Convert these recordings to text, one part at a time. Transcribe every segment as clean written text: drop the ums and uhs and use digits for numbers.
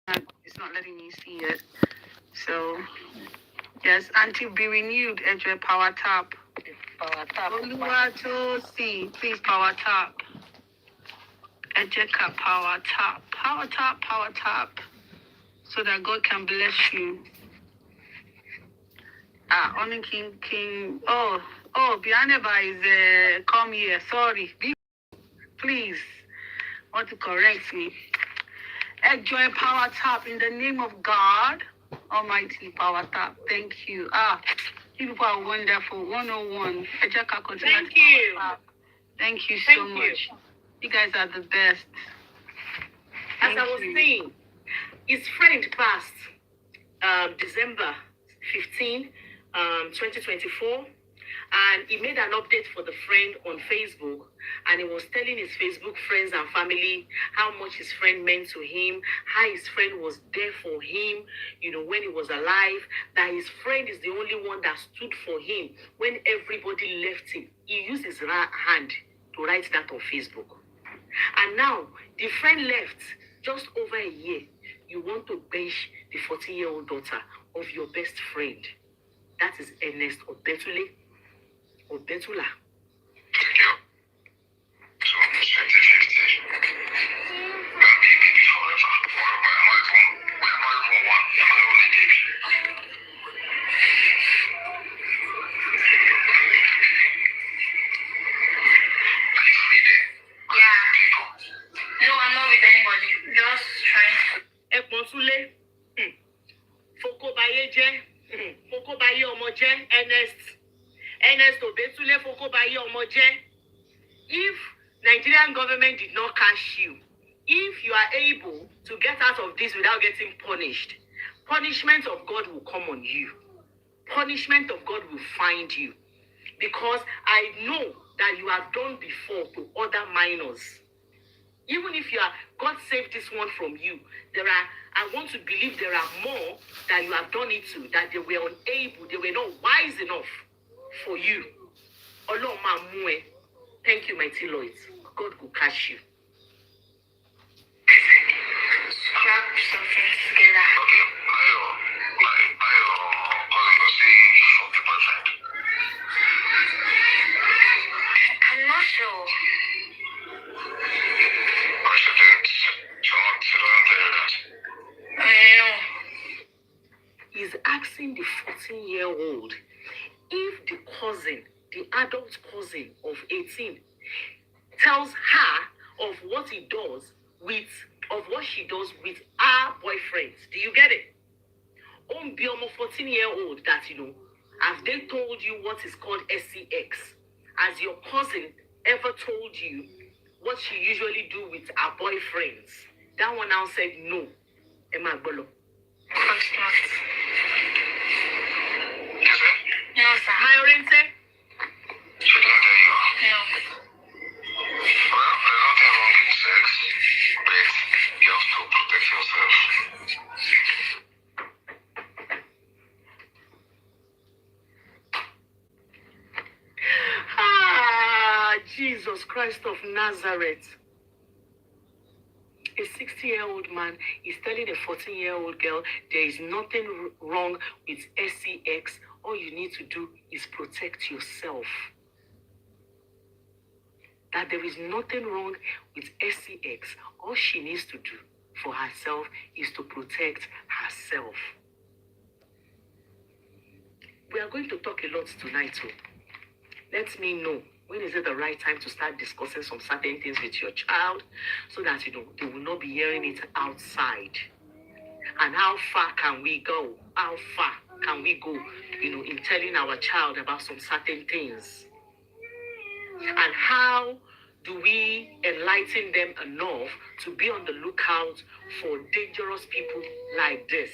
It's not letting me see it. So, yes, until be renewed, Edge Power Tap. Power Tap. Oluwatosi, please Power Tap. Ejeka Power Tap. Power Tap, Power Tap. So that God can bless you. Only King. Oh, Bianeba is come here. Sorry. Please, want to correct me. Enjoy Power Tap in the name of God. Almighty Power Tap. Thank you. You people are wonderful. 101. Thank you. Thank you so much. You guys are the best. As I was saying, his friend passed December 15, 2024. And he made an update for the friend on Facebook, and he was telling his Facebook friends and family how much his friend meant to him, how his friend was there for him, when he was alive, that his friend is the only one that stood for him when everybody left him. He used his right hand to write that on Facebook. And now, the friend left just over a year. You want to bench the 14-year-old daughter of your best friend. That is Ernest Obetule. Or Betula. Thank you. So, 2050. That baby forever. We are not even one. We are not even a baby. Are you free there? Yeah. People. No, I'm not with anybody. Just trying to. Ekmonsule. Fokobaye. Fokobaye Omoje. Ernest Obetule Fokobaye Omoje. If Nigerian government did not catch you, if you are able to get out of this without getting punished, punishment of God will come on you. Punishment of God will find you. Because I know that you have done before to other minors. Even if God saved this one from you, I want to believe there are more that you have done it to, that they were unable, they were not wise enough for you. Thank you, mighty Lord. God will catch you. Scrap something together. Okay. I'm not sure. He's asking the 14-year-old if the cousin, the adult cousin of 18, tells her of what he does of what she does with her boyfriends. Do you get it? Be 14-year-old that, have they told you what is called SCX? Has your cousin ever told you what she usually do with her boyfriends? That one now said no. Emma Bolo. No, sir. My Orente? She didn't tell you. No. Well, there's nothing wrong with sex, but you have to protect yourself. Jesus Christ of Nazareth. A 60-year-old man is telling a 14-year-old girl there is nothing wrong with SCX. All you need to do is protect yourself. That there is nothing wrong with SCX. All she needs to do for herself is to protect herself. We are going to talk a lot tonight too. Let me know when is it the right time to start discussing some certain things with your child so that they will not be hearing it outside. And how far can we go? How far can we go, in telling our child about some certain things? And how do we enlighten them enough to be on the lookout for dangerous people like this?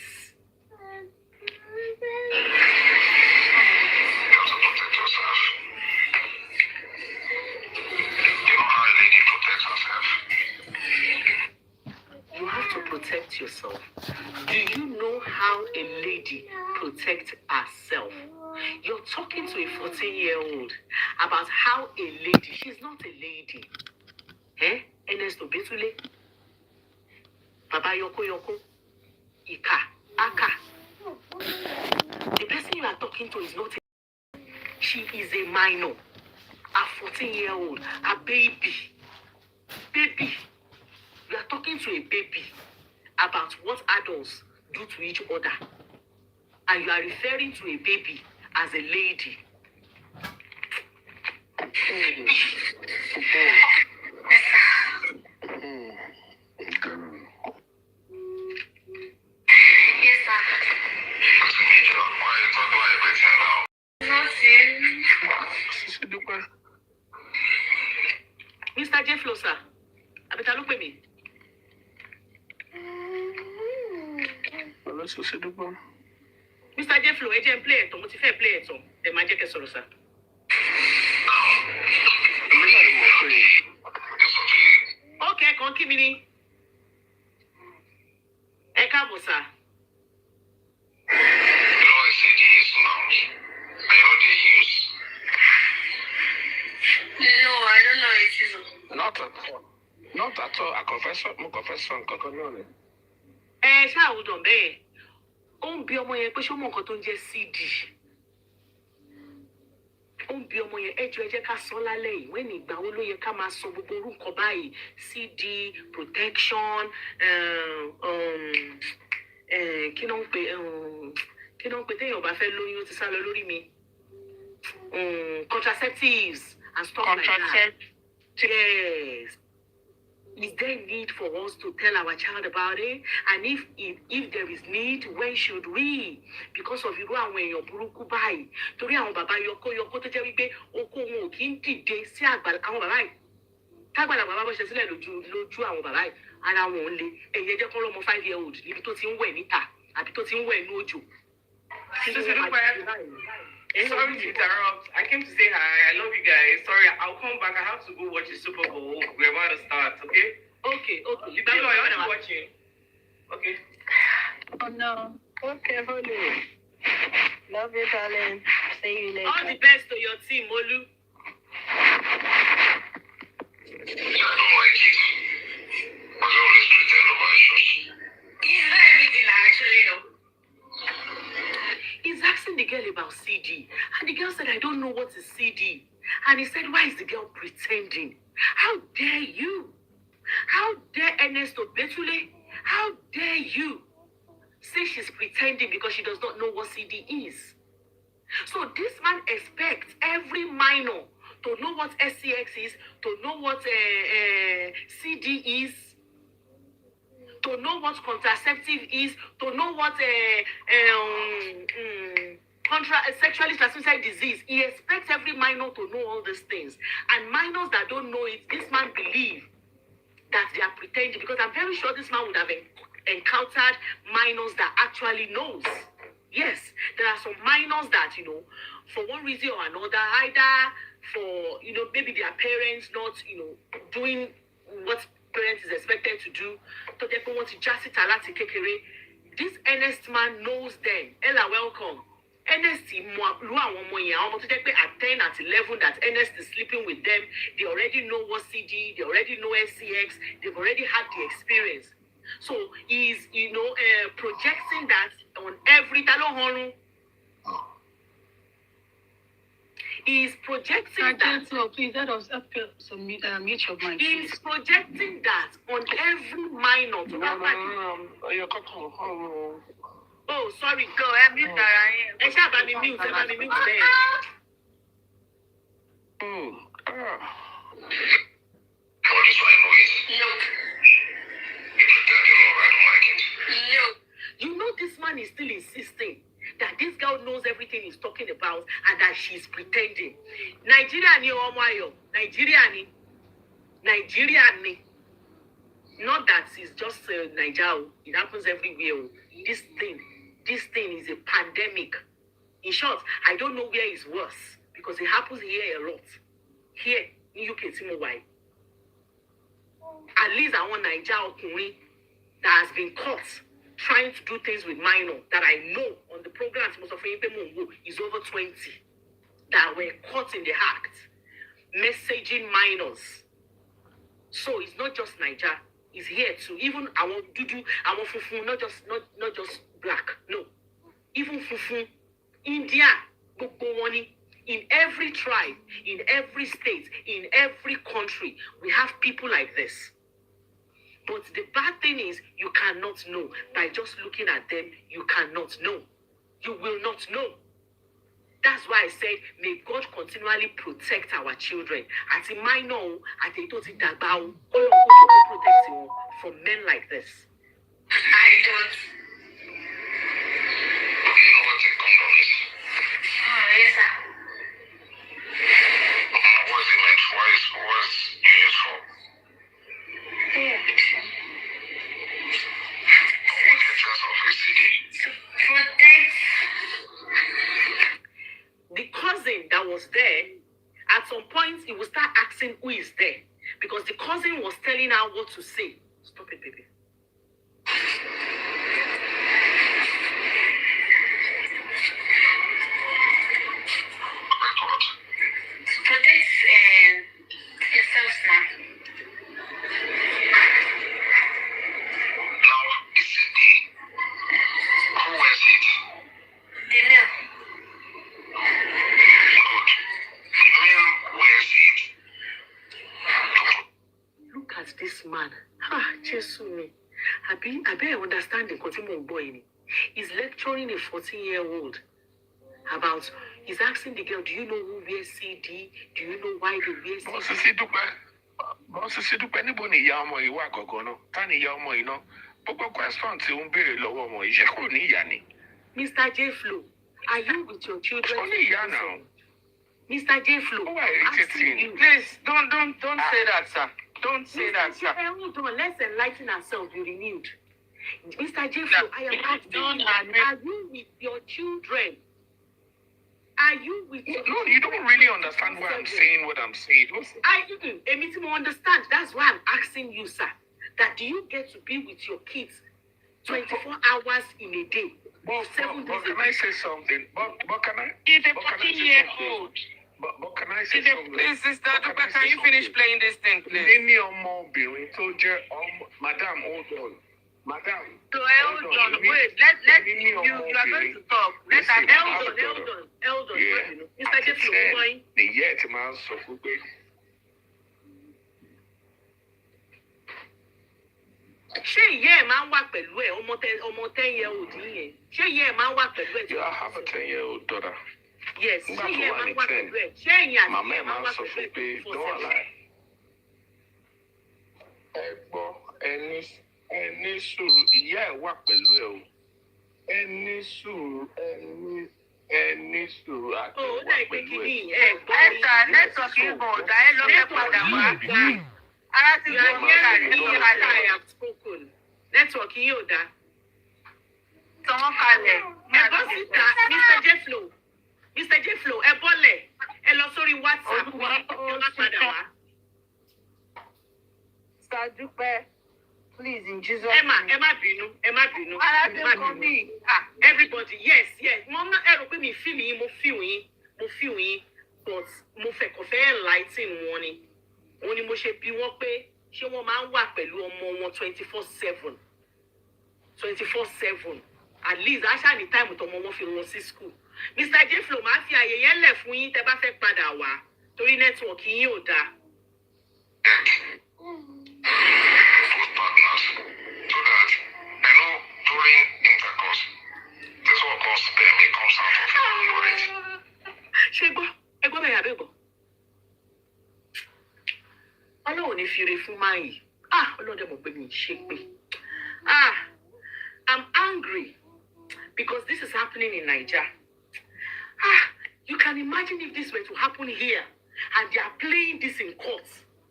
You have to protect yourself. Do you know how a lady protects herself? You're talking to a 14-year-old about how a lady, she's not a lady. Ernest Obetule, Baba Yoko Yoko, Ika, Aka. The person you are talking to is not she is a minor, a 14-year-old, a baby. Baby. You are talking to a baby about what adults do to each other. And you are referring to a baby as a lady. Yes, sir. Why you talk like everything now? Nothing. Mr. J. Flo, sir. Abeta look at me. Mr. J. Flo, agent play it. Mo ti fẹ́ play it. The magic is solo, sir. Okay, come keep me. Ẹ káàbọ̀, sir. You know what CD is now? I know they use. No, I don't know it is. Not at all. Not at all. I confess. Ṣáà hold on bẹ́ẹ̀. Ó ń bi ọmọ yẹn pé ṣé ó mọ nǹkan tó ń jẹ́ CD. Ó ń bi ọmọ yẹn ẹ jẹ́ ká sọ lálẹ́ yìí wẹ́n ní ìgbà wo ló yẹ ká máa sọ gbogbo orú nǹkan báyìí CD protection kí ló ń pè téèyàn bá fẹ́ lóyún ó ti sá lọ lórí mi contraceptives and stuff like that. Yes. Is there need for us to tell our child about it? And if there is need, when should we? Because of irú àwọn èèyàn burúkú báyìí. Torí àwọn bàbá yọkó tó jẹ́ wípé oko wọn ò kí ń dìde sí àgbàlá àwọn bàbá yìí. Tágbàlagbà bá bọ́ ṣe sílẹ̀ lójú àwọn bàbá yìí. Ara wọn ò le. Ẹ̀yẹ jẹ́ kọ́ lọ́mọ 5-year-old níbi tó ti ń wẹ̀ níta àbí tó ti ń wẹ̀ inú òjò. Sorry to interrupt. I came to say hi. I love you guys. Sorry, I'll come back. I have to go watch the Super Bowl. We're about to start, okay? Okay. You better know you're watching. Okay. Oh no. Okay, hold on. Love you, darling. See you later. All the best to your team, Olu. I don't like it. I always pretend on my shows. It's not everything I actually know. He's asking the girl about CD. And the girl said, I don't know what is CD. And he said, why is the girl pretending? How dare you? How dare Ernesto Betule? How dare you say she's pretending because she does not know what CD is? So this man expects every minor to know what SCX is, to know what CD is, to know what contraceptive is, to know what sexually transmitted disease. He expects every minor to know all these things. And minors that don't know it, this man believes that they are pretending, because I'm very sure this man would have encountered minors that actually knows. Yes, there are some minors that, for one reason or another, either for, maybe their parents not, doing what parents is expected to do, to therefore want to just it alati kekere. This earnest man knows them. Ella, welcome. Ernest at 10, at 11, that Ernest is sleeping with them. They already know what CD, they already know SCX, they've already had the experience. So he's, projecting that on every talon. He's projecting that. Please let us mute your mic. He's projecting that on every minor. Oh, sorry. Go and mute that. Everybody mute there. I just want to know it. Nope. You pretend you love, I don't like it. Nope. You know this man is still insisting that this girl knows everything he's talking about and that she's pretending. Nigeria ni omoyo. Nigeria ni. Not that it's just Nigeria. It happens everywhere. This thing is a pandemic. In short, I don't know where it's worse because it happens here a lot. Here in UK, why? At least I want Nigeria that has been caught trying to do things with minor that I know on the programs most of is over 20 that were caught in the act messaging minors. So it's not just Nigeria. is here too. Even our dudu, our fufu, not just black. No, even fufu, India, Bukowani, in every tribe, in every state, in every country, we have people like this. But the bad thing is, you cannot know. By just looking at them, you cannot know. You will not know. That's why I said, may God continually protect our children. At a minor, at a total dagbao, all of us will protect you from men like this. I don't. Okay, you know what a condom is? Yes, sir. What's it meant for? What's it used for? The cousin that was there, at some point, he will start asking who is there. Because the cousin was telling her what to say. Stop it, baby. Protect yourself now. Now, is it who wears it? The male. Good. The male wears it. Look at this man. Ah, Jesus me. I understand the continuing boy. He's lecturing a 14-year-old about, he's asking the girl, do you know who wears CD? Do you know why they wear CD? Bọ́sísí dúpẹ́ níbo ni ìyá ọmọ yìí wà gọ̀gọ̀ náà? Ta ni ìyá ọmọ yìí náà? Gbogbo question tí ó ń béèrè lọ́wọ́ ọmọ yìí ṣé kò ní ìyá ni? Mr. J. Flo, are you with your children? Ó ní ìyá náà. Mr. J. Flo, Ó wà I'm asking irritating. you. Please, don't say that, sir. Don't say that, sir. Hold on, let's enlighten ourselves, be renewed. Mr. J. Flo, I am asking Don't you, admit- are you with your children? Are you with your No, you don't really understand why I'm saying what I'm saying. I understand. That's why I'm asking you, sir. That do you get to be with your kids 24 hours in a day? But 7 days can a I week? say something? But can I? He's a but can I say 14-year-old. something? But can I say Please, something? sister, But Dupa, I can say you finish something? playing this thing, please? Níní ọmọbìnrin tó jẹ́ ọmọ, madam, hold on. Madam. So hold on, wait. Let you are going to talk. Let Listen, her Hold on. Yeah. Mr. J. Flo, why? Nìyẹ́ ẹ̀ ti máa ń sọ fún pé Ṣé ìyá ẹ̀ máa ń wà pẹ̀lú ẹ̀ ọmọ 10-year-old yẹn? Ṣé ìyá ẹ̀ máa ń wà pẹ̀lú ẹ̀? you have a 10-year-old daughter. Yes. Nígbà Ṣé tó ìyá ẹ̀ wà máa ní ń wà 10, pẹ̀lú ẹ̀? Ṣé ẹ̀yin àti Màmá ìyá ẹ̀ ẹ̀ máa máa ń ń wà sọ pẹ̀lú fún ẹ̀ pé 24/7? don't lie. Ẹ gbọ́ ẹni sùúrù ìyá ẹ̀ wà pẹ̀lú ẹ̀ o. Ẹni sùúrù ẹni sùúrù àti Ó wà dà pé pẹ̀lú kí ni ẹ̀. ẹ̀ gbọ́ mi. nẹ́tọ̀kì ń bọ̀ ọ̀gá ẹ ló fẹ́ padà wá. Ara ti You gbọ́ are ní hearing me ìrànlẹ́ after I kalẹ̀. have spoken. Network yìí ò dáa. Tọ́wọ́n kalẹ̀. Ẹ bọ́ síta, Mr. J. Flo. Mr. J. Flo, ẹ bọ́lẹ̀. Ẹ lọ sórí WhatsApp mi. Ẹ má padà wá. Ṣàdúpẹ́, please in Jesus' Ẹ má bínú. Ẹ má bínú. Ara ti Ẹ má kọ́ bínú. mi. Everybody, yes. Mo ná ẹ̀rọ pé mi feel yín, mo feel yín, but mo fẹ́ kàn fẹ́ enlighten wọn ni. Òun ni mo ṣe bí wọ́n pé ṣé wọ́n máa ń wà pẹ̀lú ọmọ wọn 24/7. 24/7. At least aṣá ní táìmù tọmọ wọn fi wọn sí school. Mr. J. Flo máa fi àyè yẹn lẹ̀ fún yín tẹ́ bá fẹ́ padà wá torí nẹ́tíwọ̀kì yín ò dáa. Both partners, so that I know during intercourse, there's what called sperm. It comes out of your urine. Ṣé gbọ́? Ẹ gbọ́ bẹ́ẹ̀ àbẹ́ gbọ́? Ọlọ́run ní fire fún máa yìí. Ọlọ́dẹ mọ̀ pé mi ì ṣe pé. I'm angry because this is happening in Nigeria. You can imagine if this were to happen here and they are playing this in court.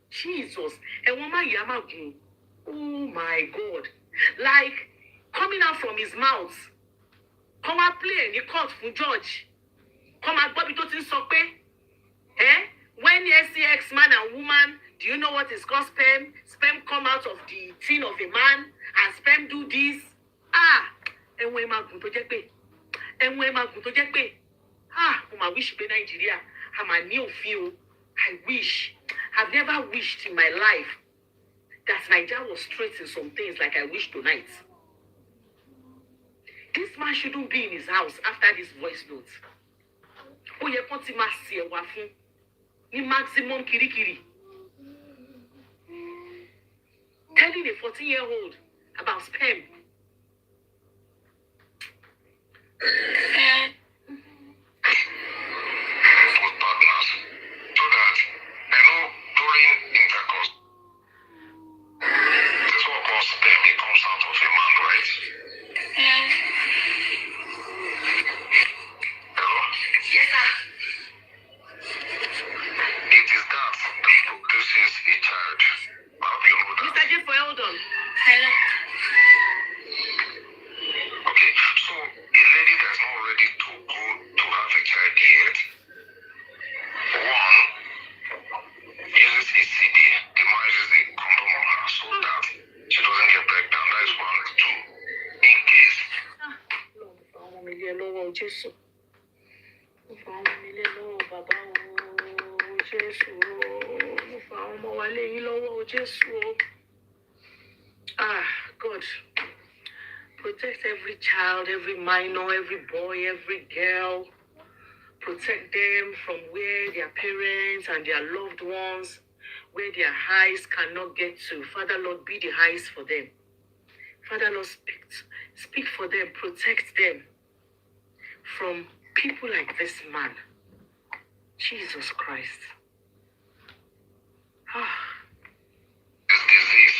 Jesus. Ẹ̀wọ̀n máa yà máa gùn. Oh my God. Like coming out from his mouth. Come and play in court fún judge. Come and gbọ́ bí tó ti ń sọ pé. When SCX man and woman, do you know what is called sperm? Sperm come out of the tin of a man and sperm do this. Ẹ̀wọ̀n ẹ̀ máa gùn tó jẹ́ pé. Mo máa wish pé Nàìjíríà, a máa ní òfin o. I wish. I've never wished in my life. that Nigeria was straight in some things like I wish tonight. This man shouldn't be in his house after this voice note. Oh, you can't see my wafun. Ni maximum kirikiri. Telling a 14-year-old about sperm. Both partners. So that I know during intercourse, this what called sperm, it comes out of a man, right? Hello? Yes, sir. It is that produces a child. How do you know that? Mr. Jeffrey, hold on. Hello. Okay, so a lady that's not ready to go to have a child yet, one, uses a CD, the man uses a condom on her so that she doesn't get pregnant. That is one. Two, in case God. Protect every child, every minor, every boy, every girl. Protect them from where their parents and their loved ones, where their eyes cannot get to. Father, Lord, be the eyes for them. Father, Lord, speak for them. Protect them from people like this man. Jesus Christ. this disease,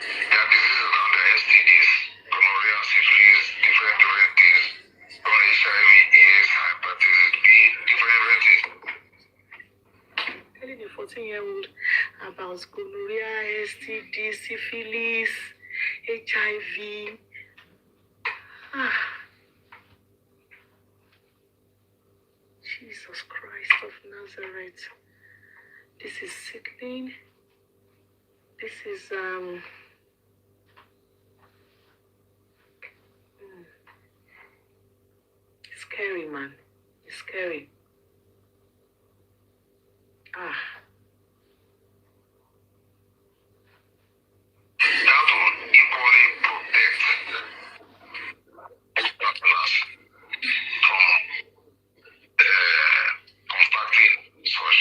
there are diseases under STDs, gonorrhea, syphilis, different things, HIV, AIDS, hepatitis B, different things. Telling a 14-year-old about gonorrhea, STD, syphilis, HIV. Jesus Christ of Nazareth. This is sickening. This is scary, man. It's scary. That will equally protect partners from contracting such.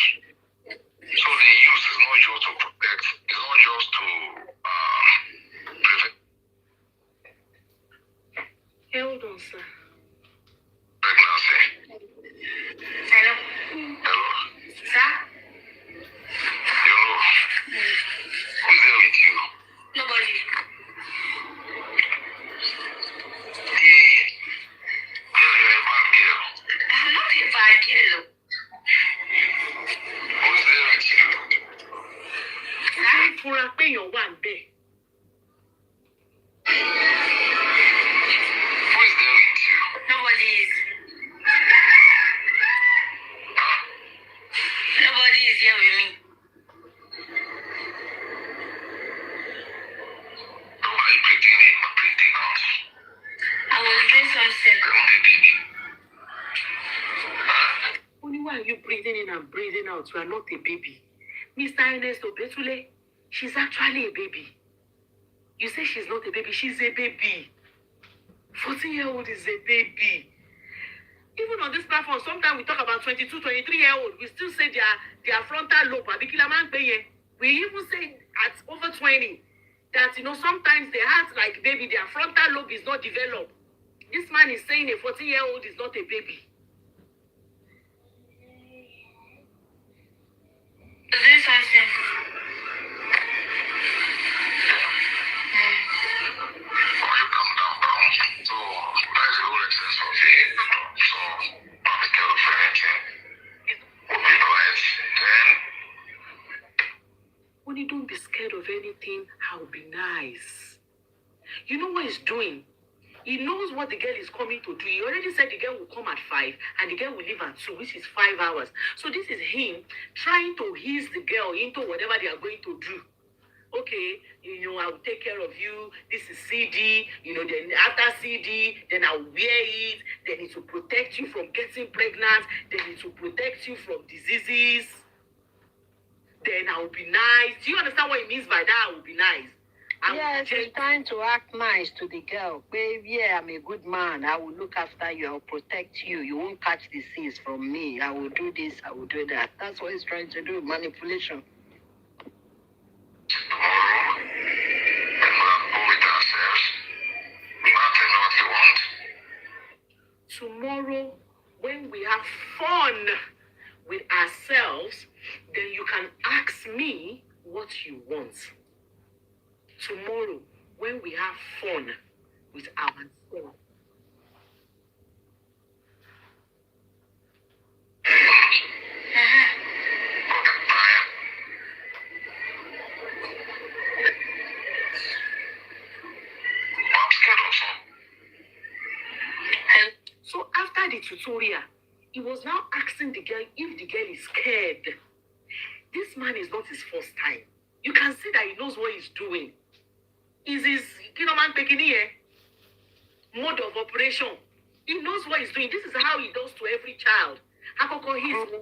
So the use is not just to protect, it's not just to prevent Hold on, sir. pregnancy. Hello. Hello? Sir? Hello? Who's there with you? Nobody. You're a bad girl. I'm not a bad girl. Who's there with you? Fúnra pé èèyàn wà ń bẹ̀. Who is there with you? Nobody is. Huh? Nobody is here with me. Who are you breathing in or breathing out? I was doing something. Come on, baby. Huh? Only why are you breathing in and breathing out? You are not a baby. Mr. Ernesto Betule, she's actually a baby. You say she's not a baby. She's a baby. 14-year-old is a baby. Even on this platform, sometimes we talk about 22, 23-year-old. We still say their frontal lobe. We even say at over 20 that, sometimes they act like baby. Their frontal lobe is not developed. This man is saying a 14-year-old is not a baby. I was doing something. Or you come down. So that is the whole essence of it. So not be scared of anything. Be quiet. Then When you don't be scared of anything, I'll be nice. You know what he's doing? He knows what the girl is coming to do. He already said the girl will come at 5 and the girl will leave at 2, which is 5 hours. So this is him trying to ease the girl into whatever they are going to do. Okay, I will take care of you. This is CD. Then after CD, then I'll wear it. Then it will protect you from getting pregnant. Then it will protect you from diseases. then I will be nice. Do you understand what it means by that? I will be nice. Yes, he's trying to act nice to the girl. Babe, yeah, I'm a good man. I will look after you. I will protect you. You won't catch disease from me. I will do this. I will do that. That's what he's trying to do. Manipulation. Tomorrow, when we have fun with ourselves, then you can ask me what you want. Tomorrow, when we have fun with ourselves. So after the tutorial, he was now asking the girl if the girl is scared. This man is not his first time. You can see that he knows what he's doing. Is his man taking here mode of operation? He knows what he's doing. This is how he does to every child. Grooming.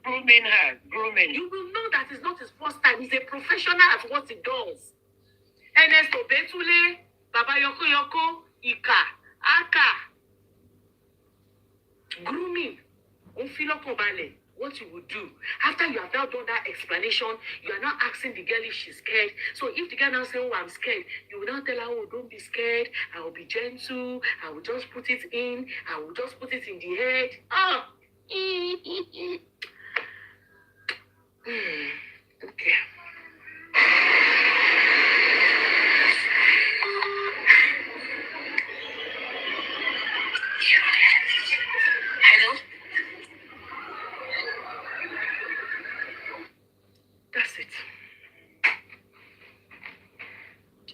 Grooming her. Grooming. You will know that it's not his first time. He's a professional at what he does. Ernesto Betule, Baba Yoko Yoko, Ika, Aka. Grooming. What you would do after you have now done that explanation, you are now asking the girl if she's scared. So if the girl now says, "Oh, I'm scared," you will now tell her, "Oh, don't be scared. I will be gentle. I will just put it in. I will just put it in the head." Oh, okay. Hello. That's it.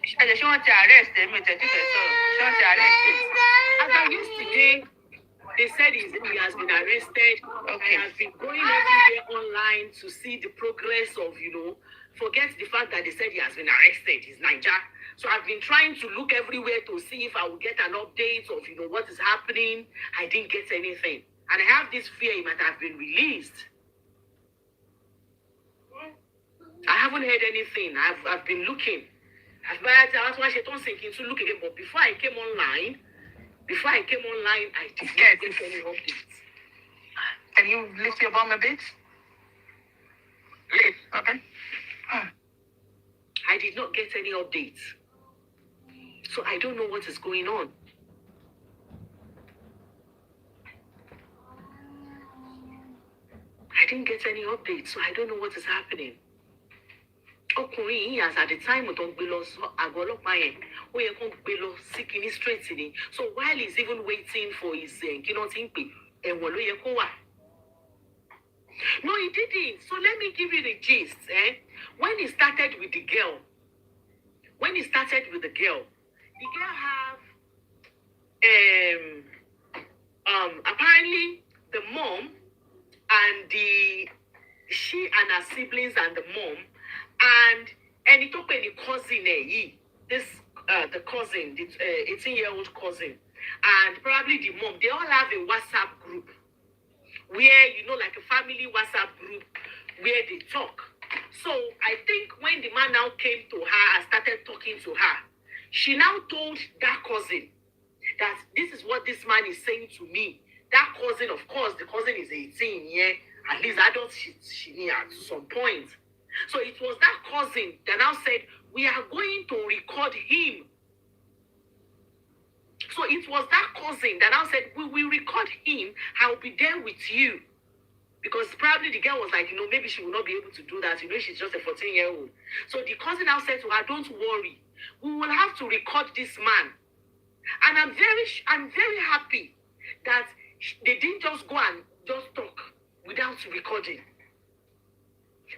She wants to arrest him. She wants to arrest him. As of yesterday, they said he has been arrested. Okay. I have been going everywhere online to see the progress of, forget the fact that they said he has been arrested. He's Niger. So I've been trying to look everywhere to see if I will get an update of, what is happening. I didn't get anything. And I have this fear he might have been released. I haven't heard anything. I've been looking. That's why she don't think to look again. But before I came online, I did not get any updates. Can you lift your bum a bit? Lift, okay. I did not get any updates. So I don't know what is going on. I didn't get any updates, so I don't know what is happening. Ọkùnrin yìí, as at the time tó ń gbé lọ àgọ́ ọlọ́pàá yẹn, ó yẹ kó gbé lọ sí kinní straight ni. So while he's even waiting for his kí ló ti ń pè, ẹ̀wọ̀n ló yẹ kó wà. No, he didn't. So let me give you the gist. When he started with the girl, the girl have apparently the mom and she and her siblings and the mom and any cousin this the cousin, the 18-year-old cousin, and probably the mom, they all have a WhatsApp group where, like a family WhatsApp group where they talk. So I think when the man now came to her and started talking to her, she now told that cousin that this is what this man is saying to me. That cousin, of course, the cousin is 18, yeah, at least adult she knew at some point. So it was that cousin that now said, we are going to record him. So it was that cousin that now said, we will record him. I'll be there with you. Because probably the girl was like, maybe she will not be able to do that. She's just a 14-year-old. So the cousin now said to her, don't worry. We will have to record this man. And I'm very happy that they didn't just go and just talk without recording.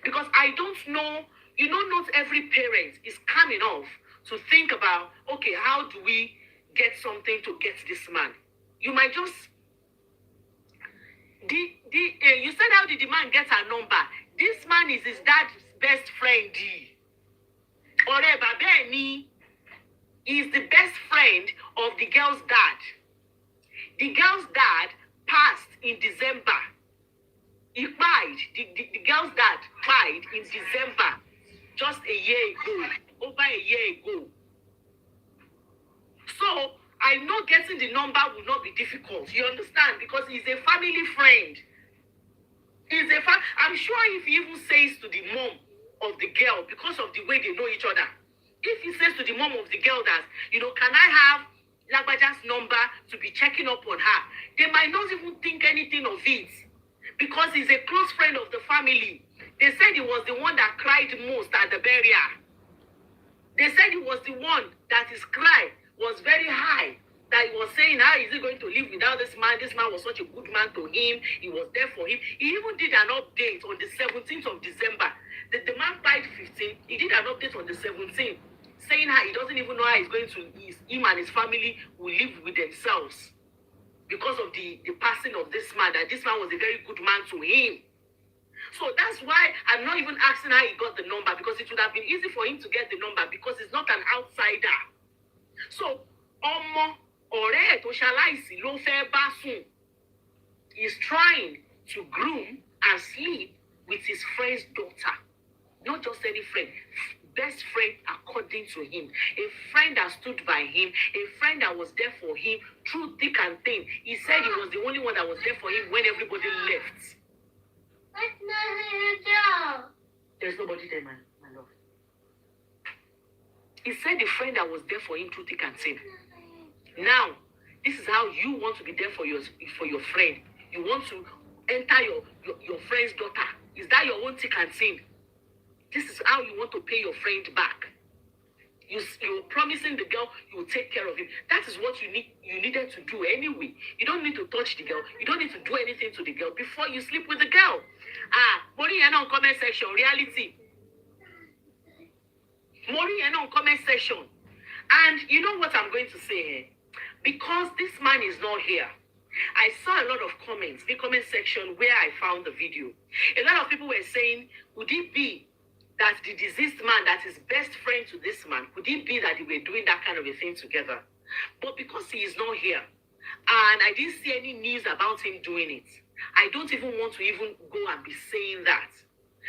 Because I don't know, not every parent is calm enough to think about, okay, how do we get something to get this man? You might just... you said, how did the man get her number? This man is his dad's best friend. Oreba Beni is the best friend of the girl's dad. The girl's dad passed in December. He died. The girl's dad died in December, just a year ago, over a year ago. So I know getting the number will not be difficult. You understand? Because he's a family friend. I'm sure if he even says to the mom of the girl, because of the way they know each other, if he says to the mom of the girl that, can I have Lagbaja's number to be checking up on her, they might not even think anything of it. Because he's a close friend of the family. They said he was the one that cried most at the burial. They said he was the one that his cry was very high. That he was saying, how is he going to live without this man? This man was such a good man to him. He was there for him. He even did an update on the 17th of December. The man died 15th. He did an update on the 17th, saying how he doesn't even know how he's going to, him and his family will live with themselves. Because of the passing of this man, that this man was a very good man to him. So that's why I'm not even asking how he got the number, because it would have been easy for him to get the number because he's not an outsider. So, ọ̀rẹ́ tó ṣaláìsí ló fẹ́ bá sùn is trying to groom and sleep with his friend's daughter. Not just any friend. Best friend according to him, a friend that stood by him, a friend that was there for him through thick and thin. He said he was the only one that was there for him when everybody left. There's nobody there, my love. He said the friend that was there for him through thick and thin. Now, this is how you want to be there for your friend. You want to enter your friend's daughter. Is that your own thick and thin? This is how you want to pay your friend back. You're promising the girl you will take care of him. That is what you needed to do anyway. You don't need to touch the girl. You don't need to do anything to the girl before you sleep with the girl. Mori on comment section, reality. Mori on comment section. And you know what I'm going to say here? Because this man is not here, I saw a lot of comments, the comment section where I found the video. A lot of people were saying, would it be that the deceased man that is best friend to this man, could it be that they were doing that kind of a thing together? But because he is not here, and I didn't see any news about him doing it, I don't even want to even go and be saying that.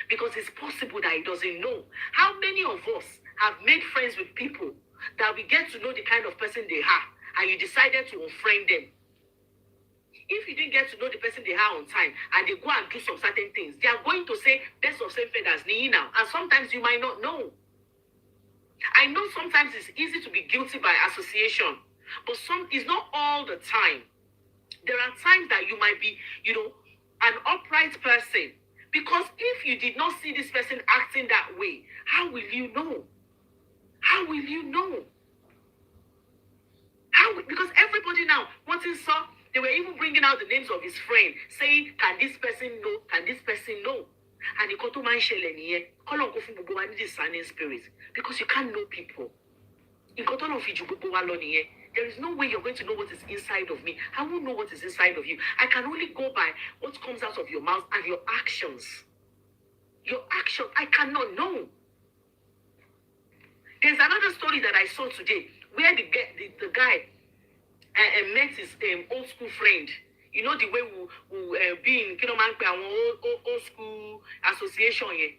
Because it's possible that he doesn't know. How many of us have made friends with people that we get to know the kind of person they are, and you decided to unfriend them? If you didn't get to know the person they are on time, and they go and do some certain things, they are going to say, best of same feathers, now. And sometimes you might not know. I know sometimes it's easy to be guilty by association, but it's not all the time. There are times that you might be, an upright person. Because if you did not see this person acting that way, how will you know? How will you know? Because everybody now, once he saw, they were even bringing out the names of his friend, saying, can this person know? Can this person know? And he got to mention discerning spirit, because you can't know people. There is no way you're going to know what is inside of me. I won't know what is inside of you. I can only go by what comes out of your mouth and your actions. Your actions, I cannot know. There's another story that I saw today where the guy met his old school friend. You know the way we be in old school association here.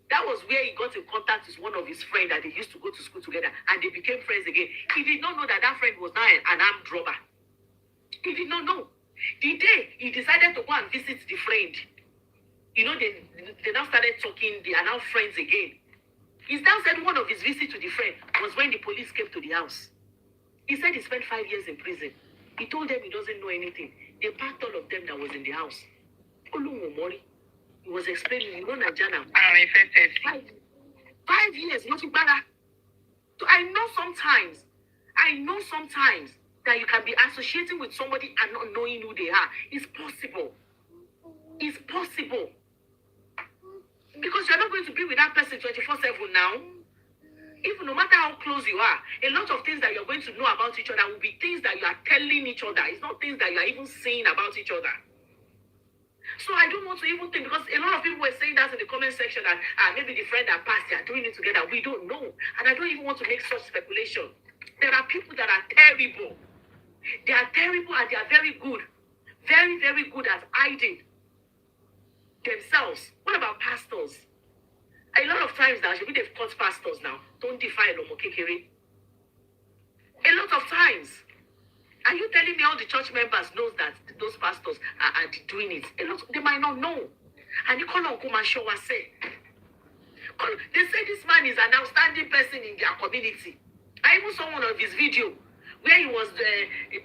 That was where he got in contact with one of his friends that they used to go to school together, and they became friends again. He did not know that friend was now an armed robber. He did not know. The day he decided to go and visit the friend, they now started talking. They are now friends again. He now said one of his visits to the friend was when the police came to the house. He said he spent 5 years in prison. He told them he doesn't know anything. They packed all of them that was in the house. Ooooh, he was explaining, Najana. 5 years, nothing better. So I know sometimes that you can be associating with somebody and not knowing who they are. It's possible. It's possible. Because you're not going to be with that person 24/7 now. Even no matter how close you are, a lot of things that you're going to know about each other will be things that you are telling each other. It's not things that you are even saying about each other. So I don't want to even think, because a lot of people were saying that in the comment section that maybe the friend that passed, they are doing it together. We don't know. And I don't even want to make such speculation. There are people that are terrible. They are terrible and they are very good. Very, very good at hiding. themselves. What about pastors? A lot of times now, they've caught pastors now. Don't defy Lomo Kekere. A lot of times. Are you telling me all the church members knows that those pastors are doing it? A lot, they might not know. And you call on Kuma Showa say. They say this man is an outstanding person in their community. I even saw one of his video where he was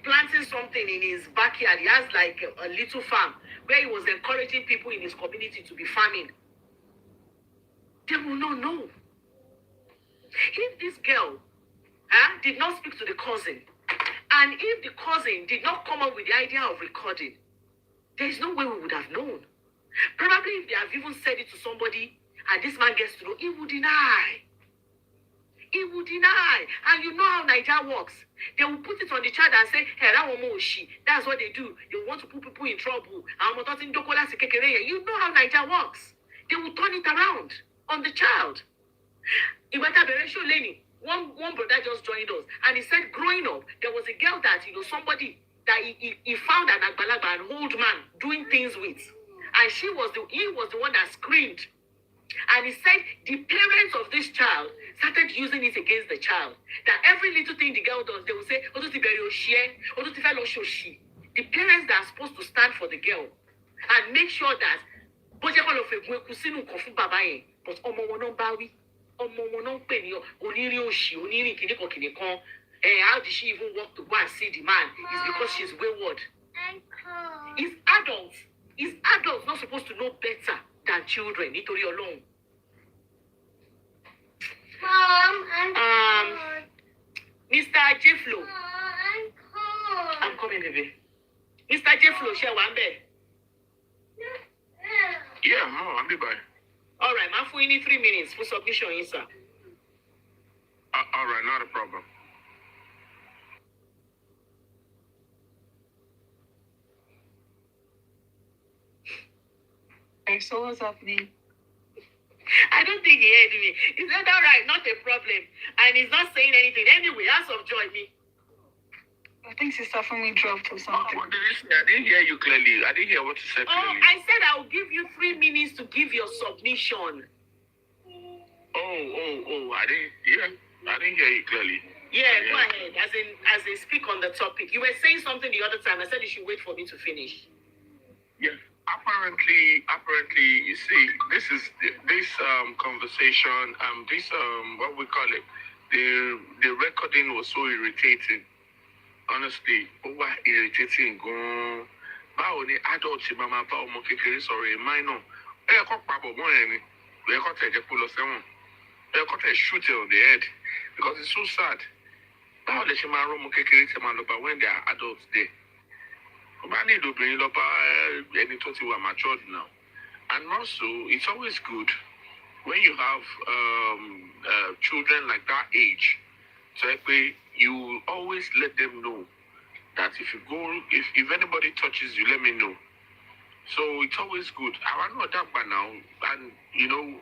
planting something in his backyard. He has like a little farm where he was encouraging people in his community to be farming. They will not know. If this girl did not speak to the cousin, and if the cousin did not come up with the idea of recording, there is no way we would have known. Probably if they have even said it to somebody and this man gets to know, he will deny. He will deny. And you know how Nigeria works. They will put it on the child and say, hey, that woman, she. That's what they do. They want to put people in trouble. You know how Nigeria works. They will turn it around on the child. One brother just joined us, and he said, growing up, there was a girl that, somebody that he found an agbalagba, an old man, doing things with. And he was the one that screamed. And he said the parents of this child started using it against the child. That every little thing the girl does, they will say, the parents that are supposed to stand for the girl and make sure that but how did she even walk to go and see the man? It's because she's wayward. It's adults. It's adults not supposed to know better than children. Nítorí Ọlọ́run. Mom, I'm cold. Mr. Jefflo. I'm cold. I'm coming, baby. Mr. Jefflo, ṣé wà ńbẹ̀? Yeah, no, I'll be by. All right, máa fún yín ní 3 minutes for submission yín, sir. All right, not a problem. Okay, so what's happening? I don't think he heard me. He said, all right, not a problem. And he's not saying anything. Anyway, House of Joy, me. I think Sister Fumi dropped or something. What did you say? I didn't hear you clearly. I didn't hear what you said clearly. I said I'll give you 3 minutes to give your submission. I didn't hear you clearly. Yeah, go ahead. As they speak on the topic. You were saying something the other time. I said you should wait for me to finish. Yeah. Apparently, you see, this conversation, what we call it, the recording was so irritating. Honestly, over irritating. Báwo ni adult ṣe máa bá ọmọ kékeré sọ̀rọ̀ minor? Ẹ kọ́ papọ̀ mọ́ ẹ ni. Ẹ kọ́ tẹ̀ jẹ́ kó lọ sẹ́wọ̀n. Ẹ kọ́ tẹ̀ shoot on the head because it's so sad. Báwo lè ṣe máa rán ọmọ kékeré tẹ̀ máa lọ bá when they are adults there? Ọba ní ìlú lọ bá ẹni tó ti wà matured now. And also, it's always good when you have children like that age. So you always let them know that if anybody touches you, let me know. So it's always good. I know that by now, and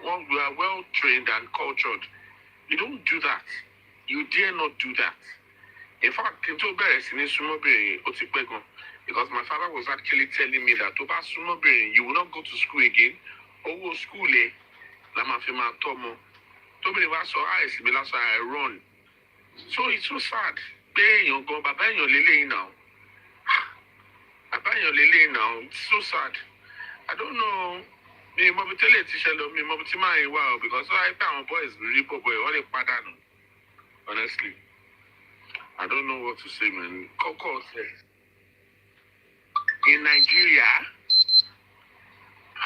when we are well trained and cultured, you don't do that. You dare not do that. In fact, because my father was actually telling me that you will not go to school again. School I run. So it's so sad. Now. It's so sad. I don't know. Because I found boys really poor boy. Honestly. I don't know what to say, man. Coco says. In Nigeria,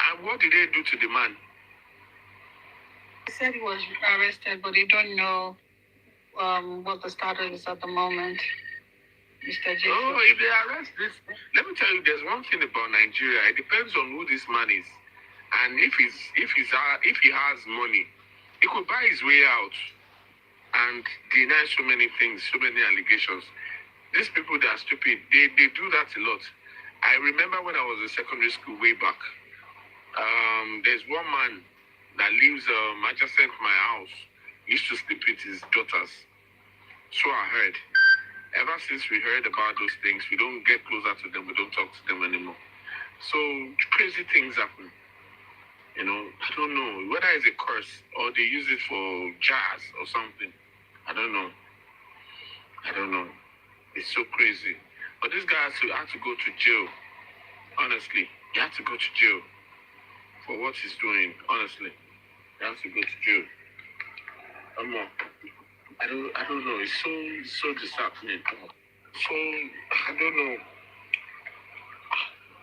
and what did they do to the man? They said he was arrested, but they don't know what the status is at the moment. Mr. J. Oh, if they arrest this, let me tell you, there's one thing about Nigeria. It depends on who this man is, and if he has money, he could buy his way out and deny so many things, so many allegations. These people that are stupid, they do that a lot. I remember when I was in secondary school way back, there's one man that lives adjacent my house. He used to sleep with his daughters. So I heard. Ever since we heard about those things, we don't get closer to them. We don't talk to them anymore. So crazy things happen. You know, I don't know whether it's a curse or they use it for jazz or something. I don't know. I don't know. It's so crazy. But this guy had to go to jail. Honestly, he had to go to jail for what he's doing. Honestly, he has to go to jail. Come on. I don't know. It's so disheartening. So I don't know.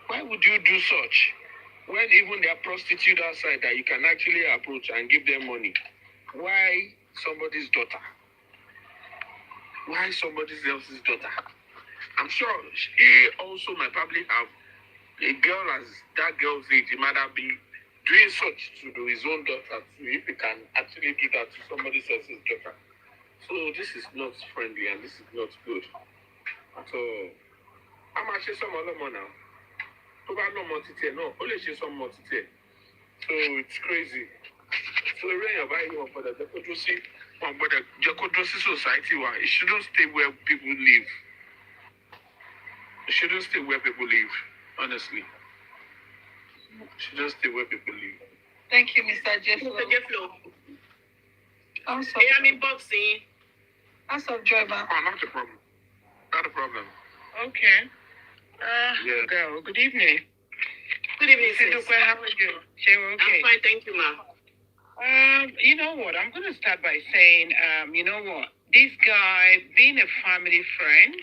Why would you do such when even there are prostitutes outside that you can actually approach and give them money? Why somebody's daughter? Why somebody else's daughter? I'm sure he also might probably have a girl as that girl's age. He might have been doing such to his own daughter too, if he can actually do that to somebody else's daughter. So this is not friendly and this is not good at all. I'm actually some other more now. No more today, no, only she's some more today. So it's crazy. So when you're buying one for the Jacodrosi, one for the Jacodrosi society, it shouldn't stay where people live. It shouldn't stay where people live, honestly. It shouldn't stay where people live. Thank you, Mr. Jefflo. Mr. Jefflo. Also, Hey, I'm in boxing. House of Joy, ma. Oh, not a problem. Not a problem. Okay. Yeah. Girl, good evening. Good evening, sis. How are you? Sure, okay. I'm fine, thank you, ma. You know what? I'm going to start by saying, you know what? This guy, being a family friend,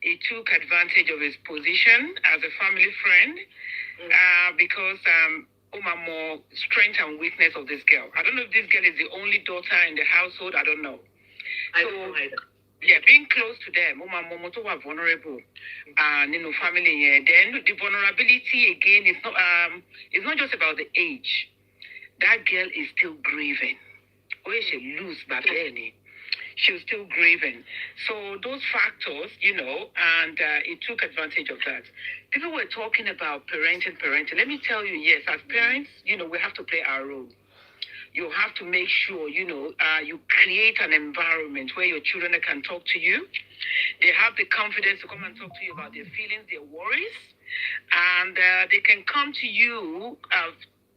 he took advantage of his position as a family friend because more strength and weakness of this girl. I don't know if this girl is the only daughter in the household. I don't know. I don't know either. Yeah, being close to them, Momoto were vulnerable, and family. Yeah. Then the vulnerability again is not. It's not just about the age. That girl is still grieving. Oh, she lose Babeni. She was still grieving. So those factors, and it took advantage of that. People were talking about parenting. Let me tell you, yes, as parents, we have to play our role. You have to make sure, you create an environment where your children can talk to you. They have the confidence to come and talk to you about their feelings, their worries. And they can come to you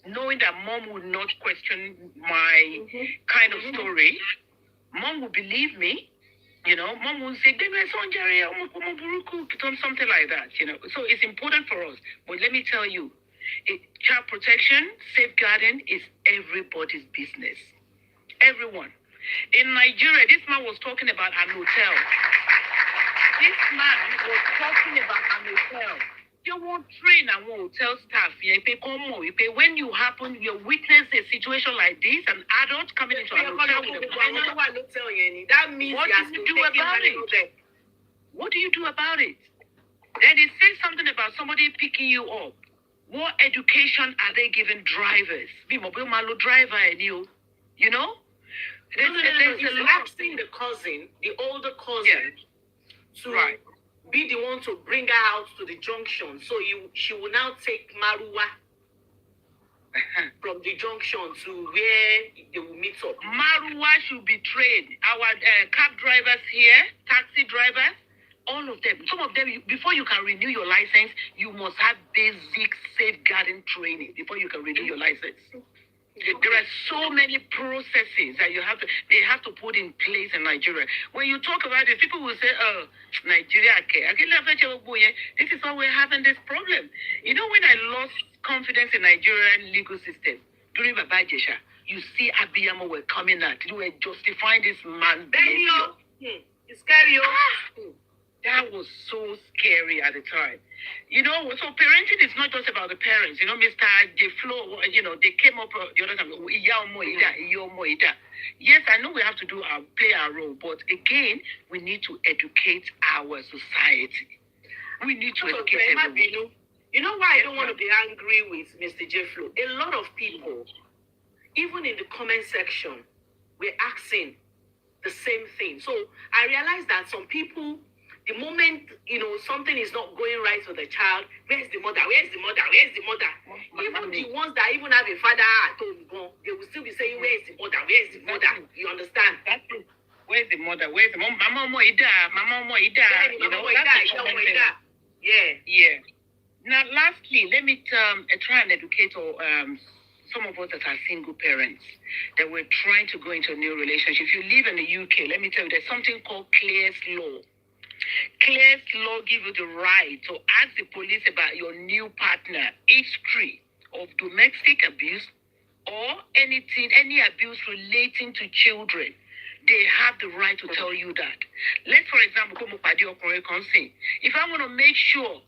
knowing that mom will not question my kind of story. Mom will believe me. Mom will say, something like that, So it's important for us. But let me tell you, child protection, safeguarding is everybody's business. Everyone. In Nigeria, this man was talking about an hotel. This man was talking about an hotel. You won't train and won't hotel staff. When you witness a situation like this, an adult coming into an hotel with a that means what do you do about it? What do you do about it? Then they say something about somebody picking you up. What education are they giving drivers? Driver, He's asking the cousin, the older cousin, to be the one to bring her out to the junction. So she will now take Marua from the junction to where they will meet up. Marua should be trained. Our cab drivers here, taxi drivers, all of them. Some of them, before you can renew your license, you must have basic safeguarding training before you can renew your license. There are so many processes that they have to put in place in Nigeria. When you talk about it, people will say, oh, Nigeria, okay. This is why we're having this problem. When I lost confidence in Nigerian legal system, during Baba Jesha, you see Abiyamo were coming out. You were justifying this man's behavior. It's scary. That was so scary at the time. So parenting is not just about the parents. Mr. Jefflo, they came up the other time. Yes, I know we have to play our role, but again, we need to educate our society. We need to educate everyone. You know why I don't want to be angry with Mr. Jefflo? A lot of people, even in the comment section, were asking the same thing. So I realized that some people, the moment, something is not going right with the child, where's the mother? Where's the mother? Where's the mother? Even the ones that even have a father at home, they will still be saying, where's the mother? Where's the mother? You understand? That's it. Where's the mother? Where's the mom? Mama Moida. Yeah. Now, lastly, let me try and educate some of us that are single parents, that we're trying to go into a new relationship. If you live in the UK, let me tell you, there's something called Clare's Law. Clare's Law gives you the right to ask the police about your new partner history of domestic abuse or anything, any abuse relating to children. They have the right to tell you that. Let's, for example, go Pade or Kñack. If I want to make sure,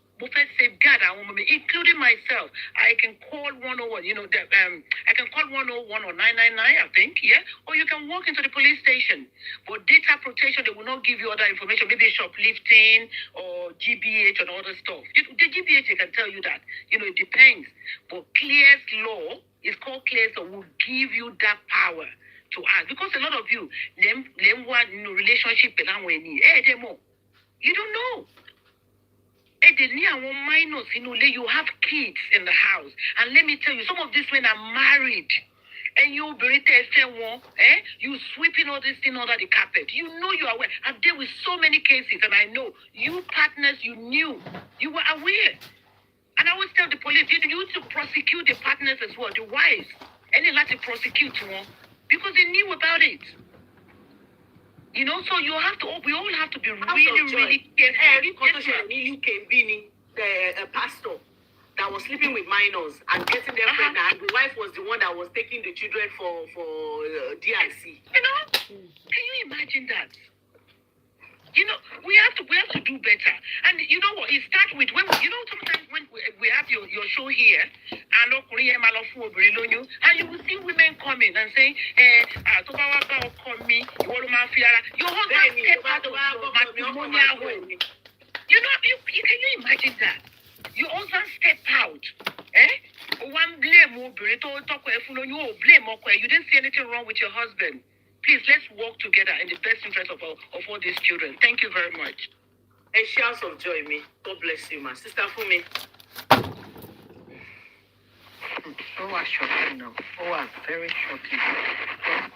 safeguard our woman, including myself, I can call 101. I can call 101 or 999, I think, yeah. Or you can walk into the police station. But data protection, they will not give you other information, maybe shoplifting or GBH and other stuff. The GBH, they can tell you that. It depends. But Clare's Law is called Clare's Law, will give you that power to ask. Because a lot of you, them want relationship, you don't know. Minors, you have kids in the house. And let me tell you, some of these men are married. And you you sweeping all this thing under the carpet. You know you are aware. I've dealt with so many cases, and I know you partners, you knew. You were aware. And I always tell the police, you need to prosecute the partners as well, the wives. And they like to prosecute one because they knew about it. So you have to, we all have to be really careful. You can be a pastor that was sleeping with minors and getting them pregnant, and the wife was the one that was taking the children for DIC. Can you imagine that? We have to do better. And you know what? It starts with when sometimes when we have your show here, and you will see women coming and saying, your husband step out of your matrimonial home. Can you imagine that? Your husband step out. One blame you didn't see anything wrong with your husband. Please, let's work together in the best interest of all these children. Thank you very much. A shout of joy, me. God bless you, my sister Fumi. Shocking now. Very shocking.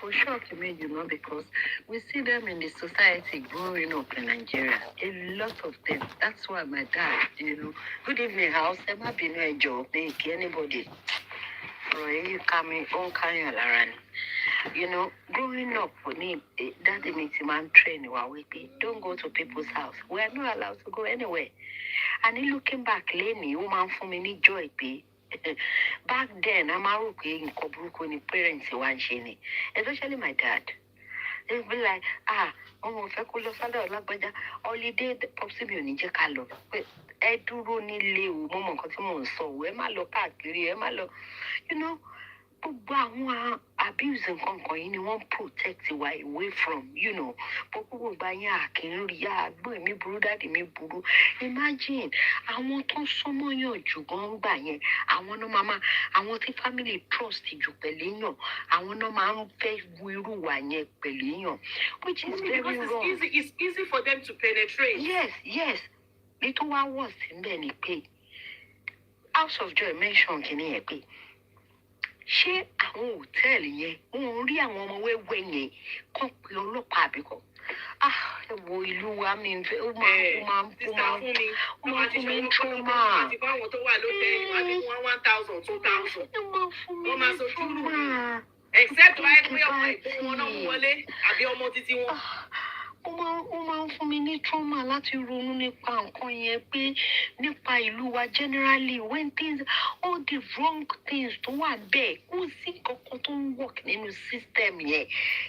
It shocking me, because we see them in the society growing up in Nigeria. A lot of them. That's why my dad, good evening, house. There might be no job. Anybody. You coming on Kñack. Growing up with me, that makes man train you away. Don't go to people's house. We are not allowed to go anywhere. And looking back, Lenny, woman for me joy pay. Back then, I'm a rookie in Kobruko, parents, especially my dad. They'll be like, almost a cool holiday, the possible in Jacalo. Eduro ni lewu, Mama Cotton, so where my local, abuse and conquer, won't protect you away from, Popo Banya, Kenria, me brother, me buru. Imagine, I want to summon your Jugon Banye. I want no mama, I want a family trust you, Pelino. I want no man face Wiru Wanye Pelino, which is very wrong. It's easy for them to penetrate. Yes. Little one was in many pay. House of Joy mentioned in here pay. Ṣé àwọn hòtẹ́ẹ̀lì yẹn wọ́n rí àwọn ọmọ wẹ́wẹ́ yẹn kọ́ pé ọlọ́pàá àbíkọ́? Ẹ wo ìlú wa mi ń fẹ́ ó máa ń fún mi trauma. Àti báwọn tó wà lótẹ́ẹ̀lì wá bí 1,000, 2,000. Wọ́n máa sọ júlù. Except wáyé pé ọmọ ìgbó wọn náà mú wọlé àbí ọmọ títí wọn. Ó máa ń fún mi ní trauma láti ronú nípa nǹkan yẹn pé nípa ìlú wa generally when things all the wrong things tó wà bẹ́ẹ̀ ó sì kankan tó ń work nínú system yẹn.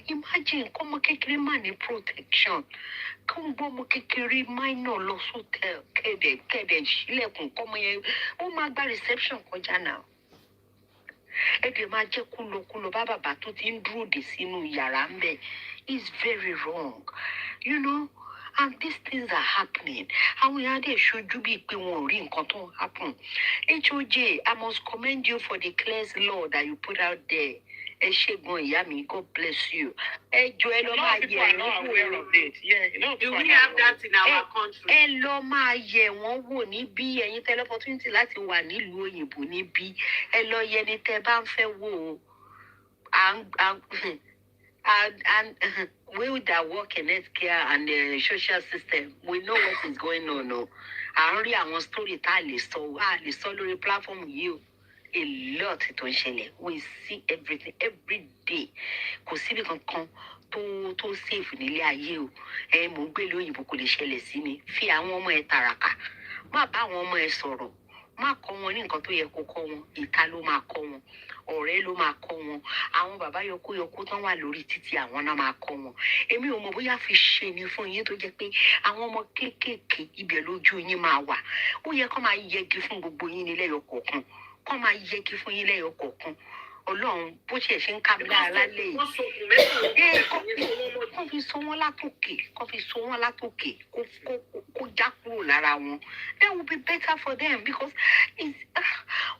Imagine kọ́mọ kékeré mà ní protection kó ń gbọ́ ọmọ kékeré minor lọ sótẹ́ẹ̀l kẹ̀dẹ̀ sílẹ̀kùn kọ́mọ yẹn ó máa gba reception kọjá náà. Ẹ̀dẹ̀ máa jẹ́ kúlọ̀kúlọ̀ bá bàbá tó ti ń dúró dè sínú yàrá ń bẹ̀. It's very wrong, and these things are happening. And we had a should you be ring can't happen. HOJ, I must commend you for the clear law that you put out there. Yami, God bless you. Joel, a lot of people are not aware of it. Do we have that in our country? Hello, my won't won't be any opportunity like you want you won't be. Hello, yenite banfe wo. And we that work in healthcare and the social system, we know what is going on. No, I already have one story tally, so I the solid platform you. a lot tó ń ṣẹlẹ̀. We see everything every day. Kò síbi kankan tó safe nílé ayé o. Mò ń gbé lóyìnbó kò lè ṣẹlẹ̀ sí mi. Fi àwọn ọmọ ẹ tàràkà. Má bá àwọn ọmọ ẹ sọ̀rọ̀. Má kọ́ wọn ní nǹkan tó yẹ kó kọ́ wọn. Ìta ló máa kọ́ wọn. Ọ̀rẹ́ ló máa kọ́ wọn. Àwọn bàbá yọkóyọkó tán wà lórí títì àwọn náà máa kọ́ wọn. Èmi ò mọ̀ bóyá fi ṣe ni fún yín tó jẹ́ pé àwọn ọmọ kéékèèké ibẹ̀ lójú yín máa wà. Ó yẹ kó máa yẹgi fún gbogbo yín ní lẹ́yọ kọ̀ọ̀kan. Kó máa yẹgi fún yín lẹ́yọ kọ̀ọ̀kan. Ọlọ́run bó ṣe ṣe ń ká mi lára lálẹ́ yìí. Kó fi so wọ́n látòkè. Kó fi so wọ́n látòkè. Kó já kúrò lára wọn. That will be better for them because it's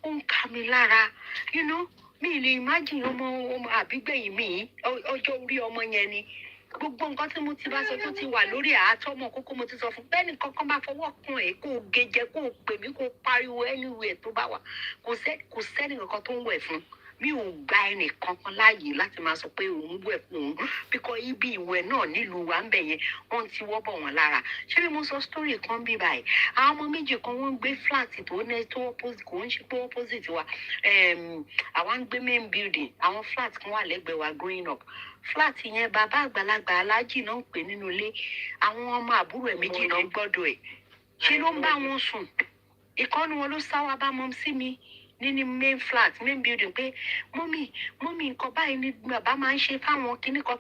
ó ń ká mi lára. You know, mi lè imagine ọmọ àbígbẹ̀yìn mi ọjọ́ orí ọmọ yẹn ni. Gbogbo nǹkan tí mo ti bá sọ tó ti wà lórí àátọ́mọ̀ kókó mo ti sọ fún bẹ́ẹ̀ni kankan bá fọwọ́ kan ẹ̀ kó o gẹjẹ kó o pè mí kó o pariwo anywhere tó bá wà kò sẹ́ni kankan tó ń wẹ̀ fún mi ò gba ẹnì kankan láàyè láti máa sọ pé òun wẹ̀ fún òun bíkọ́ ibi ìwẹ̀ náà nílùú wa ń bẹ̀ yẹn wọ́n ti wọ́bọ̀ wọn lára ṣé bí mo sọ story kan bí báyìí àwọn ọmọ méjì kan wọ́n ń gbé flat tó ní tó opposite kò ń ṣe pé opposite wa àwọn ń gbé main building àwọn flat kan wà lẹ́gbẹ̀ẹ́ wa growing up flat yẹn bàbá àgbàlagbà aláàjì náà ń pè nínú ilé àwọn ọmọ àbúrò ẹ̀ méjì náà gbọ́dọ̀ ẹ̀ ṣé ló ń bá wọn sùn ìkọ́nu wọn ló sá wá bá mọ́ sí mi nínú main flat main building pé mọ́mì nǹkan báyìí ni bàbá máa ń ṣe fáwọn kíníkan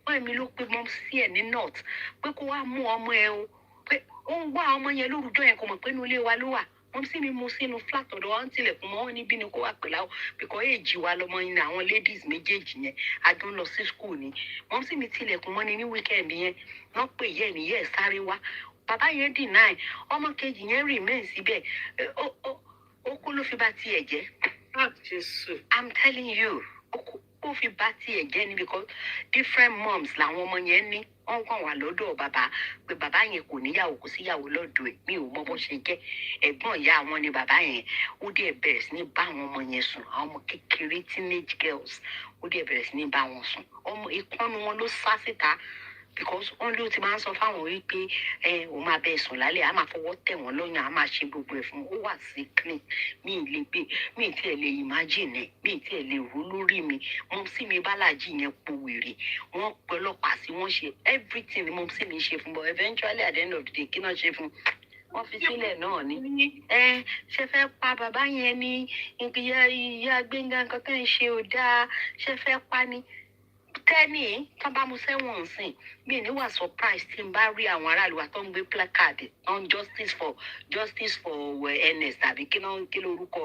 wọ́n èmi ló pé mọ́ sí ẹ̀ ní north pé kó wá mú ọmọ ẹ o pé ó ń wá ọmọ yẹn lórúkọ yẹn kò mọ̀ pé inú ilé wa ló wà wọ́n sì mi mú sínú flat ọ̀dọ̀ wọn tilẹ̀kùn mọ́ wọn níbí ni kó wà pẹ̀lú àwọn bìkọ́ èjì wa lọmọ yẹn àwọn ladies méjèèjì yẹn àjọ ń lọ sí school ni wọ́n sì mi tilẹ̀kùn mọ́ ni ní weekend yẹn wọ́n pè yẹ́ nìyẹn sáré wá bàbá yẹn deny ọmọ kejì yẹn remain síbẹ̀ ó kú ló fi bá tiẹ̀ jẹ́. I'm telling you ó fi bá tiẹ̀ jẹ́ ni because different moms làwọn ọmọ yẹn ní wọ́n kàn wà lọ́dọ̀ bàbá pé bàbá yẹn kò níyàwó kò síyàwó lọ́dọ̀ ẹ̀ mi ò mọ bó ṣe jẹ́ ẹ̀gbọ́n ìyá wọn ni bàbá yẹn ó dẹ̀ bẹ̀rẹ̀ sí ní bá àwọn ọmọ yẹn sùn àwọn ọmọ kékeré teenage girls ó dẹ̀ bẹ̀rẹ̀ sí ní bá wọn sùn ọmọ ìkànnì wọn ló sá síta because wọ́n ló ti máa ń sọ fáwọn wípé òun máa bẹ sùn lálẹ́ a máa fọwọ́ tẹ̀ wọ́n lọ́yàn a máa ṣe gbogbo ẹ̀ fún ó wà sí clean mi ì tiẹ̀ lè imagine ẹ̀ mi ì tiẹ̀ lè rò lórí mi mo sì mi bálàjì yẹn po wèrè wọ́n pọlọ́pàá sí wọ́n ṣe everything ni mo sì mi ṣe fún but eventually at the end of the day kí náà ṣe fún wọ́n fi sílẹ̀ náà ni ṣe fẹ́ pa bàbá yẹn ní ìyá Gbénga nǹkan tó ń ṣe ò dáa ṣe fẹ́ pa ni tẹ́ni tó bá mu sẹ́wọ̀n sìn mi ní wà surprise tí n bá rí àwọn aráàlú wa tó ń gbé placard on justice for ns tàbí kí lórúkọ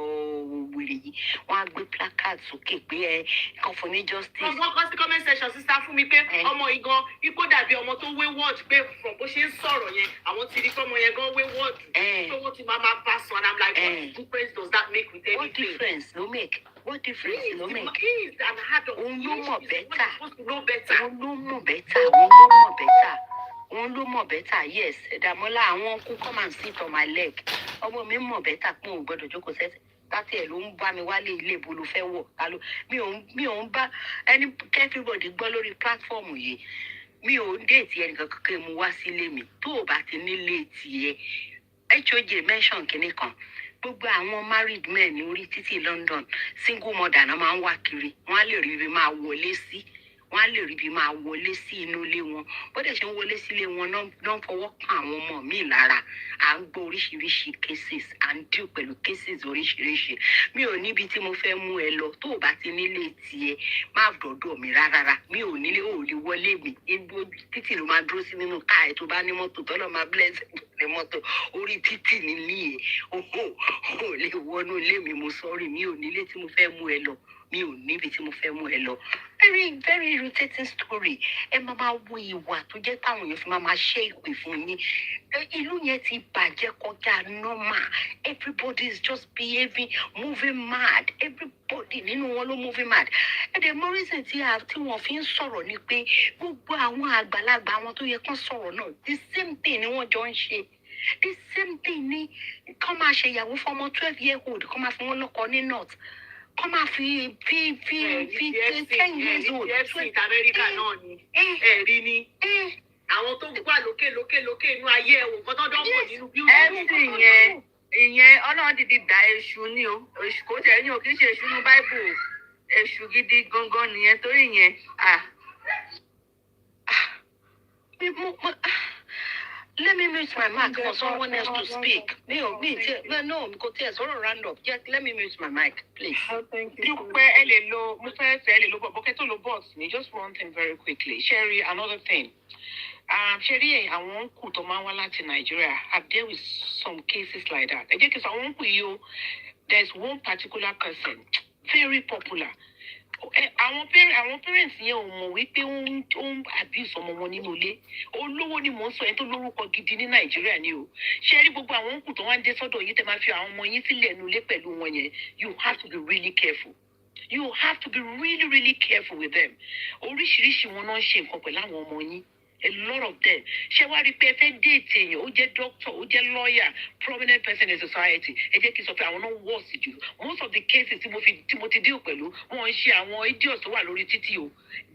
wèrè yìí wọ́n á gbé placard sókè pé kan fún ní justice. wọ́n kọ́ sí comment section sísá fún mi pé ọmọ yìí gan ipò dàbí ọmọ tó wayward pé from bó ṣe ń sọ̀rọ̀ yẹn àwọn ti rí fọ́mọ yẹn gan wayward tó wọ́n ti máa bá sọ and I'm like what difference does that make with anything? What difference ló make? What difference ló make? He is an adult. Òun ló mọ̀ bẹ́tà. Òun ló mọ̀ bẹ́tà. Yes, Dàmọ́lá àwọn kú come and sit on my leg. Ọmọ mi mọ̀ bẹ́tà pé òun gbọ́dọ̀ jókòó sẹ́sẹ̀. Láti ẹ̀ ló ń bá mi wálé ilé ìbò ló fẹ́ wọ̀. Mi ò ń bá ẹni everybody gbọ́ lórí platform yìí. Mi ò ń déètì ẹnìkan kankan mu wá sílé mi. Tó o bá ti nílé tiẹ̀. HOJ mention kinní kan. Gbogbo àwọn married men ní orí títì London single mother náà máa ń wá kiri wọ́n á lè rí ibi máa wọlé sí inú ilé wọn bó dẹ̀ ṣe ń wọlé sílé wọn náà fọwọ́ kan àwọn ọmọ míì lára à ń gbọ́ oríṣiríṣi cases à ń deal pẹ̀lú cases oríṣiríṣi mi ò níbi tí mo fẹ́ mú ẹ lọ tó o bá ti nílé tiẹ̀ má dọ̀dọ̀ mi rárá mi ò nílé ò lè wọlé mi títì ló máa dúró sí nínú káà ẹ̀ tó bá ní mọ́tò tọ́lọ́ máa bless ní mọ́tò orí títì nílé ẹ̀ ò lè wọnú ilé mi mo sọ́rí mi ò nílé tí mo fẹ́ mú ẹ lọ mi ò níbi tí mo fẹ́ mú ẹ lọ. Very very irritating story. Ẹ máa wo ìwà tó jẹ́ táwọn èèyàn fi máa ṣe ìpè fún yín. Ìlú yẹn ti bàjẹ́ kọjá normal. Everybody is just behaving, moving mad. Everybody nínú wọn ló moving mad. Ẹ̀dẹ̀ mọ reason tí wọ́n fi ń sọ̀rọ̀ ni pé gbogbo àwọn àgbàlagbà àwọn tó yẹ kán sọ̀rọ̀ náà the same thing ni wọ́n jọ ń ṣe. The same thing ni kán máa ṣe ìyàwó fọmọ 12-year-old kán máa fi wọ́n lọ́kọ ní north. Kọ́ máa fi 10 years old. Ẹ̀sìn Amẹ́ríkà náà ni ẹ̀rí ni àwọn tó gbà lókè inú ayé ẹ̀wò nǹkan tó dánwò nínú bíúdì. Ẹ̀sìn yẹn ìyẹn Ọlọ́run dìde dá èṣù ni o èṣù kò tẹ̀ ẹ̀yìn ò kì í ṣe èṣù ní báíbù èṣù gidi gangan nìyẹn torí yẹn Let me mute my mic for someone else to speak. No, because there's all round up. Just let me mute my mic, please. Just one thing very quickly. Sherry, another thing. Sherry, I won't put on my wallet in Nigeria. I've dealt with some cases like that. There's one particular person, very popular. Àwọn parents yẹn ò mọ̀ wípé ó ń abuse ọmọ wọn nínú ilé olówó ni mò ń sọ ẹni tó lórúkọ gidi ní Nàìjíríà ni o ṣe rí gbogbo àwọn òkú tó wá ń dé sọ́dọ̀ yìí tẹ́ máa fi àwọn ọmọ yín sílẹ̀ nínú ilé pẹ̀lú wọn yẹn you have to be really careful careful with them oríṣiríṣi wọn náà ń ṣe nǹkan pẹ̀lú àwọn ọmọ yín a lot of them ṣé wàá rí pé ẹ fẹ́ déètì èèyàn ó jẹ́ doctor ó jẹ́ lawyer prominent person in society ẹ jẹ́ kí n sọ pé àwọn náà worse jù most of the cases tí mo ti deal pẹ̀lú wọn ń ṣe àwọn idiots tó wà lórí títì o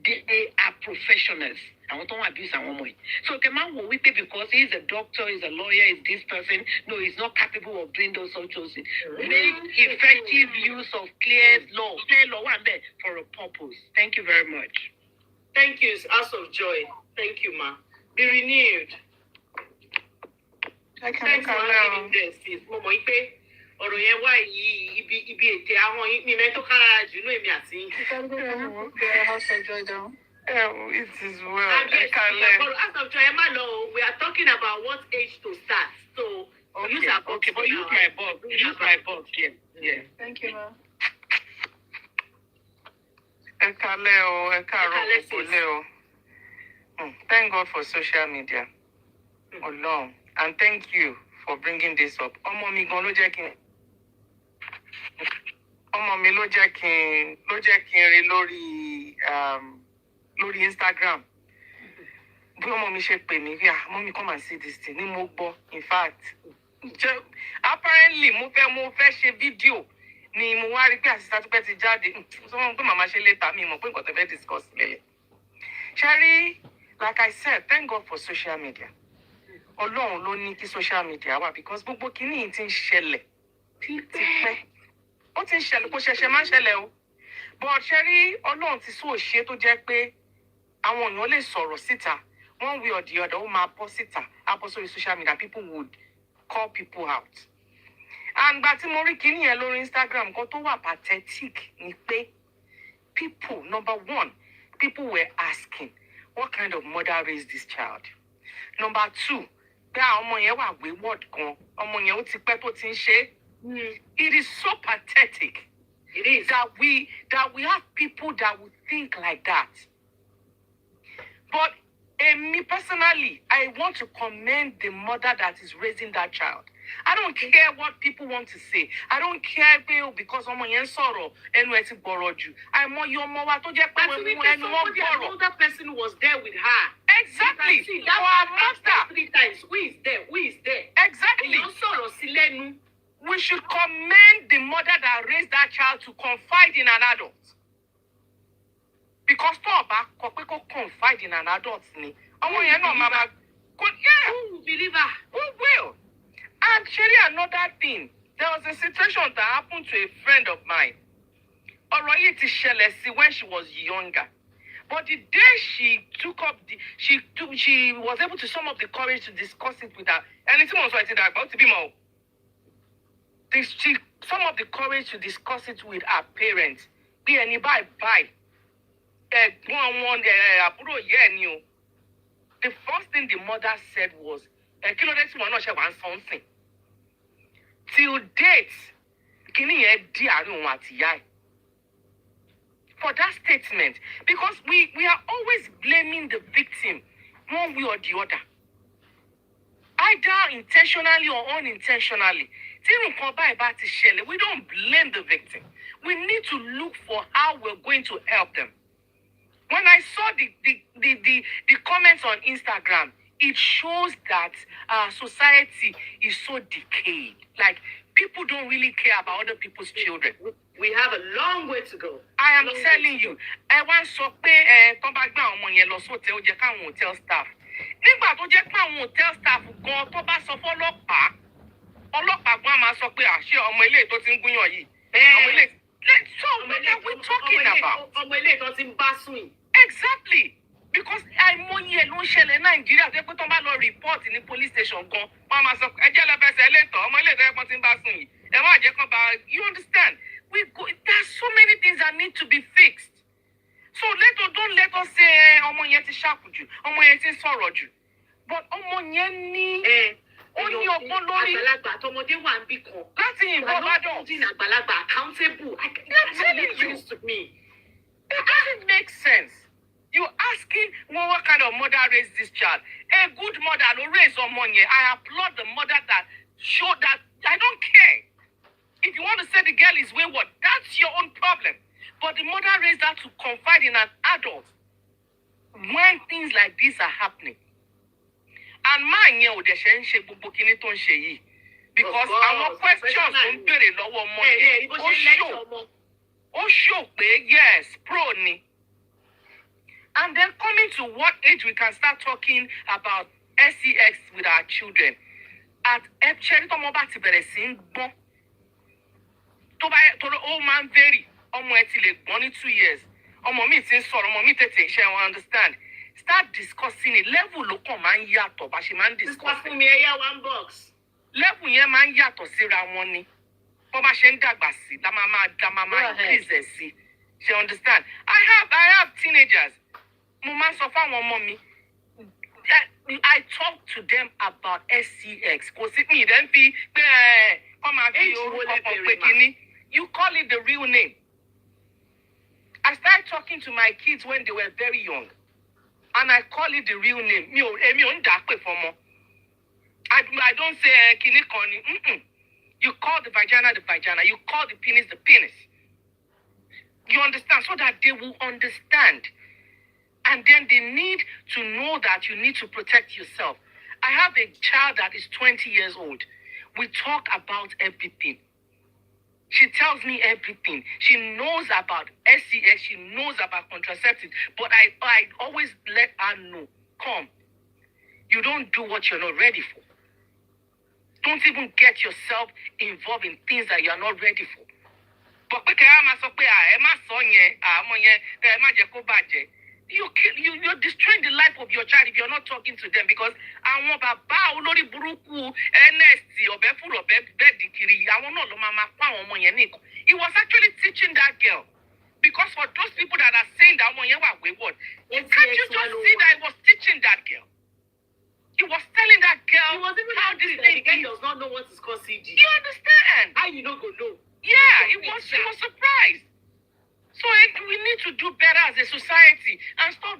they are professionals àwọn tó ń abuse àwọn ọmọ yìí so kẹ máa wò wípé because he is a doctor he is a lawyer he is this person no he is not capable of doing those such things make effective use of clear law wà bẹ́ẹ̀ for a purpose thank you very much. Thank you, House of Joy. Thank you, ma. Be renewed. Thanks for having this, sis. Mo mọ̀ pé ọ̀rọ̀ yẹn wá ibi ètè àwọn mi mẹ́tò kára jù ní èmi àti. House of Joy down. It is well. House of Joy, we are talking about what age to start. So, use our box. Okay, but use my box. Use my box, yeah. Thank you, ma. Thank God for social media. Ọlọ́run, and thank you for bringing this up. Ọmọ mi gan ló jẹ́ kí n rí lórí Instagram. Bí ọmọ mi ṣe pè mí, mommy come and see this thing. Ní mo gbọ́, in fact, apparently mo fẹ́ ṣe fídíò. Ni mo wá rí pé àṣìṣe tó pẹ́ ti jáde sọ wọn pé màmá ṣe létà mi mọ̀ pé nǹkan tó fẹ́ discuss lélẹ̀. Sherry, like I said, thank God for social media. Ọlọ́run ló ní kí social media wà because gbogbo kìíní yìí ti ń ṣẹlẹ̀ ti pẹ́. Ó ti ń ṣẹlẹ̀ kó ṣẹ̀ṣẹ̀ máa ń ṣẹlẹ̀ o. But Sherry, Ọlọ́run ti sọ òṣè tó jẹ́ pé àwọn èèyàn lè sọ̀rọ̀ síta one way or the other ó máa bọ́ síta á bọ́ sórí social media people would call people out. And but tí mo rí kíní yẹn lórí Instagram kan tó wà pathetic ni pé people, number one, people were asking what kind of mother raised this child. Number two, pé àwọn ọmọ yẹn wà wayward gan ọmọ yẹn ó ti pẹ́ tó ti ń ṣe. It is so pathetic. It is that we have people that would think like that. But me personally, I want to commend the mother that is raising that child. I don't care what people want to say. I don't care because ọmọ yẹn sọ̀rọ̀ ẹnu ẹ ti gbọ̀rọ̀ jù. Àìmọ̀ yọ ọmọ wa tó jẹ́ pé ẹnu wọn gbọ̀rọ̀. Another person was there with her. Exactly. See, that was after 3 times. Who is there? Exactly. Èèyàn sọ̀rọ̀ sí lẹ́nu. We should commend the mother that raised that child to confide in an adult. Because tó ọba kọ pé kó confide in an adult ni. Ọmọ yẹn náà máa Who will believe her? Who will? And Sherry, another thing, there was a situation that happened to a friend of mine. Ọ̀rọ̀ yìí ti ṣẹlẹ̀ sí when she was younger. But the day she was able to sum up the courage to discuss it with her. And tí mo sọ ti dàgbà ó ti bímọ. She summoned up the courage to discuss it with her parents. Bí ẹni báyìí. Àbúrò yẹ́ ẹni o. The first thing the mother said was, kí ló dé tí wọn náà ṣe wà ń sọ́nsìn? Till date, kíní yẹn di àárín òun àti ìyá ẹ̀. For that statement, because we are always blaming the victim one way or the other. Either intentionally or unintentionally. Tí nǹkan báyìí bá ti ṣẹlẹ̀, we don't blame the victim. We need to look for how we're going to help them. When I saw the comments on Instagram, it shows that society is so decayed. Like, people don't really care about other people's children. We have a long way to go. I am telling you. Ẹ wá sọ pé tó bá gbé àwọn ọmọ yẹn lọ sóòtẹ́ ó jẹ́ káwọn hotel staff. Nígbà tó jẹ́ pé àwọn hotel staff gan tó bá sọ fọ́lọ́pàá, ọlọ́pàá gan máa sọ pé àṣé ọmọ ilé tó ti ń gúnyàn yìí. Ọmọ ilé. So what are we talking about? Ọmọ ilé tó ti ń bá sùn. Exactly. Because àìmọye ló ń ṣẹlẹ̀ Nàìjíríà tó yẹ pé tó bá lọ report ní police station gan, wọ́n máa sọ ẹ jẹ́ lọ fẹsẹ̀ létọ̀ ọmọ ilé tó yẹ kó ti ń bá sùn yìí. Ẹ má jẹ́ kán bá you understand? There's so many things that need to be fixed. So don't let us say ọmọ yẹn ti ṣàkù jù, ọmọ yẹn ti sọ̀rọ̀ jù. But ọmọ yẹn ní ó ní ọgbọ́n lórí. Àgbàlagbà àtọmọdé wà níbí kan. Láti ìbọn bàdàn. Àgbàlagbà accountable. I'm telling you. To me. It doesn't make sense. You're asking, well, what kind of mother raised this child? A good mother will raise ọmọ yẹn. I applaud the mother that showed that. I don't care. If you want to say the girl is wayward, that's your own problem. But the mother raised her to confide in an adult when things like this are happening. And man yẹn ò dẹ̀ ṣe ń ṣe gbogbo kinní tó ń ṣe yìí. Because àwọn questions tó ń béèrè lọ́wọ́ ọmọ yẹn, ó show pé yes, pro ni. And then coming to what age we can start talking about SEX with our children. At ṣẹ́rí tọ́mọ bá ti bẹ̀rẹ̀ sí ń gbọ́n. Tó máa ń vary. Ọmọ ẹ ti lè gbọ́n ní 2 years. Ọmọ mi ti ń sọ̀rọ̀, ọmọ mi tètè ṣe wọn understand. Start discussing it. Level ló kàn máa ń yàtọ̀ bá ṣe máa ń discuss. Fún mi ẹyá one box. Level yẹn máa ń yàtọ̀ síra wọn ni. Bọ́ bá ṣe ń dàgbà sí, la máa increase sí. She understand? I have teenagers. Mo máa ń sọ fáwọn ọmọ mi. I talk to them about SCX. Kò sí mi ìdẹ́ ń fi pé kọ́ máa fi orúkọ kan pé kínní. You call it the real name. I started talking to my kids when they were very young. And I call it the real name. Èmi ò ń dà pé fọmọ. I don't say kínní kan ni. You call the vagina. You call the penis. You understand? So that they will understand. And then they need to know that you need to protect yourself. I have a child that is 20 years old. We talk about everything. She tells me everything. She knows about SCS. She knows about contraceptives. But I always let her know, come, you don't do what you're not ready for. Don't even get yourself involved in things that you're not ready for. But you're destroying the life of your child if you're not talking to them, because àwọn bàbá olórí burúkú NST ọ̀bẹ́fúrò bẹ́ẹ̀dìkiri àwọn náà ló máa pa àwọn ọmọ yẹn nìkan. He was actually teaching that girl, because for those people that are saying that ọmọ yẹn wà wayward, can't you just see that he was teaching that girl? He was telling that girl He was even how this thing the girl does not know what is called CG. You understand? How you know go know? Yeah, he was surprised. So we need to do better as a society and stop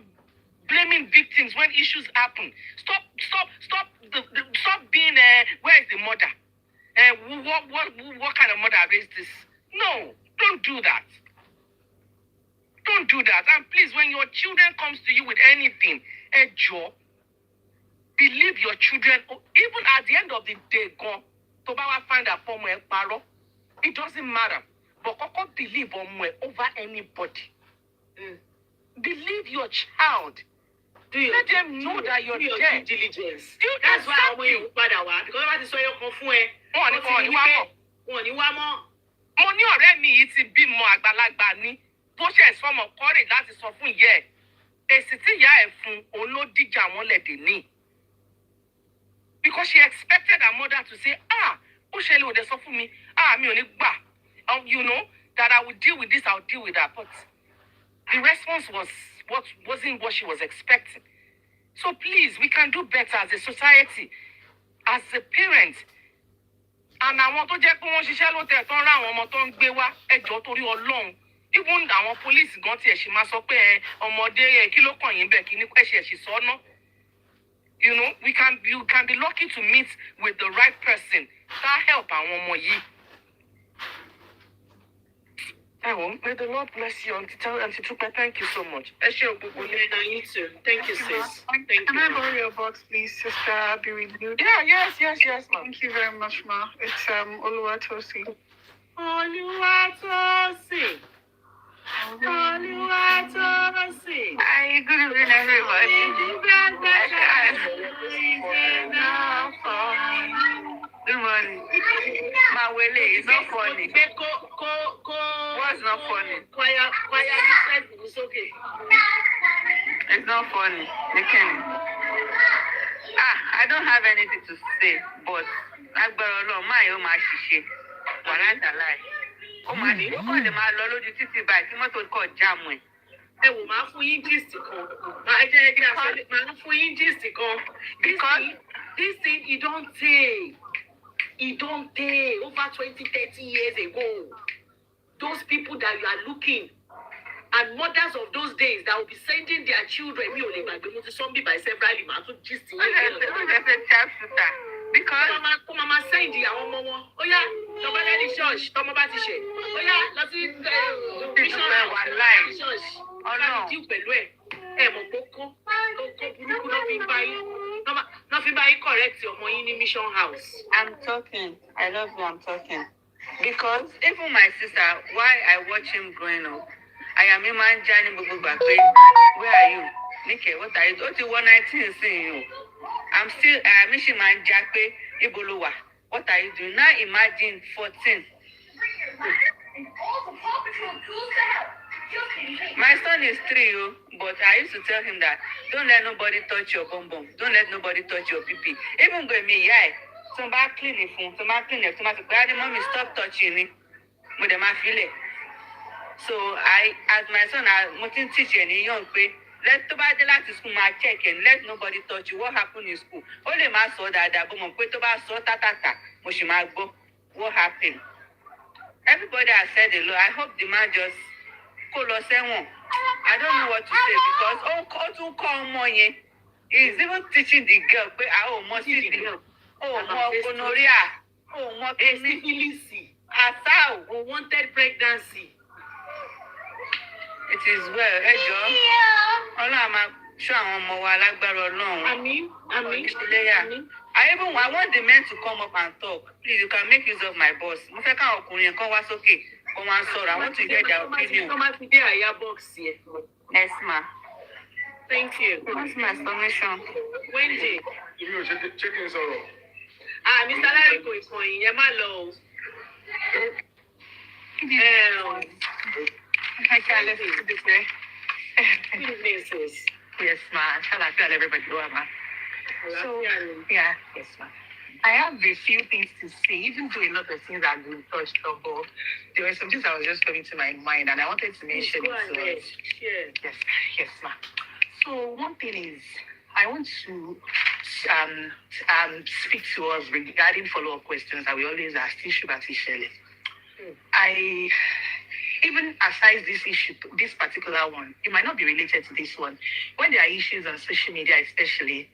blaming victims when issues happen. Stop being where is the mother? What kind of mother raised this? No, don't do that. Don't do that. And please, when your children comes to you with anything, Joe, believe your children. Even at the end of the day, go to find a form where paro. It doesn't matter. But Koko believe over anybody. Believe your child. Let them know that you're there. Due diligence. That's why I'm going to because I saw you come for mo ní ọ̀rẹ́ mi yìí ti bímọ àgbàlagbà ní bó ṣe sọmọ kọ́rè láti sọ fún ìyá ẹ̀. Èsì tí ìyá ẹ̀ fún òun ló díjà wọn lẹ́dẹ̀ ní. Because she expected her mother to say, ó ṣe lè òde sọ fún mi, mi ò ní gbà. You know, that I would deal with this, I'll deal with that. But the response wasn't what she was expecting. So please, we can do better as a society, as a parent. And àwọn tó jẹ́ pé wọ́n ṣiṣẹ́ lóòótọ́ tó ń rá àwọn ọmọ tó ń gbé wá ẹjọ́ torí Ọlọ́run. Even àwọn police gan tiẹ̀ ṣì máa sọ pé ọmọdé kí ló kàn yín bẹ́ẹ̀ kí ní ẹ̀ṣẹ̀ sọ́nà. You know, you can be lucky to meet with the right person. That help àwọn ọmọ yìí. May the Lord bless you, Auntie Tupa. Thank you so much. You too. Thank you, sis. Thank you. Can I borrow your box, please, Sister? I'll be reviewed. Yeah, yes, ma'am. Thank you very much, ma. It's Oluwatosi. Oluwatosi. Hi, good evening, everybody. Good morning. Mawele, it's not funny. What's not funny? Choir, it's okay. It's not funny. Nikeni. I don't have anything to say, but agbára Ọlọ́run máa yóò máa ṣiṣẹ́. Wàhálà tàláì. Ó máa ní ó kàn lè máa lọ lójú títì báyìí kí mọ́tò kọ̀ jáàmù ẹ̀. Ẹ wò máa fún yín gist kan. Máa jẹ́ kí máa fún yín gist kan. Because this thing e don tey. E don tey over 20-30 years ago. Those people that you are looking and mothers of those days that will be sending their children mi ò lè gbàgbé mo ti sọ́nbì by several màá tún gist yín. Ó jẹ́ pé child shooter. Because kó máa send àwọn ọmọ wọn. Ó yá tọ́ba lẹ́ni church tọ́mọ bá ti ṣe. Ó yá lọ sí mission church. Ọlọ́run dín pẹ̀lú ẹ̀. Ẹ mọ̀ pé kó burúkú náà fi bá yín correct ọmọ yín ní mission house. I'm talking. I love you, I'm talking. Because even my sister, while I watch him growing up, I am a man Johnny Bububa. Where are you? Nike, what are you doing? Ó ti wọ 19 seeing you. I'm still missing man Jackpe Iboluwa. What are you doing? Now imagine 14. My son is 3, but I used to tell him that don't let nobody touch your bum bum. Don't let nobody touch your pee. Even with me, somebody clean it for somebody clean it. Somebody say, mommy, stop touching me. But them I feel it. So as my son, I want to teach any young people. Let to buy the last school my check and let nobody touch you. What happened in school? Only my saw that but my to buy saw tata. Go. What happened? Everybody has said a lot. I hope the man just call us someone. I don't know what to say because to call money. He's even teaching the girl. Must see the girl. More gonorrhea. More syphilis. Asao. Unwanted pregnancy. It is well, Ọlọ́run máa ṣọ́ àwọn ọmọ wa lágbára Ọlọ́run. Àmín. I want the men to come up and talk. Please, you can make use of my boss. Mo fẹ́ káwọn ọkùnrin kan wá sókè, kan wá sọ̀rọ̀. I want to hear their opinion. Come out today, I have box here. Yes, ma. Thank you. What's my explanation? Wendy. Chicken sorrow. Mr. Larry kò ìkànnì yẹn má lọ o. Let's do this way. Good evening, sis. Yes, ma. Shall I tell everybody who am I? So, yes, ma. I have a few things to say, even though a lot of things have been touched on, but there were some things that was just coming to my mind, and I wanted to mention it. Yes, ma. So, one thing is, I want to speak to us regarding follow-up questions that we always ask. Even aside this issue, this particular one, it might not be related to this one. When there are issues on social media, especially,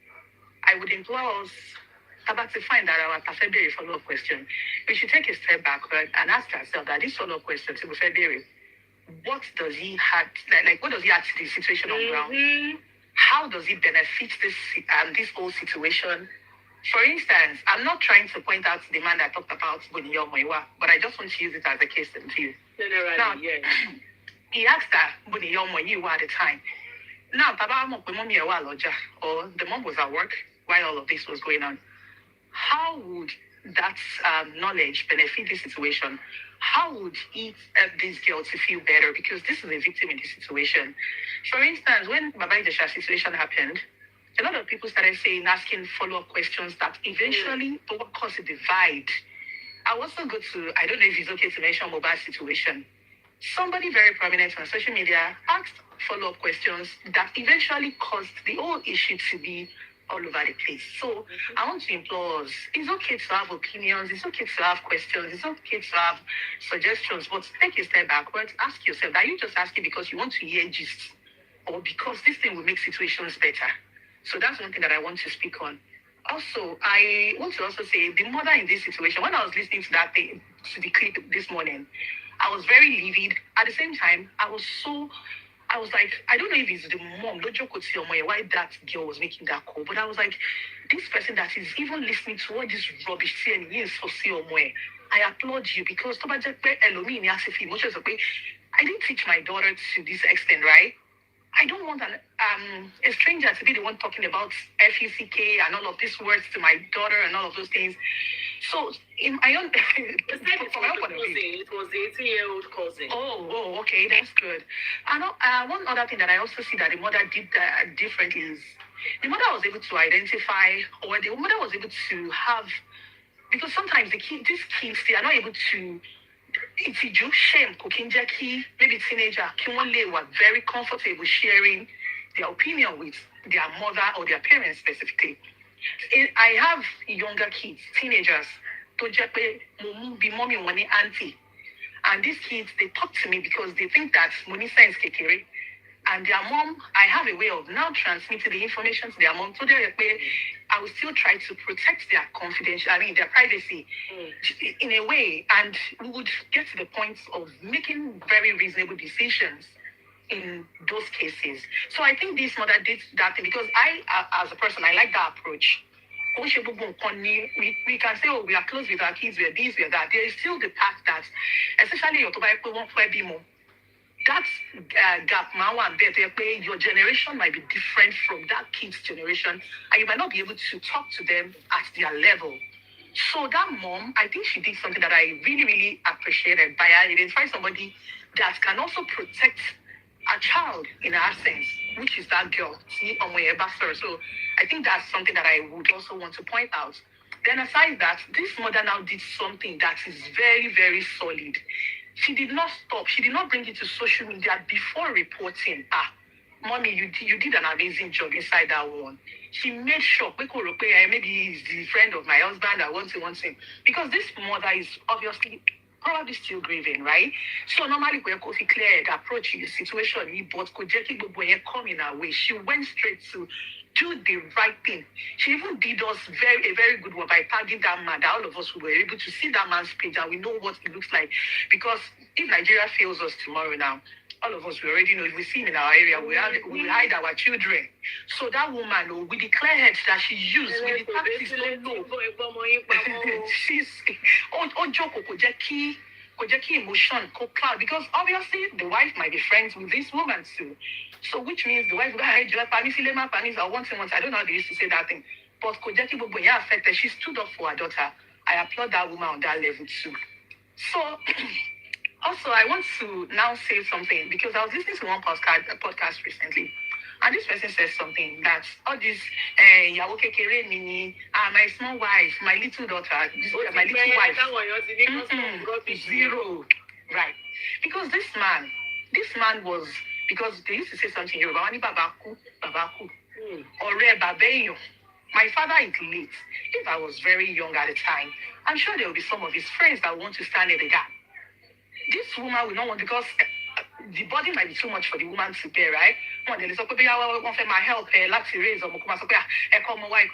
I would implore us about to find that our February follow-up question. We should take a step backward and ask ourselves that this follow-up question to February, what does he have? What does he add to the situation on ground? How does it benefit this whole situation? For instance, I'm not trying to point out the man that talked about Boniyo Moiwa, but I just want to use it as a case study. Now, he asked her Boniyo Moiwa at the time. Now, or the mom was at work while all of this was going on. How would that knowledge benefit this situation? How would it help this girl to feel better? Because this is a victim in this situation. For instance, when Baba Idesha's situation happened, a lot of people started asking follow-up questions that eventually caused a divide. I also go to, I don't know if it's okay to mention mobile situation. Somebody very prominent on social media asked follow-up questions that eventually caused the whole issue to be all over the place. So I want to implore us, it's okay to have opinions, it's okay to have questions, it's okay to have suggestions, but take a step backwards, ask yourself, are you just asking because you want to hear gist or because this thing will make situations better? So that's one thing that I want to speak on. Also, I want to also say the mother in this situation, when I was listening to that thing, to the clip this morning, I was very livid. At the same time, I was like, I don't know if it's the mom, why that girl was making that call, but I was like, this person that is even listening to all this rubbish saying, yes, for I applaud you because I didn't teach my daughter to this extent, right? I don't want a stranger to be the one talking about FUCK and all of these words to my daughter and all of those things. So, in my own, From my own point of view, it was the 18-year-old cousin. Oh, okay, that's good. And one other thing that I also see that the mother did different is the mother was able to identify, or the mother was able to have, because sometimes these kids, they are not able to. It's a shame cooking Jackie, maybe teenager, Kimwale were very comfortable sharing their opinion with their mother or their parents specifically. I have younger kids, teenagers, to be mommy, money, auntie. And these kids, they talk to me because they think that money sense kekere. And their mom, I have a way of now transmitting the information to their mom. So I will still try to protect their their privacy in a way. And we would get to the point of making very reasonable decisions in those cases. So I think this mother did that thing because as a person, I like that approach. We can say, oh, we are close with our kids, we are this, we are that. There is still the fact that, especially that gap, your generation might be different from that kid's generation, and you might not be able to talk to them at their level. So that mom, I think she did something that I really, really appreciated by identifying somebody that can also protect a child in absence, which is that girl. So I think that's something that I would also want to point out. Then aside that, this mother now did something that is very, very solid. She did not stop. She did not bring it to social media before reporting. Mommy, you did an amazing job inside that one. She made sure, maybe he's the friend of my husband, I want him. Because this mother is obviously probably still grieving, right? So normally when Kofi cleared approach the situation, but Kojeki come in her way. She went straight to do the right thing. She even did us a very good one by tagging that man. That all of us were able to see that man's page and we know what it looks like. Because if Nigeria fails us tomorrow now, all of us, we already know, if we see him in our area, we hide our children. So that woman, with the clear head that she used, with the tactics, she's emotion, cloud, because obviously the wife might be friends with this woman too. So which means the wife, I don't know how they used to say that thing. But Kojeki Boboya affected, she stood up for her daughter. I applaud that woman on that level too. So also, I want to now say something because I was listening to one podcast recently, and this person says something that all this my small wife, my little daughter, my little wife, zero, right? Because this man was, because they used to say something in Yoruba, babaku, or my father is late. If I was very young at the time, I'm sure there will be some of his friends that want to stand in the gap. This woman will not want, because the body might be too much for the woman to bear, right? My help,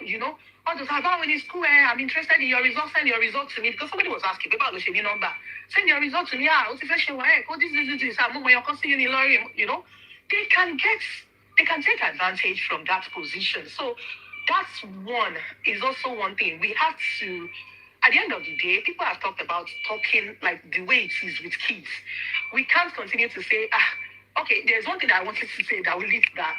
you know, all those about when it's school, I'm interested in your results, send your results to me, because somebody was asking about the shady number. Send your results to me, you know, they can take advantage from that position. So that's one, is also one thing. We have to, at the end of the day, people have talked about talking like the way it is with kids. We can't continue to say, okay, there's one thing that I wanted to say that will lead to that.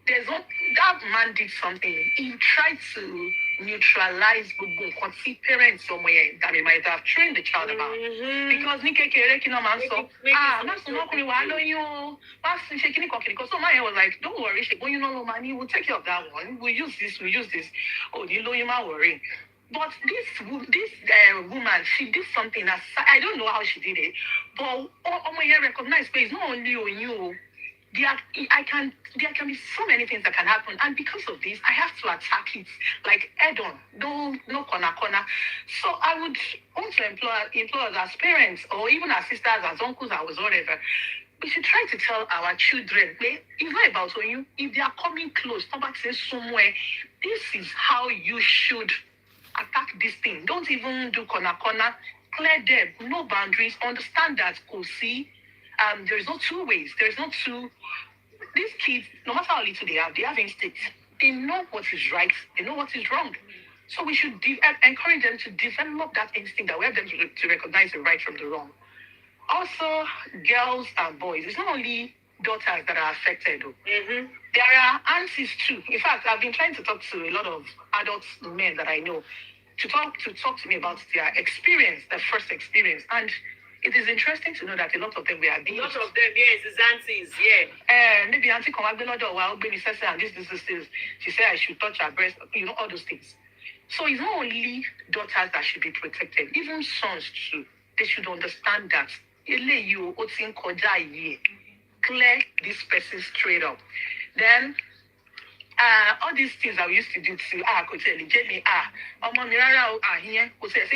That man did something. He tried to neutralize parents somewhere that they might have trained the child about. Because so my was like, don't worry, we'll take care of that one. We'll use this. Oh, you know, you might worry. But this woman, she did something that I don't know how she did it, but recognize it's not only on you. There can be so many things that can happen, and because of this, I have to attack it like head on, no corner. So I would want to employ us as parents, or even as sisters, as uncles, as whatever. We should try to tell our children, it's not about you. If they are coming close, somebody says somewhere, this is how you should attack this thing. Don't even do corner. Clear them. No boundaries. Understand that. There is no two ways. There is no two. These kids, no matter how little they have instincts. They know what is right. They know what is wrong. So we should encourage them to develop that instinct that we have them to recognize the right from the wrong. Also, girls and boys. It's not only daughters that are affected. Mm-hmm. There are aunties too. In fact, I've been trying to talk to a lot of adult men that I know. to talk to me about their experience, their first experience. And it is interesting to know that a lot of them were abused. A lot of them, yes, his aunties, yeah. Maybe auntie come back or baby says and this. She said I should touch her breast, all those things. So it's not only daughters that should be protected, even sons too. They should understand that. Clear this person straight up. Then all these things that we used to do to could tell Jamie, here, could say this.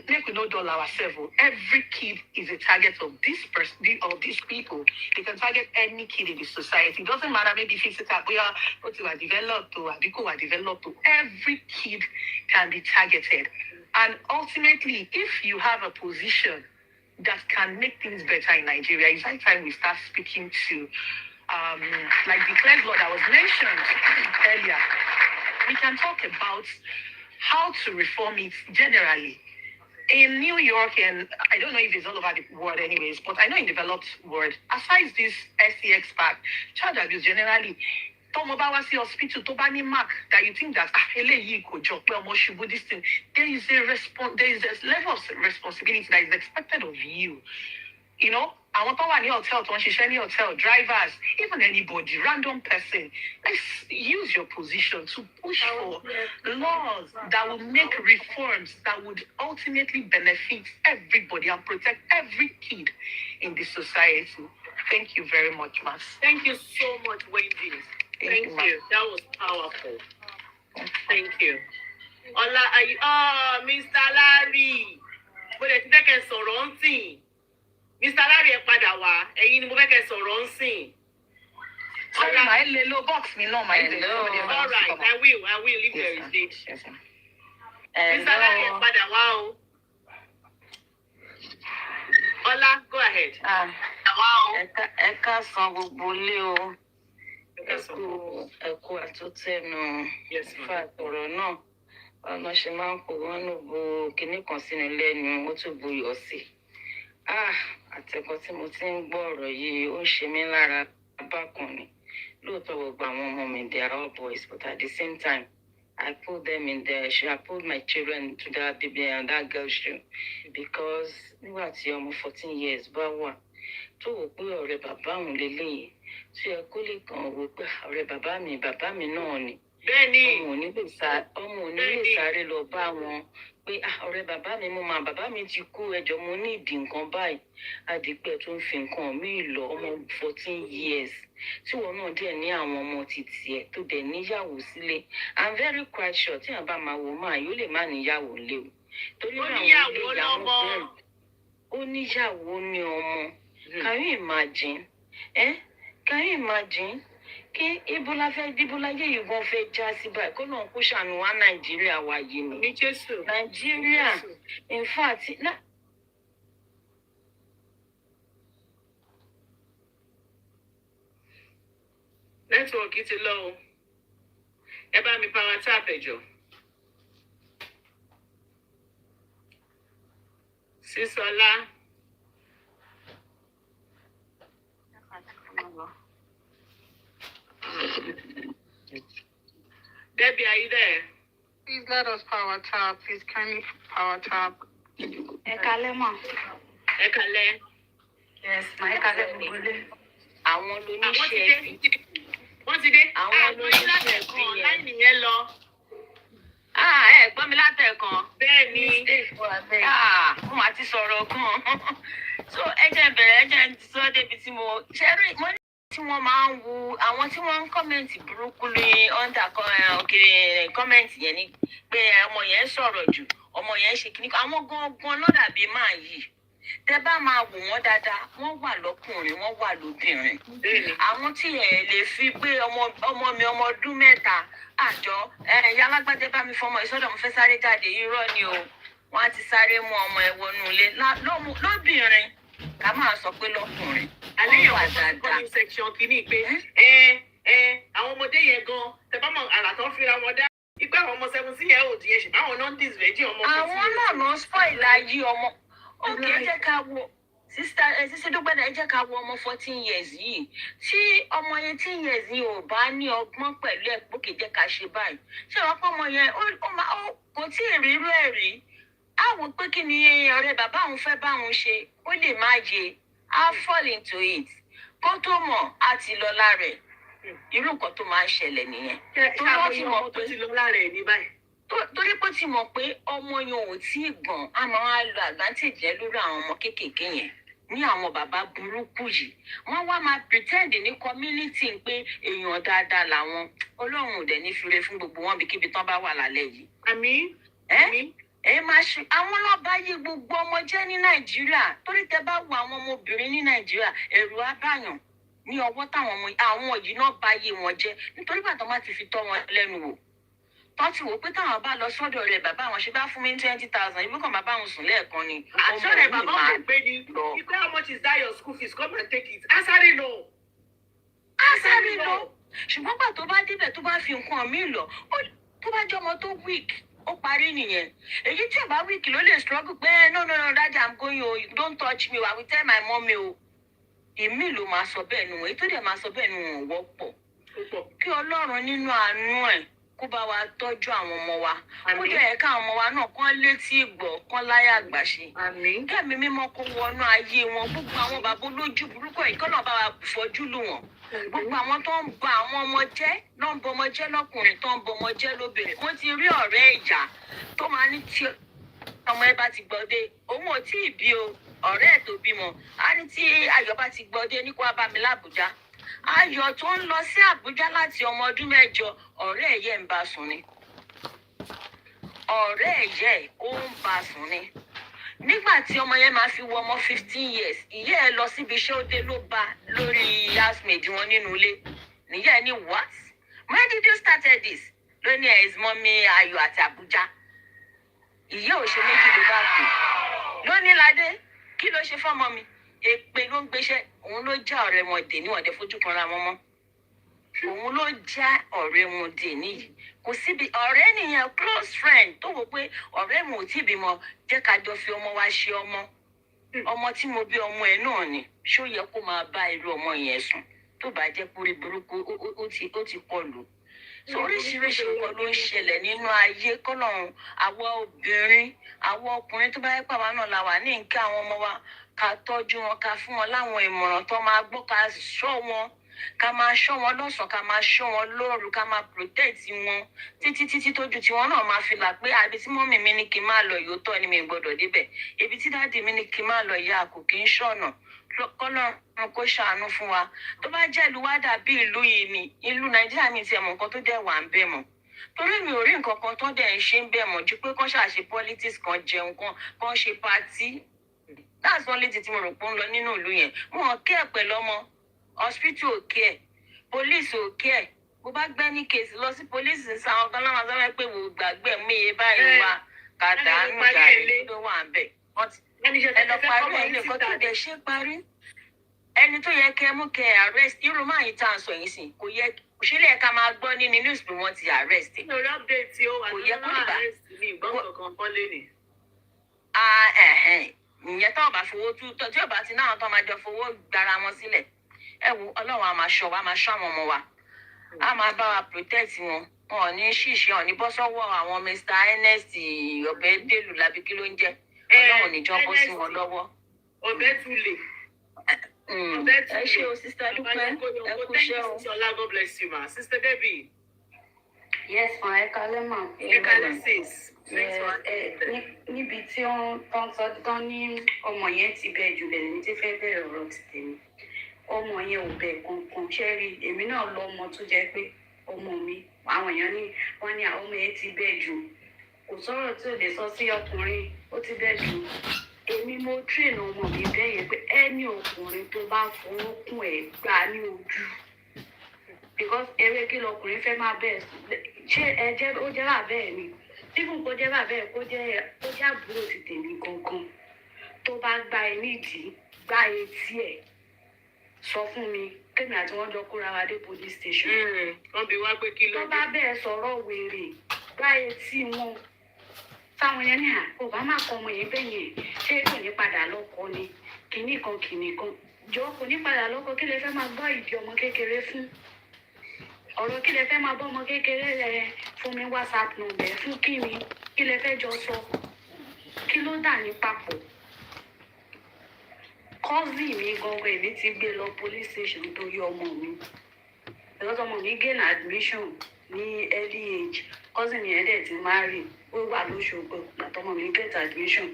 Make we know all ourselves. Every kid is a target of this person, of these people. They can target any kid in the society. It doesn't matter, maybe physical, what you are developed to, every kid can be targeted. And ultimately, if you have a position that can make things better in Nigeria, it's high time we start speaking to, like the Claire's law that was mentioned earlier. We can talk about how to reform it generally. In New York, and I don't know if it's all over the world anyways, but I know in developed world, aside this SCX pact, child abuse generally, hospital, mark that you think that this thing, there is a level of responsibility that is expected of you. I want power in your hotel, hotel, drivers, even anybody, random person. Let's use your position to push for laws that will make reforms that would ultimately benefit everybody and protect every kid in the society. Thank you very much, Mas. Thank you so much, Wendy. Thank you. That was powerful. Thank you. Mr. Larry. But I think I can surround Mr. Larry padà wá, ẹ̀yin ni mo fẹ́ kẹ́ sọ̀rọ̀ ńsìn. Sorry, my little box me no my hello. All right, I will leave your receipt. Yes, Mr. Larry padà wá o. Ọlá, go ahead. Ẹ káàsán gbogbo ilé o. Ẹ kú àtúntẹ̀nù fà ọ̀rọ̀ náà. Ọmọ ṣe máa ń kó wọn ní bo kinní kan sínú lẹ́nu, ó tún buyọ̀ sí. Àtẹ̀kọ́ tí mo ti ń gbọ́ ọ̀rọ̀ yìí ó ń ṣe mí lára bákan ni. Lóòótọ́ gbogbo àwọn ọmọ mi, they are all boys, but at the same time, I put them in there. I put my children to that baby and that girl's shoe. Because nígbà tí ọmọ 14 years bá wà, tó wò pé ọ̀rẹ́ bàbá òun lélẹ́yìn, tí ẹ kó lè kàn wò pé ọ̀rẹ́ bàbá mi náà ni. Bẹ́ẹ̀ni. Ọmọ ò ní lè sáré lọ bá wọn. Pé ọ̀rẹ́ bàbá mi mo máa bàbá mi ti kú ẹjọ́ mo ní ìdí nǹkan báyìí àdìpẹ́ tó ń fi nǹkan míì lọ ọmọ 14 years tí wọn náà dẹ̀ ní àwọn ọmọ títí ẹ̀ tó dẹ̀ níyàwó sílé. I'm very quite sure tí àbá máa wò máa yóò lè má níyàwó lé o. Torí àwọn ilé ìyàwó bẹ́ẹ̀ ó níyàwó ní ọmọ. Can you imagine? Can you imagine? Kí ibola fẹ́ díbóláyé yìí gan fẹ́ já sí báyìí kó náà kó ṣàánú wá Nàìjíríà wà yìí ni. Ní Jésù. Nàìjíríà in fact Nẹ́tíwọ̀kì ti lọ o. Ẹ bá mi power tap ẹ̀jọ̀. Sísọlá. Debbie, are you there? Please let us power tap. Please kindly power tap. Ekalema. Yes, my Ekale. Àwọn lóníṣẹ́ wọ́n ti dé. Àwọn lóníṣẹ́ kan láì nìyẹn lọ. Ẹ gbọ́ mi látẹ̀kan. Bẹ́ẹ̀ni. Mo máa ti sọ̀rọ̀ kan. So ẹ jẹ́ bẹ̀rẹ̀ ẹ jẹ́ sọ débi tí mo ṣẹ́rí mo ní tí wọ́n máa ń wo àwọn tí wọ́n ń kọ́mẹ̀ntì burúkú ní under kọ́mẹ̀ntì yẹn ni pé ọmọ yẹn sọ̀rọ̀ jù ọmọ yẹn ṣe kíní àwọn gangan lọ́dà bíi máa yìí tẹ bá máa wò wọ́n dáadáa wọ́n wà lọ́kùnrin wọ́n wà lóbìnrin àwọn tí ẹ lè fi gbé ọmọ mi ọmọ ọdún mẹ́ta àjọ ìyá alágbádé bá mi fọmọ ìsọdọ̀ mo fẹ́ sáré jáde irọ́ ni o wọ́n á ti sáré mú ọmọ ẹ wọnú ilé lóbìnrin ká máa sọ pé lọ́kùnrin àléyàn wà dáadáa ní section kìíní pé àwọn ọmọdé yẹn gan tẹ bá mọ àlàtàn fira wọn dá ipa àwọn ọmọ 17 year old yẹn ṣùgbọ́n àwọn non dis virgin ọmọ 15 àwọn náà ló ń spoil ayé ọmọ òkè jẹ́ ká wo Sister Dúpẹ́ ẹ jẹ́ ká wo ọmọ 14 years yìí. Tí ọmọ 18 years yìí ò bá ní ọgbọ́n pẹ̀lú ẹ̀ pé kì í jẹ́ ká ṣe báyìí. Ṣé wàá pọ̀ ọmọ yẹn kò tí ì rí irú ẹ̀ rí? Á wò pé kí ni ọ̀rẹ́ bàbá òun fẹ́ bá òun ṣe, ó lè má yé. Á fall into it. Kó tó mọ̀ á ti lọ lára ẹ̀. Irú nǹkan tó máa ń ṣẹlẹ̀ nìyẹn. Torí pé ó ti mọ̀ pé ọmọ yẹn ò tí ì gbọ̀n, a máa lo advantage yẹn lórí àwọn ọmọ kéékèèké yẹn ní àwọn bàbá burúkú yìí. Wọ́n wá máa pretend ní community pé èèyàn dáadáa làwọn. Ọlọ́run ò dẹ̀ ní fire fún gbogbo wọn bíkíbi tán bá wà lálẹ́ yìí. Àmín. Ẹ máa ṣe àwọn náà bá yí gbogbo ọmọ jẹ́ ní Nàìjíríà. Torí tẹ bá wo àwọn ọmọbìnrin ní Nàìjíríà, ẹ̀rù á bàyàn ní ọwọ́ táwọn àwọn yìí náà bá yí wọn jẹ́. Nítorí bàtàn má ti fi tọ́ wọn lẹ́nu wò. Tọ́ ti wò pé táwọn bá lọ sọ́dọ̀ rẹ̀ bàbá wọn ṣe bá fún mi 20,000 ibi kan bàbá wọn sùn lẹ́ẹ̀kan ni. Àṣọ̀rẹ́ bàbá wọn gbé ni. You know how much is that your school fees? Come and take it. Asáré lọ. Ṣùgbọ́n gbà tó bá débẹ̀ tó bá fi nǹkan mi lọ, tó bá jẹ́ ọmọ tó weak, ó parí nìyẹn. Èyí tí ò bá weak ló lè struggle pé no daddy I'm going o, don't touch me o, I will tell my mommy o. Èmi ló máa sọ bẹ́ẹ̀ nù, èyí tó dẹ̀ máa sọ bẹ́ẹ̀ nù wọ́pọ̀. Kí Ọlọ́run nínú àánú ẹ̀ kó bá wa tọ́jú àwọn ọmọ wa. Kó jẹ́ ẹ̀ka àwọn ọmọ wa náà kán létí ìgbọ̀ kán láyà àgbàṣe. Kẹ́mi mímọ́ kó wọnú ayé wọn. Gbogbo àwọn bàbá olójú burúkú yìí kọ́nà bá wa fojú lù wọ́n. Gbogbo àwọn tó ń ba àwọn ọmọ jẹ́ ló ń bọ ọmọ jẹ́ lọ́kùnrin tó ń bọ ọmọ jẹ́ lóbìnrin. Wọ́n ti rí ọ̀rẹ́ ìjà tó máa ní tí ọmọ ẹ bá ti gbọ́dé. Òun ò tí ì bí o, ọ̀rẹ́ ẹ̀ tó bímọ. Á ní tí Ayọ̀ bá ti gbọ́dé ní kó wá bá mi l'Ábùjá. Ayọ̀ tó ń lọ sí Àbújá láti ọmọ ọdún 8, ọ̀rẹ́ ẹ̀yẹ́ ń bá sùn ni. Ọ̀rẹ́ ẹ̀yẹ́ ó ń bá sùn ni. Nígbà tí ọmọ yẹn máa fi wọ ọmọ 15 years, ìyá ẹ̀ lọ síbi iṣẹ́ ó dé ló bá lórí housemaid wọn nínú ilé. Níyà ẹ̀ ní what? When did you start this? Ló ní ẹ̀ is mommy Ayọ̀ àti Àbújá. Ìyá ò ṣe méjì ló bá pè. Ló ní Ládé, kí ló ṣe fọ́mọ mi? Èpè ló ń gbéṣẹ́, òun ló já ọ̀rẹ́ wọn dè níwọ̀n dé fojú kan ra wọn mọ́. Òun ló já ọ̀rẹ́ wọn dè níyì. Kò síbi ọ̀rẹ́ nìyẹn close friend tó wò pé ọ̀rẹ́ mi ò tí bímọ jẹ́ ká jọ fi ọmọ wa ṣe ọmọ. Ọmọ tí mo bí ọmọ ẹ̀ náà ni. Ṣó yẹ kó máa bá irú ọmọ yẹn sùn? Tó bá jẹ́ kúrí burúkú ó ti kọlù. So oríṣiríṣi nǹkan ló ń ṣẹlẹ̀ nínú ayé kọ́nà àwọn obìnrin, àwọn ọkùnrin tó bá yẹ pàwọn náà la wà ní nǹkan àwọn ọmọ wa. Ká tọ́jú wọn, ká fún wọn láwọn ìmọ̀ràn tó máa gbọ́, ká ṣọ́ wọn, ká máa ṣọ́ wọn lọ́sàn-án, ká máa ṣọ́ wọn lóru, ká máa protect wọn títí tójú tiwọn náà máa fi là pé àbí tí mọ́mì mi ní kí n má lọ yóò tọ́ ni mi gbọ́dọ̀ débẹ̀. Ibi tí dáàdì mi ní kí n má lọ yá kò kí ń ṣọ̀nà. Kọ́lọ́run kó ṣàánú fún wa. Tó bá jẹ́ ìlú wa dàbí ìlú yìí ni, ìlú Nàìjíríà mi ti ẹ̀mọ̀ nǹkan tó dẹ̀ wà ń bẹ̀ mọ́. Torí mi ò rí nǹkan kan tó dẹ̀ ń ṣe ń bẹ̀ mọ́ ju pé kán ṣàṣe politics kan jẹun kan ṣe party. That's only thing tí mo rò pé ń lọ nínú ìlú yẹn. Wọn kí ẹ̀ pẹ̀lú ọmọ, hospital ò kí ẹ̀, police ò kí ẹ̀. Bó bá gbẹ́ ní case lọ sí police ń sa àwọn kan láwọn sọ́wọ́ pé wò gbàgbé méye báyìí wá kàdánù jàre tó wà ń bẹ̀. Ẹ lọ parí ẹ̀ nìkan tó dẹ̀ ṣe parí. Ẹni tó yẹ kẹ́ mú kẹ́ arrest irú máa yìí tá à ń sọ yìí sìn kò yẹ òṣèlè ẹ̀ka máa gbọ́ nínú news pé wọ́n ti arrest. Lórí update tí ó wà kò yẹ kó dìgbà. ìgbọ́n kankan kọ́ lé ni. Ìyẹn tó bá fowó tú tí ò bá ti náà tó máa jọ fowó gbára wọn sílẹ̀. Ẹ wo Ọlọ́run á máa ṣọ́ wa, á máa ṣọ́ àwọn ọmọ wa. Á máa bá wa protect wọn. Wọn ò ní ṣìṣe, wọn ò ní bọ́ sọ́wọ́ àwọn Mr. Ernest Ọ̀bẹ́délù lábí kí ló ń jẹ́. Ọlọ́run ò ní jọ́ bọ́ sí wọn lọ́wọ́. Ọ̀bẹ́tulè. Ẹ ṣé o, Sister Dúpẹ́. Ẹ kú iṣẹ́ o. God bless you, ma. Sister Debbie. Yes, ma. Ẹ kalẹ́ mà. Ẹ kalẹ́ sis. Níbi tí wọ́n sọ tán ní ọmọ yẹn ti bẹ jù lẹ́yìn tí fẹ́ bẹ̀rẹ̀ ọ̀rọ̀ ti tèmi. Ọmọ yẹn ò bẹ kankan. Ṣé rí èmi náà lọ ọmọ tó jẹ́ pé ọmọ mi àwọn èèyàn ní wọ́n ní àwọn ọmọ yẹn ti bẹ jù. Kò sọ̀rọ̀ tí ò lè sọ sí ọkùnrin ó ti bẹ jù. Èmi mo train ọmọ mi bẹ́ẹ̀ yẹn pé ẹni ọkùnrin tó bá fọwọ́ kún ẹ̀ gbá ní ojú. Because eré kí lọkùnrin fẹ́ máa bẹ̀ ṣé ó jẹ́ bàbá ẹ̀ ni. Even kó jẹ́ bàbá ẹ̀ kó jẹ́ àbúrò ti tèmi gangan. Tó bá gbá ẹ nídìí, gbá etí ẹ̀. Sọ fún mi, kémi àti wọ́n jọ kóra wa dé police station. Wọ́n bi wá pé kí ló dé. Tó bá bẹ́ẹ̀ sọ̀rọ̀ wèrè, gbá etí wọn. Táwọn yẹn ní kò bá má kọ ọmọ yẹn bẹ́ẹ̀ yẹn, ṣé kò ní padà lọ́kọ ni? kìíní kan jọ kò ní padà lọ́kọ kí lẹ fẹ́ máa gbọ́ ìdí ọmọ kékeré fún ọ̀rọ̀ kí lẹ fẹ́ máa bọ́ ọmọ kékeré rẹ fún mi WhatsApp number fún kí lẹ fẹ́ jọ sọ kí ló dà ní papọ̀ kọ́sì mi gangan èmi ti gbé lọ police station torí ọmọ mi because ọmọ mi gain admission ní early age kọ́sì mi ẹ̀dẹ̀ ti marry ó wà lóṣogbo àtọmọ mi get admission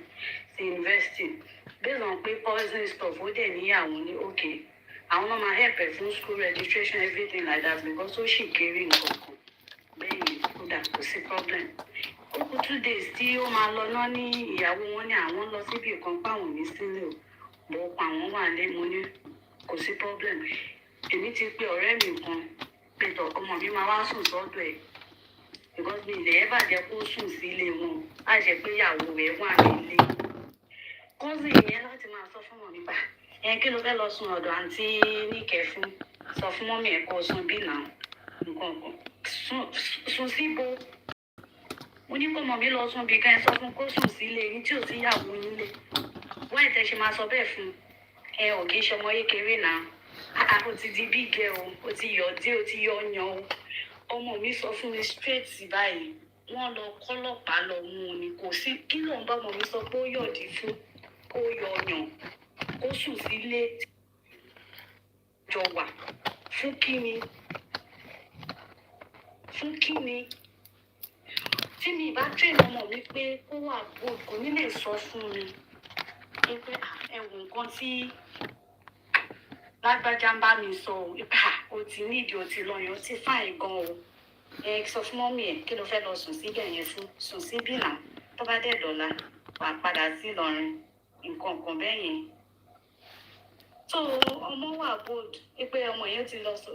sí university based on pé poison stuff ó dẹ̀ níyàwó ní okay àwọn náà máa help ẹ̀ fún school registration everything like that because ó sì kéré nǹkan kan bẹ́ẹ̀ yẹn kódà kò sí problem ó kú 2 days tí ó máa lọ náà ní ìyàwó wọn ní àwọn lọ síbi kan páwọn ní sílẹ̀ o bọ́ pa àwọn wà lé mo ní kò sí problem èmi ti pe ọ̀rẹ́ mi kan pẹ̀tọ̀ ọmọ mi máa wá sùn sọ́dọ̀ ẹ̀ because mi ilẹ̀ ẹ̀ bàjẹ́ kó sùn sílé wọn á jẹ́ pé ìyàwó rẹ̀ wà nílé kọ́sì yẹn láti máa sọ fún wọn nípa kí ló fẹ́ lọ sùn ọ̀dọ̀ àǹtí níkẹ́ fún sọ fún mọ́mí ẹ̀ kó sùn bí náà nǹkan kan sùn síbo mo ní kó mọ̀ mí lọ sùn bí ká ẹ sọ fún kó sùn sílé yín tí ò sí ìyàwó nílé wọ́n ẹ̀ tẹ́ ṣe máa sọ bẹ́ẹ̀ fún ò kì í ṣe ọmọ kékeré náà ó ti di bí gẹ o ó ti yọ dé ó ti yọ yan o ọmọ mi sọ fún mi straight báyìí wọ́n lọ kọ́lọ́pàá lọ mú un ni kò sí kí ló ń bá ọmọ mi sọ pé ó yọ̀dí fún ó yọ yàn kó sùn sílé jọ wà fún kíni tí mi bá train ọmọ mi pé kó wà good kò ní lè sọ fún mi pé ẹ̀wù nǹkan tí lágbájá ń bá mi sọ o ti nídìí o ti lọyàn o ti fáìn gan o sọ fún mọ́mí ẹ̀ kí ló fẹ́ lọ sùn síbẹ̀ yẹn fún sùn síbí náà tó bá dẹ̀ dọ̀la wà padà sí Ìlọrin nǹkan kan bẹ́ẹ̀ yẹn so ọmọ wà bold pé ọmọ yẹn ti lọ sọ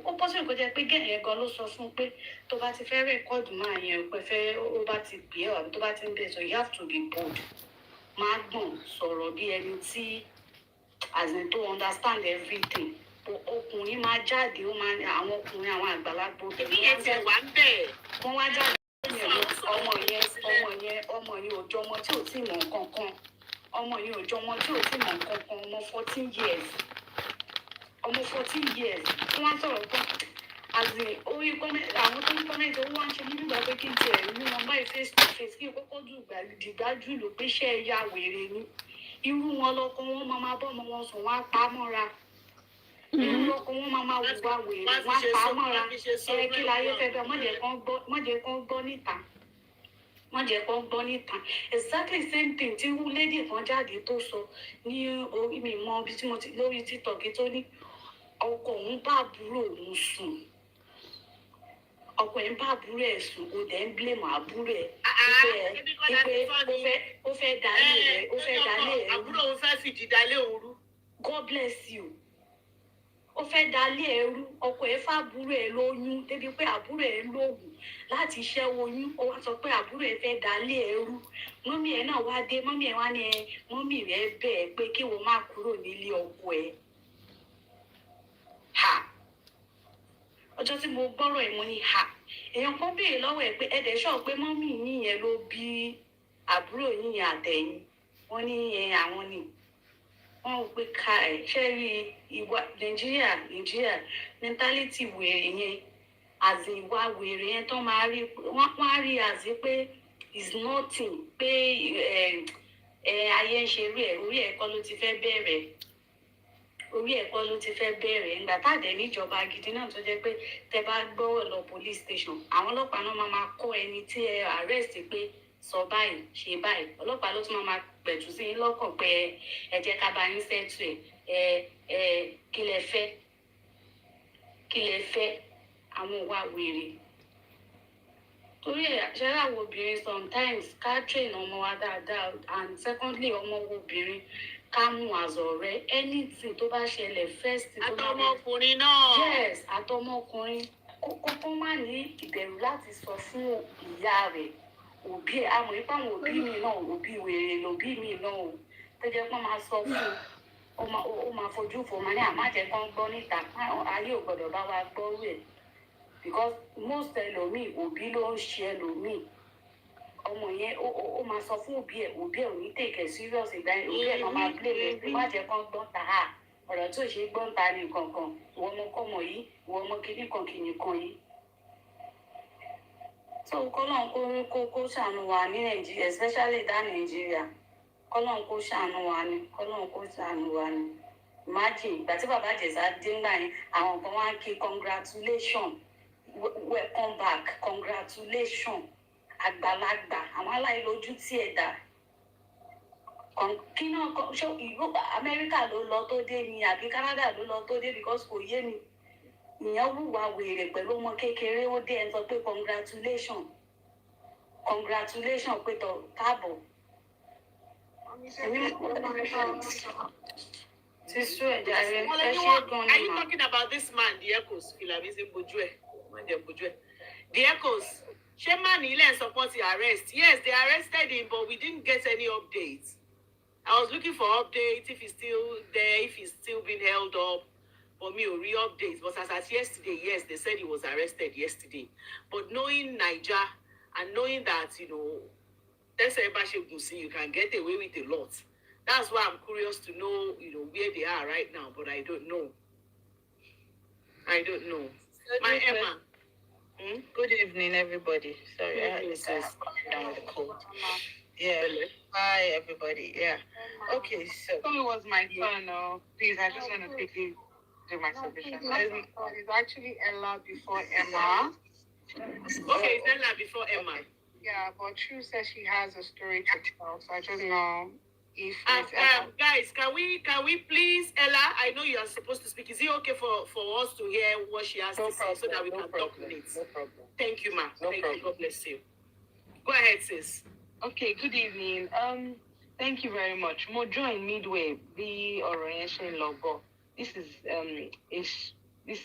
ó pọ́sùn kó jẹ́ pé gẹ̀ẹ́ yẹn gan ló sọ fún pé tó bá ti fẹ́ rẹ́kọ́ọ̀dù máa yẹn pé fẹ́ ó bá ti pè é àbí tó bá ti ń bẹ̀ so you have to be bold máa gbọ̀n sọ̀rọ̀ bí ẹni tí as in to understand everything ọkùnrin máa jáde ó máa àwọn ọkùnrin àwọn àgbàlagbà èmi yẹn ti wà ń bẹ̀ wọ́n wá jáde ọmọ yẹn òjò ọmọ tí ò tí mọ̀ nǹkan kan ọmọ yẹn òjò ọmọ tí ò tí mọ̀ nǹkan kan ọmọ 14 years wọ́n á sọ̀rọ̀ pé àzìn orí àwọn tó ń kọ́mẹ́ntì owó wá ń ṣe nígbà pé kí n tiẹ̀ ní wọn báyìí face to face kí n kọ́kọ́ dìgbàjú lò pé ṣé ẹ ya wèrè ni irú wọn lọkọ wọn máa bọ́ ọmọ wọn sùn wọn á pa á mọ́ra irú lọkọ wọn máa wùwà wèrè wọn á pa á mọ́ra kí láyé fẹ́ bẹ́ẹ̀ mọ̀jẹ̀ kan gbọ́ níta exactly same thing tí lady kan jáde tó sọ ní orí mi mọ bí tí mo ti lórí TikTok tó ní ọkọ òun bá àbúrò òun sùn ọkọ ẹ̀ ń bá àbúrò ẹ̀ sùn ó dẹ̀ ń blame àbúrò ẹ̀ ó fẹ́ dalé ẹ̀ àbúrò òun fẹ́ fìdí dalé òun rú. God bless you ó fẹ́ dalé ẹ̀ rú ọkọ ẹ̀ fàbúrò ẹ̀ lóyún débi pé àbúrò ẹ̀ lóògùn láti ṣẹ́ oyún ó wá sọ pé àbúrò ẹ̀ fẹ́ dalé ẹ̀ rú mọ́mí ẹ̀ náà wá dé mọ́mí ẹ̀ wá ní mọ́mí rẹ̀ bẹ́ẹ̀ pé kí wọ́n má kúrò nílé ọkọ ẹ̀ ọjọ́ tí mo gbọ́rọ̀ ẹ̀ mo ní èèyàn kan béèrè lọ́wọ́ ẹ̀ pé ẹ̀dẹ̀ ṣọ́ pé mọ́mì yín ló bí àbúrò yín àtẹ̀yìn wọ́n ní àwọn ni wọ́n ò pé ká ẹ̀ ṣe rí ìwà nàìjíríà mentality wèrè yẹn àti ìwà wèrè yẹn tó máa rí wọ́n á rí àti pé is nothing pé ayé ń ṣe rí ẹ̀ orí ẹ̀kọ́ ló ti fẹ́ bẹ̀rẹ̀ ìgbà táàdé níjọba gidi náà tó jẹ́ pé tẹ bá gbọ́wọ́ lọ police station àwọn ọlọ́pàá náà máa kọ́ ẹni tí ẹ arrest pé sọ báyìí ṣe báyìí ọlọ́pàá ló tún máa pẹ̀tù sí yín lọ́kàn pé ẹ jẹ́ ká bá yín sẹ́tù ẹ̀ kí lẹ fẹ́ àwọn ìwà wèrè torí ṣẹlẹ̀ àwọn obìnrin sometimes ká train ọmọ wa dáadáa and secondly ọmọ obìnrin ká mú àzọ̀rẹ́ anything tó bá ṣẹlẹ̀ first tó bá àtọmọkùnrin náà yes àtọmọkùnrin kókó má ní ìbẹ̀rù láti sọ fún ìyá rẹ̀ òbí ẹ̀ àmọ́ ipá àwọn òbí mi náà òbí wèrè lòbí mi náà o tó jẹ́ pé máa sọ fún ó máa fojú fò máa ní àmájẹ́ kan gbọ́ níta ayé ò gbọ́dọ̀ bá wa gbọ́ rẹ̀ because most ẹlòmíì òbí ló ń ṣe ẹlòmíì ọmọ yẹn ó máa sọ fún òbí ẹ̀ ò ní take it serious ìgbà yẹn òbí ẹ̀ máa blame ẹ̀ pé má jẹ́ kán gbọ́n ta á ọ̀rọ̀ tí ò ṣe gbọ́n ta ní kankan ìwọ ọmọ kọ́mọ yìí ìwọ ọmọ kìíní kan yìí. so kọ́lọ́n kó ṣàánú wa ní nàìjíríà especially dá nàìjíríà kọ́lọ́n kó ṣàánú wa ni imagine ìgbà tí bàbá Ìjẹ̀ṣà dé ńgbà yẹn àwọn kan wá ń kí congratulation welcome back congratulation àgbàlagbà àwọn aláìlójú tí ẹ dà kí náà ṣé ìlú Amẹ́ríkà ló lọ tó dé ni àbí Canada ló lọ tó dé because kò yé mi ìyẹn wùwà wèrè pẹ̀lú ọmọ kékeré ó dé ẹ sọ pé congratulation pé tọ káàbọ̀. sísú ẹ̀já rẹ ẹ ṣe gan ni Are you talking about this man, the Echoes? Filabisi Bojue. The Echoes. Sheman Ile support the arrest. Yes, they arrested him, but we didn't get any updates. I was looking for updates, if he's still there, if he's still being held up. For me, or re-updates. But as at yesterday, yes, they said he was arrested yesterday. But knowing Niger and knowing that, let's say you can get away with a lot. That's why I'm curious to know, where they are right now. But I don't know. My Emma. Good evening, everybody. Sorry, I had to down with the cold. Yeah. Hi, everybody. Yeah. Okay, so It was my turn. Please, I just want to quickly do my submission. It's actually Ella before Emma. Okay, it's Ella before Emma. Yeah, but True says she has a story to tell, so I just know if guys, can we please, Ella? I know you are supposed to speak. Is it okay for us to hear what she has to say so that we can document? No problem. Thank you, ma. Thank you. God bless you. Go ahead, sis. Okay, good evening. Thank you very much. Mo join midway the orientation logo. This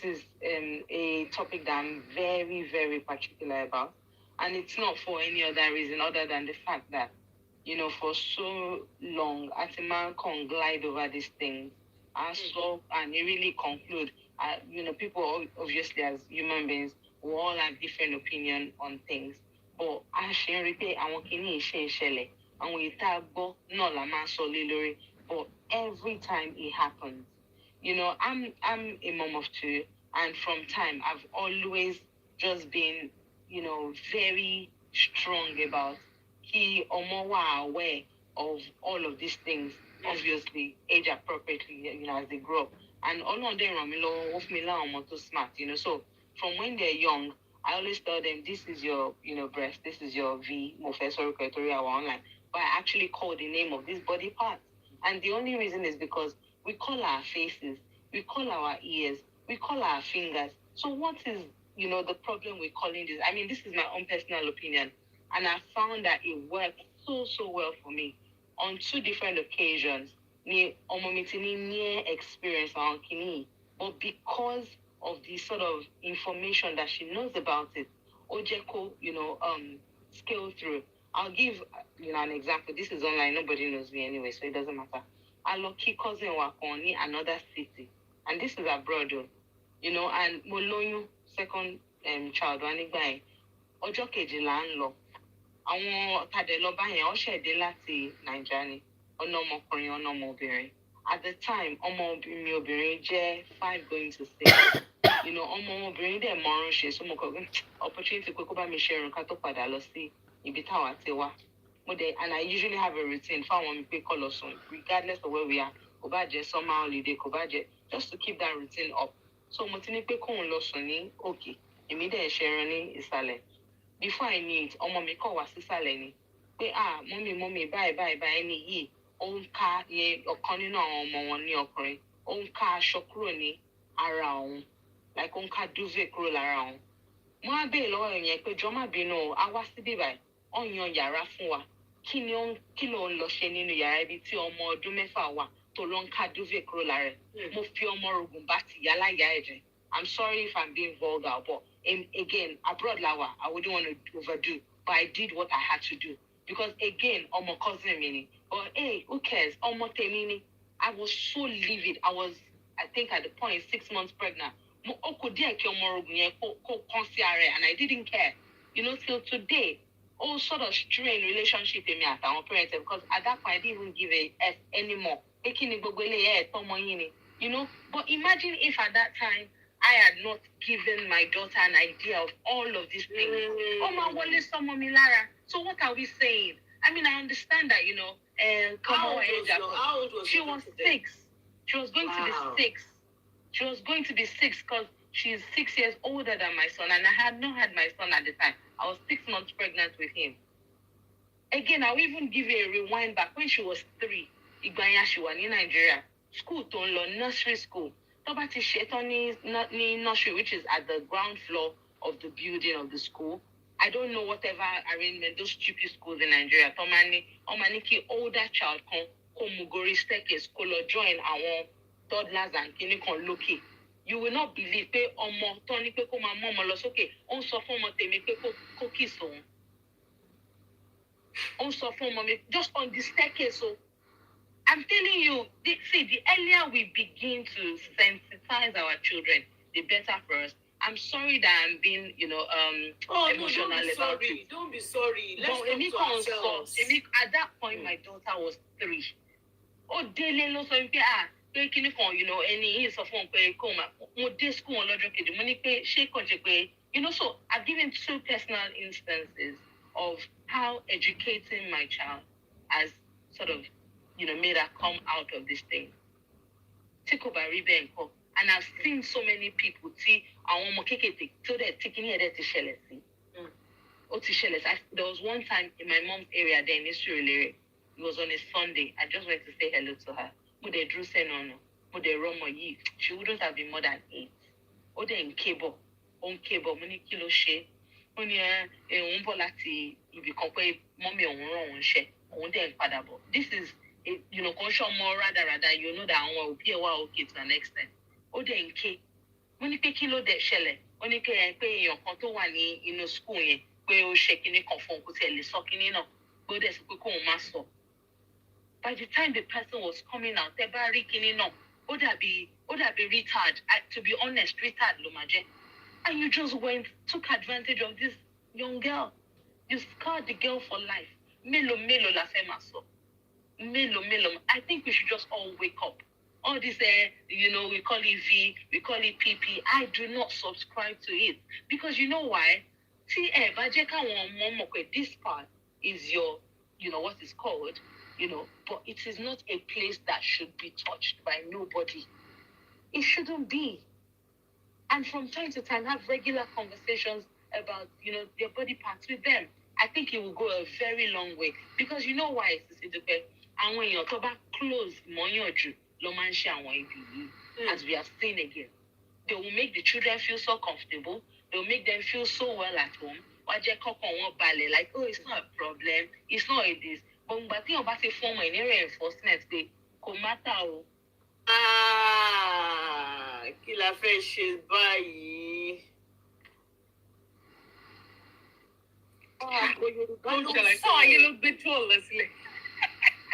is a topic that I'm very, very particular about, and it's not for any other reason other than the fact that for so long, Atima can glide over these things, and it really conclude. People obviously as human beings, we all have different opinion on things. But actually, but every time it happens, I'm a mom of two, and from time I've always just been, very strong about aware of all of these things, obviously age appropriately, as they grow up. And all of them to smart, so from when they're young, I always tell them, this is your, breast, this is your V, online. But I actually call the name of this body part. And the only reason is because we call our faces, we call our ears, we call our fingers. So what is, the problem with calling this? I mean, this is my own personal opinion. And I found that it worked so well for me on 2 different occasions. Near experience on Kini, but because of the sort of information that she knows about it, Ojeko, scale through. I'll give an example. This is online. Nobody knows me anyway, so it doesn't matter. I lucky cousin Wakoni, another city, and this is abroad, and Molonyu, second child, one guy. Ojo kejila nlo. Àwọn tàdé lọ bá yẹn ó ṣẹ̀dé láti Nàìjíríà ni ọ̀nà ọmọkùnrin ọ̀nà ọmọbìnrin. At the time, ọmọ mi obìnrin jẹ́ 5 going to 6. Ọmọ ọmọbìnrin dẹ̀ mọ̀ọ́rùn ṣe so mo kọ̀ opportunity pé kó bá mi ṣe irun ká tó padà lọ sí ibi táwa ti wá. And I usually have a routine fáwọn mi pé kọ́ lọ sùn regardless of where we are. Kò bá jẹ́ summer holiday, kò bá jẹ́ just to keep that routine up. So mo ti ní pé kóun lọ sùn ní òkè, èmi dẹ̀ ṣe irun ní ìsàlẹ̀. Before I knew it, ọmọ mi kọ̀ wá sísàlẹ̀ ni pé mọ́mì báyìí ẹni yìí ó ń ká yẹn ọ̀kan nínú àwọn ọmọ wọn ní ọkùnrin ó ń ká aṣọ kúrò ní ara òun like ó ń ká duvet kúrò lára òun. Mo á béèrè lọ́wọ́ yẹn pé jọ má bínú á wá síbí báyìí ó yan yàrá fún wa kí ló ń lọ ṣe nínú yàrá ibi tí ọmọ ọdún 6 wà tó lọ ń ká duvet kúrò lára ẹ̀. Mo fi ọmọ rògùn bá ti yá láyà ẹ̀jẹ̀. I'm sorry if I'm being vulgar, but again, abroad lawa, I wouldn't want to overdo, but I did what I had to do. Because again, my cousin mini, but hey, who cares? Temini. I was so livid. I was, I think at the point, 6 months pregnant. And I didn't care. Till today, all sort of strain relationship in me at our parents, because at that point I didn't even give a F anymore. You know, but imagine if at that time I had not given my daughter an idea of all of these things. Oh my wale someone Lara. So what are we saying? I mean, I understand that, you know, How old was she was 6. She was going to be 6. She was going to be 6 because she's 6 years older than my son, and I had not had my son at the time. I was 6 months pregnant with him. Again, I'll even give you a rewind back when she was 3. Igbanya she was in Nigeria. School to nursery school. Tobati Shetoni nursery, which is at the ground floor of the building of the school. I don't know whatever arrangement, those stupid schools in Nigeria. Omaniki older child come Mugori staircase, color join our toddlers and kinikon loki. You will not believe pe omo toni pe ko ma momo lo soke. On so fun mo temi pe ko kiss on. On so fun mo just on the staircase. So I'm telling you, the earlier we begin to sensitize our children, the better for us. I'm sorry that I'm being, emotional about it. Don't be sorry. Let's talk to ourselves. At that point, my daughter was 3. Oh, daily no so any is of one pay coma. School so I've given 2 personal instances of how educating my child has sort of made her come out of this thing. Take over Ribenko. And I've seen so many people see our mokeke so they're taking it to Shelesi. There was one time in my mom's area there in Israel. It was on a Sunday. I just went to say hello to her. She wouldn't have been more than 8. In cable. On cable, money kilo she. Money mommy on she. This is conscious more rather, that that I will be okay to an extent. When you pick kilo that shell, when you pay your conto one in a school, where you shaking it conform to tell you sucking in, but there's a master. By the time the person was coming out, they were reeking up. Would that be retard? To be honest, retard, Lumaje. And you just took advantage of this young girl. You scarred the girl for life. Melo la femaso. Melo. I think we should just all wake up. All this, we call it V, we call it PP. I do not subscribe to it. Because you know why? See, this part is your, what is called, but it is not a place that should be touched by nobody. It shouldn't be. And from time to time, have regular conversations about, their body parts with them. I think it will go a very long way. Because you know why, and when you're close, as we have seen again, they will make the children feel so comfortable. They will make them feel so well at home. Like, oh, it's not a problem. It's not a this. But about a form in reinforcement, they come matter. Kila fashion báyìí.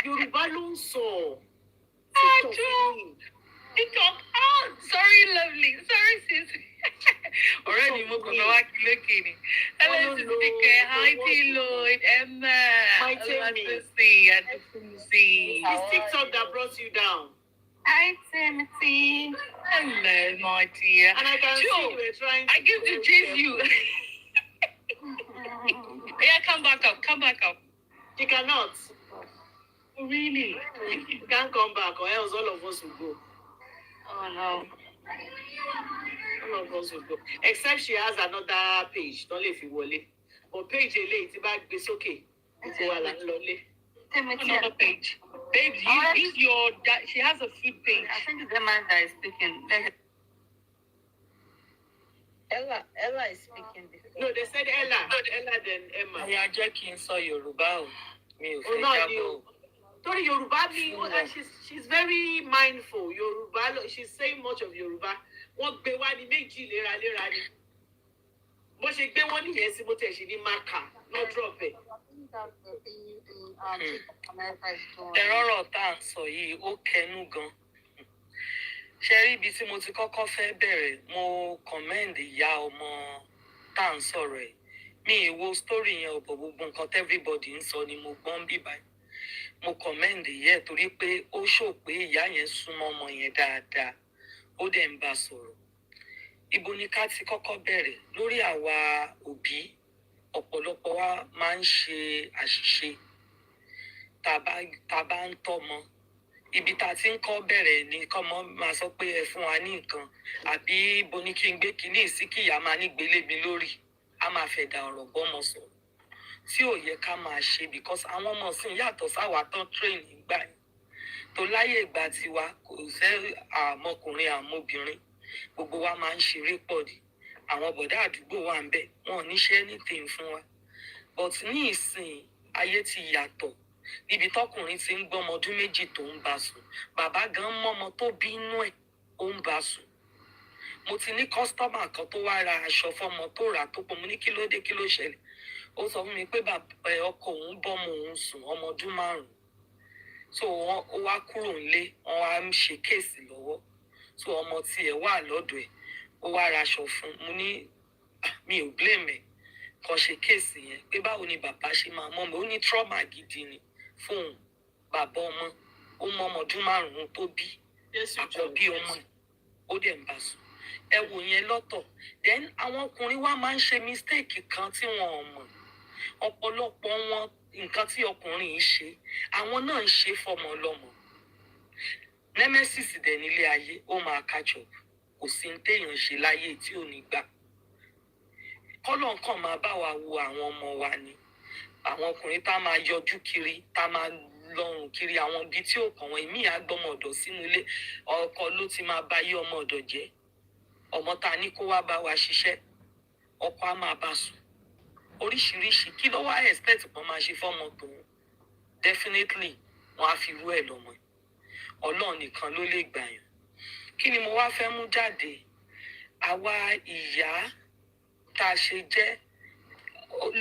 Yorùbá ló ń sọ. TikTok. Oh, sorry, lovely. Sorry, sis. Already, hello, Sister. Hi, T. Lloyd, Emma. It's TikTok that brought you down. Hi, Timothy. Hello, my dear. And I can see you were trying to... I give to chase you. Yeah, come back up. You cannot. Really? You can't come back or else all of us will go. Oh, no. All of us will go. Except she has another page. Don't leave you, Wole. But page late, it's okay. It's lovely. Another page. Babe, she has a food page. I think it's Emma that is speaking. Ella is speaking. No, they said Ella. Ella then Emma. Yeah, Jackie saw Yoruba. Oh, no, you. Sorry, Yoruba she's very mindful. Yoruba, she's saying much of Yoruba. What be one méjì léra ni. Bó ṣe gbé wọn nìyẹn sí bó tẹ̀ ṣe ní marker, not drop it. Ẹ̀rọ̀rọ̀ tá à ń sọ yìí ó kẹnu gan. Ṣé rí ibi tí mo ti kọ́kọ́ fẹ́ bẹ̀rẹ̀, mo commend ìyá ọmọ tá à ń sọ̀rọ̀ ẹ̀. mi wo story yẹn ọ̀bọ̀ gbogbo nǹkan everybody ń sọ ni mo gbọ́n bí báyìí mo commend yẹ torí pé ó ṣò pé ìyá yẹn súnmọ́ ọmọ yẹn dáadáa ó dẹ̀ ń bá sọ̀rọ̀ ibo ni ká ti kọ́kọ́ bẹ̀rẹ̀ lórí àwa òbí ọ̀pọ̀lọpọ̀ wa máa ń ṣe àṣìṣe tá a bá ń tọ́mọ ibi tá a ti ń kọ́ bẹ̀rẹ̀ ni kọ́mọ máa sọ pé ẹ fún wa ní nǹkan àbí ibo ni kí n gbé kinní sí kí ìyá máa ní gbélé mi lórí a máa fẹ́ da ọ̀rọ̀ bọ́mọ sọ̀rọ̀ tí ò yẹ ká máa ṣe because àwọn ọmọ sì yàtọ̀ sáwà tán train nígbà yẹn tó láyé ìgbà tiwa kò sẹ́ àmọkùnrin àmọbìnrin gbogbo wa máa ń ṣeré pọ̀ ní àwọn bọ̀dá àdúgbò wa ń bẹ̀ wọn ò ní ṣe anything fún wa but ní ìsìn ayé ti yàtọ̀ níbi tọkùnrin ti ń gbọ́mọ ọdún méjì tó ń bá sùn bàbá gan mọ́mọ tó bí inú ẹ̀ ó ń bá sùn mo ti ní kọ́sítọ́mà kan tó wá ra aṣọ fọ́mọ tó rà tó pọ̀ mo ní kí ló dé kí ló ṣẹlẹ̀ ó sọ fún mi pé ọkọ òun bọ́mọ òun sùn ọmọ ọdún 5 so ó wá kúrò nílé wọn wá ń ṣe kéèsì lọ́wọ́ so ọmọ tiẹ̀ wà lọ́dọ̀ ẹ̀ ó wá raṣọ fún mo ní mi ò blame ẹ̀ kàn ṣe kéèsì yẹn pé báwo ni bàbá ṣe máa mọ́ mi ó ní trauma gidi ni fóun bàbá ọmọ ó mọ ọmọ ọdún 5 tó bí àkọ́bí ọmọ ó dẹ̀ ń bá sùn ẹ wò yẹn lọ́tọ̀ then àwọn ọkùnrin wa máa ń ṣe mistake kan tí wọn ò mọ̀ ọ̀pọ̀lọpọ̀ wọn nǹkan tí ọkùnrin yìí ṣe àwọn náà ń ṣe fọmọ ọlọ́mọ nemesis dẹ̀ nílé ayé ó máa catch up kò sí ní téèyàn ṣe láyé tí ò ní gbà kọ́lọ̀ nǹkan máa bá wa wo àwọn ọmọ wa ni àwọn ọkùnrin tá máa yọjú kiri tá máa lọ́rùn kiri àwọn ibi tí ò kàn wọ́n ìmí àgbọ̀mọ̀ ọ̀dọ̀ sínú ilé ọkọ ló ti máa bá yé ọmọ ọ̀dọ̀ jẹ́ ọmọ ta ní kó wá bá wa ṣiṣẹ́ ọkọ á máa bá sùn oríṣiríṣi kí ló wá expect pọ́n máa ṣe fọ́mọ tòun definitely wọ́n á fi rú ẹ̀ lọ́mọ ọlọ́run nìkan ló lè gbà yàn kí ni mo wá fẹ́ mú jáde àwa ìyá tá a ṣe jẹ́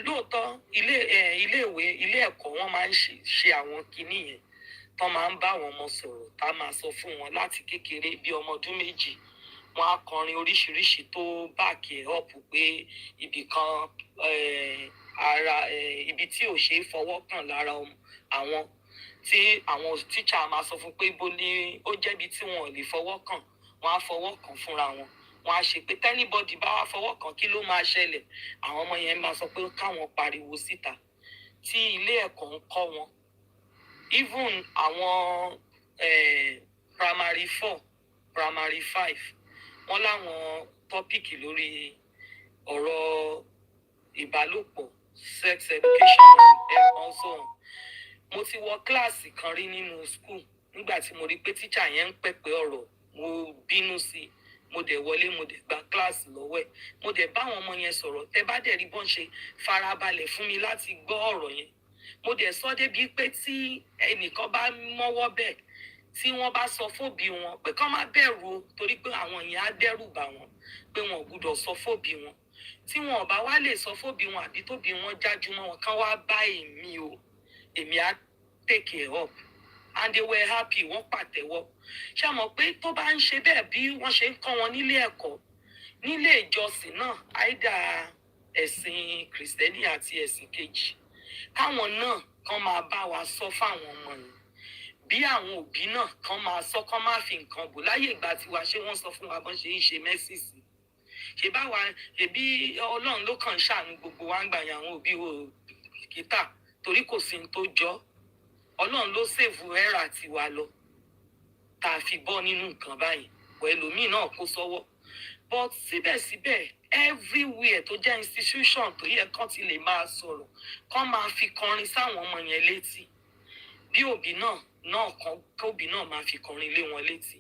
lóòótọ́ ilé ẹ̀kọ́ wọn máa ń ṣe àwọn kinní yẹn tán máa ń bá àwọn ọmọ sọ̀rọ̀ tá a máa sọ fún wọn láti kékeré bí ọmọ ọdún 2 wọn á kọrin oríṣiríṣi tó báàkì ẹ̀ ọ̀pù pé ibìkan ibi tí ò ṣe é fọwọ́ kàn lára àwọn tí àwọn tíṣà máa sọ fún pé ibo ni ó jẹ́bi tí wọn ò lè fọwọ́ kàn wọn á fọwọ́ kàn fúnra wọn wọn á ṣe pé tẹ́nibọ́dì bá wá fọwọ́ kàn kí ló máa ṣẹlẹ̀ àwọn ọmọ yẹn máa sọ pé káwọn pariwo síta tí ilé ẹ̀kọ́ ń kọ́ wọn even àwọn primary 4 primary 5 wọn láwọn tọ́pìkì lórí ọ̀rọ̀ ìbálòpọ̀ sex education and also mo ti wọ kíláàsì kan rí nínú school nígbà tí mo rí pé tíṣà yẹn ń pẹ̀pẹ̀ ọ̀rọ̀ mo bínú sí i mo dẹ̀ wọlé mo dẹ̀ gba kíláàsì lọ́wọ́ ẹ̀ mo dẹ̀ bá àwọn ọmọ yẹn sọ̀rọ̀ tẹ́ bá dẹ̀ rí bọ́n ṣe farabalẹ̀ fún mi láti gbọ́ ọ̀rọ̀ yẹn mo dẹ̀ sọ débi pé tí ẹnìkan bá mọ́wọ́ bẹ́ẹ̀ tí wọ́n bá sọ fóbi wọn pé kán má bẹ̀rù o torí pé àwọn yẹn á dẹ́rù bà wọ́n pé wọn ò gbúdọ̀ sọ fóbi wọn tí wọn ò bá wá lè sọ fóbi wọn àbí tóbi wọn jájú mọ́ wọn kán wá bá èmi o èmi á take it up and they were happy wọ́n pàtẹ́wọ́ ṣé mọ̀ pé tó bá ń ṣe bẹ́ẹ̀ bí wọ́n ṣe ń kọ́ wọn nílé ẹ̀kọ́ nílé ìjọsìn náà àìdá ẹ̀sìn kìrìsìtẹ́nì àti ẹ̀sìn kejì káwọn náà kán máa bá wa sọ fáwọn ọmọ yìí bí àwọn òbí náà kán máa sọ kán má fi nǹkan bò láyé ìgbà tiwa ṣé wọ́n sọ fún wa bọ́n ṣe ń ṣe mẹ́sìsì ṣe báwa ṣèbí ọlọ́run ló kàn ń ṣàánú gbogbo wa ń gbà yàn àwọn òbí wo kìtà torí kò sí ní tó jọ ọlọ́run ló ṣèfù ẹ̀rà tiwa lọ tá a fi bọ́ nínú nǹkan báyìí ẹlòmíì náà kó sọ́wọ́ but síbẹ̀síbẹ̀ everywhere tó jẹ́ institution tó yẹ kán ti lè máa sọ̀rọ̀ kán máa fi kọrin sáwọn ọmọ yẹn létí bí òbí náà kan kóbi náà máa fi kọrin lé wọn létí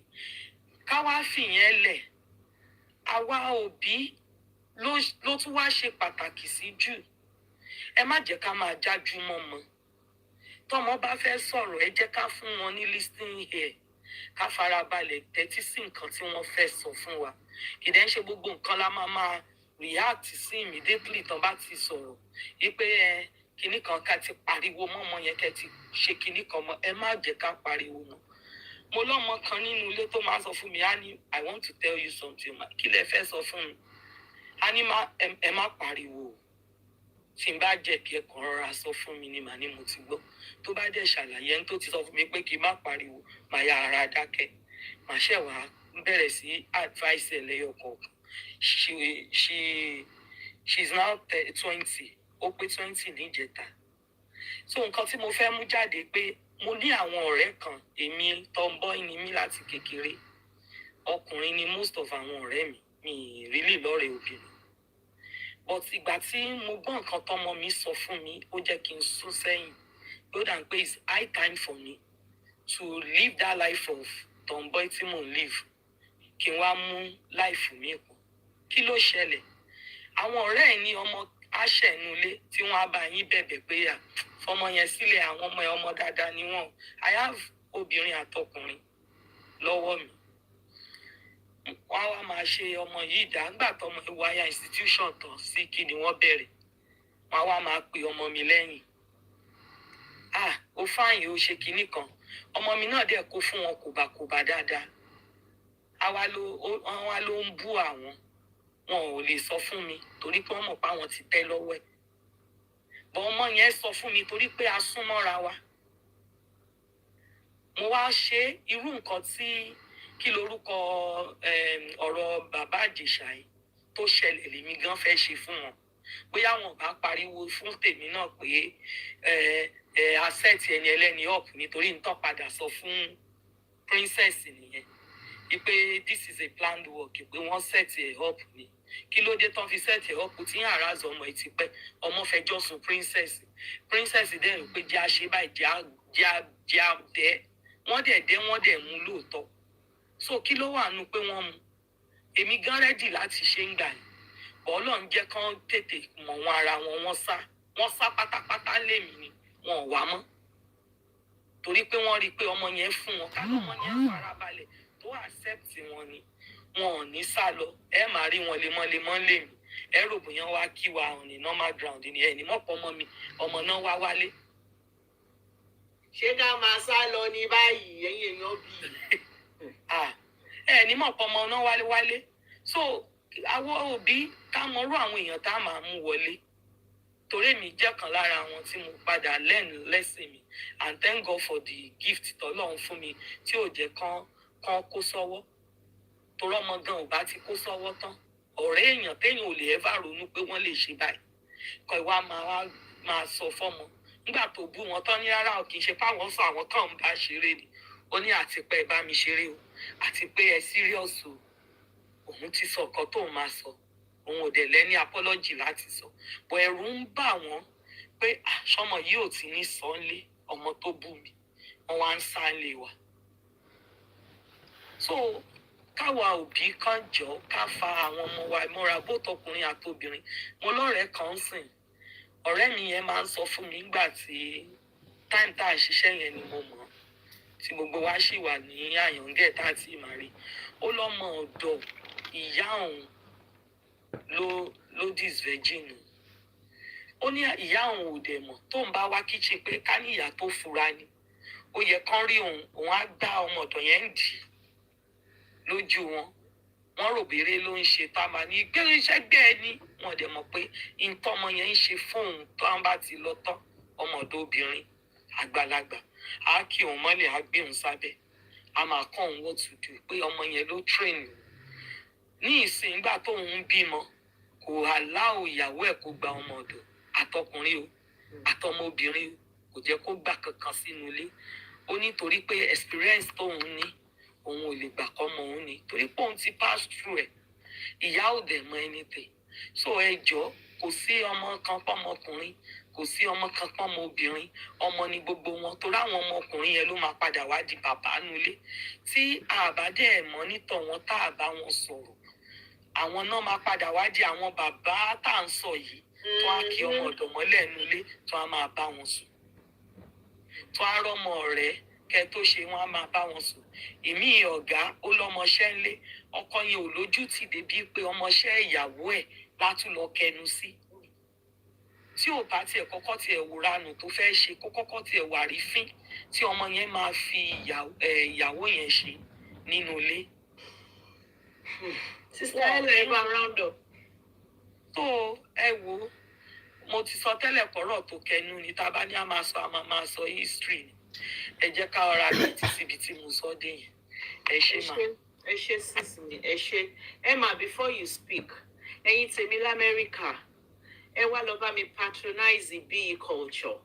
ká wá fìyẹn lẹ̀ àwa òbí ló tún wá ṣe pàtàkì sí jù ẹ má jẹ́ ká máa jájú mọ́mọ tọ́mọ bá fẹ́ sọ̀rọ̀ ẹ jẹ́ ká fún wọn ní listening ear ká farabalẹ̀ tẹ́tí sí nǹkan tí wọ́n fẹ́ sọ fún wa ìdẹ́ ń ṣe gbogbo nǹkan la máa react sí immediately tán bá ti sọ̀rọ̀ wípé kinní kan ká ti pariwo mọ́mọ yẹn kẹ́ ti ṣe kinní kan mọ́ ẹ má jẹ́ ká pariwo mọ́ mo lọ́mọ kan nínú ilé tó máa sọ fún mi á ní I want to tell you something kí lẹ fẹ́ sọ fún mi á ní ẹ má pariwo tí n bá jẹ̀bi ẹ̀kan rọra sọ fún mi ni màá ní mo ti gbọ́ tó bá dẹ̀ ṣàlàyé ẹni tó ti sọ fún mi pé kí n má pariwo màá ya ara dákẹ́ màá ṣẹ̀ wá bẹ̀rẹ̀ sí advice ẹ̀ lẹ́yọ̀ kọ̀ọ̀kan she's now 20 ó pé 20 níjẹta so nǹkan tí mo fẹ́ mú jáde pé mo ní àwọn ọ̀rẹ́ kan èmi tomboy ni mí láti kékeré ọkùnrin ni most of àwọn ọ̀rẹ́ mi really lọ́rẹ̀ẹ́ obìnrin but ìgbà tí mo gbọ́ nǹkan tọ́mọ mi sọ fún mi ó jẹ́ kí n sún sẹ́yìn ló dà pé it's high time for me to live that life of tomboy tí mò ń live kí n wá mú life mi kù kí ló ṣẹlẹ̀ àwọn ọ̀rẹ́ ẹ̀ ní ọmọ aṣẹ̀nulé tí wọ́n á bá yín bẹ̀bẹ̀ pé à fọmọ yẹn sílẹ̀ àwọn ọmọ ẹ̀ ọmọ dáadáa ni wọ́n I have obìnrin àtọkùnrin lọ́wọ́ mi wọ́n á wá máa ṣe ọmọ yìí dàgbà tọmọ ìwáyà institution tán sí kí ni wọ́n bẹ̀rẹ̀ wọ́n á wá máa pe ọmọ mi lẹ́yìn ó fáyìn ó ṣe kinní kan ọmọ mi náà dẹ̀ kó fún wọn kòbákòbá dáadáa àwa ló ń bú àwọn wọn ò lè sọ fún mi torí pé wọ́n mọ̀ pé àwọn ti tẹ́ lọ́wọ́ ẹ̀ bọ́ ọmọ yẹn sọ fún mi torí pé a sún mọ́ra wa mo wá ṣe irú nǹkan tí kí lorúkọ ọ̀rọ̀ bàbá àjèṣà yìí tó ṣẹlẹ̀ lèmi gan fẹ́ ṣe fún wọn bóyá wọn bá pariwo fún tèmi náà pé asẹ́ẹ̀tì ẹni ẹlẹ́ni up nítorí ń tọ́ padà sọ fún princess nìyẹn pé this is a planned work pé wọ́n set ẹ̀ up ni kí ló dé tán fi set ẹ̀ up tí ń àràzọ ọmọ ẹ̀ ti pẹ́ ọmọ fẹjọ́ sùn princess dẹ̀ rò pé jẹ́ àṣẹ báyìí jẹ́ àdẹ́ wọ́n dẹ̀ mú lóòótọ́ so kí ló wà nù pé wọ́n mú èmi gan rẹ́dì láti ṣe ń gbà yìí Ọlọ́run jẹ́ kán tètè mọ̀ wọn ara wọn wọ́n sá pátápátá lèmi ni wọn ò wá mọ́ torí pé wọ́n rí i pé ọmọ yẹn fún wọn ká lọ́mọ yẹn farabalẹ̀ tó accept wọn ni wọn ò ní sá lọ ẹ máa rí wọn lemọ́lemọ́ lèmi ẹ rò bóyá wá kí wa on ní normal ground ni ẹ ní mọ̀pọ̀ ọmọ mi ọmọ náà wá wálé. ṣé ká máa sá lọ ní báyìí ẹ̀yin èèyàn bí ẹ ní mọ̀pọ̀ ọmọ náà wálé so àwọn òbí ká mọrú àwọn èèyàn tá a máa mú wọlé torí èmi jẹ́ kan lára àwọn tí mo padà learn lesson mi and thank God for the gift tọ́lọ́run fún mi tí ò jẹ́ kán kó sọ́wọ́ torí ọmọ gan ò bá ti kó sọ́wọ́ tán ọ̀rẹ́ èèyàn téèyàn ò lè ẹ́fà ronú pé wọ́n lè ṣe báyìí kọ́ ìwà máa sọ fọ́mọ nígbà tó bú wọn tán ní rárá ò kì í ṣe fáwọn sọ àwọn kan ń bá ṣeré ni ó ní àti pé ẹ bá mi ṣeré o àti pé ẹ serious o òun ti sọ ọkọ tóun máa sọ òun ò dẹ̀ lẹ́ni apology láti sọ bọ̀ ẹ̀rù ń bà wọ́n pé àṣọmọ yìí ò ti ní sọ́nlé ọmọ tó bú mi wọ́n wá ń sálé wa so káwa òbí kan jọ ká fa àwọn ọmọ wa mọ́ra bó tọkùnrin àtobìnrin mo lọ́rẹ̀ẹ́ kan sìn ọ̀rẹ́ mi yẹn máa ń sọ fún mi nígbà tí táìm tá a ṣiṣẹ́ yẹn ni mo mọ̀ tí gbogbo wa ṣì wà ní àyàngẹ́ tá a ti máa rí ó lọ́mọ ọ̀dọ̀ ìyá òun ló disvirgin ó ní ìyá òun ò dẹ̀ mọ̀ tóun bá wá kíchìn pé ká ní ìyá tó fura ni ó yẹ kán rí òun á gbá ọmọ ọ̀dọ̀ yẹn ń dì lójú wọn rò béèrè ló ń ṣe tá a máa ní gbẹ́rẹ́ iṣẹ́ gbẹ́ ẹ ní wọn dẹ̀ mọ̀ pé ìtọ́mọ yẹn ń ṣe fóun tó à ń bá ti lọ tán ọmọ ọ̀dọ̀ obìnrin àgbàlagbà á kí òun mọ́lẹ̀ á gbé òun sábẹ́ a máa kọ́ òun what to do pé ọmọ yẹn ló train ní ìsìn ìgbà tóun ń bímọ kò aláwò ìyàwó ẹ̀ kó gba ọmọ ọ̀dọ̀ àtọkùnrin o àtọmọ obìnrin o kò jẹ́ kó gbà kankan sínú ilé ó nítorí pé experience tóun ní òun ò lè gbà kọ́mọ òun ni torí pé òun ti pass through ẹ̀ ìyá ò dẹ̀ mọ anything so ẹ jọ kò sí ọmọ kan pọ́mọkùnrin kò sí ọmọ kan pọ́mọ obìnrin ọmọ ni gbogbo wọn torí àwọn ọmọkùnrin yẹn ló máa padà wá di bàbá nulẹ̀ tí àbádẹ́ mọ́ nítọ̀ wọn tá a bá wọn sọ̀rọ̀ àwọn náà máa padà wá di àwọn bàbá tá à ń sọ yìí tó á kí ọmọ ọ̀dọ̀ mọ́lẹ̀ nulẹ̀ tó á máa bá wọn sùn tó á rọ́mọ ọ̀rẹ́ kẹ tó ṣe wọn á máa bá wọn sùn èmi ọ̀gá ó lọ́mọṣẹ́ ńlé ọkọ yẹn ò lójú tì débi pé ọmọṣẹ́ ìyàwó ẹ̀ látún lọ kẹnu sí tí ò bá tiẹ̀ kọ́kọ́ tiẹ̀ wòranù tó fẹ́ ṣe kó kọ́kọ́ tiẹ̀ wà rí fín tí ọmọ yẹn máa fi ìyàwó yẹn ṣe nínú ilé. sísá ẹ lọ ẹ bá round up. tó ẹ wo mo ti sọ tẹ́lẹ̀ pọ̀rọ̀ tó kẹnu ni tá a bá ní a máa sọ history ni. Ẹ jẹ́ ká ọ̀rọ̀ àbí ti síbi tí mo sọ dé yẹn. Ẹ ṣé mà. Ẹ ṣé sis mi, ẹ ṣé. Emma, before you speak, ẹ̀yin tèmi l'Amẹ́ríkà, ẹ wá lọ bá mi patronize BE culture.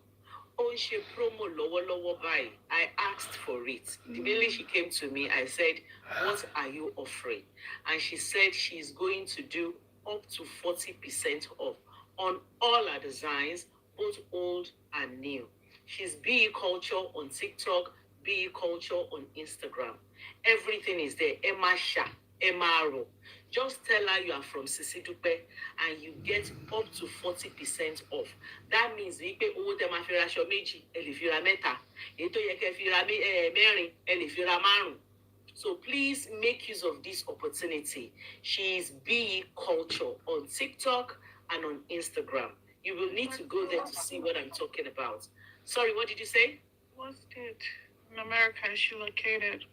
Ó ń ṣe promo lọ́wọ́lọ́wọ́ báyìí. I asked for it. The minute she came to me, I said, what are you offering? And she said she's going to do up to 40% off on all her designs, both old and new. She's BE Culture on TikTok, BE Culture on Instagram. Everything is there. Emma Sha, Emma Ro. Just tell her you are from Sisi Dupe and you get up to 40% off. That means you pay owó tẹ́ máa fi ra aṣọ méjì, ẹ lè fi ra mẹ́ta. Èyí tó yẹ kẹ́ fi ra mẹ́rin, ẹ lè fi ra márùn. So please make use of this opportunity. She is BE Culture on TikTok and on Instagram. You will need to go there to see what I'm talking about. Sorry, what did you say? What state in America is she located?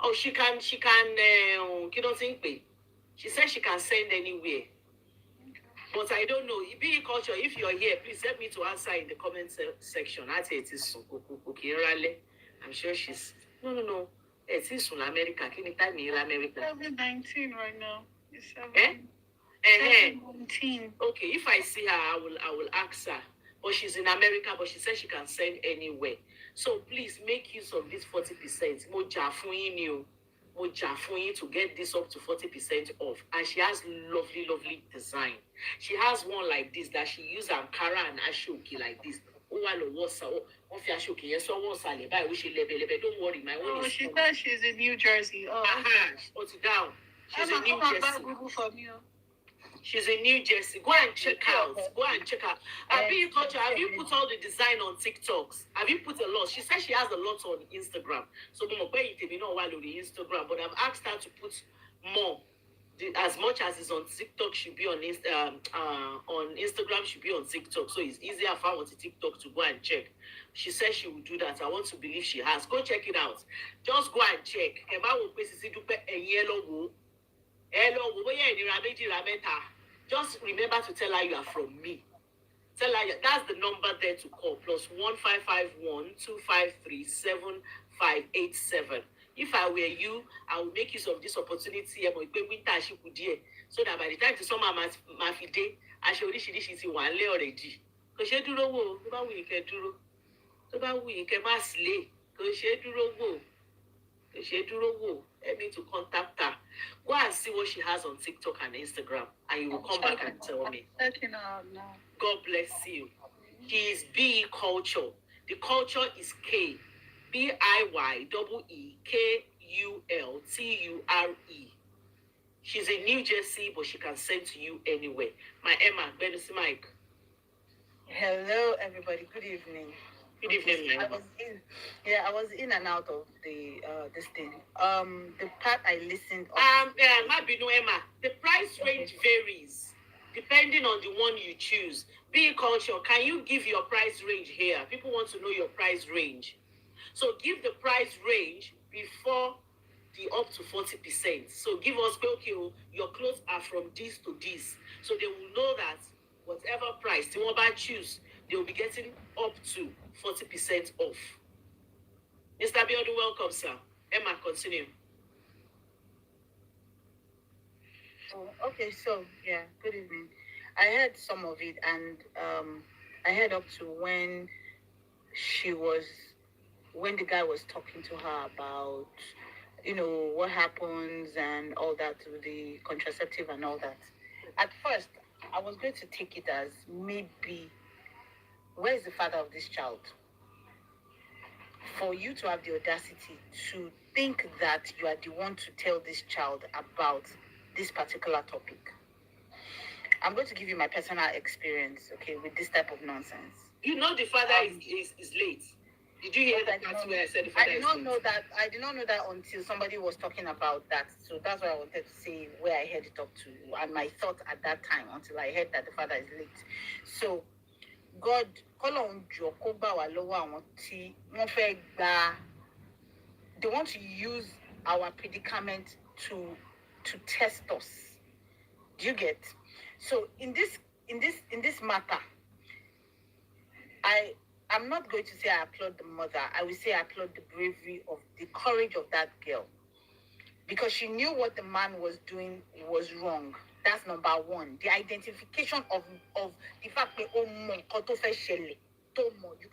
Oh, she can, you don't think me. She said she can send anywhere. But I don't know. BE Culture, if you're here, please help me to answer in the comment section. I say it is I'm sure she's... No. It is in America. Can you tell me in America? 7:19 right now. It's 7:19. Okay, if I see her, I will ask her. But she's in America, but she said she can send anywhere. So please make use of this 40%. Moja fún yín to get this up to 40% off. And she has lovely design. She has one like this that she use Ankara and Ashoki like this. Don't worry, my own is... she said she's in New Jersey. Put it down. She's in New Jersey. She's in New Jersey. Go and check out. BE Culture, have you put all the design on TikToks? Have you put a lot? She says she has a lot on Instagram. So Mama you know while on Instagram, but I've asked her to put more. As much as it's on TikTok, should be on Instagram, should be on TikTok. So it's easier if I want to TikTok to go and check. She says she will do that. I want to believe she has. Go check it out. Just go and check. Just remember to tell her you are from me. Tell her that's the number there to call. +1551 253 7587. If I were you, I would make use of this opportunity so that by the time the summer must day, I should see one lay already. Because she do no about we can do about we can mass lay. Because she do no Let me to contact her. Go and see what she has on TikTok and Instagram, and you will come back and tell me. Checking out now. God bless you. She is BE Culture. The culture is K. BIYEEKULTURE. She's in New Jersey, but she can send to you anywhere. My Emma, Benus Mike. Hello, everybody. Good evening. Good evening, I was in and out of the this thing. The part I listened. Emma. The price range varies depending on the one you choose. BE Culture, can you give your price range here? People want to know your price range. So give the price range before the up to 40%. So give us, okay, your clothes are from this to this. So they will know that whatever price they want to choose, they will be getting up to 40% off. Mr. Biodu, welcome, sir. Emma, continue. Okay, so yeah, good evening. I heard some of it, and I heard up to when the guy was talking to her about, what happens and all that with the contraceptive and all that. At first, I was going to take it as maybe, where is the father of this child? For you to have the audacity to think that you are the one to tell this child about this particular topic. I'm going to give you my personal experience, okay, with this type of nonsense. You know the father is late. Did you hear that? That's where I said the father I did not know that until somebody was talking about that. So that's why I wanted to say where I heard it up to and my thought at that time until I heard that the father is late. So God, they want to use our predicament to test us. Do you get? So in this matter, I'm not going to say I applaud the mother. I will say I applaud the bravery of the courage of that girl. Because she knew what the man was doing was wrong. That's number one. The identification of the fact that you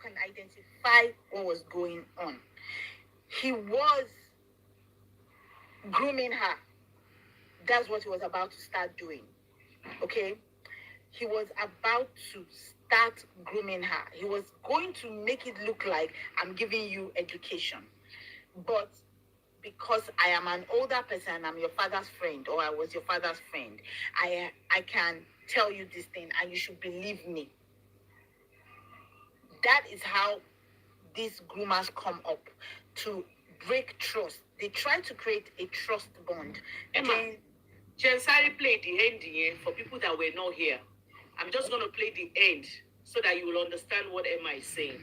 can identify what was going on. He was grooming her. That's what he was about to start doing. Okay? He was about to start grooming her. He was going to make it look like I'm giving you education. But because I am an older person, I'm your father's friend, or I was your father's friend, I can tell you this thing and you should believe me. That is how these groomers come up to break trust. They try to create a trust bond. Emma, Jensari played the end here for people that were not here. I'm just going to play the end so that you will understand what Emma is saying.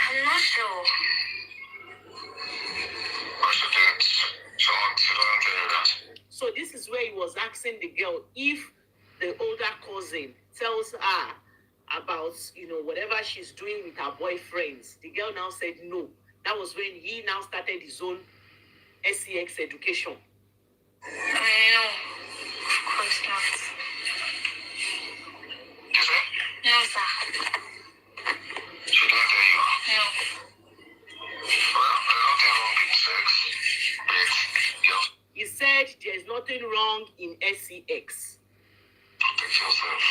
I'm not sure. So this is where he was asking the girl if the older cousin tells her about, whatever she's doing with her boyfriends. The girl now said no. That was when he now started his own SEX education. No, of course not. No, sir. She didn't tell you. No. Well, there's nothing wrong in sex, but He said there's nothing wrong in SEX. protect yourself.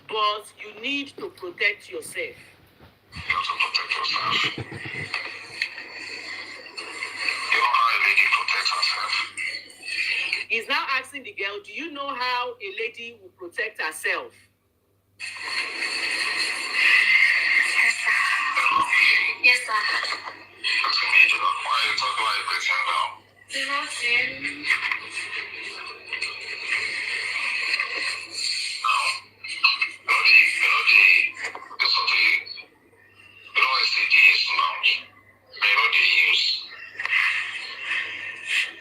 But you need to protect yourself. You have to protect yourself. You know how a lady protects herself? He's now asking the girl, do you know how a lady will protect herself? Yes, sir. Yes, sir. That's me, why are you talking like this now? Nothing. Now, STDs now, they use.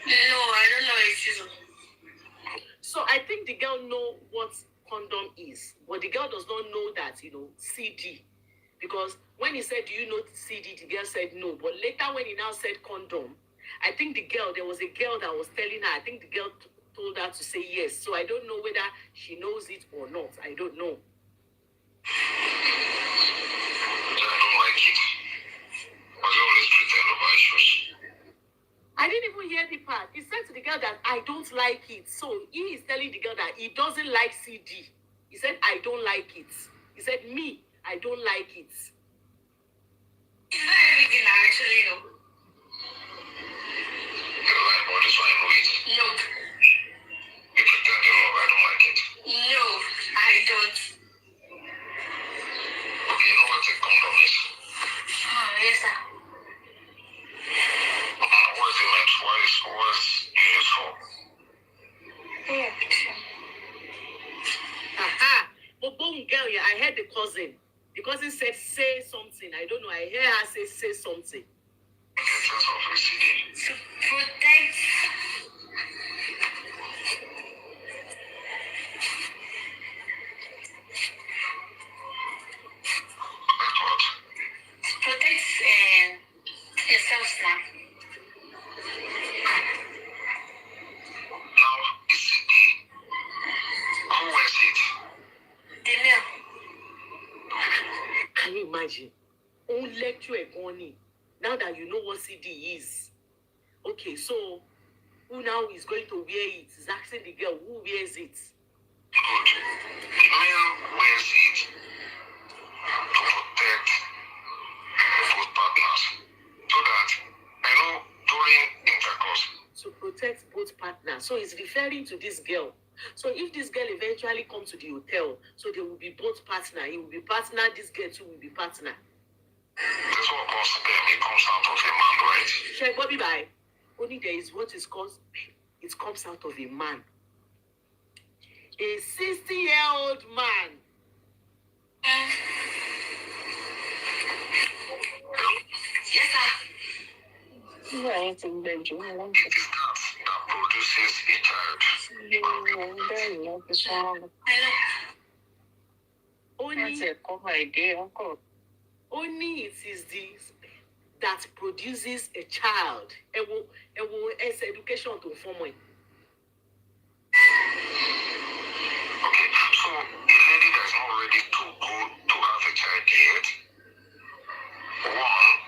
No, I don't know it is. So I think the girl know what condom is, but the girl does not know that, CD. Because when he said, do you know CD, the girl said no. But later when he now said condom, I think there was a girl that was telling her, I think the girl told her to say yes. So I don't know whether she knows it or not. I don't know. I don't like it. But you always pretend over issues. I didn't even hear the part. He said to the girl that I don't like it. So he is telling the girl that he doesn't like CD. He said, I don't like it. He said, me, I don't like it. It's not everything I actually know. You like, but this one I know it. No. You pretend you love, I don't like it. No, I don't. Okay, you know what a condom is? Yes, sir. What is it meant? What is it used for? Aha! But boom, girl, yeah, I heard the cousin. The cousin said, say something. I don't know. I hear her say something. To protect. Protect yourself now. Now, is it who wears it? The male. Can you imagine? Own lecture again. Now that you know what CD is. Okay, so who now is going to wear it? Is asking the girl who wears it. Good. The male wears it to protect both partners. So that, I know, during intercourse, To protect both partners. So he's referring to this girl. So if this girl eventually comes to the hotel, so they will be both partner. He will be partner, this girl too will be partner. that's what comes to them. It comes out of a man, right? Check Bobby by. Only there is what is called, it comes out of a man. A 60-year-old man. that produces a child. Only it is this that produces a child. It's education to form. Okay, so a lady that's not ready to go to have a child yet, one,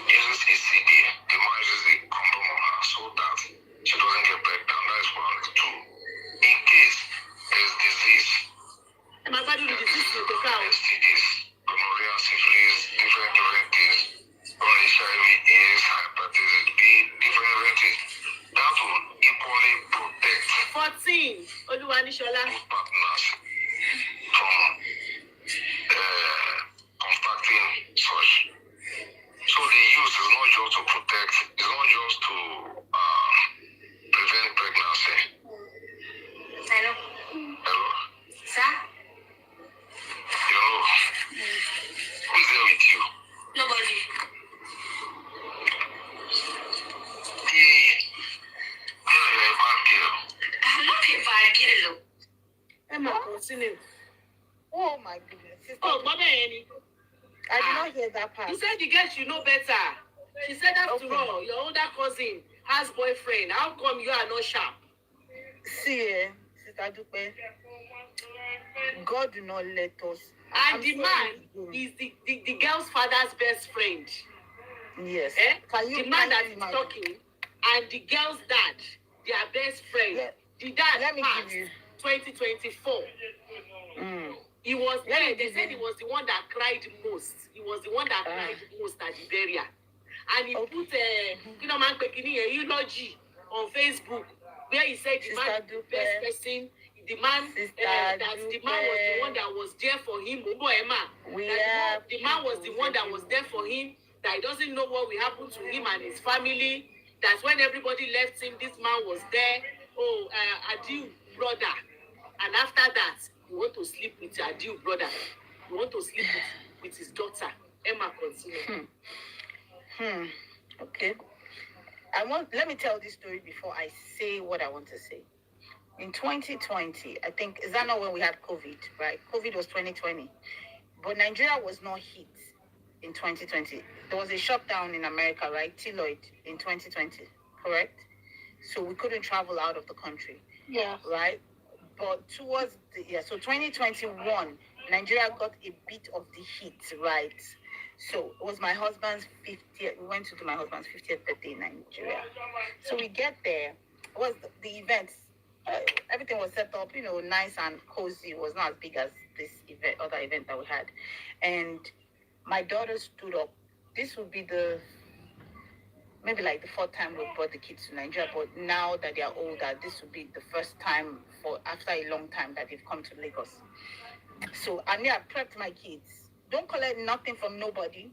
uses a CD, the man uses a condom on her so that she doesn't get pregnant. That is one. Two, in case there's disease, STDs, gonorrhea, syphilis, different things, or HIV, AIDS, hepatitis B, different things. That will equally protect 14. Oluwanishola. both partners from contracting such. So the use is not just to protect, it's not just to prevent pregnancy. Hello. Hello? Sir? Hello? Who's there with you? Nobody. You're a bad girl. I'm not a bad girl. Emma, continue. Oh my goodness. Sister, Oh, Mama Annie. I did not hear that part. You said the girl should know better. She said, after Okay. all, your older cousin has boyfriend. How come you are not sharp? See, Sister Dupe, God do not let us. And I'm the sorry man again. is the girl's father's best friend. Yes. Eh? The man that is talking and the girl's dad, their best friend. The dad let me passed give you 2024. He was Let me there. They give said you- he was the one that cried most. He was the one that cried most at the burial. And he put eulogy on Facebook where he said the man is the best person. The man, that the man was the one that was there for him. The man was the one that was there for him. That he doesn't know what will happen to him and his family. That's when everybody left him. This man was there. Oh, Adiu, brother. And after that, you want to sleep with your Adiu, brother. You want to sleep with his daughter. Emma, continue. Okay. Let me tell this story before I say what I want to say. In 2020, I think, is that not when we had COVID, right? COVID was 2020. But Nigeria was not hit in 2020. There was a shutdown in America, right? Teloid in 2020, correct? So we couldn't travel out of the country. Yeah. Right? But towards so 2021, Nigeria got a bit of the heat, right? So it was my husband's 50th. We went to do my husband's 50th birthday in Nigeria. So we get there. It was the event. Everything was set up, nice and cozy. It was not as big as this other event that we had. And my daughter stood up. This would be maybe like the fourth time we brought the kids to Nigeria, but now that they are older, this will be the first time after a long time that they've come to Lagos. So I prepped my kids. Don't collect nothing from nobody.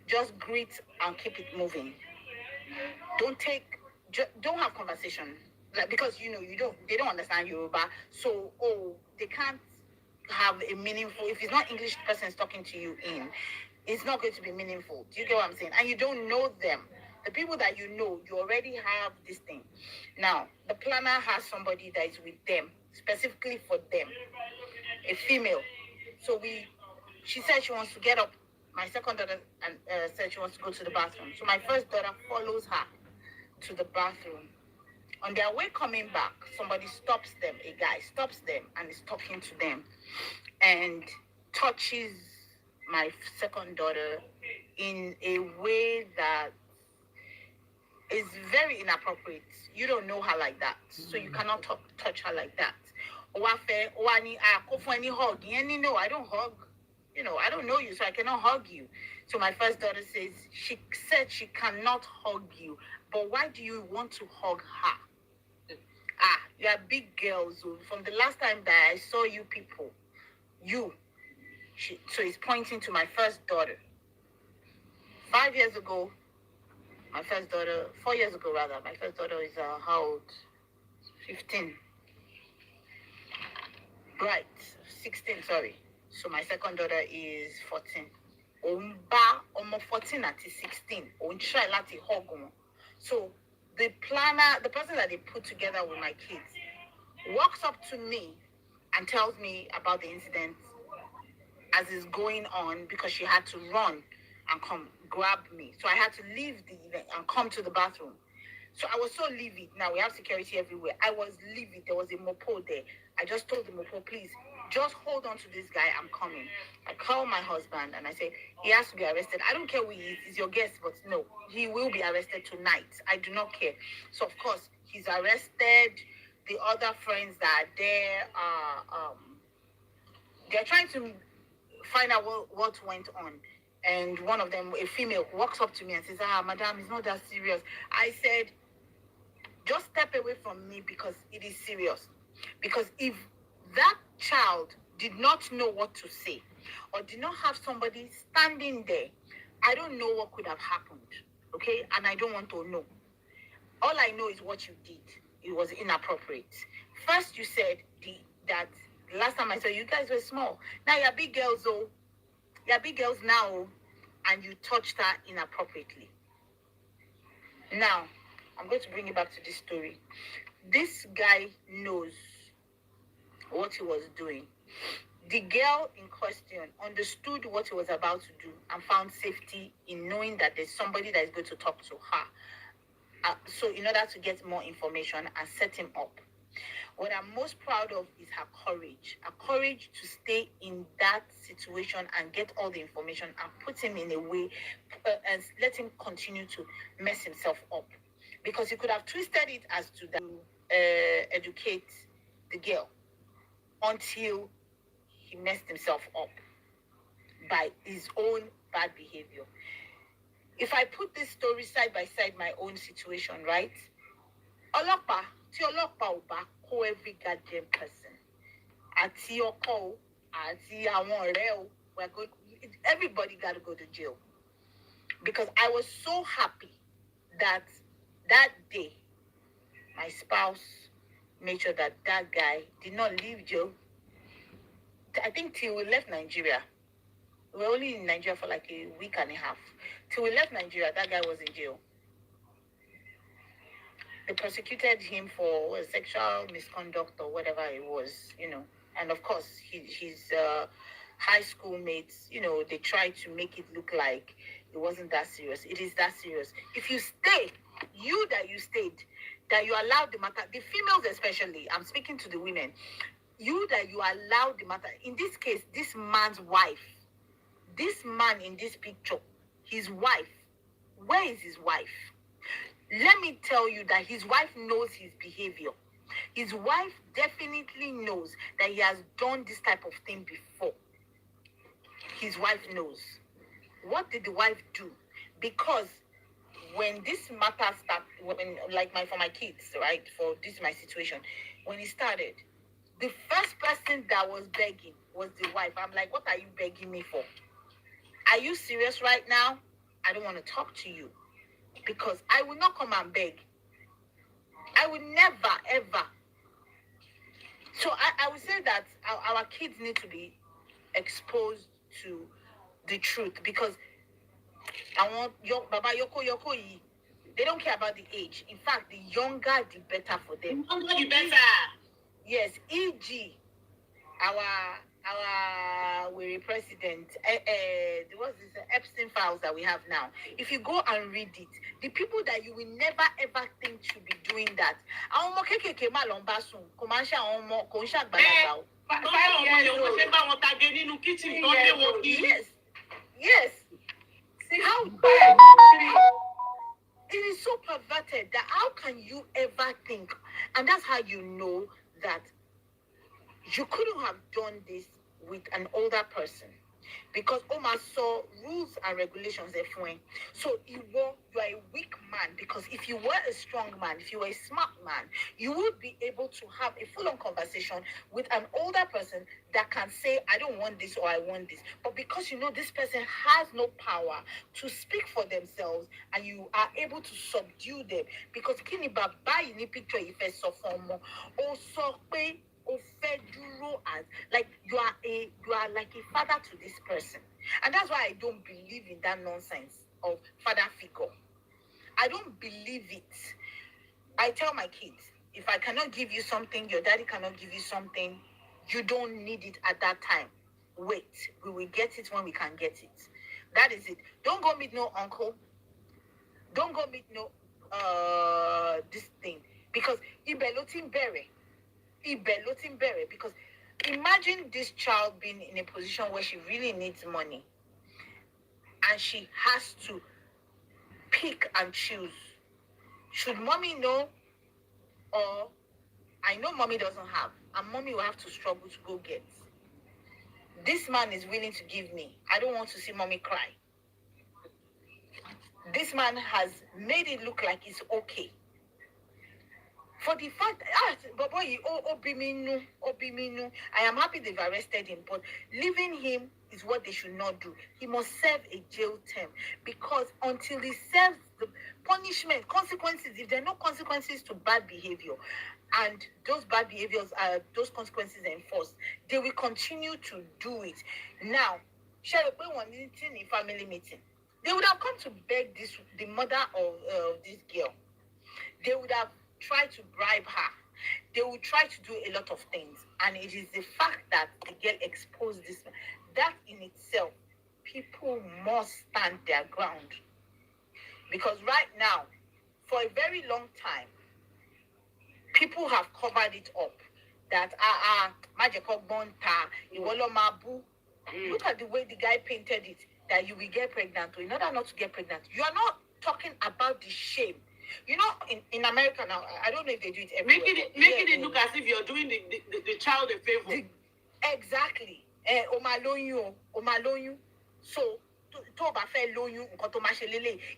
Just greet and keep it moving. Don't have conversation. Because they don't understand Yoruba. So they can't have a meaningful, if it's not English persons talking to you it's not going to be meaningful. Do you get what I'm saying? And you don't know them. The people that you already have this thing. Now, the planner has somebody that is with them, specifically for them, a female. So she said she wants to get up. My second daughter said she wants to go to the bathroom. So my first daughter follows her to the bathroom. On their way coming back, somebody stops them, a guy stops them and is talking to them and touches my second daughter in a way that is very inappropriate. You don't know her like that, so you cannot touch her like that. No, I don't hug. I don't know you, so I cannot hug you. So my first daughter says, she said she cannot hug you, but why do you want to hug her? You are big girls. From the last time that I saw you people, so he's pointing to my first daughter. 5 years ago, my first daughter, 4 years ago rather, my first daughter is how old? 15. Right, 16, sorry. So my second daughter is 14. Omba, Omo 14 at 16, on try lati hug. So the planner, the person that they put together with my kids, walks up to me and tells me about the incident as is going on because she had to run and come grab me. So I had to leave the event and come to the bathroom. So I was so livid. Now we have security everywhere. I was livid. There was a mopo there. I just told the mopo, please, just hold on to this guy. I'm coming. I called my husband and I said, he has to be arrested. I don't care who he is. He's your guest, but no, he will be arrested tonight. I do not care. So of course, he's arrested. The other friends that are there they're trying to find out what went on. And one of them, a female, walks up to me and says, madam, it's not that serious. I said, just step away from me because it is serious. Because if that child did not know what to say or did not have somebody standing there, I don't know what could have happened. Okay? And I don't want to know. All I know is what you did. It was inappropriate. First, you said that last time I saw you guys were small. Now you're big girls, oh. You're big girls now, and you touched her inappropriately. Now, I'm going to bring you back to this story. This guy knows what he was doing. The girl in question understood what he was about to do and found safety in knowing that there's somebody that is going to talk to her. So in order to get more information and set him up. What I'm most proud of is her courage to stay in that situation and get all the information and put him in a way and let him continue to mess himself up. Because he could have twisted it as to educate the girl until he messed himself up by his own bad behavior. If I put this story side by side, my own situation, right? Ọlọ́pàá tí ọlọ́pàá ò bá kó every goddamn person. Àti ọkọ o, àti àwọn ọ̀rẹ́ o, everybody got to go to jail. Because I was so happy that day, my spouse made sure that guy did not leave jail. I think till we left Nigeria. We were only in Nigeria for like a week and a half. Till we left Nigeria, that guy was in jail. They prosecuted him for sexual misconduct or whatever it was, And of course, his high school mates, they tried to make it look like it wasn't that serious. It is that serious. If you stay, you stayed, that you allowed the matter, the females especially, I'm speaking to the women, you allowed the matter. In this case, this man's wife, this man in this picture, his wife, where is his wife? Let me tell you that his wife knows his behavior. His wife definitely knows that he has done this type of thing before. His wife knows. What did the wife do? Because when this matter started, for my kids, right, for this my situation, when it started, the first person that was begging was the wife. I'm like, what are you begging me for? Are you serious right now? I don't want to talk to you. Because I will not come and beg. I will never, ever. So I would say that our kids need to be exposed to the truth. Because I want Baba Yoko, they don't care about the age. In fact, the younger, the better for them. The better. Yes, e.g., our president, what's this Epstein files that we have now. If you go and read it, the people that you will never ever think should be doing that. Yes. See how it is so perverted that how can you ever think? And that's how you know that you couldn't have done this with an older person. Because Omar saw rules and regulations. So you are a weak man. Because if you were a strong man, if you were a smart man, you would be able to have a full-on conversation with an older person that can say, I don't want this or I want this. But because you know this person has no power to speak for themselves and you are able to subdue them. Because kini baba in the picture if so form also pay as like you are are like a father to this person. And that's why I don't believe in that nonsense of father figure. I don't believe it. I tell my kids, if I cannot give you something, your daddy cannot give you something, you don't need it at that time. Wait, we will get it when we can get it. That is it. Don't go meet no uncle. Don't go meet no this thing. Because Ibelotin Berry. Because imagine this child being in a position where she really needs money. And she has to pick and choose. Should mommy know, or I know mommy doesn't have, and mommy will have to struggle to go get. This man is willing to give me. I don't want to see mommy cry. This man has made it look like it's okay. For the fact, but boy, Obiminu, I am happy they've arrested him, but leaving him is what they should not do. He must serve a jail term, because until he serves the punishment, consequences, if there are no consequences to bad behavior, and those bad behaviors are those consequences enforced, they will continue to do it. Now, family meeting, they would have come to beg the mother of this girl. They would have tried to bribe her. They would try to do a lot of things. And it is the fact that the girl exposed this. That in itself, people must stand their ground. Because right now, for a very long time, people have covered it up. That, look at the way the guy painted it, that you will get pregnant. Or in order not to get pregnant, you are not talking about the shame. You know, in America now, I don't know if they do it everywhere. Making it look as if you're doing the child a favor. Exactly. Omalonyu. So,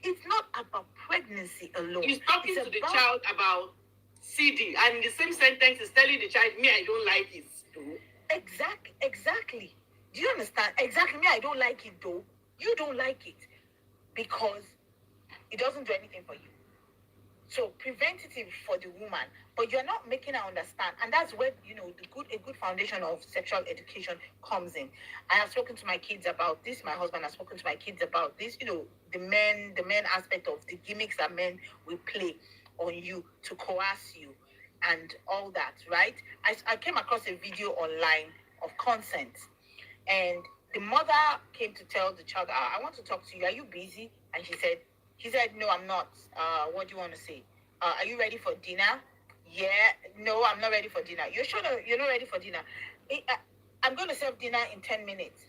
it's not about pregnancy alone. He's talking to the child about CD, and in the same sentence is telling the child, me, I don't like it. Exactly. Do you understand? Exactly. Me, I don't like it though. You don't like it because it doesn't do anything for you. So preventative for the woman, but you're not making her understand, and that's where a good foundation of sexual education comes in. I have spoken to my kids about this. My husband has spoken to my kids about this. The men aspect of the gimmicks that men will play on you to coerce you, and all that. Right? I came across a video online of consent, and the mother came to tell the child, "I want to talk to you. Are you busy?" And he said, "No, I'm not. What do you want to say? Are you ready for dinner?" "Yeah." "No, I'm not ready for dinner." "You're sure you're not ready for dinner?" "I'm going to serve dinner in 10 minutes.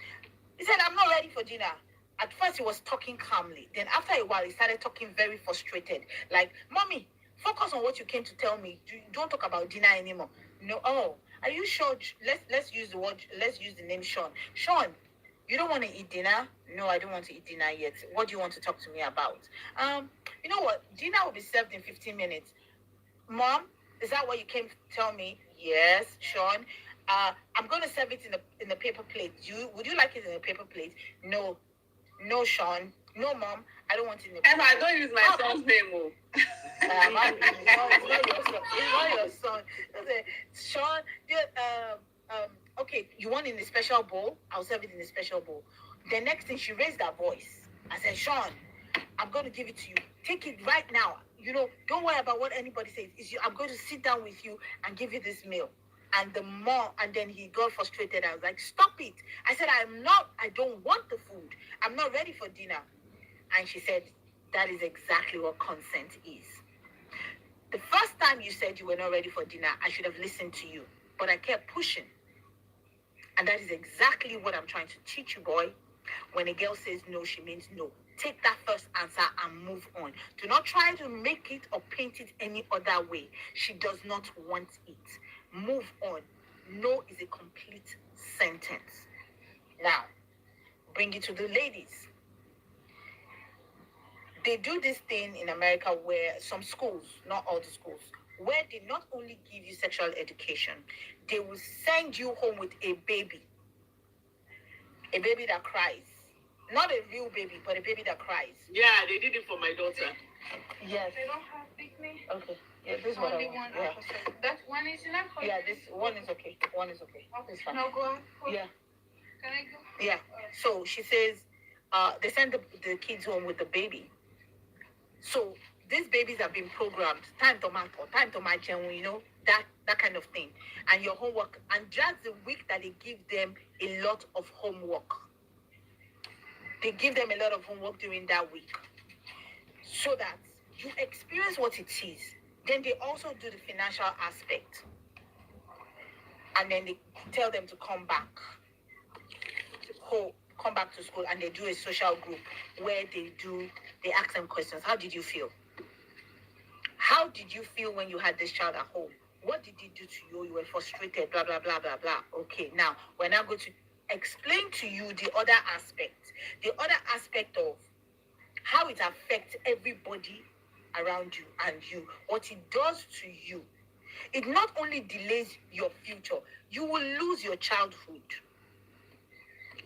He said, "I'm not ready for dinner." At first, he was talking calmly. Then after a while, he started talking very frustrated. Like, "Mommy, focus on what you came to tell me. Don't talk about dinner anymore." "No." "Oh, are you sure?" Let's use the name Sean. "Sean, you don't want to eat dinner?" "No, I don't want to eat dinner yet. What do you want to talk to me about?" You know what? Dinner will be served in 15 minutes. "Mom, is that what you came to tell me?" "Yes, Sean. I'm going to serve it in a paper plate. Would you like it in a paper plate?" "No, Sean. No, Mom. I don't want it in a paper plate." I don't use my son's name. It's not your son. Sean, okay, you want it in a special bowl? I'll serve it in a special bowl. The next thing, she raised her voice. I said, "Sean, I'm going to give it to you. Take it right now. Don't worry about what anybody says. I'm going to sit down with you and give you this meal." And then he got frustrated. I was like, "Stop it." I said, I don't want the food. I'm not ready for dinner. And she said, that is exactly what consent is. The first time you said you were not ready for dinner, I should have listened to you. But I kept pushing. And that is exactly what I'm trying to teach you, boy. When a girl says no, she means no. Take that first answer and move on. Do not try to make it or paint it any other way. She does not want it. Move on. No is a complete sentence. Now, bring it to the ladies. They do this thing in America where some schools, not all the schools, where they not only give you sexual education, they will send you home with a baby that cries. Not a real baby, but a baby that cries. Yeah, they did it for my daughter. Yes. They don't have picnic. Okay. Yeah, this one. Yeah. That one is enough for Yeah, this one is okay. One is okay. It's fine. No, go on. Yeah. Yeah. So she says, they send the kids home with the baby. So these babies have been programmed, time to mark or time to march, and that kind of thing. And your homework, and just the week that they give them a lot of homework. They give them a lot of homework during that week. So that you experience what it is. Then they also do the financial aspect. And then they tell them to come back. Come back to school, and they do a social group where they ask them questions. How did you feel? How did you feel when you had this child at home? What did it do to you? You were frustrated, blah, blah, blah, blah, blah. Okay, now we're now going to explain to you the other aspect of how it affects everybody around you and you, what it does to you. It not only delays your future, you will lose your childhood.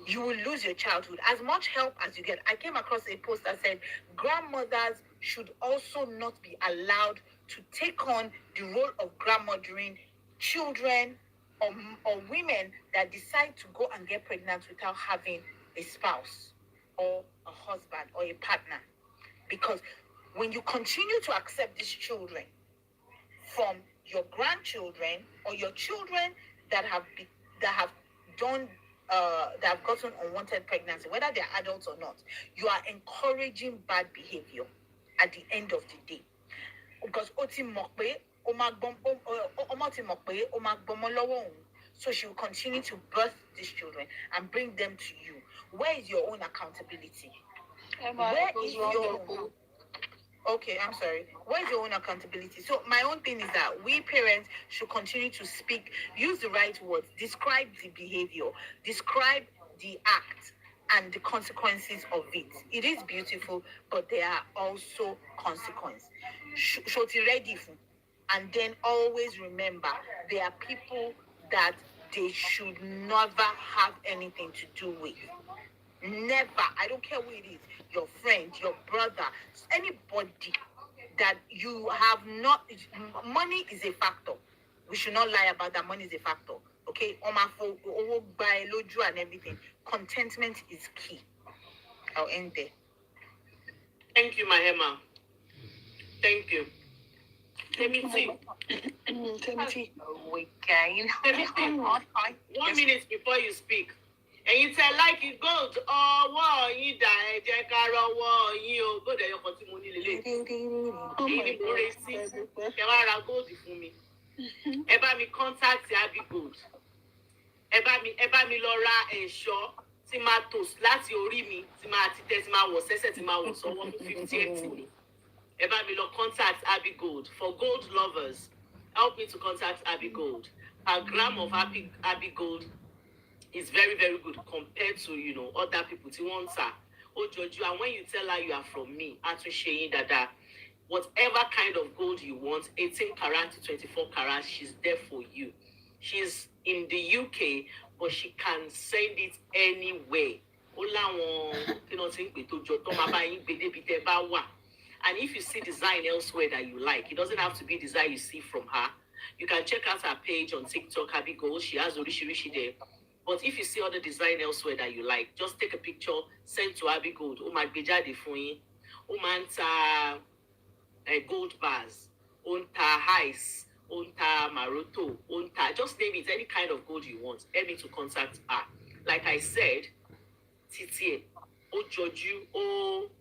You will lose your childhood. As much help as you get. I came across a post that said grandmothers should also not be allowed to take on the role of grandmothering children or women that decide to go and get pregnant without having a spouse or a husband or a partner. Because when you continue to accept these children from your grandchildren or your children that have gotten unwanted pregnancy, whether they're adults or not, you are encouraging bad behavior at the end of the day. Because so she will continue to birth these children and bring them to you. Where is your own accountability? Where is your own? Okay, I'm sorry. Where's your own accountability? So my own thing is that we parents should continue to speak, use the right words, describe the behavior, describe the act and the consequences of it. It is beautiful, but there are also consequences. Shoti ready for, and then always remember there are people that they should never have anything to do with. Never. I don't care who it is. Your friend, your brother, anybody that you have not. Money is a factor. We should not lie about that. Money is a factor. Okay? And everything. Contentment is key. I'll end there. Thank you, Mahema. Thank you. Timothy. Timothy. Again. 1 minute before you speak. And you say like it goes, oh, you die, Jackaro, you go there, you continue. Eba mi contact Abby Gold. Eba mi lora ensure tí máa tòs láti orí mi tí máa ti tẹ́ tí máa wọ̀ sẹ́sẹ̀ tí máa wọ̀ sọ́wọ́ fún 58 mi. Eba mi lọ contact Abby Gold. For gold lovers, help me to contact Abby Gold. A gram of Abby Gold is very, very good compared to, other people. And when you tell her you are from me, Dada, whatever kind of gold you want, 18 karat to 24 karat, she's there for you. She's in the UK, but she can send it anywhere. And if you see design elsewhere that you like, it doesn't have to be design you see from her. You can check out her page on TikTok, Abby Gold. She has Rishi there. But if you see other design elsewhere that you like, just take a picture, send to Abby Gold. Majbeja Funyi. Manta gold bars. Onta Heis. Onta Maroto. Onta. Just name it any kind of gold you want. Help me to contact her. Like I said, Titie, Ojoju,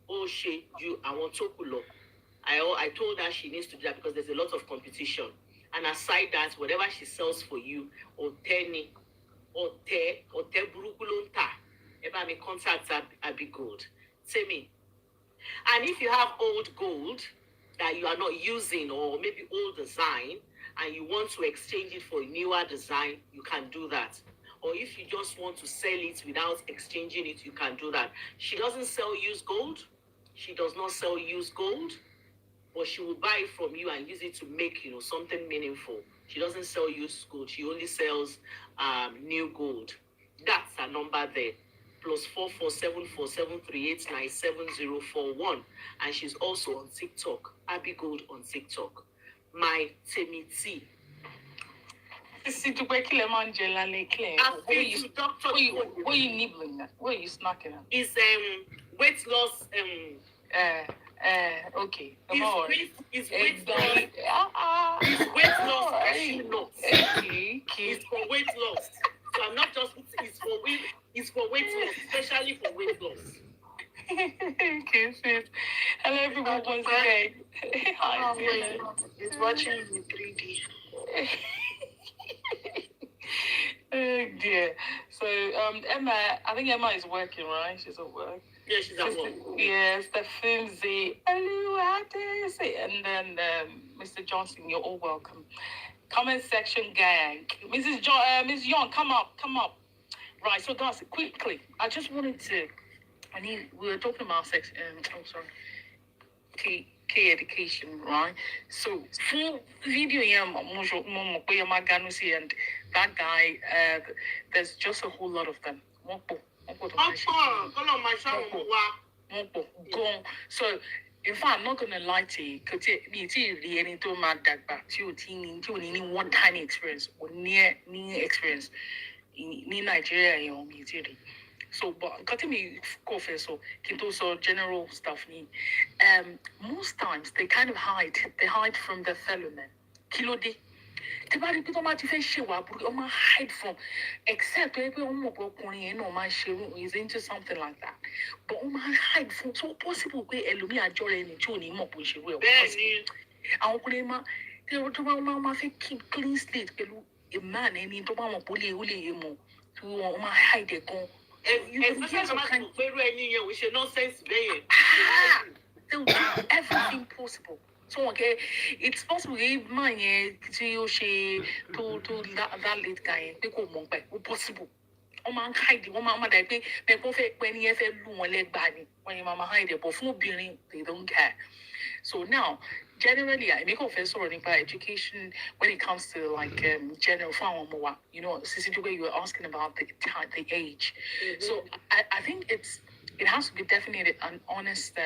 Osheju, I want Tokulo. I told her she needs to do that because there's a lot of competition. And aside that, whatever she sells for you, or Tenny, or Burukulunta, eba me contact Abby Gold. Say me. And if you have old gold that you are not using, or maybe old design, and you want to exchange it for a newer design, you can do that. Or if you just want to sell it without exchanging it, you can do that. She doesn't sell used gold. She does not sell used gold, but she will buy it from you and use it to make, something meaningful. She doesn't sell used gold. She only sells new gold. That's her number there. +447473897041. And she's also on TikTok. Abby Gold on TikTok. My Timothy. See to where kill a man jelly clear. What are you nibbling at? What are you snacking at? It's weight loss okay. It's weight loss. It's weight loss cashew nuts. Okay. It's for weight loss. So I'm not just it's for weight loss, especially for weight loss. Okay, sis. Hello everyone once again. Hi, It's watching in 3D. Oh dear. So Emma, I think Emma is working, right? She's at work. Yeah, she's at work. Yes, the Fimsy. Hello, and then Mr. Johnson, you're all welcome. Comment section gang. Miss Young, come up. Right, so guys, quickly, I just wanted to we were talking about sex K education, right? So full video and that guy, there's just a whole lot of them. So in fact, I'm not gonna lie to you, because any to my dad back to one tiny experience or near experience in Nigeria, you know, so, but cutting me coffee, so also general stuff. Most times they kind of hide. They hide from the fellow men. Kilo de. Hide from, except is into something like that. But hide from so possible way elumi ajore ni chuni mo possible. They were keep clean slate. A man any to my bully emo to hide a gun. We should not sense they'll do everything possible. So okay, it's possible if man to that late guy because possible. Man hide man they perfect when you when your mama hide but for being they don't care. So now generally I make offense or by education when it comes to like general farm more, you know, the way you were asking about the age. Mm-hmm. So I think it has to be definitely an honest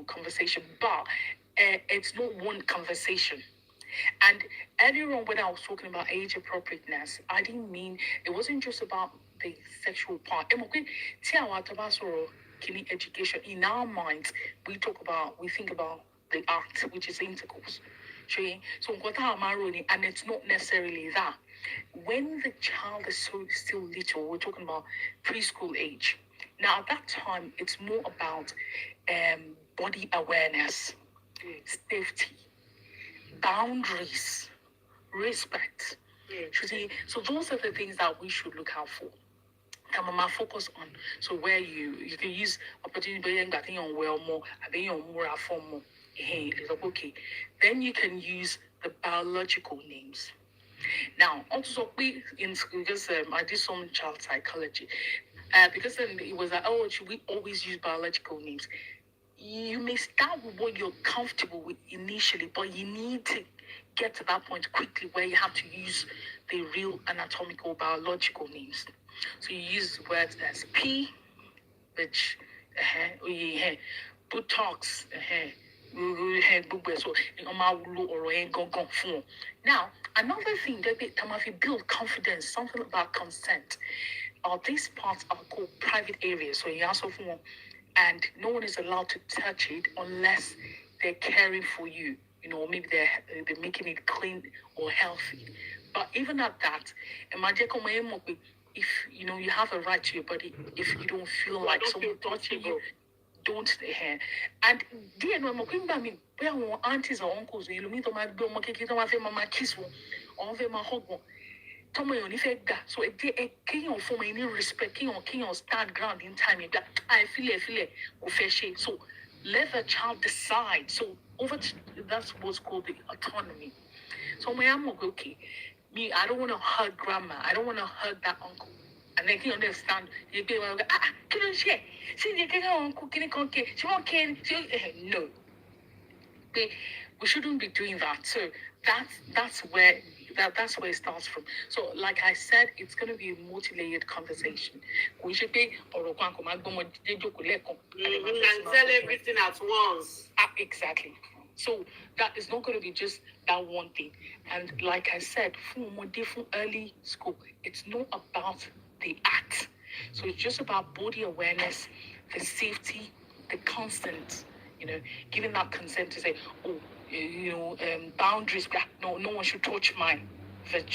conversation, but it's not one conversation. And earlier on when I was talking about age appropriateness, I didn't mean it wasn't just about the sexual part. Education in our minds, we think about the act, which is intercourse. So and it's not necessarily that. When the child is still little, we're talking about preschool age. Now at that time, it's more about body awareness, safety, boundaries, respect. So those are the things that we should look out for. Mama focus on. So where you can use opportunity on well more, on more form more. Okay. Then you can use the biological names. Now, also because I did some child psychology, because then it was like, should we always use biological names? You may start with what you're comfortable with initially, but you need to get to that point quickly where you have to use the real anatomical biological names. So you use words as P, which buttocks, now another thing that they build confidence, something about consent. These parts are called private areas, so you also and no one is allowed to touch it unless they're caring for you. You know, maybe they're making it clean or healthy. But even at that, imagine if you have a right to your body, if you don't feel like someone touching you, don't stay here. And dear no more bring me where aunties or uncles, you meet my mama kiss one, or my hug one. Tomo on effect that. So a king on for any respect, king on stand ground in time. I feel it, so let the child decide. So that's what's called the autonomy. So my am okay. Me, I don't want to hug grandma. I don't want to hug that uncle. And then you understand, you be like, can you share? See, you can uncle, can you come here? She won't care. No. We shouldn't be doing that. So that's where it starts from. So like I said, it's going to be a multi-layered conversation. We should be and tell everything at once. Exactly. So that is not going to be just that one thing. And like I said, from early school, it's not about the act. So it's just about body awareness, the safety, the constant, giving that consent to say, oh, boundaries. No one should touch my veg.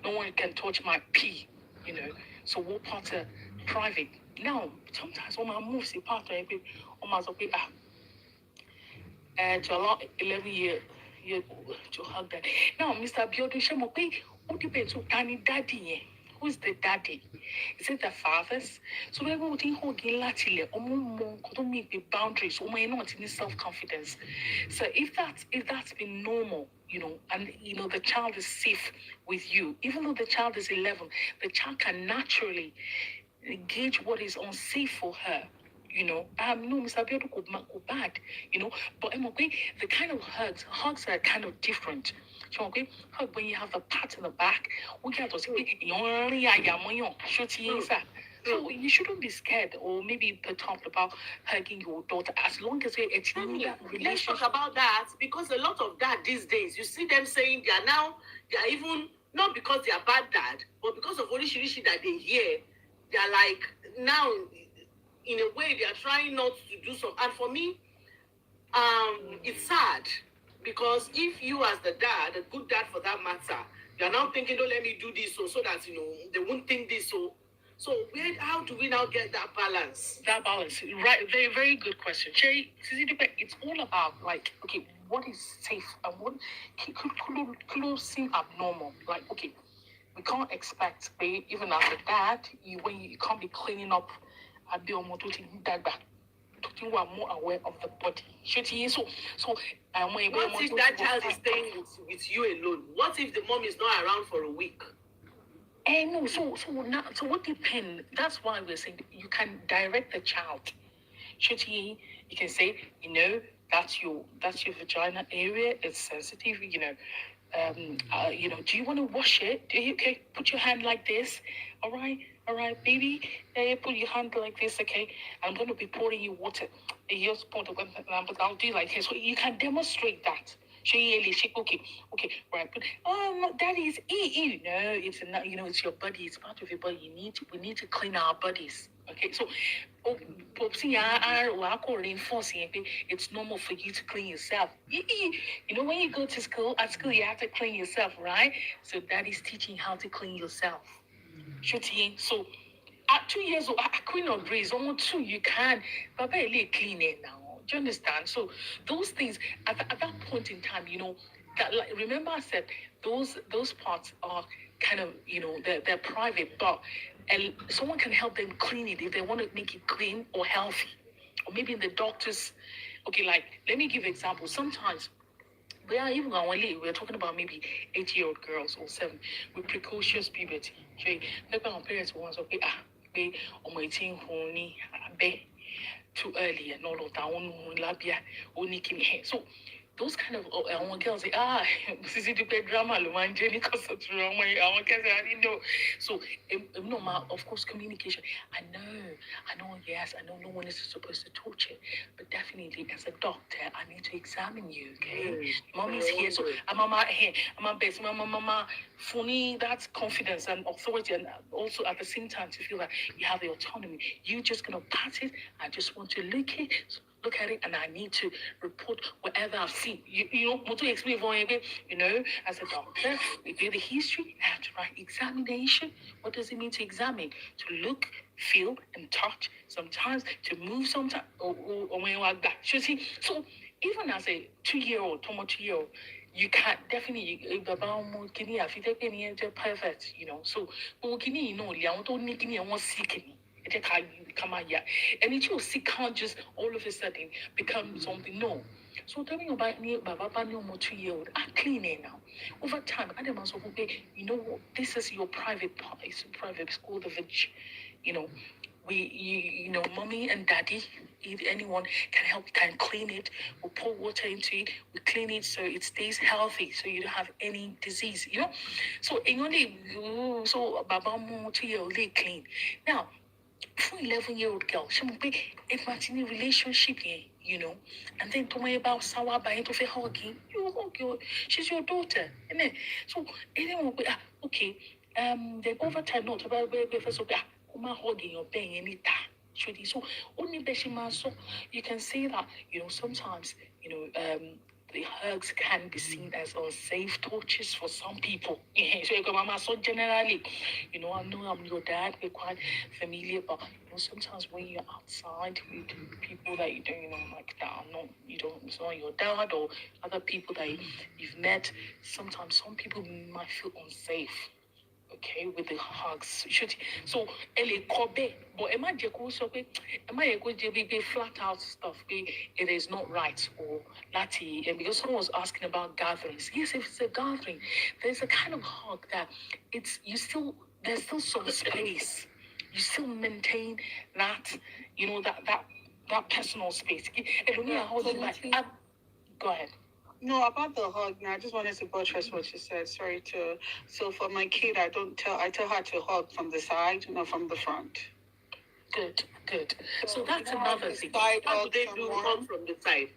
No one can touch my pee. So what part are private? Now, sometimes when I move, see part of it, to allow 11 year to hug that. Now, Mr. Biodun Shemope, who depends on tiny daddy? Who's the daddy? Is it the fathers? So we will think hugging latile, don't make the boundaries, not in self-confidence. So if that's been normal, and the child is safe with you, even though the child is 11, the child can naturally gauge what is unsafe for her. No, Mr. Abiodun could bad, but the kind of hugs are kind of different. So hug when you have the pat in the back, we get to say, so you shouldn't be scared or maybe perturbed about hugging your daughter as long as it's in that Let's relationship. talk about that, because a lot of dad these days, you see them saying they are even, not because they are bad dad, but because of only shirishi that they hear, they are like, now, in a way, they are trying not to do so. And for me, it's sad, because if you as the dad, a good dad for that matter, you are now thinking, don't let me do this so that, they won't think this So how do we now get that balance? That balance, right? Very, very good question, Sherry. It's all about okay, what is safe and what could seem abnormal. Like, okay, we can't expect, even as a dad, you can't be cleaning up and be more aware of the body. So what if that child is staying with you alone? What if the mom is not around for a week? No, so what depends? That's why we're saying you can direct the child. You can say, that's your vagina area. It's sensitive. Do you want to wash it? Okay, put your hand like this. All right, baby. Put your hand like this. Okay, I'm going to be pouring you water. But I'll do like this. So you can demonstrate that. Okay, right. But that is no, it's not. It's your body. It's part of your body. We need to clean our bodies. Okay, so reinforcing it's normal for you to clean yourself. When you go to school, at school you have to clean yourself, right? So that is teaching how to clean yourself. So at 2 years old, Queen of Breeze, almost 2, you can, but barely clean it now. Do you understand? So those things at that point in time, that remember I said those parts are kind of they're private, but someone can help them clean it if they want to make it clean or healthy, or maybe in the doctor's. Okay, like let me give an example. Sometimes we're talking about maybe 8-year-old girls or 7 with precocious puberty. Okay, maybe our parents want to be 18 honey, too early and all of that. So those kind of girls say, this is the drama, so of course communication. I know, yes, I know no one is supposed to touch it, but definitely as a doctor, I need to examine you, okay? Mommy's here, so I'm here, I'm best, mama, funny, that's confidence and authority, and also at the same time to feel that you have the autonomy. You're just gonna pat it, I just want to look at it, and I need to report whatever I've seen. To explain for you, as a doctor, we do the history, I have to write examination. What does it mean to examine? To look, feel, and touch. Sometimes to move, sometimes, or when like that. So even as a 2-year-old, 2-year-old, you can't definitely perfect, So, and it you can't just all of a sudden become something. No. So tell me about me, Baba, no more 2-year-old. I clean it now. Over time, I demand so what, this is your private part, it's a private school, the village. Mommy and daddy, if anyone can help, can clean it. We pour water into it, we clean it so it stays healthy, so you don't have any disease, So so Baba mo 2-year-old clean. Now, for 11-year-old girl, she might be a relationship here. you know. And then to me about Sawa by into hugging, you hug your, she's your daughter, isn't it? So anyone, okay, then over time, not about first of all, hugging your pain any time. So only Beshima, so you can see that, you know, sometimes, you know, the hugs can be seen as unsafe touches for some people. So generally, you know, I know I'm your dad, we're quite familiar, but you know, sometimes when you're outside with people that you don't, you know, like that are not, you don't, it's not your dad or other people that you've met, sometimes some people might feel unsafe. Okay, with the hugs. So, Ellie Kobe, but am I flat out stuff? It is not right or Lati. And because someone was asking about gatherings, yes, if it's a gathering, there's a kind of hug that there's still some space. You still maintain that, you know, that personal space. Go ahead. No, about the hug. Now, I just wanted to buttress what you said. Sorry to. So for my kid, I tell her to hug from the side, not from the front. Good. So that's another thing. How do they do hug from the side?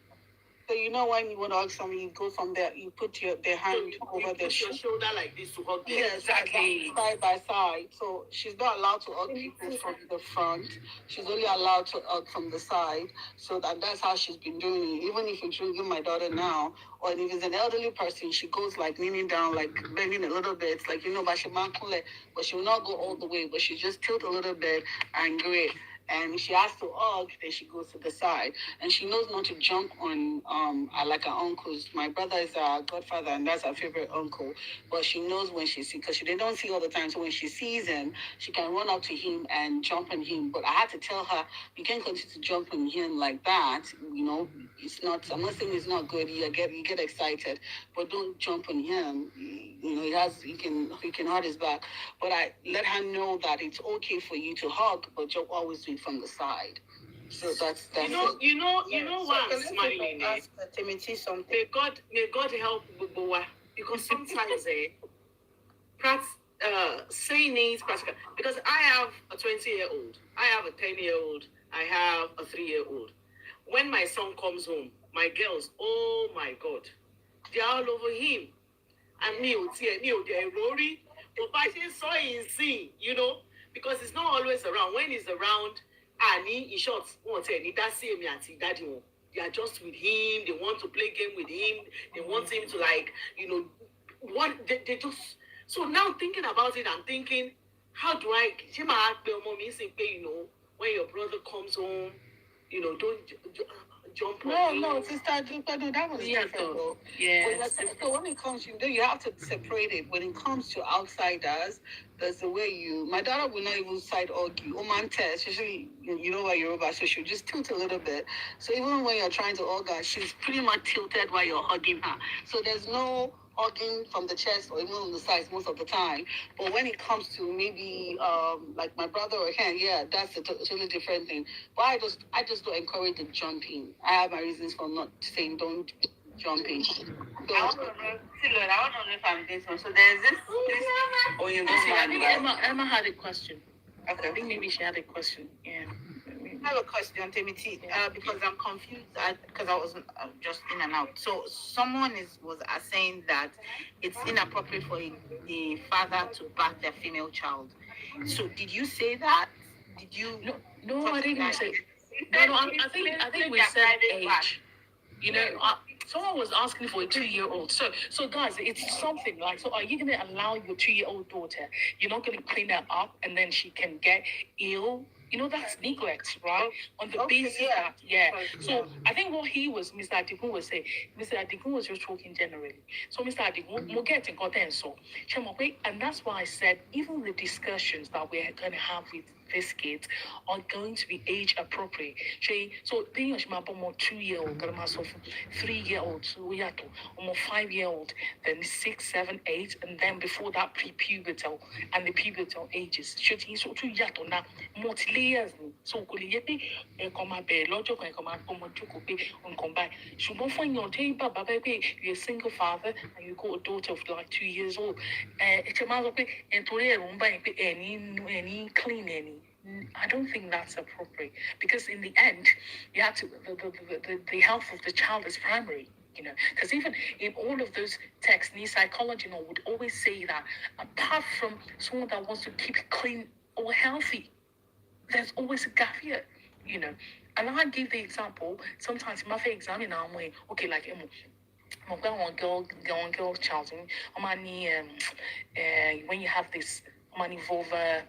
So you know when you want to hug someone, you go from there, you put their hand over their shoulder like this to hug them. Yeah, exactly. Side by side. So she's not allowed to hug people from the front. She's only allowed to hug from the side. So that's how she's been doing it. Even if you're drinking my daughter now, or if it's an elderly person, she goes like leaning down, like bending a little bit, like, you know, but she will not go all the way, but she just tilt a little bit and great. And she has to hug, then she goes to the side. And she knows not to jump on like her uncles. My brother is our godfather, and that's her favorite uncle. But she knows when she sees, because they don't see all the time. So when she sees him, she can run up to him and jump on him. But I had to tell her, you can't continue to jump on him like that. You know, it's not, I'm not saying it's not good. You get excited, but don't jump on him. You know, he can hurt his back. But I let her know that it's okay for you to hug, but you always do it from the side. So that's you know why I'm smiling. Timothy something. May God help Bubowa, because sometimes saying is practical. Because I have a 20-year-old, I have a 10-year-old, I have a 3-year-old. When my son comes home, my girls, oh my God, they're all over him. And they're Rory. But I saw him see, you know, because it's not always around. When he's around, in short, they are just with him. They want to play game with him. They want him to, like, you know, what they just. So now thinking about it, I'm thinking, how do I, you know, when your brother comes home, you know, don't jump on. No, sister, no, that was different. Yeah. So when it comes to, you have to separate it. When it comes to outsiders, there's the way my daughter will not even side argue. Especially, you know why Yoruba, so she'll just tilt a little bit. So even when you're trying to hug her, she's pretty much tilted while you're hugging her. So there's no hugging from the chest or even on the sides most of the time. But when it comes to maybe like my brother or him, yeah, that's a totally different thing. But I just don't encourage the jumping. I have my reasons for not saying don't jumping. So, I want to know if I'm this one. So there's this or you know, Emma had a question. Okay. I think maybe she had a question. Yeah. I have a question, Timothy, because I'm confused because I was just in and out. So someone was saying that it's inappropriate for the father to bath their female child. So did you say that? Did you? No, I didn't say. No, I think we said age. You know, someone was asking for a 2-year-old. So guys, it's something like, so are you going to allow your 2-year-old daughter, you're not going to clean her up and then she can get ill? You know, that's neglect, right? On the basis that, So I think what Mr. Adigun was saying, Mr. Adigun was just talking generally. So Mr. Adigun, we'll get in content. So, and that's why I said, even the discussions that we're going to have with these kids are going to be age appropriate. So, being a 2-year-old, 3-year-old, 5-year-old, then 6, 7, 8, and then before that pre-pubertal and the pubertal ages. So 2 years now, multi-layers. So you're a single father and you got a daughter of like 2 years old. It's a matter of any clean any. I don't think that's appropriate because in the end, you have to the health of the child is primary. Because even in all of those texts, psychology would always say that apart from someone that wants to keep it clean or healthy, there's always a gap here. And I give the example. Sometimes my examine our way. Okay, like one girl child. When you have this money vulva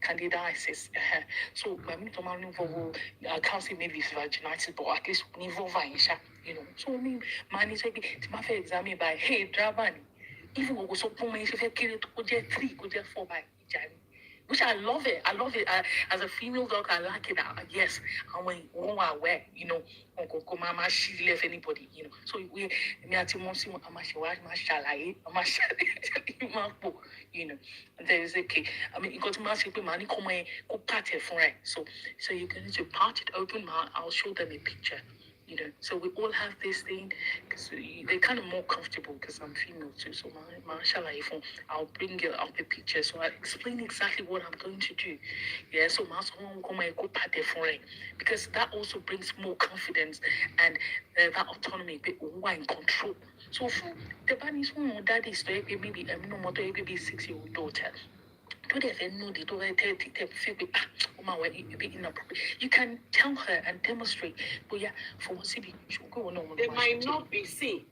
candidiasis. So I mean to man vulva I can't say maybe it's vaginitis, but at least vulva So I mean man is like to my examine by hey driver. Even when we so poor if you carry to go 3, go 4 by January. Which I love it. I love it. As a female dog, I like it. Yes, and when aware, Uncle Mama, she left anybody, So we, me at Monsi, and there is okay. I mean, you got to mask people, money come and go party for it. So you're going to part it open. I'll show them a picture. So we all have this thing because they're kind of more comfortable because I'm female too. So I'll bring up the picture. So I explain exactly what I'm going to do. Yeah. So because that also brings more confidence and that autonomy. People who are in control. So for the bunnies who daddy is maybe maybe 6-year-old daughter. You can tell her and demonstrate, but yeah, for what CB, they might not be seen.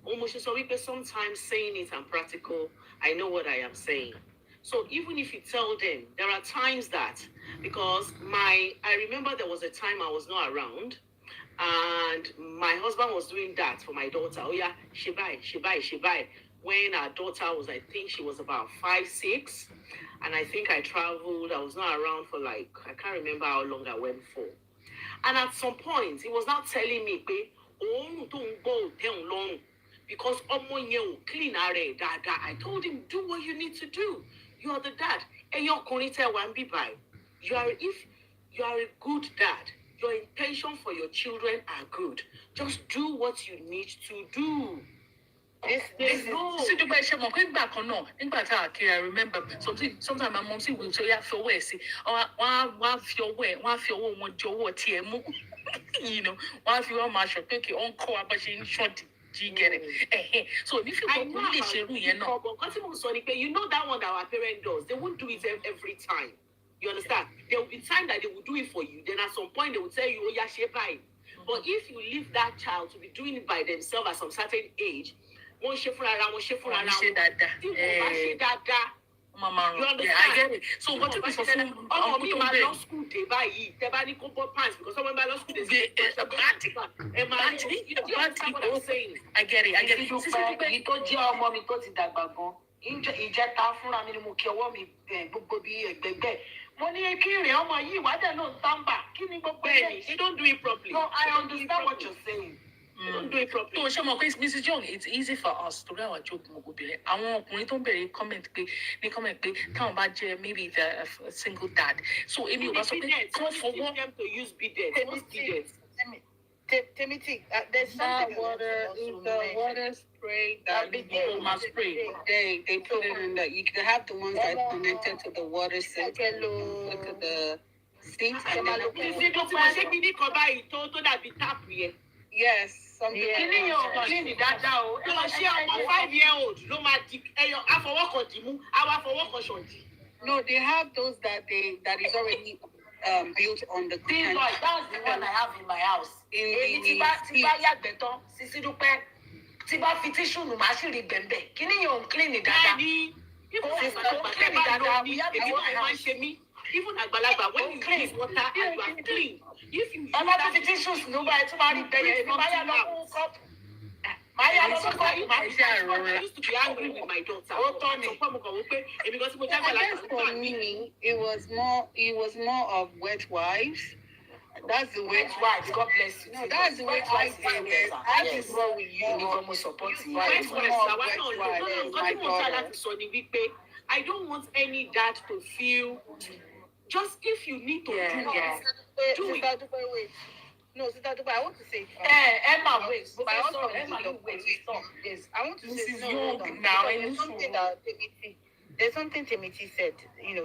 Almost so sometimes saying it and practical, I know what I am saying. So even if you tell them, there are times that because I remember there was a time I was not around. And my husband was doing that for my daughter. Oh yeah, she buy. When our daughter was, I think she was about 5, 6. And I think I traveled. I was not around for I can't remember how long I went for. And at some point, he was now telling me, oh, don't go down long. Because clean dada. I told him, do what you need to do. You are the dad. And your konite one be by. If you are a good dad, your intention for your children are good. Just do what you need to do. I remember sometimes my mom said, "Will say yeah for where see or one your way, one your TM." One your marshal take your own car, but she short. Do you get it? So if you you know that one that our parent does, they won't do it every time. You understand? There will be time that they will do it for you. Then at some point they will tell you, oh yeah, she buy. But if you leave that child to be doing it by themselves at some certain age, one share around. Mama, you understand? Yeah, I get it. So what you for me, my law school day by they buy pants because someone by law school they I get it. Ìjẹta fúnra mi ni mo kí ọwọ́ mi gbogbo bí ẹgbẹgbẹ mo ní kí ìrìn ọmọ yìí wá dẹ̀ ló ń tàǹbà kí ni gbogbo ẹ̀. You don't do it properly. No, I understand what you're saying. You don't do it properly. So Mrs. Young, it's easy for us to know what job mo be. Àwọn ọkùnrin tó ń bẹ̀rẹ̀ comment pé táwọn bá jẹ́ maybe a single dad. So èmi ò bá sọ pé come for them to use bidet. Timothy, there's something the water spray that people must spray. They put it in the. You can have the ones that are connected to the water sink. Look at the sinks. Yes. Clean that down. 5-year-old. No, they have those that is already built on the things like that's the one I have in my house. Even Agbalagba, when you use water and you are clean, if you use that tissues, I used to be angry with my daughter. For me, it was more of wet wipes. That's the way. Wipes. God bless you. No, that's the way I say it. That is what we use. I don't want any dad to feel. Just if you need to do it. No, Sister Dubai, I want to say. Emma, wait. Emma, you wait. Stop. Yes, I want to say no. Now, there's something that there's something Timothy said,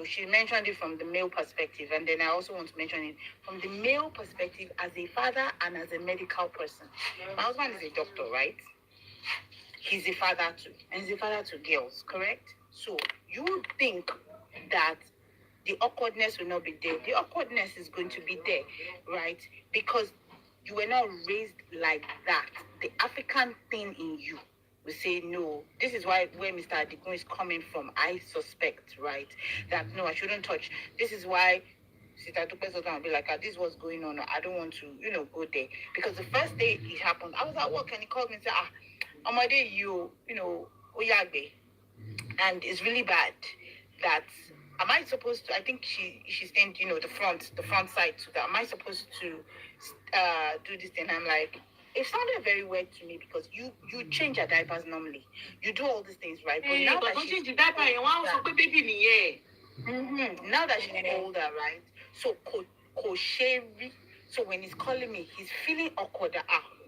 she mentioned it from the male perspective, and then I also want to mention it from the male perspective as a father and as a medical person. My husband is a doctor, right? He's a father too, and he's a father to girls, correct? So you would think that the awkwardness will not be there. The awkwardness is going to be there, right? Because you were not raised like that. The African thing in you will say, no, this is where Mr. Adigun is coming from, I suspect, right? That, no, I shouldn't touch. This is why Sister Tupe's will be like, this is what's going on. I don't want to, go there. Because the first day it happened, I was at work and he called me and said, on my day, Oyagbe. And it's really bad that, am I supposed to, I think she's saying, the front side to that. Am I supposed to do this thing? I'm like, it sounded very weird to me because you change your diapers normally. You do all these things, right? But now that she's now that she's older, right? So Kosheri, so when he's calling me, he's feeling awkward.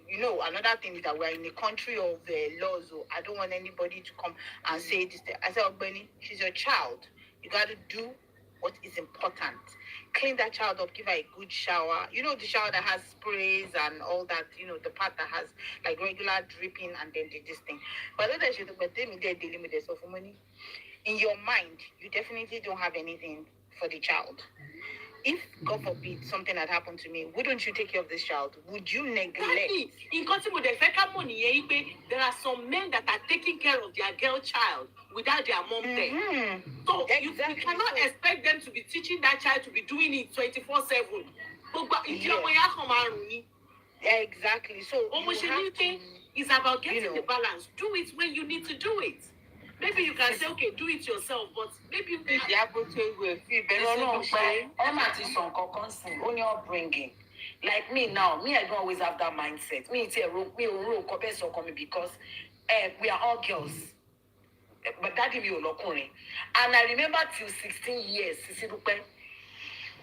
Another thing is that we're in a country of laws. So I don't want anybody to come and say this thing. I said, Benny, she's your child. You got to do what is important. Clean that child up, give her a good shower. The shower that has sprays and all that, the part that has like regular dripping and then this thing. But other than but they're dealing with this for money. In your mind, you definitely don't have anything for the child. If, God forbid, something had happened to me, wouldn't you take care of this child? Would you neglect? There are some men that are taking care of their girl child without their mom there. So you cannot expect them to be teaching that child to be doing it 24/7. Exactly. So it's about getting the balance. Do it when you need to do it. Maybe you can say, okay, do it yourself, but maybe you can. Upbringing. Like me now, I don't always have that mindset. Because we are all girls. But daddy me olokùnrin. And I remember till 16 years, Sisi Dupe.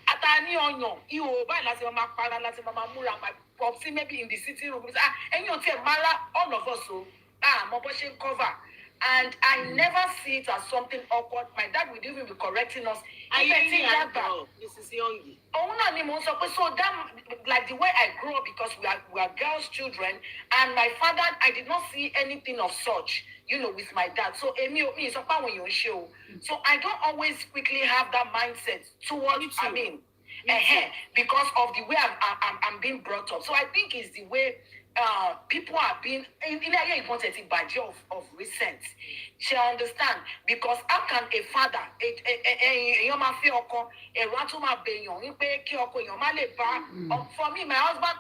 Atani onyo, iwo ba lati mama para lati mama mura my popsi maybe in the sitting room. All of us so my body cover. And I never see it as something awkward. My dad would even be correcting us. Mrs. Youngie. So that, like the way I grew up, because we are girls' children, and my father, I did not see anything of such, with my dad. So so I don't always quickly have that mindset towards, because of the way I'm being brought up. So I think it's the way people are being in a important badge of recent. She understand, because how can a father for me, my husband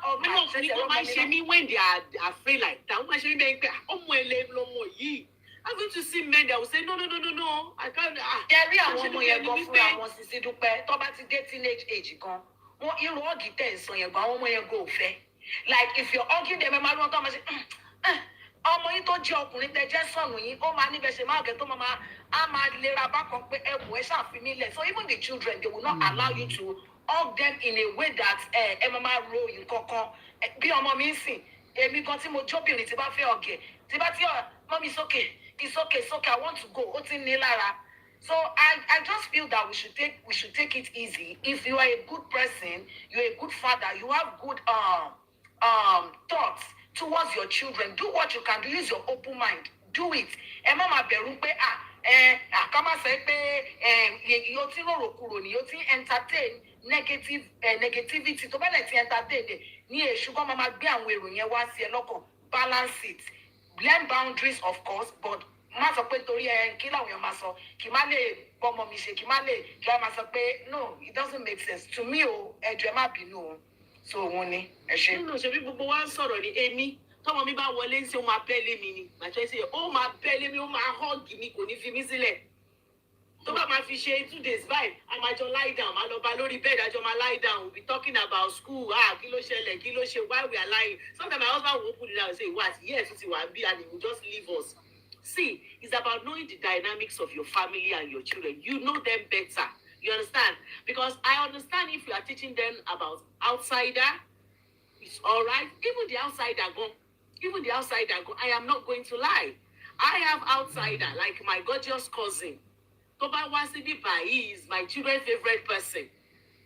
me when they are afraid like that. I'm going to see men that will say, no, I can't. Teenage age like if you're arguing them, so even the children, they will not allow you to hug them in a way that mommy, it's okay, I want to go. So I just feel that we should take it easy. If you are a good person, you're a good father, you have good thoughts towards your children. Do what you can do. Use your open mind. Do it. You entertain negativity. Balance it. Blend boundaries, of course, but no, it doesn't make sense to me. So tọmọ mi bá wọlé ń ṣe ó máa bẹ́lẹ̀ mi ni màá ṣe ó máa bẹ́lẹ̀ mi ó máa hug mi kò ní fi mí sílẹ̀ tó bá máa fi ṣe 2 days báyìí a máa jọ lie down máa lọ bá lórí bed àjọ máa lie down we'll be talking about school kí ló ṣẹlẹ̀ kí ló ṣe why we are lying. Sometimes my husband will open it out and say what yes ó ti wà bí and he will just leave us. See, it's about knowing the dynamics of your family and your children. You know them better. You understand? Because I understand if you are teaching them about outsider, it's all right. Even the outsider go. I am not going to lie. I have outsider, like my gorgeous cousin. Toba Wasibi Bai is my children's favorite person.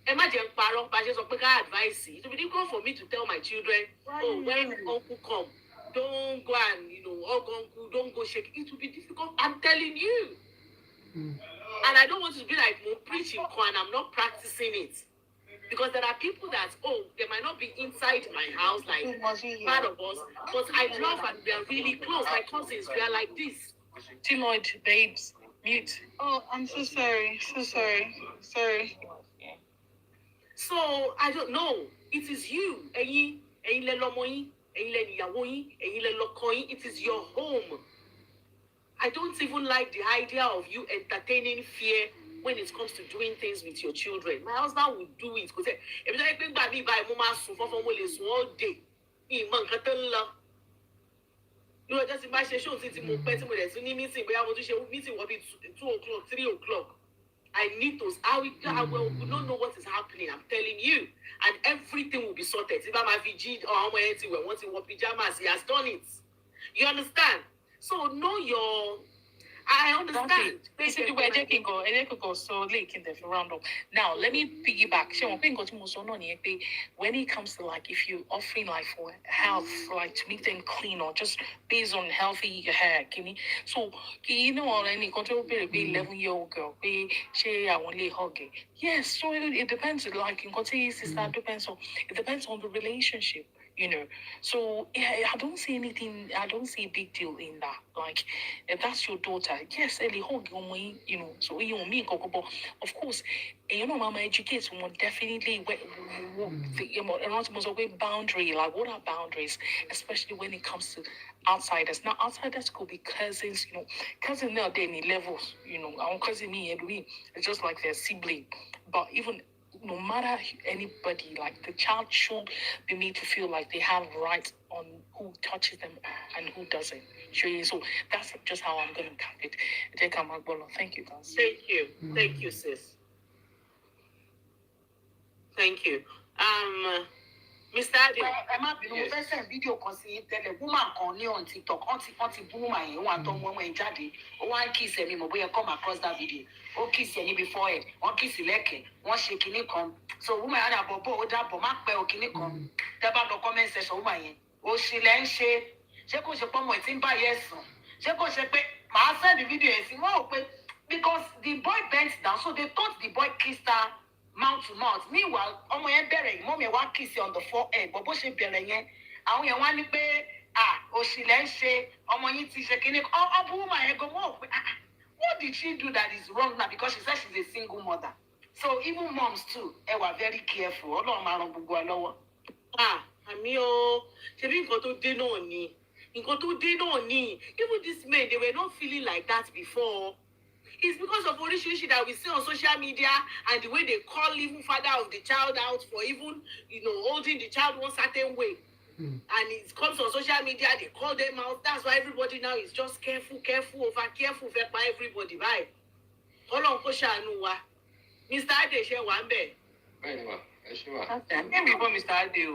Imagine Paro Pages of Pika advice. It will be difficult for me to tell my children, oh, when uncle come, don't go and, uncle, don't go shake. It will be difficult. I'm telling you. And I don't want to be like more preaching, and I'm not practicing it. Because there are people that, they might not be inside my house, like part of us, but I love and we are really close. My cousins, we are like this. Timoid, babes, mute. Oh, I'm so sorry. So sorry. Sorry. So I don't know. It is you. It is your home. I don't even like the idea of you entertaining fear when it comes to doing things with your children. My husband would do it because if I think about me by mama all day, you know, just imagine show meeting, but I want to share meeting will be 2 o'clock, 3 o'clock. I need those. I will not know what is happening. I'm telling you. And everything will be sorted. If I'm a VG or I'm wanting what pajamas, he has done it. You understand? So know your. I understand. Basically, we're taking go so late in the roundup. Now, let me piggyback. When it comes to like, if you're offering like for health, like to make them clean or just based on healthy hair, so any control be 11-year-old girl, she I want to hug it. Yes, so it depends. Like in sister depends on it depends on the relationship. So yeah, I don't see anything. I don't see a big deal in that. Like, if that's your daughter, yes, Ellie, hug me, So you me, but of course, mama educates one definitely. Boundary. Like, what are boundaries, especially when it comes to outsiders? Now, outsiders could be cousins. Cousins now they're in levels. Our cousin me and we, it's just like their sibling. But even no matter anybody, like the child should be made to feel like they have rights on who touches them and who doesn't. So that's just how I'm going to cap it. Thank you, guys. Thank you, sis. Thank you. Mr. Ade. Emma, you know, send video tell woman on TikTok, woman, one jadi, one kiss me, come across that video. Kiss any before it, one kiss one shaking it come. So woman and a bobo, that bomak pe come. Taba no comment section woman. She len she go she come with him by yes. She go she pe ma send the video and because the boy bent down, so they thought the boy kissed her mouth to mouth. Meanwhile, ọmọ yẹn bẹ̀rẹ̀ mommy wa kiss on the forehead, but bó ṣe bẹ̀rẹ̀ yẹn, àwọn yẹn wá ní pé òṣì lẹ ń ṣe ọmọ yín ti ṣe kíní. Ọbú woman yẹn go mọ́ pé what did she do that is wrong now? Because she said she's a single mother. So even moms too, ẹ wà very careful. Ọlọ́run máa ran gbogbo wa lọ́wọ́. Àmì o, ṣebí nǹkan tó dé náà ni. Nǹkan tó dé náà ni. Even these men, they were not feeling like that before. It's because of oríṣiríṣi that we see on social media and the way they call even father of the child out for even, holding the child one certain way. And it comes on social media, they call them out. That's why everybody now is just careful by everybody, right? Ọlọ́run kó ṣàánú wa. Mr. Ade ṣe wà ń bẹ̀. Bẹ́ẹ̀ni ma, ẹ ṣe wà. Maybe before Mr. Ade o.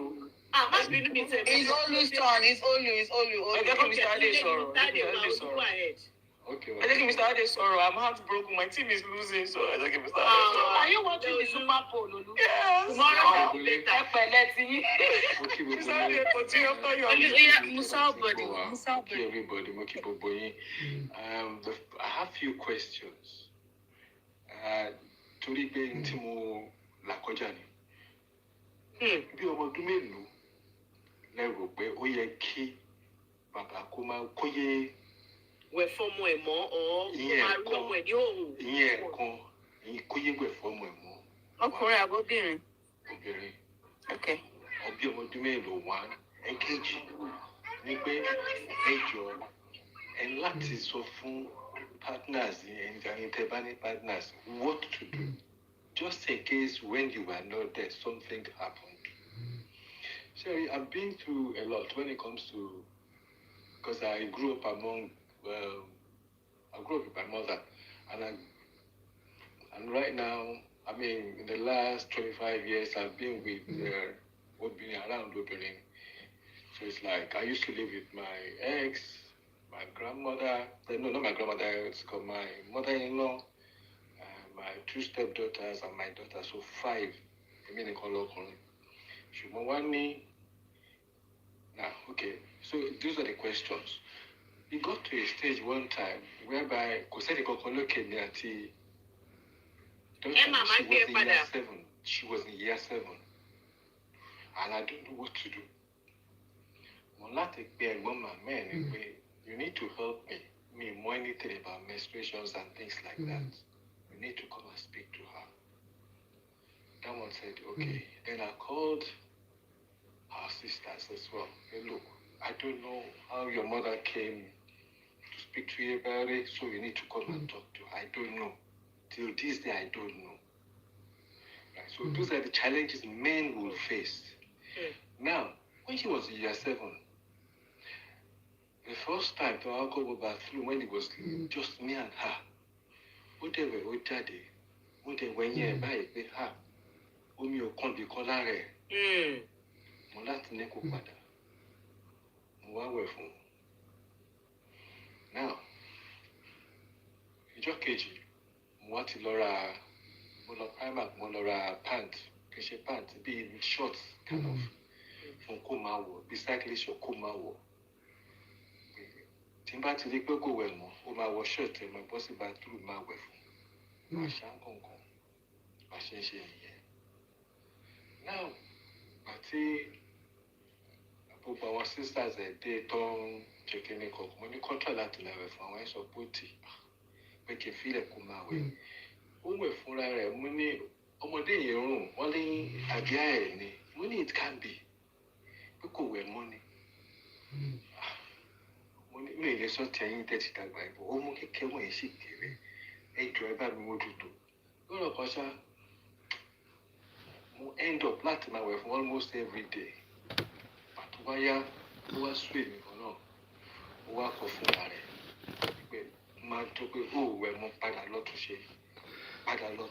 Má bínú mi tẹ̀. It's always turn, it's always. Ẹ jẹ́ kí Mr. Ade sọ̀rọ̀. Mr. Ade Okay. I think Mr. Ade sorrow. I'm heartbroken. My team is losing, so I think Mr. Ade Are you watching the Super Bowl, Lulu? Yes. Tomorrow, Mr. Ade, continue after you. Musa body. Everybody, I have few questions. Torí pé ntí mo là kọjá ni. Bí ọmọ ọdún mélòó lẹ́rù pé ó yẹ kí bàbá kó yé wẹ̀ fọ́mọ ẹ̀ mọ́ ọ́ máa rí ọmọ ẹ̀ ní òun. Ìyẹn ẹ̀kan kó yé wẹ̀ fọ́mọ ẹ̀ mọ́. Ọkùnrin àbóbìnrin. Obìnrin. Okay. Ọbí ọmọ ọdún mélòó wá ẹ̀kejì ní pé ẹjọ́ ẹ̀ láti sọ fún partners and interbank partners what to do just in case when you were not there something happened. Sherry, I've been through a lot when it comes to, because I grew up with my mother, and right now, I mean, in the last 25 years, I've been with been around Opening. So it's like I used to live with my ex, my grandmother. No, not my grandmother. It's called my mother-in-law, my 2 stepdaughters and my daughter, so 5. I mean, now, okay, so these are the questions. He got to a stage one time whereby she was in year 7. And I don't know what to do. You need to help me more anything about menstruations and things like that. You need to come and speak to her. That one said, okay. Then I called her sisters as well. Hey, look, I don't know how your mother came to speak to you about it, so you need to come and talk to her. I don't know. Till this day, I don't know. Right, so those are the challenges men will face. Now, when she was in year 7, the first time to go back through when it was just me and her, whatever we did, when you buy it, her, you can't be color. Now, you just KG, what Laura, Primark, Monora pants, pants, be shorts, kind of, from Kumawo, beside Lisho Kumawo. Timba to the Coco Wemo, my was shirt and my bossy back through my wife. My shankonko, my shin. Now, I see our sisters a day tongue checking a cock. When you control that to never from where so putty, make you feel a Kumawe. Who were for a money, Omode your room, only a guy, money it can be. Because we're money. Me, let's not tell you that it's a Bible. Almost came away, she gave a driver what to do. Go to Pasha, end up platinum my wife almost every day. But why was swimming or no? Work of man took a we're more bad a lot to share.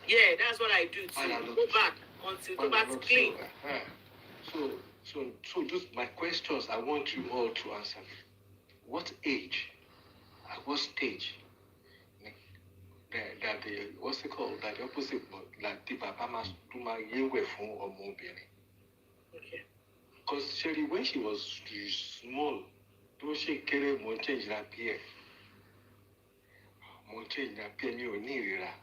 Yeah, that's what I do too. Go back until go back to clean. So those my questions I want you all to answer. What age, at what stage, that the what's it called? That the opposite, like the Papa must do my year phone or more baby. Okay. Because Sherry, when she was small, do she carry more change in her peer? More change in her peer, you need her.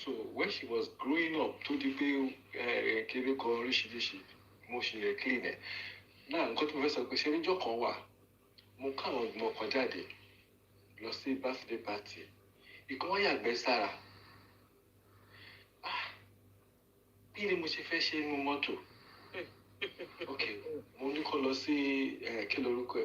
So when she was growing up, to the bill, carry correction, motion cleaner. Now, got to vessel, because she joke on what? Mo kàn mo kàn jáde lọ sí birthday party ìkan wọ́n yàgbẹ́ sára bí ni mo ṣe fẹ́ ṣe inú mọ́tò ok mo ní kó lọ sí kí lorúkọ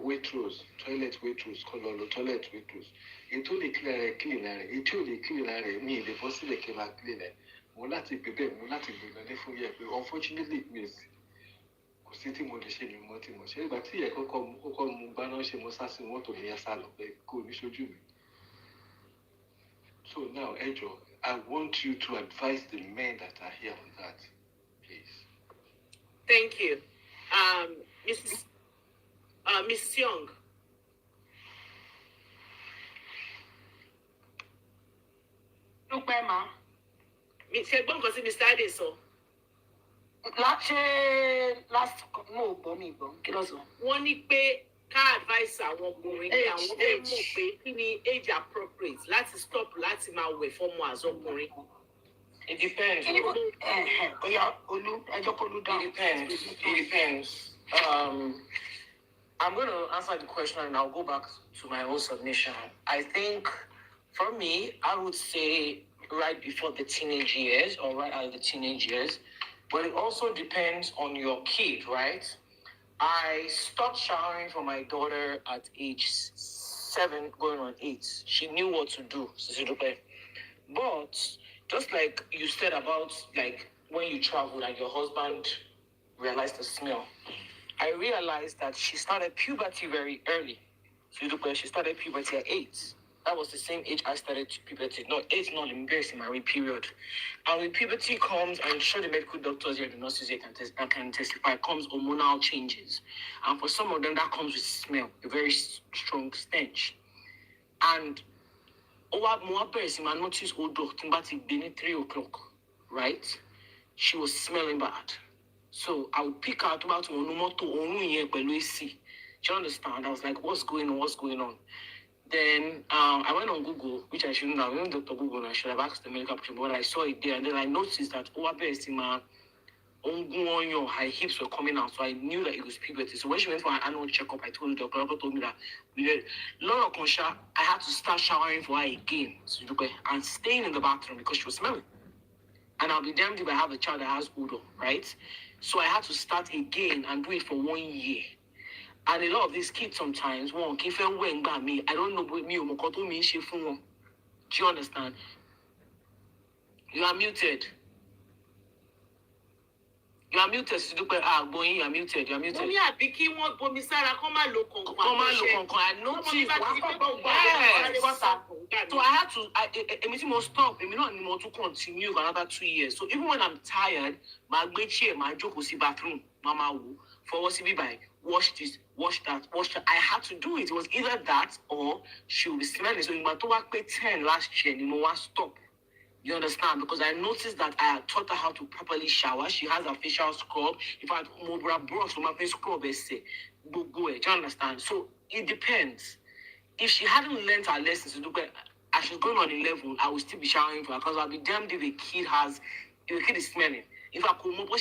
Waitrose toilet Waitrose kó lọ lo toilet Waitrose èyí tó lè clean rẹ̀ èyí tí ò lè clean rẹ̀ mi ì lè bọ́ sílẹ̀ kí n máa clean rẹ̀ mo láti bẹ̀bẹ̀ mo láti gbẹ̀gbẹ̀ fún yẹ pé unfortunately miss. City modeship in multi-motion, but here, come Mubano, most assassin, what to hear Salo, could show you. So now, Angel, I want you to advise the men that are here on that, please. Thank you. Miss Young. Look, Emma. Miss Young, because Mr. Adeso. Last mo gbọ́ mi gbọ́ kí ló sọ. Wọ́n ní pé ká advice àwọn ọkùnrin pé àwọn fẹ́ mọ̀ pé kí ni age appropriate láti stop láti máa wẹ̀ fọ́mọ àzọkùnrin. It depends. Oya Olú ẹjọ́ kó ló dáhùn. It depends. I'm going to answer the question and I'll go back to my own submission. I think for me, I would say right before the teenage years or right out of the teenage years. But it also depends on your kid, right? I stopped showering for my daughter at age 7, going on 8. She knew what to do. But just like you said about like when you traveled and your husband realized the smell, I realized that she started puberty very early. She started puberty at 8. That was the same age I started puberty. No, 8 not embarrassing my period. And when puberty comes, I'm sure the medical doctors here, the nurses here can testify, comes hormonal changes. And for some of them, that comes with smell, a very strong stench. And I noticed Odo 3:00, right? She was smelling bad. So I would pick out about Onumoto Onu Beluisi. Do you understand? I was like, what's going on? Then I went on Google, which I shouldn't have. I went to Dr. Google and I should have asked the medical professional, but I saw it there. And then I noticed that her hips were coming out. So I knew that it was puberty. So when she went for an annual checkup, I told the doctor told me that Laura Consha, I had to start showering for her again and staying in the bathroom because she was smelling. And I'll be damned if I have a child that has odor, right? So I had to start again and do it for 1 year. And a lot of these kids sometimes won't keep me. I don't know what me or do you understand? You are muted. You are muted. You are muted. You are muted. I noticed. So I had to stop. Not to continue for another 2 years. So even when I'm tired, my joke was in bathroom. Mama for what's it by? Wash this, wash that. I had to do it. It was either that or she will be smelling. So in my 10 last year, stop. You understand? Because I noticed that I had taught her how to properly shower. She has a facial scrub. If I had mobile brush, my face scrub, do you understand? So it depends. If she hadn't learned her lessons to do better, as she's going on 11, I will still be showering for her because I'll be damned if the kid is smelling. If I could know I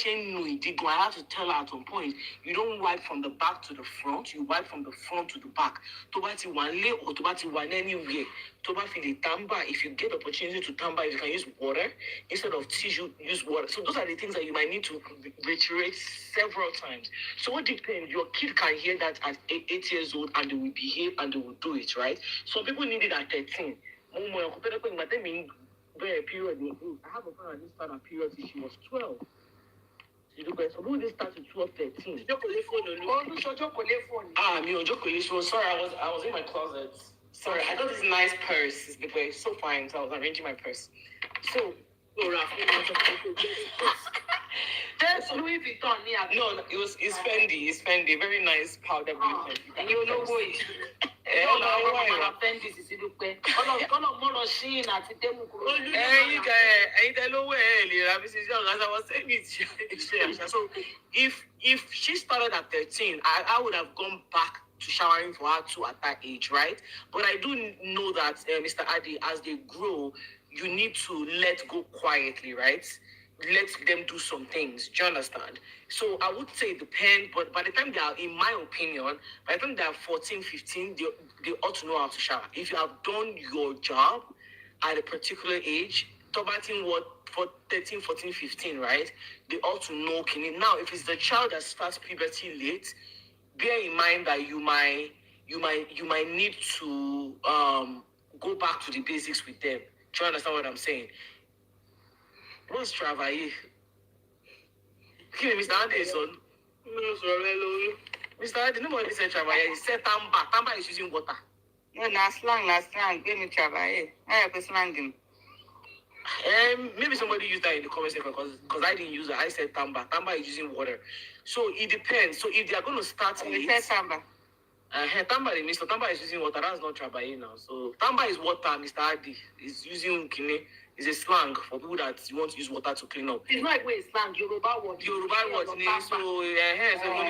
have to tell her at some point, you don't wipe from the back to the front, you wipe from the front to the back. Tobati one lay or tobati one anywhere. Tobati the tamba, if you get the opportunity to tamba, you can use water instead of tissue, use water. So those are the things that you might need to reiterate several times. So what depends? Your kid can hear that at 8 years old and they will behave and they will do it, right? Some people need it at 13. Period. I have a friend that didn't start a period till she was 12. So who did start at 12, 13? Sorry, I was in my closet. Sorry, I got this nice purse. It's so fine, so I was arranging my purse. So there's Louis Vuitton. No, it's Fendi. It's Fendi. Very nice powder. And you know what? So if she started at 13, I would have gone back to showering for her too at that age, right? But I do know that Mr. Adi, as they grow, you need to let go quietly, right? Let them do some things. Do you understand? So I would say it depends, but by the time they are, in my opinion, by the time they are 14, 15, they ought to know how to shower. If you have done your job at a particular age, talking what for 13, 14, 15, right? They ought to know. Now, if it's the child that starts puberty late, bear in mind that you might need to go back to the basics with them. Do you understand what I'm saying? What's travailler? Mr. Anderson. Mr. Anderson, nobody said travailler. He said tamba. Tamba is using water. No, last slang. Give me travailler. I have to slang him. Maybe somebody used that in the comment section because I didn't use it. I said tamba. Tamba is using water. So it depends. So if they are going to start late, said tamba. Tamba is using water. That's not travailler now. So tamba is water. Mr. Adi is using kine. It's a slang for people that want to use water to clean up. It's not a way slang. Yoruba word. So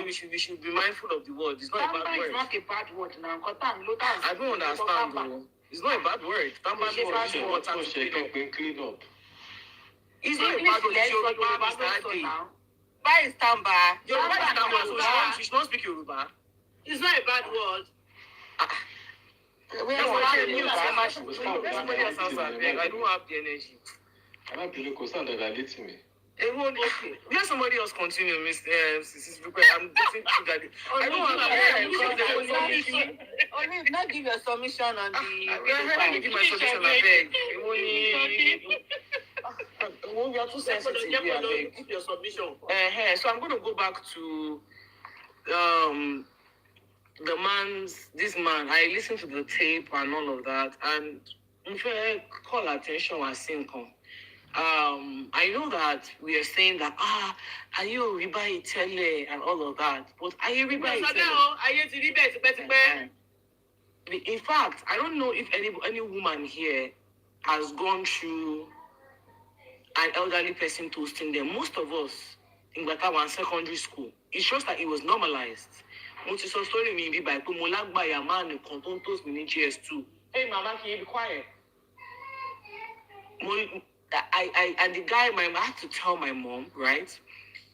we should be mindful of the word. It's not a bad word. It's not a bad word now. I don't understand though. It's not a bad word. Tamba is using water to clean up. It's not a bad word. It's Yoruba, Mr. Adi. Why is tamba? Yoruba is tamba. So she don't speak Yoruba. It's not a bad word. I don't have the energy. Let somebody else continue, Mrs. I'm getting to that. I don't have the energy. Only not give your submission on the. Let me give my submission. I beg. We are too sensitive. Give your submission. So I'm going to go back to this man, I listened to the tape and all of that, and if I call attention was simple. I know that we are saying that are you Riba Itele and all of that, but are you Riba Itele? In fact, I don't know if any woman here has gone through an elderly person toasting them. Most of us in Gbatawa secondary school, it's just that it was normalized. Mo ti sọ story mi bí báyìí pé mo lágbàyà máa nìkan tó ń toast mi ní GS2. Hey mama, can you be quiet? And the guy, I had to tell my mom, right?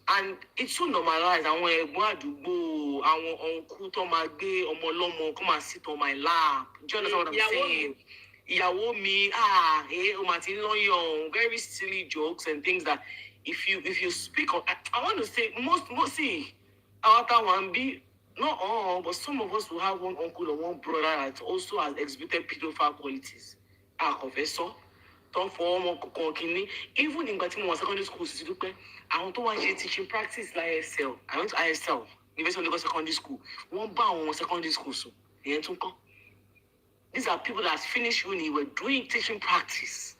And it's so normalized. Àwọn ẹ̀gbọ́n àdúgbò, àwọn uncle tó máa gbé ọmọ ọlọ́mọ come and sit on my lap. Do you understand what I'm saying? Ìyàwó mi, o ma ti lọ́yàn, very silly jokes and things that if you speak on, I want to say mostly our one be not all, but some of us will have one uncle or one brother that also has exhibited pedophile qualities. Confessor. Don't form even in Baltimore secondary school, I want to teaching practice like ISL. I went to ISL, University of Lagos Secondary School. One bound secondary school. So these are people that finished uni, were doing teaching practice.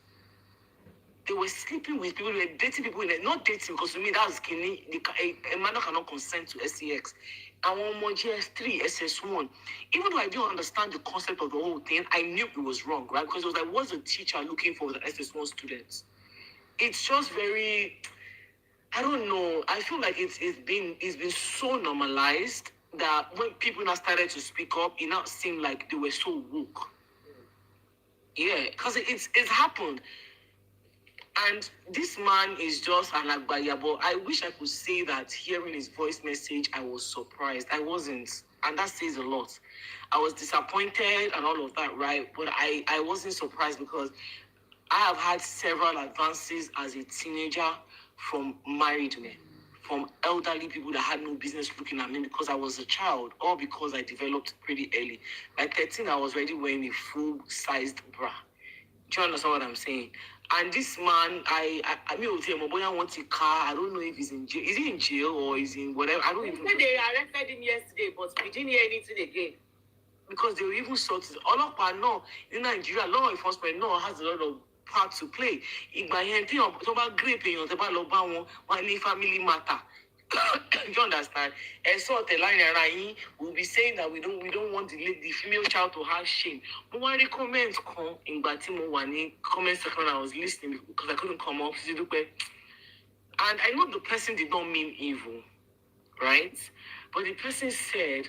They were sleeping with people, they were dating people, not dating because to me that's skinny. A man cannot consent to SEX. I want more GS3, SS1. Even though I didn't understand the concept of the whole thing, I knew it was wrong, right? Because it was like, what's the teacher looking for the SS1 students? It's just very, I don't know. I feel like it's been so normalized that when people now started to speak up, it now seemed like they were so woke. Yeah, because it's happened. And this man is just an agbaya, but I wish I could say that hearing his voice message, I was surprised. I wasn't. And that says a lot. I was disappointed and all of that, right? But I wasn't surprised because I have had several advances as a teenager from married men, from elderly people that had no business looking at me because I was a child or because I developed pretty early. By 13, I was already wearing a full-sized bra. Do you understand what I'm saying? And this man, I mean, Moboya wants a car. I don't know if he's in jail. Is he in jail or is he in whatever? I don't even know. They arrested him yesterday, but we didn't hear anything again. Because they were even sorted. All of our no, in Nigeria, law enforcement no has a lot of part to play. In my hand, about gripping on the one family matter. Do you understand? And so the line around will be saying that we don't want the female child to have shame. But when the comments come in Batimo one comment section, I was listening because I couldn't come up. And I know the person did not mean evil, right? But the person said,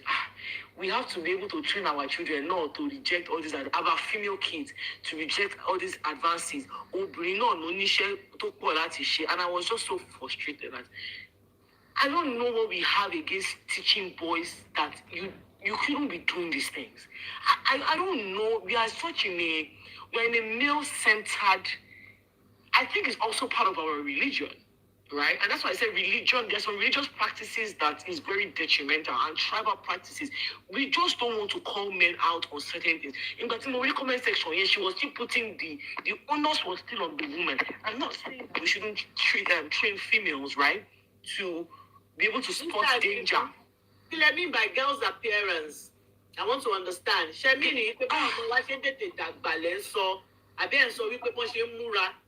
we have to be able to train our children not to reject all these, our female kids, to reject all these advances. And I was just so frustrated that I don't know what we have against teaching boys that you couldn't be doing these things. I don't know. We are we're in a male-centered, I think it's also part of our religion, right? And that's why I said religion, there's some religious practices that is very detrimental and tribal practices. We just don't want to call men out on certain things. In the comment section, yeah, she was still putting the onus was still on the woman. I'm not saying we shouldn't train females, right? To be able to spot danger. I mean by girls' appearance, I want to understand.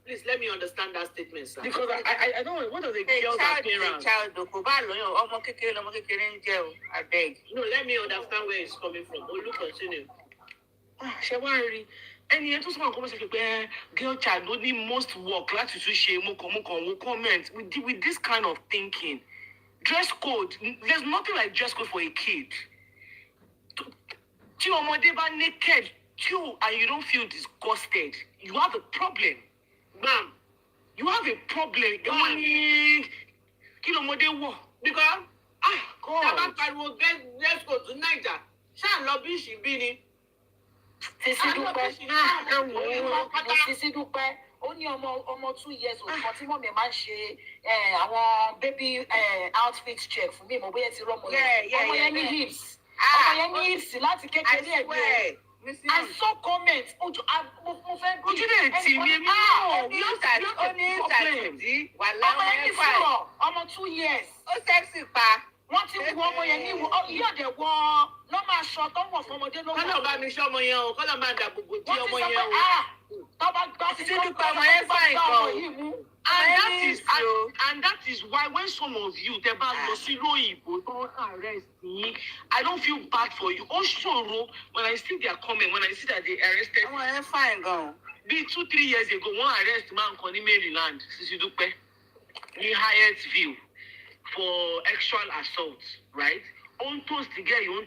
Please let me understand that statement, sir. Because I don't know, what are the girls' appearance? I beg. No, let me understand where it's coming from. Oh, look, continue. Shawari. And you just want to say, girl child don't need most work. Like to share, comment with this kind of thinking. Dress code. There's nothing like dress code for a kid. Naked, and you don't feel disgusted. You have a problem, ma'am. You have a problem. Because God. Let's go to Niger. Shan lobby she bini. Sisi Dúpẹ́ ó ní ọmọ 2 years old kan tí mọ̀mí máa ń ṣe àwọn baby outfit check fún mi mo bóyá ti rọ́mọ yẹn ọmọ yẹn ní hips láti kékeré ẹ̀gbẹ́ I saw comments mo fẹ́ bí ojú lè tì mí èmi náà ọmọ yẹn ní fúnra ọmọ 2 years ó sexy pa. Wọ́n ti wọ ọmọ yẹn ní ìwọ yóò dẹ̀ wọ lọ́mọ aṣọ tó wọ̀ fọmọdé ló wọ̀. Kọ́lọ̀ bá mi ṣọ́ ọmọ yẹn o, kọ́lọ̀ máa dà gbogbo tí ọmọ yẹn o. Tọ́ba gbá sí Dúpẹ́ ọmọ yẹn fine gan o. And that is why when some of you tẹ́ bá lọ sí lóyìnbó tó arrest yín, I don't feel bad for you. Ó ṣòro when I see their comment, when I see that they arrested. Ọmọ yẹn fine gan. Bí 2-3 years ago, wọ́n arrest man kan ní Maryland, Sisi Dúpẹ́, ní Hyattsville for sexual assault, right? On toast together,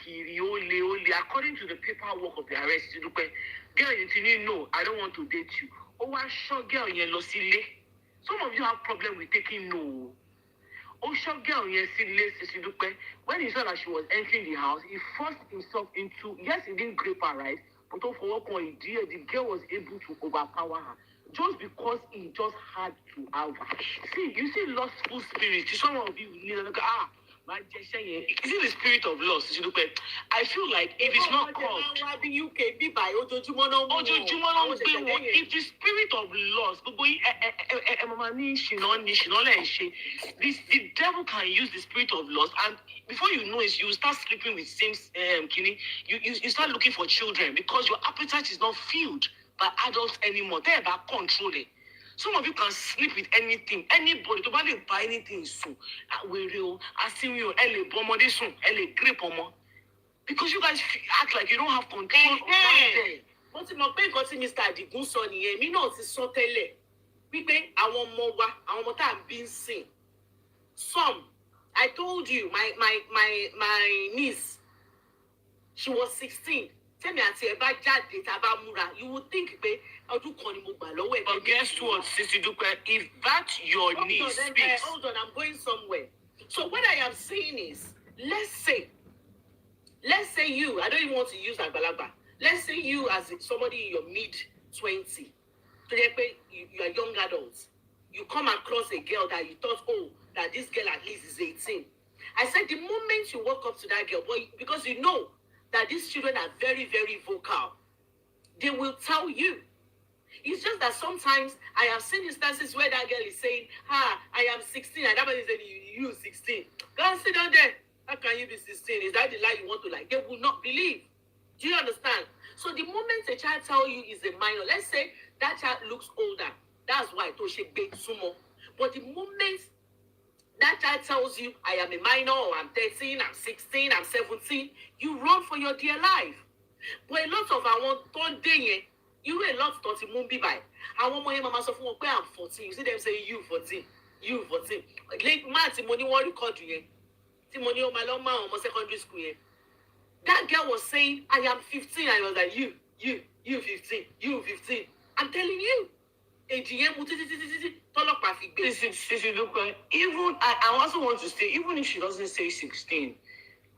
kiri, ole. According to the paperwork of the arrest, Sisi Dúpẹ́, girl, you didn't know, I don't want to date you. Oh, I shot girl yẹn lọ sílé. Some of you have problem with taking no. Oh, shot girl yẹn sílé, Sisi Dúpẹ́. When he saw that she was entering the house, he forced himself into, yes, he didn't grape her, right? But for what point, the girl was able to overpower her. Just because he just had to have her. See, you see lustful spirit. Some of you, is it the spirit of lust? I feel like if it's not called, if the spirit of lust, the devil can use the spirit of lust, and before you know it, you start sleeping with same kidney. You start looking for children because your appetite is not filled by adults anymore. They're about controlling. Some of you can sleep with anything, anybody. To buy anything soon. Because you guys act like you don't have control of that. Wọ́n ti mọ̀ pé nǹkan tí Mr. Adigun sọ nìyẹn, èmi náà ti sọ tẹ́lẹ̀ wípé àwọn ọmọ wa, àwọn ọmọ tá à ń bí ń sìn. Some, I told you, my niece, she was 16. Tẹ́mi àti ẹ̀ bá jáde tá a bá múra, you would think pé ọdún kan ni mo gbà lọ́wọ́ ẹ̀. But guess what, Sisi Dúpẹ́, if that's your niece speaks. Hold on, I'm going somewhere. So what I am saying is, let's say you, I don't even want to use Agbalagba. Let's say you as somebody in your mid-20, so you are young adults. You come across a girl that you thought, oh, that this girl at least is 18. I said the moment you walk up to that girl, boy, because you know that these children are very, very vocal, they will tell you. It's just that sometimes I have seen instances where that girl is saying, I am 16, and that person is saying, you 16. Go and sit down there. How can you be 16? Is that the lie you want to lie? They will not believe. Do you understand? So the moment a child tells you is a minor, let's say that child looks older. That's why Toshe bait sumo. But the moment that child tells you, I am a minor, or I'm 13, I'm 16, I'm 17, you run for your dear life. But a lot of our don't day, you a lot of the moon be by. I want my mama so for I'm 14. You see them say you 14, you 14. Like man, money what record you. Money on my long man on my secondary school. That girl was saying, I am 15. I was like, you 15, you 15. I'm telling you. Even I also want to say, even if she doesn't say 16,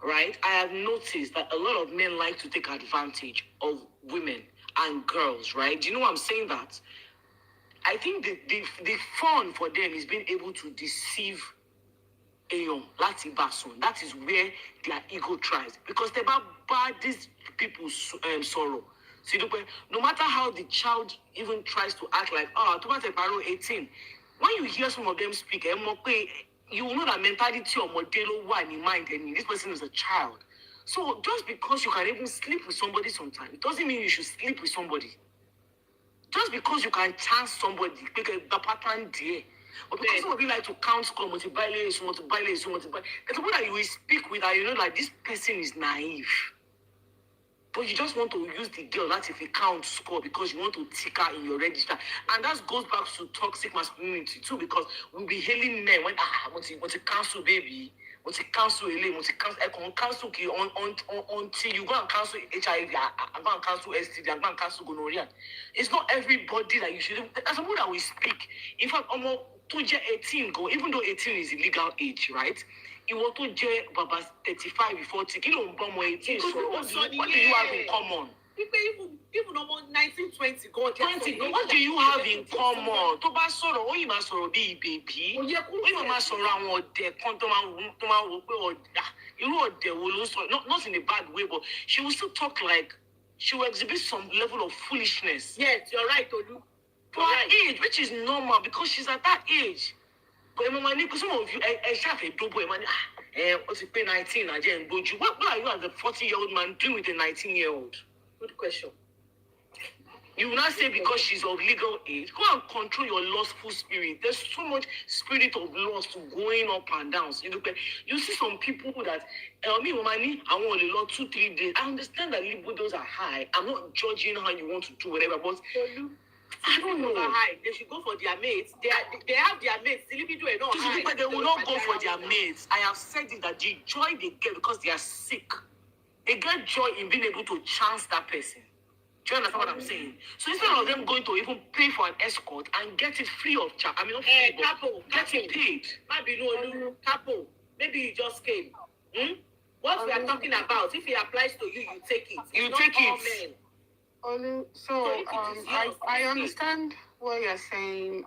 right? I have noticed that a lot of men like to take advantage of women and girls, right? Do you know why I'm saying that? I think the fun for them is being able to deceive that is where their ego tries. Because they bad these people's sorrow. See, no matter how the child even tries to act like, 18. When you hear some of them speak, you will know that mentality or modelo one in mind, and this person is a child. So just because you can even sleep with somebody sometimes, it doesn't mean you should sleep with somebody. Just because you can chance somebody, because the pattern there. But because some of you like to count score, multiply, there's people that you will speak with, and you know that this person is naive. But you just want to use the girl that if you count score because you want to tick her in your register. And that goes back to toxic masculinity too, because we'll be hailing men when want to cancel baby, want to cancel cancel until you go and cancel HIV, I'm going to cancel STD, I'm going to cancel gonorrhea. It's not everybody that you should. As someone that we speak, in fact, almost 18 go, even though 18 is the legal age, right? You want to get Baba 35 before taking on bomb 18. So what do you have in common? Even almost 1920 go. What do you have in common? To ba sọ̀rọ̀, o yi ma sọ̀rọ̀ bí baby. O yi ma sọ̀rọ̀ àwọn ọ̀dẹ̀ kan tó máa wò pé irú ọ̀dẹ̀ wo ló sọ. Not in a bad way, but she will still talk like she will exhibit some level of foolishness. Yes, you're right, Olu. For her age, which is normal because she's at that age. But some of you, What's it pay 19? I just go. What are you as a 40-year-old man doing with a 19-year-old? Good question. You will not say because she's of legal age. Go and control your lustful spirit. There's so much spirit of lust going up and down. So you see some people that, I want a lot 2-3 days. I understand that libidos are high. I'm not judging how you want to do whatever, but I don't know. High. They should go for their mates. They have their mates. The libido is not high. But they will not go for their mates. I have said it that the joy they get because they are sick. They get joy in being able to chance that person. Do you understand what I'm saying? So instead of them going to even pay for an escort and get it free of charge, not free, but get it paid. Capo, maybe you just came. What we are talking about, if it applies to you, you take it. You take it. So I understand what you're saying,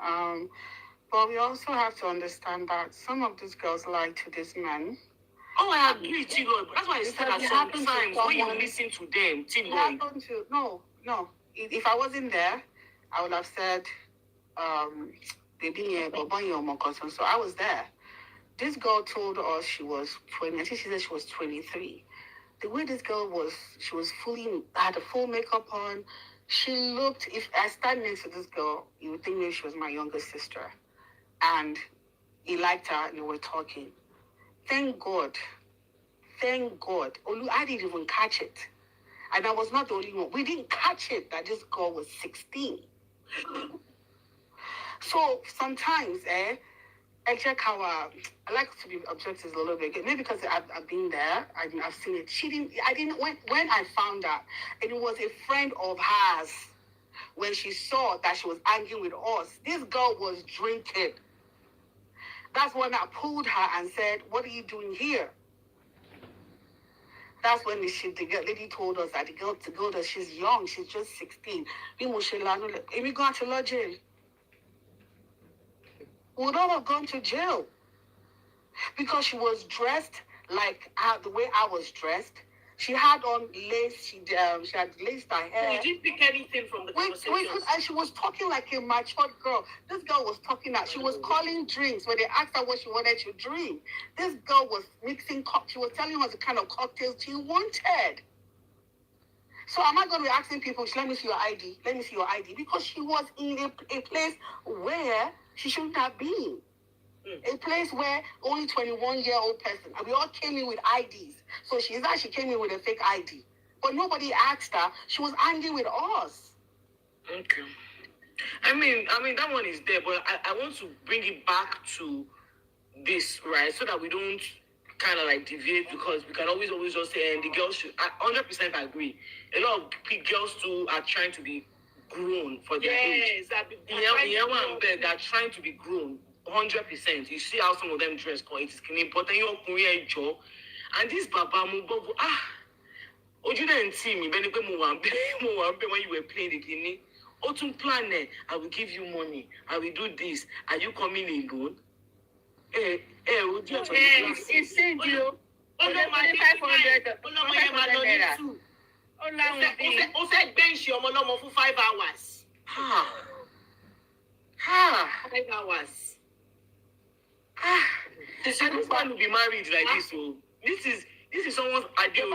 but we also have to understand that some of these girls lie to these men. Oh, I agree, T-Lloyd. That's why I said that sometimes when you listen to them, T-Lloyd. No. If I wasn't there, I would have said, baby, so I was there. This girl told us she was 20. I think she said she was 23. The way this girl was, she was had a full makeup on. She looked, if I stand next to this girl, you would think maybe she was my younger sister. And he liked her and they were talking. Thank God. Olu, I didn't even catch it. And I was not the only one. We didn't catch it that this girl was 16. So sometimes, I check how I like to be objective a little bit. Maybe because I've been there, I've seen it. When I found out, and it was a friend of hers, when she saw that she was arguing with us, this girl was drinking. That's when I pulled her and said, "What are you doing here?" That's when the lady told us that the girl that she's young, she's just 16. We go to law jail. We would all have gone to jail because she was dressed like the way I was dressed. She had on lace. She had laced her hair. You didn't pick anything from the conversation. And she was talking like a matured girl. This girl was talking out. She was calling drinks when they asked her what she wanted to drink. This girl was mixing She was telling us the kind of cocktails she wanted. So am I going to be asking people, let me see your ID? Let me see your ID. Because she was in a place where she shouldn't have been. A place where only 21-year-old person, and we all came in with IDs. So she came in with a fake ID. But nobody asked her. She was angry with us. Okay. I mean that one is there, but I want to bring it back to this, right? So that we don't kind of like deviate, because we can always just say, and the girls should, I 100% agree. A lot of girls too are trying to be grown for their age. They're trying to be grown. 100%. You see how some of them dress, it is clean, but then you're Joe. And this Baba Mubobo, you didn't see me when you were playing the guinea. Autumn plan, I will give you money. I will do this. Are you coming in good? It's sent you. Only 500. O said bench your mom for 5 hours. 5 hours. This one will be married like this. So this is someone's ideal.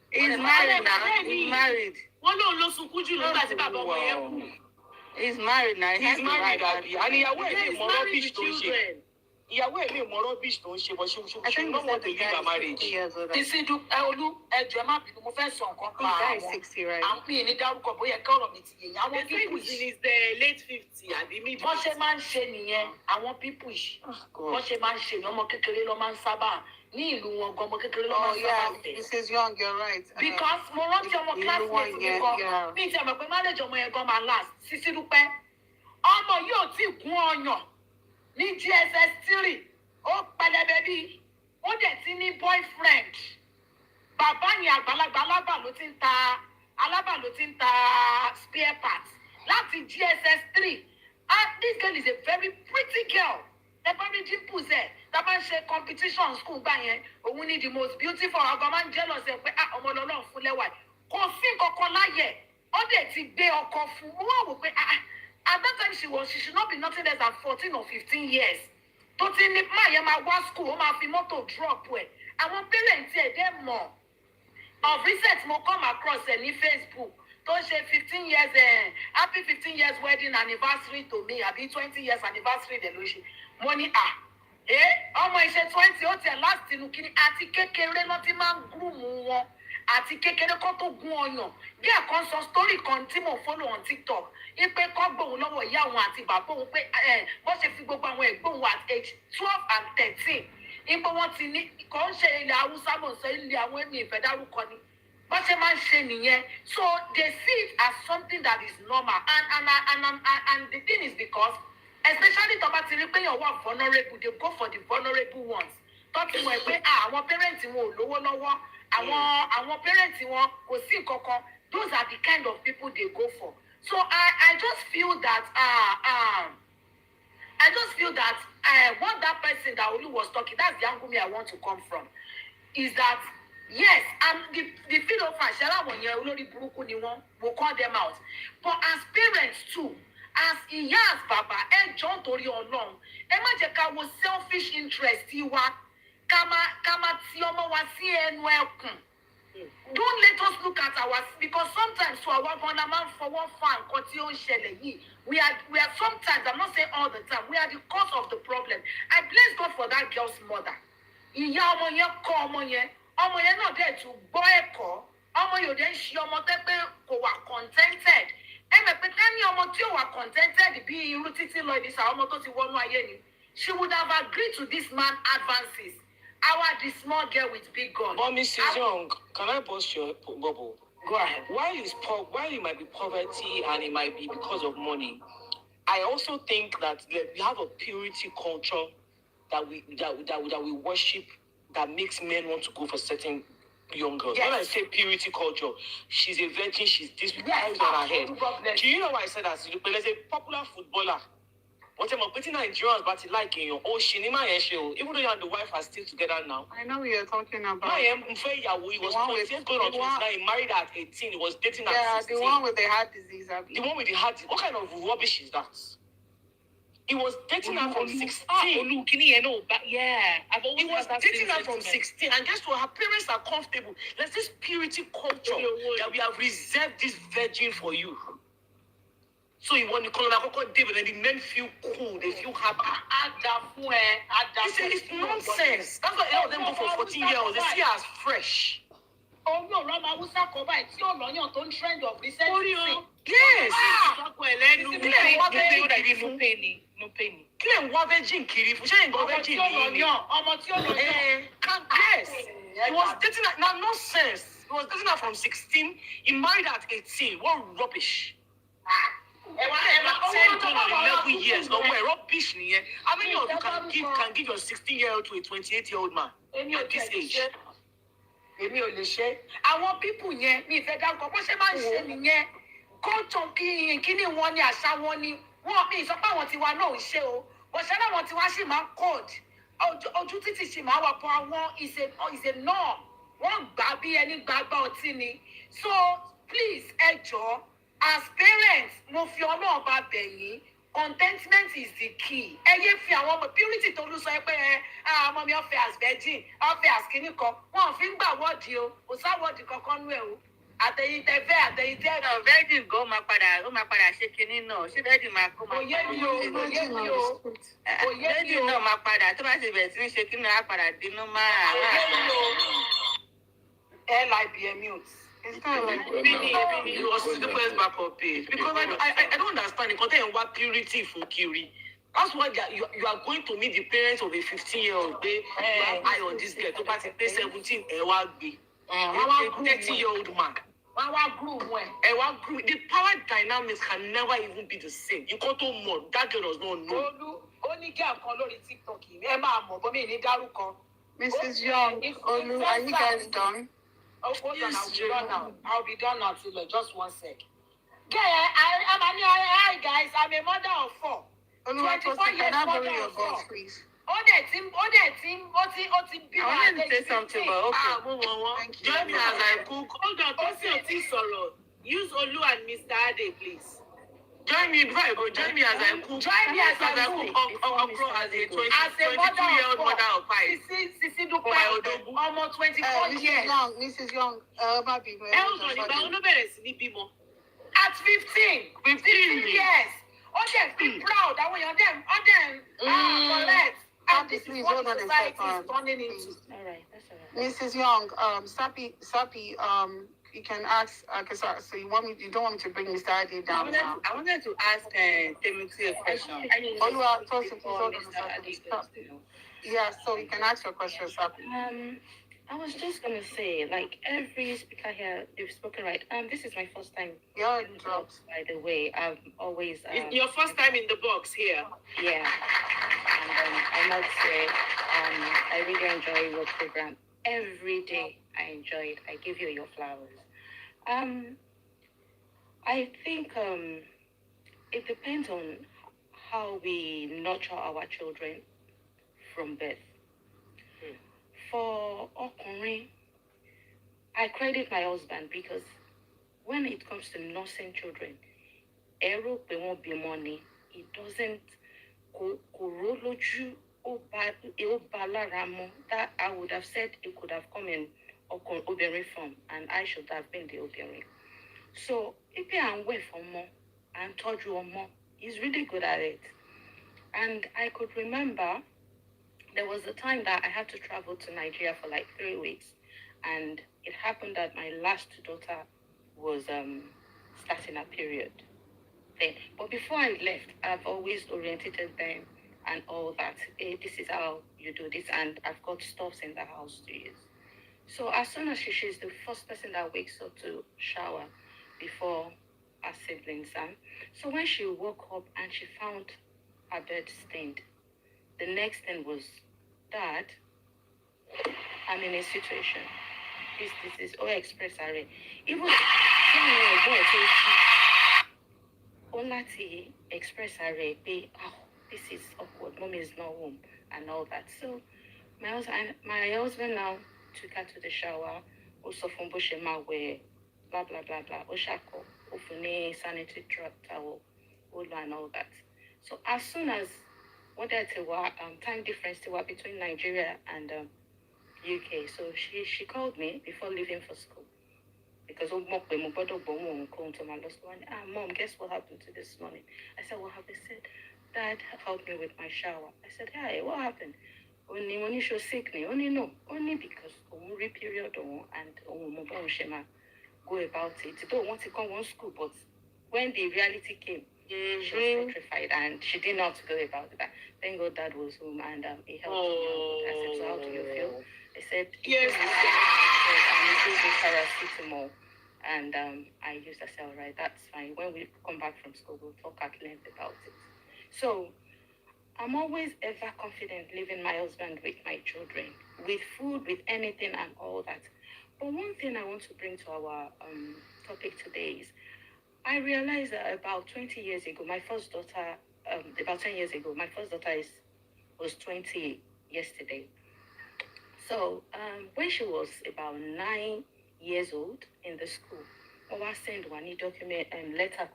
He's married now. He's married. He's married now. He's married, and he away more rubbish to share. Ìyàwó ẹ̀ lè mọ rubbish tó ń ṣe, but she don't want to leave her marriage. Tisidu Olu ẹjọ́ má bínú, mo fẹ́ sọ nǹkan pa àwọn. Àwọn mi ní dárúkọ bóyá kọ́rọ̀ mi ti yẹ̀yìn. Àwọn people is the late 50 àbí mid. Wọ́n ṣe máa ń ṣe nìyẹn. Àwọn people yìí. Wọ́n ṣe máa ń ṣe ní ọmọ kékeré ló máa ń sábà. Ní ìlú wọn gan ọmọ kékeré ló máa ń sábà tẹ̀. This is young, you're right. Because mo rántí ọmọ classmate mi kan. Mi ti ẹ̀ mọ̀ pé marriage ọmọ yẹn gan máa last. Sisi Dúpẹ́. Ọmọ yóò tí gún ọyàn. Ní GSS 3, ó pẹlẹbẹ bí, ó dẹ̀ ti ní boyfriend. Bàbá yẹn àgbàlagbà alábà ló ti ń ta spare parts. Láti GSS 3, this girl is a very pretty girl. The very dimples ẹ̀, tá bá ń ṣe competition school gbà yẹn, òun ni the most beautiful. Ọgbà máa ń jealous ẹ̀ pé ọmọ Ọlọ́run fún lẹ́wà. Kò sí nǹkankan láyẹ̀, ó dẹ̀ ti gbé ọkọ fún. Mo wá wò pé at that time she should not be nothing less than 14 or 15 years. tó ti ní máa yẹn máa wá school ó máa fi mọ́tò drop ẹ̀ àwọn parents ẹ̀ dẹ́ mọ̀ of recent mo come across ẹ̀ ní Facebook tó ṣe 15 years happy 15 years wedding anniversary to me àbí 20 years anniversary dẹ̀ ló ṣe mo ní ọmọ ìṣe 20 ó tiẹ̀ last inú kíní àti kékeré lọ́ ti máa ń gúrùmù wọn àti kékeré kó tó gún ọyàn bí ẹ̀kan sọ story kan tí mo follow on TikTok ipe kọ́ gbòun lọ́wọ́ ìyá òun àti bàbá òun pé bó ṣe fi gbogbo àwọn ẹ̀gbọ́n òun at age 12 and 13 ipe wọ́n ti ní kò ń ṣe ilẹ̀ haúsá mọ̀ sọ ilé àwọn èmi ìfẹ́ dárúkọ ni bó ṣe máa ń ṣe nìyẹn so they see it as something that is normal and the thing is because especially tó bá ti rí pé yàn wà vulnerable they go for the vulnerable ones tó ti mọ̀ pé àwọn parents wọn ò lówó lọ́wọ́ àwọn parents wọn kò sí nǹkankan those are the kind of people they go for so I just feel that what that person that Olu was talking that's the angle me I want to come from is that yes the pedophile ṣẹlá wọn yẹn olórí burúkú ni wọn will call them out but as parents too as ìyá as bàbá ẹ jọ nítorí Ọlọ́run ẹ má jẹ́ ká wo selfish interest wa ká má ti ọmọ wa sí ẹnu ẹkùn don't let us look at our because sometimes to our gan man fọwọ́ fa nǹkan tí ó ń ṣẹlẹ̀ yìí we are sometimes I'm not saying all the time we are the cause of the problem I bless God for that girl's mother ìyá ọmọ yẹn kọ́ ọmọ yẹn náà dẹ̀ tún gbọ́ ẹ̀kọ́ ọmọ yóò dẹ̀ ń ṣe ọmọ tẹ́ pé kò wà contented ẹ̀mẹ̀ pé ká ní ọmọ tí ò wà contented bí irú títí lọ ìdísà ọmọ tó ti wọnú ayé ni she would have agreed to this man advances the small girl with big gun. But Mrs. Young, can I burst your bubble? Go ahead. While it might be poverty and it might be because of money, I also think that we have a purity culture that we worship that makes men want to go for certain young girls. Yes. When I say purity culture, she's a virgin, she's this with eyes on her head. Do you know why I said that? There's a popular footballer. What I'm putting Nigerians but like in your Shinima Esho, even though you and the wife are still together now. I know what you're talking about. He was 28 going on 29, he married at 18, he was dating at 16. The one with the heart disease. The one with the heart disease. What kind of rubbish is that? He was dating her from 16. He was dating her from 16. And guess what? Her parents are comfortable. There's this purity culture that we have reserved this virgin for you. So you want to call her David and the men feel cool, they feel happy. It's nonsense. That's why a lot of them go for 14 years old. They see her as fresh. Oh no, Rama Musa Koba, it's your lawyer, don't trend of recent. Yes. No penny. Claim one virgin kiri. Yes. He was dating her. Now nonsense. He was dating her from 16. He married her at 18. What rubbish. 10 to 11 years. No way. Rubbish. How many of you can give your 16-year-old to a 28-year-old man at this age? Èmi ò lè ṣe. Àwọn people yẹn ní ìfẹ́ dáńkọ bó ṣe máa ń ṣe nìyẹn. Kọ́ńtàn kíni wọn ni àṣà wọn ni. Wọ́n mi sọ pé àwọn tiwa náà ò ṣe o. Bọ̀ṣẹ́ láwọn tiwa sì máa ń code. Ojú títì sì máa wà pọ̀ àwọn is a norm. Wọ́n gbà bí ẹni gbàgbà ọtí ni. So please ẹ jọ̀ọ́ as parents mo fi Ọlọ́run bá bẹ̀ yín. Contentment is the key. Ẹ yé fi àwọn ọmọ purity tó lù sọ pé ọmọ mi ọ̀fẹ́ as virgin ọ̀fẹ́ as kìíní kan wọn ò fi ń gbà wọ́ọ̀dì o kò sáwọ́ọ̀dì kankan nú ẹ̀ o àtẹ̀yìntẹ̀fẹ́ àtẹ̀yìntẹ̀. Virgin gan ó máa padà ṣe kìíní náà ṣé virgin máa kó máa padà. Òye mi o. Virgin náà máa padà tó bá ṣe bẹ̀rẹ̀ sí ní ṣe kìíní á padà dínú máa. Òye mi o. LIBM It was the first backup page because I don't understand the content what purity for Kiri. That's why you are going to meet the parents of a 15-year-old. You have eye on this girl. To pass it, 17, 30-year-old man. The power dynamics can never even be the same. You can't do more. That girl does not know. Mrs. Young, Olu, are you guys done? Oh, hold on, I'll be done now till just 1 sec. Yeah, hi guys, I'm a mother of 4. Olu, can I borrow your voice, please? I want to say something, but okay. Join me as I cook. Hold on, use Olu and Mr. Ade, please. Join me before I go. Join me as I cook. Join me as I cook okra as a 22-year-old mother of 5. Sisi Dupe, almost 24 years. Mrs. Young, Baby, At 15 years. Oh, yes, be proud. I want them. Correct. And this is what society is turning into. All right, that's all right. Mrs. Young, Sapi, you can ask, so you don't want me to bring Mr. Ade down now. I wanted to ask Timothy a question. Yeah, so you can ask your question, Sapi. I was just gonna say, like every speaker here, you've spoken right. This is my first time. You're in drops. By the way, I've always. Your first time in the box here. Yeah. And I must say, I really enjoy your program. Every day I enjoy it. I give you your flowers. I think it depends on how we nurture our children from birth. For Okunrin, I credit my husband because when it comes to nursing children, they won't be money. It doesn't that I would have said it could have come in Obìnrin form, and I should have been the Obìnrin. So if I'm away from more and told you more, he's really good at it. And I could remember there was a time that I had to travel to Nigeria for like 3 weeks, and it happened that my last daughter was starting a period then. But before I left, I've always oriented them and all that. Hey, this is how you do this, and I've got stuffs in the house to use. So as soon as she's the first person that wakes up to shower before her siblings. So when she woke up and she found her bed stained, the next thing was, Dad, I'm in a situation. This is express array. Even Olati express array, this is awkward. Mommy is not home and all that. So my husband now took her to the shower. Also from Bushema where blah blah blah blah. Oshako, Ofune, sanitary towel, and all that. So as soon as time difference between Nigeria and UK. So she called me before leaving for school. Because Mom, guess what happened to this morning? I said, what happened? She said, Dad helped me with my shower. I said, hey, what happened? Only when you show sickness, only because period and go about it. She don't want to come on school, but when the reality came, she was petrified and she didn't know how to go about that. Thank God Dad was home and he helped me out. I said, so how do you feel? I said, yes. And he gave me paracetamol. And I used, I said, all right, that's fine. When we come back from school, we'll talk at length about it. So I'm always ever confident leaving my husband with my children, with food, with anything and all that. But one thing I want to bring to our topic today is, I realized that about 20 years ago, my first daughter, about 10 years ago, my first daughter was 20 yesterday. So when she was about 9 years old in the school, I sent one document and letter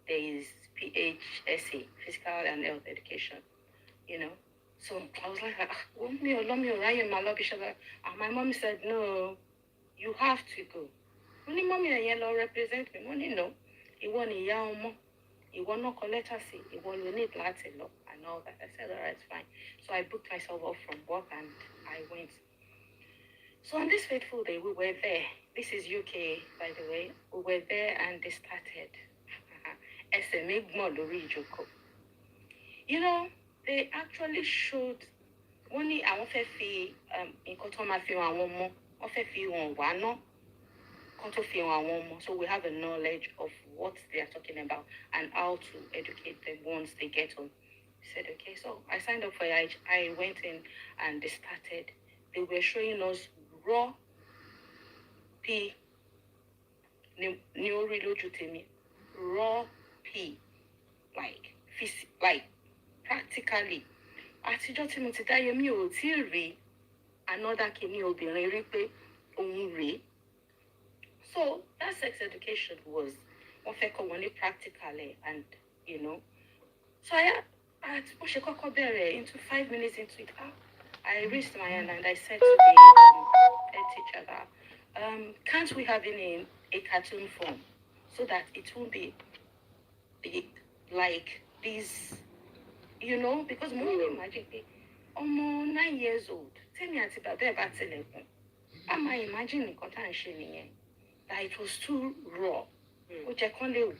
there is PHSA, Physical and Health Education, So I was like, my mom said, no, you have to go. Only mommy and yellow represent me. Money no. You want a young you want no collect us, you want you need lots of law and all that. I said, all right, it's fine. So I booked myself off from work and I went. So on this fateful day, we were there. This is UK, by the way. We were there and they started. They actually showed only I want to fee in Kotomafi so we have a knowledge of what they are talking about and how to educate them once they get home. I said, okay, so I signed up for it. I went in and they started. They were showing us raw pea, raw pea, like practically. Another So that sex education was practically, and so I into 5 minutes into it, I raised my hand and I said to the head teacher that can't we have it in a cartoon form so that it won't be like this, because more imagine 9 years old. Tell me about that. I'm imagining that it was too raw, which I can't live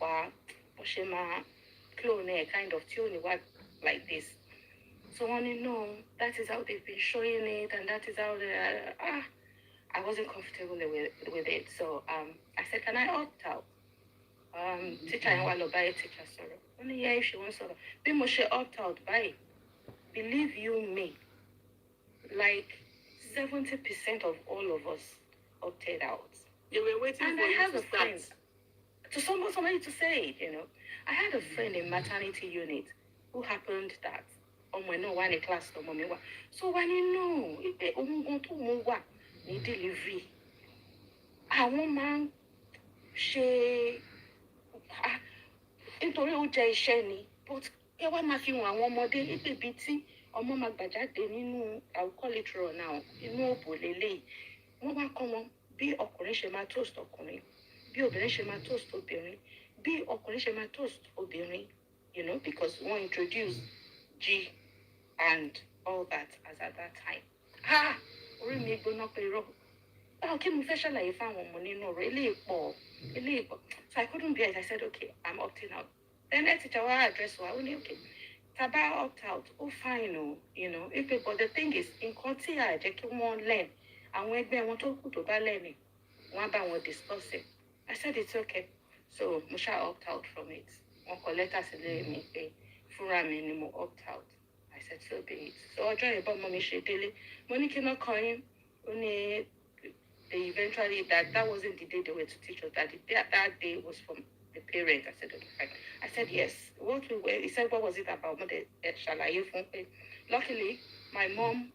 clone kind of tune like this. So I know that is how they've been showing it, and that is how I wasn't comfortable with it. So I said, can I opt out? Teacher and while by teacher sorry. Only yeah, if she wants to be more opt out by. Believe you me, like 70% of all of us opted out. They were waiting and for I you had to a friend to somebody to say it, I had a friend in maternity unit who happened that when no one in class to mommy. So when if they go to move ní delivery, àwọn máa ń ṣe nítorí ó jẹ́ iṣẹ́ ni, but ẹ wá máa fi hàn àwọn ọmọdé níbi tí ọmọ máa gbà jáde nínú àwòkọ́lẹ́tìrọ̀ náà inú òbò lélẹ́yìí wọ́n wá kọ́ wọn bí ọkùnrin ṣe máa toast ọkùnrin, bí obìnrin ṣe máa toast obìnrin, bí ọkùnrin ṣe máa toast obìnrin, because wọ́n introduce G and all that as at that time. Orí mi gbóná pé irọ́. Kí mo fẹ́ ṣàlàyé fáwọn ọmọ nínú ọ̀rọ̀ eléyìí pọ̀. So I couldn't bear it. I said, okay, I'm opting out. Then the teacher will address wa, only okay. Taba opt out, fine, but the thing is, in Kotia, I just want learn. And when they want to go to learning, one by one discuss it. I said, it's okay. So Musha opt out from it. One collect us me pay for minimum opt out. I said, so be it. So I joined about mommy she daily. Money cannot call him. Only they eventually that wasn't the day they were to teach us. That day was from the parent. I said, okay, fine. I said, yes. He said, what was it about? Luckily, my mom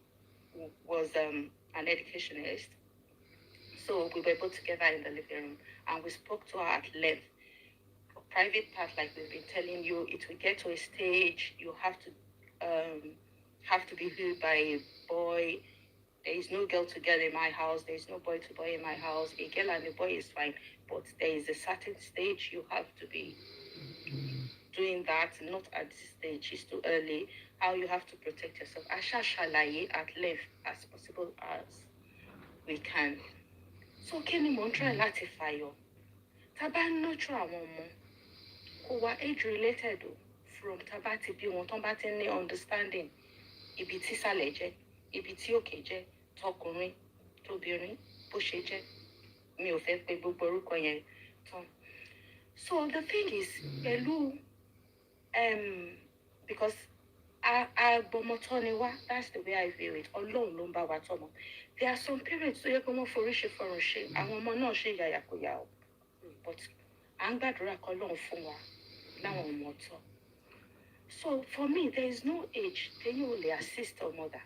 was an educationist. So we were both together in the living room and we spoke to her at length. A private part, like we've been telling you, it will get to a stage you have to be healed by a boy. There is no girl to girl in my house. There is no boy to boy in my house. A girl and a boy is fine. But there is a certain stage you have to be doing that. Not at this stage. It's too early. How you have to protect yourself. Asha shalaye at length as possible as we can. So can you try latify you? Taba no try one who are age related from tabati be one tabati understanding. Ibiti saleje, ibiti okeje. Tọkùnrin tóbìnrin bó ṣe jẹ́ mi ò fẹ́ pé gbogbo orúkọ yẹn tán. So the thing is pẹ̀lú because agbọmọtọ́ ni wá, that's the way I feel it. Ọlọ́run ló ń bá wa tọ́mọ. There are some parents tó yẹ pé wọ́n forí ṣe fọrùn ṣe àwọn ọmọ náà ṣe yàyàkóyà o, but à ń gbàdúrà kọ́ Ọlọ́run fún wa láwọn ọmọ tọ́. So for me there is no age téyàn ò lè assist a mother.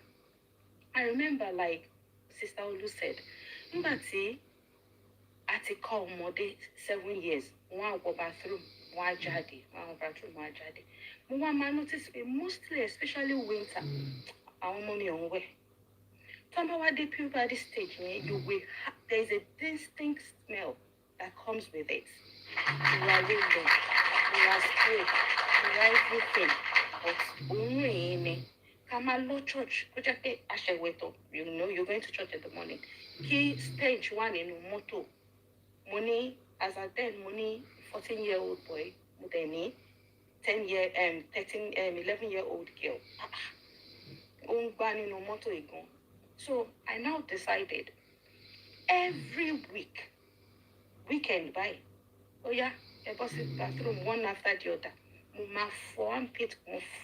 I remember, like Sister Olu said, Mbati ati call ọmọdé 7 years, one go bathroom, one jáde, one bathroom, one jáde. Mo ma notice mostly, especially winter, àwọn ọmọ mi on way. Tọ́mbà the puberty stage, you will there is a distinct smell that comes with it. You are window, you are spray, you are everything, but only Kamalo church, you're going to church in the morning. Key stage one in moto. Money, as at then, money, 14-year-old boy, Mudeni, 11-year-old girl. So I now decided every weekend by, oh yeah, I was in the bathroom one after the other. My form pit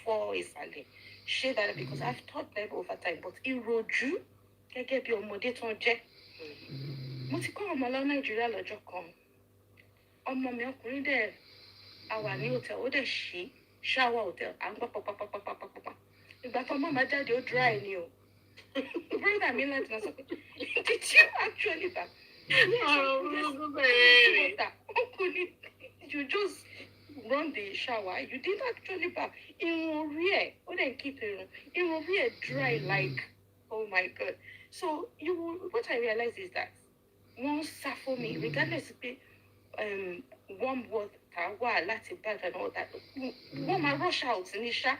for is alley. Share that because I've taught them over time, but in Roju, get your moderator jet. Mutiko Mala Nigeria Lojo come. On my milk there, our new hotel, or the she shower hotel, and papa. If that mama dad you dry new. Brother, me like did you actually back? You just run the shower. You didn't actually bath. In real, when I keep it in real dry like, oh my God. So what I realize is that one suffer me, regardless of warm water, latte bath and all that. One my rush out in the shower,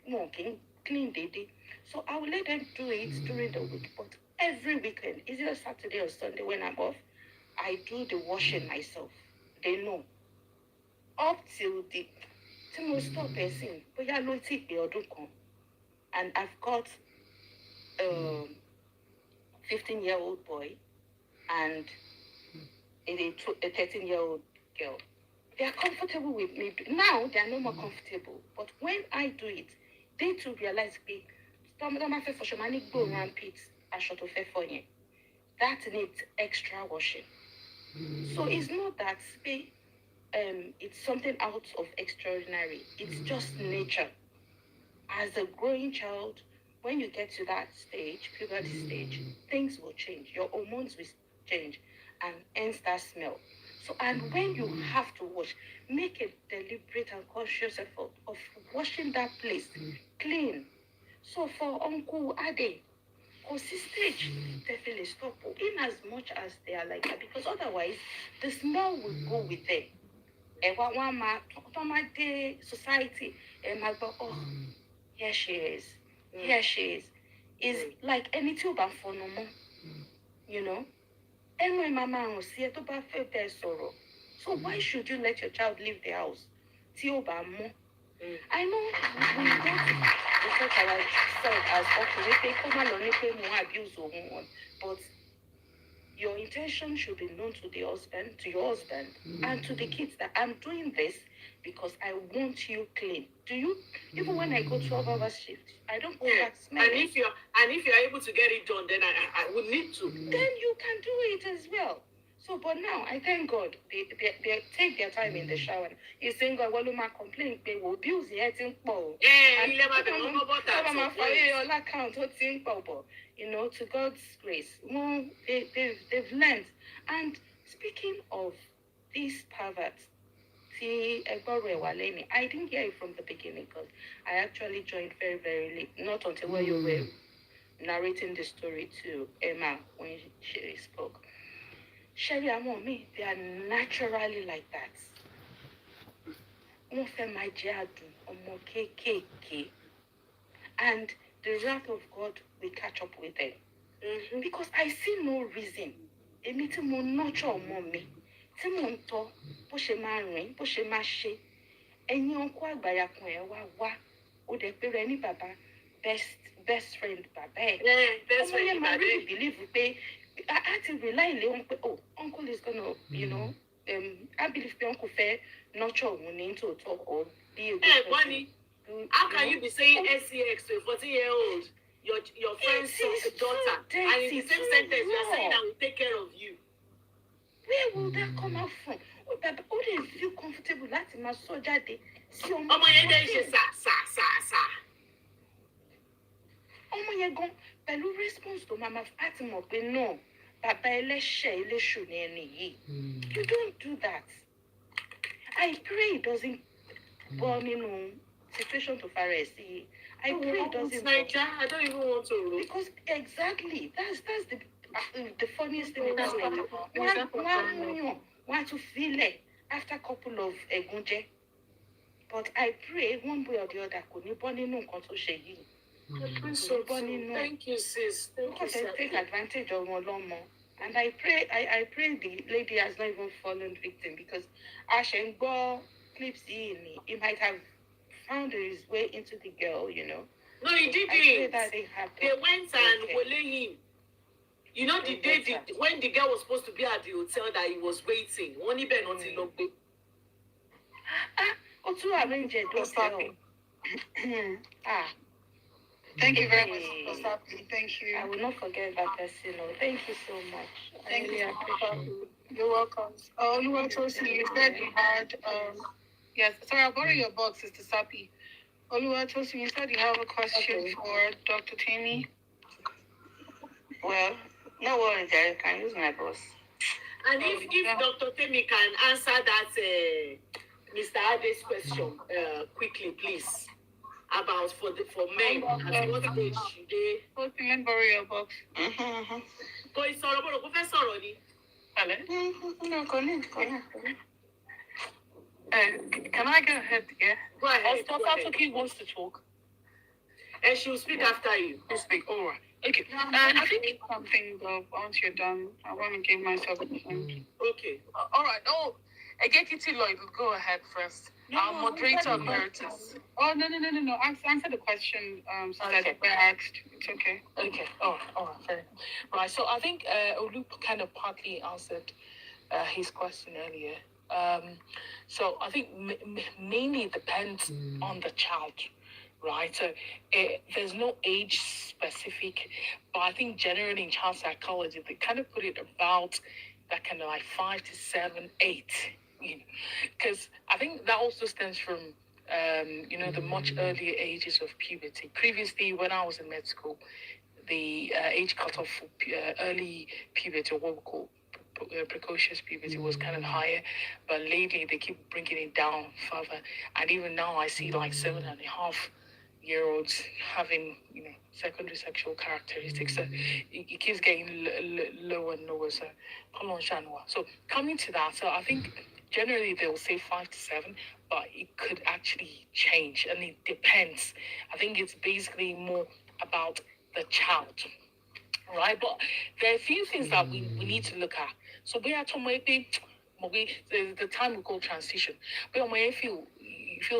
walking, clean the day. So I will let them do it during the week. But every weekend, either Saturday or Sunday when I'm off, I do the washing myself. They know. Up till the stop person, but yeah, no take the other con. And I've got 15-year-old boy and a 13-year-old girl. They are comfortable with me. Now they are no more comfortable. But when I do it, they too realize me. That needs extra washing. So it's not that it's something out of extraordinary. It's just nature. As a growing child, when you get to that stage, puberty stage, things will change. Your hormones will change, and hence that smell. So, and when you have to wash, make a deliberate and conscious effort of washing that place clean. So for Uncle Ade, stage definitely stop in as much as they are like that, because otherwise the smell will go with them. And one society, oh, here she is. Here she is. It's like any tube for no more. You know? And my mama will see it about their sorrow. So why should you let your child leave the house? I know we go to research ourselves as okay, but your intention should be known to your husband, and to the kids that I'm doing this because I want you clean. Do you? Even when I go 12-hour shift, I don't go back smelling. And if you're able to get it done, then I would need to. Then you can do it as well. So, but now I thank God they take their time in the shower. He's saying God, well, my complaint they will abuse the heading ball. You know, to God's grace, well, they've learned. And speaking of these perverts, I didn't hear it from the beginning because I actually joined very, very late. Not until when you were narrating the story to Emma when she spoke. Sherry and mommy, they are naturally like that. And the wrath of God will catch up with them. Mm-hmm. Because I see no reason. Èmi tí mo nurture ọmọ mi, tí mo ń tọ́, bó ṣe máa rìn, bó ṣe máa ṣe. Ẹ̀yin ọkọ àgbàyà kan ẹ̀ wá. Ó dẹ̀ pé rẹ ní bàbá best friend bàbá ẹ̀. Best friend bàbá ẹ̀. Ọmọ yẹn máa really believe pé I had to rely on pé uncle is gonna, you know, I believe pé uncle fẹ́ nurture òun ní tòótọ́ or be a good person. Bonnie, how can you be saying SCX to a 14-year-old? Your friend's daughter, and in the same sentence, you are saying I will take care of you. Where will that come out from? Who do feel comfortable láti máa sọ jáde sí ọmọ? Ọmọ yẹn dẹ́ ṣe sà. Ọmọ yẹn gan pẹ̀lú response to mama àti mọ̀ pé no, bàbá ẹlẹ́ṣẹ̀ eléṣù ni ẹni yìí. You don't do that. I pray it doesn't go nínú situation to Pharisee. I pray it doesn't. I don't even want to. Because exactly, that's the funniest thing about it. Want to feel it after a couple of egunje. But I pray one way or the other could you born in no control shaggy. Thank you, sis. Because I take advantage of one more. And I pray the lady has not even fallen victim, because Ashengo clips he might have found his way into the girl, you know. No, he didn't. They went and were him. You know, the day when the girl was supposed to be at the hotel that he was waiting. Only Ben not in Logbe. To arrange it. Thank you very much. Thank you. I will not forget that person. Thank you so much. Thank you. You're welcome. Oluwatosin, you said you had yes. Sorry, I'll borrow your box, Sister Sapi. Oluwatosin, you said you have a question for Dr. Tammy. Well, no worries, I can use my boss. And if Dr. Temi can answer that Mr. Ade's question quickly, please. About for men, at what age should they? Remember your box. Go is sorrow, but Professor Rodi. No, go ahead. Can I go ahead? Yeah. Go ahead. Oscar wants to talk. And she will speak after you. You speak. All right. Okay. I think something once you're done, I want to give myself a chance. Okay. All right. Oh, I get you to Lloyd. Go ahead first. Moderator emeritus. Oh no. Answer the question. That we asked. It's okay. Okay. Oh, fair. Right. So I think Olu kind of partly answered his question earlier. So I think mainly depends on the child, right? So there's no age specific, but I think generally in child psychology they kind of put it about that kind of like 5 to 7, 8, because I think that also stems from the much earlier ages of puberty. Previously, when I was in med school, the age cutoff for early puberty, or what we call precocious puberty, was kind of higher, but lately they keep bringing it down further, and even now I see like 7.5-year-olds having secondary sexual characteristics. So it keeps getting lower and lower. So coming to that, so I think generally they will say 5 to 7, but it could actually change, and it depends. I think it's basically more about the child. Right, but there are a few things that we need to look at. So we are talking the time we call transition. But when you feel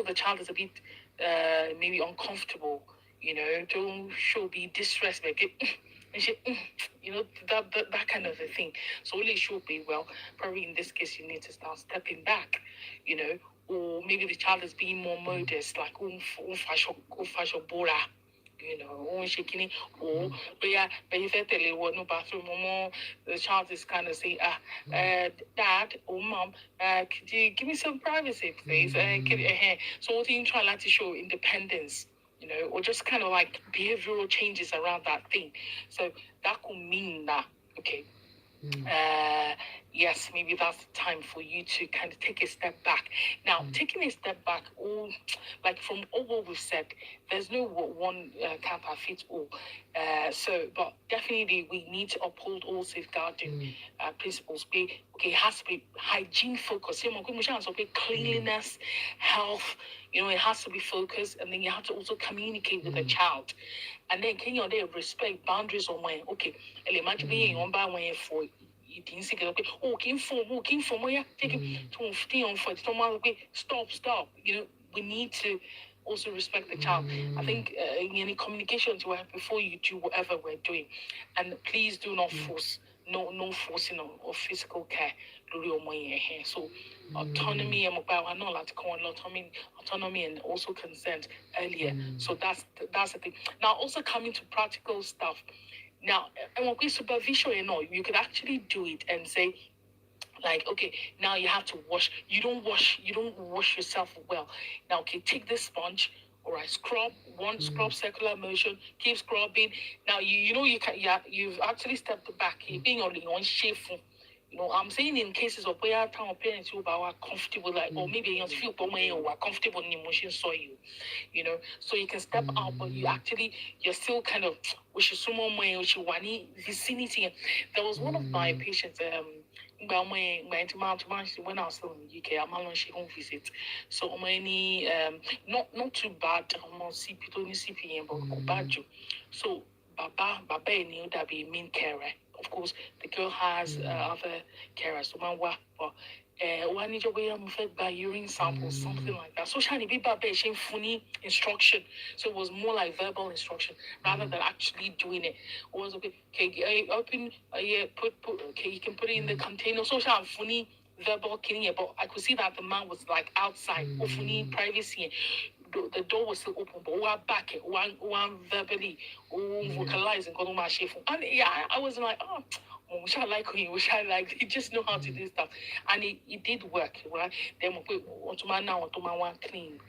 the child is a bit maybe uncomfortable, don't show be distressed, like that kind of a thing. So really should be, well, probably in this case you need to start stepping back, or maybe the child is being more modest, like bora. Shaking, or but if no bathroom, the child is kind of saying, Dad or Mom, could you give me some privacy, please? So what do you try to show independence, or just kind of like behavioral changes around that thing. So that could mean that, okay, yes, maybe that's the time for you to kind of take a step back. Now, taking a step back, like from all what we've said, there's no one counterfeit all. But definitely we need to uphold all safeguarding principles. It has to be hygiene focused. Cleanliness, health, it has to be focused, and then you have to also communicate with the child. And then can you respect boundaries on when, okay, imagine being on by when for stop. We need to also respect the child. I think any communication to her before you do whatever we're doing, and please do not force. No forcing of physical care. So autonomy and autonomy and also consent earlier. So that's the thing. Now also coming to practical stuff. Now, and when we supervision, you could actually do it and say, like, okay, now you have to wash. You don't wash yourself well. Now, okay, take this sponge. All right, scrub circular motion, keep scrubbing. Now you can you've actually stepped back. You're being on shameful. I'm saying in cases of where our parents who are comfortable, like, or maybe you feel comfortable in emotion, so so you can step out, but you're still kind of vicinity. There was one of my patients, when I was still in the UK, I'm on home visit. So not too bad, CPN, but bad. So Baba knew that be mean carer. Of course, the girl has other carers, but one need to by urine samples, something like that. So shiny be funny instruction. So it was more like verbal instruction rather than actually doing it. It was okay, open okay, you can put it in the container. So funny verbal killing, but I could see that the man was like outside, funny privacy. The door was still open, but we back it, one verbally, vocalizing, and I was like, which I like he just know how to do stuff, and it did work, right? Then we clean,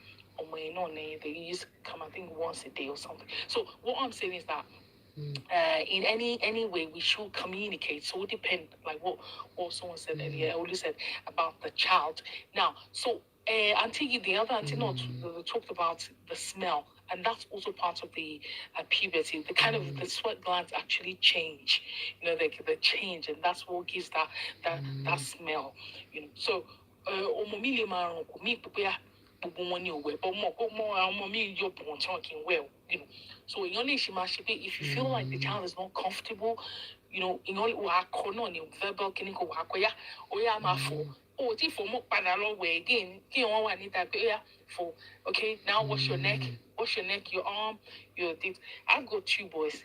they used to come, I think, once a day or something. So what I'm saying is that in any way we should communicate. So it depends, like what someone said earlier, Olu said about the child. Now, so Auntie, the other auntie not talked about the smell, and that's also part of the puberty. The kind of the sweat glands actually change, the change, and that's what gives that smell, So, omomili maron ko mi pe gbogbo wọn ni òwe but mo ọmọ mi yọ bọ̀ tí wọn kì í wẹ̀ so èèyàn lè ṣe máa ṣe pé if you feel like the child is not comfortable èèyàn wà á kọ náà ni verbal kìíní kò wà á kọ yá ó yá máa fò ó tí fò mọ́ padà lọ wẹ̀ again kí wọ́n wà níta pé ó yá fò okay now wash your neck, your arm, your this. I've got 2 boys,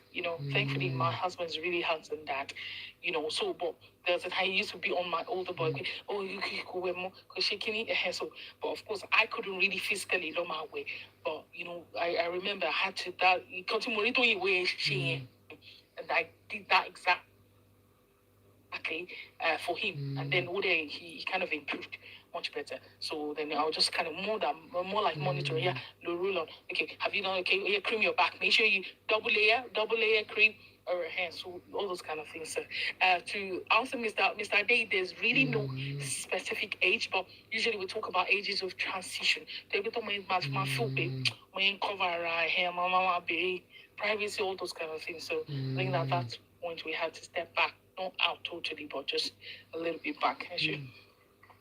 thankfully my husband's really handsome dad, so but there's a time he used to be on my older boy, you can go with more because she can eat a hair, so but of course I couldn't really physically know my way. But I remember I had to that continue to way she and I did that exact for him, and then he kind of improved much better. So then I'll just kind of more like monitor. Yeah, the rule on. Okay, have you done? Okay, yeah, cream your back. Make sure you double layer cream or hair. So all those kind of things. So, to answer Mr. Day, there's really no specific age, but usually we talk about ages of transition. They get my foot, cover hair, mama, baby, privacy, all those kind of things. So I think that that's point we had to step back. Not out totally, but just a little bit back.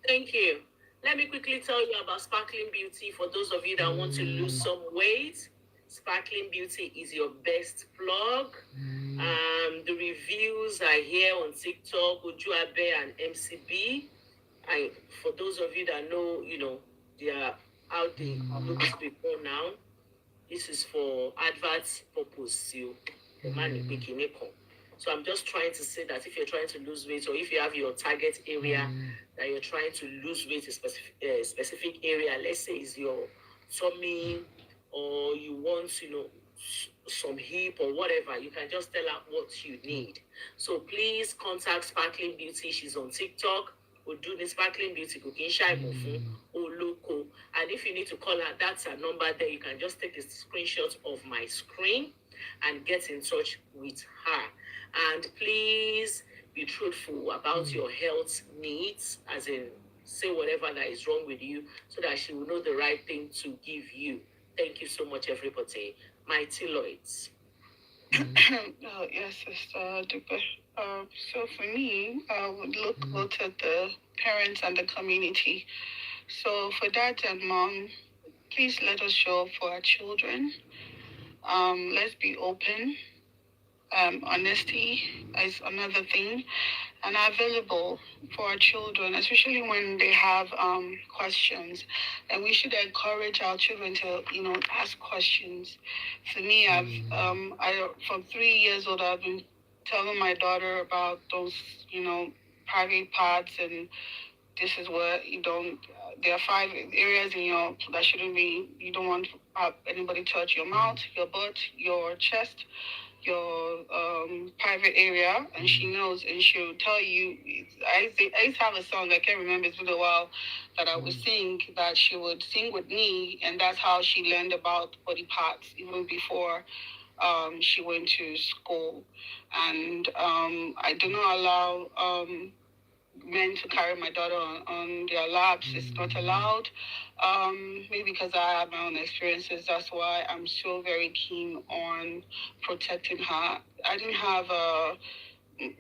Thank you. Let me quickly tell you about Sparkling Beauty for those of you that want to lose some weight. Sparkling Beauty is your best plug. The reviews are here on TikTok, Ojuabe and MCB. And for those of you that know, they are out there looks before now. This is for advert purpose. So I'm just trying to say that if you're trying to lose weight, or if you have your target area that you're trying to lose weight in a specific area, let's say it's your tummy, or you want, some hip or whatever, you can just tell her what you need. So please contact Sparkling Beauty. She's on TikTok. We'll do the Sparkling Beauty cooking shy or local. And if you need to call her, that's her number there. You can just take a screenshot of my screen and get in touch with her. And please be truthful about your health needs, as in say whatever that is wrong with you, so that she will know the right thing to give you. Thank you so much, everybody. Mighty Lloyds. Yes, Sister Dupe. So for me, I would look at the parents and the community. So for dad and mom, please let us show up for our children. Let's be open. Honesty is another thing, and available for our children, especially when they have questions. And we should encourage our children to, ask questions. For me, from 3 years old, I've been telling my daughter about those, private parts, and this is what you don't. There are 5 areas in that shouldn't be. You don't want anybody touch your mouth, your butt, your chest, your private area, and she knows, and she'll tell you. I used to have a song, I can't remember, it's been a while, that I would sing, that she would sing with me, and that's how she learned about body parts, even before she went to school. And I do not allow men to carry my daughter on their laps. It's not allowed. Maybe because I have my own experiences, that's why I'm so very keen on protecting her. I didn't have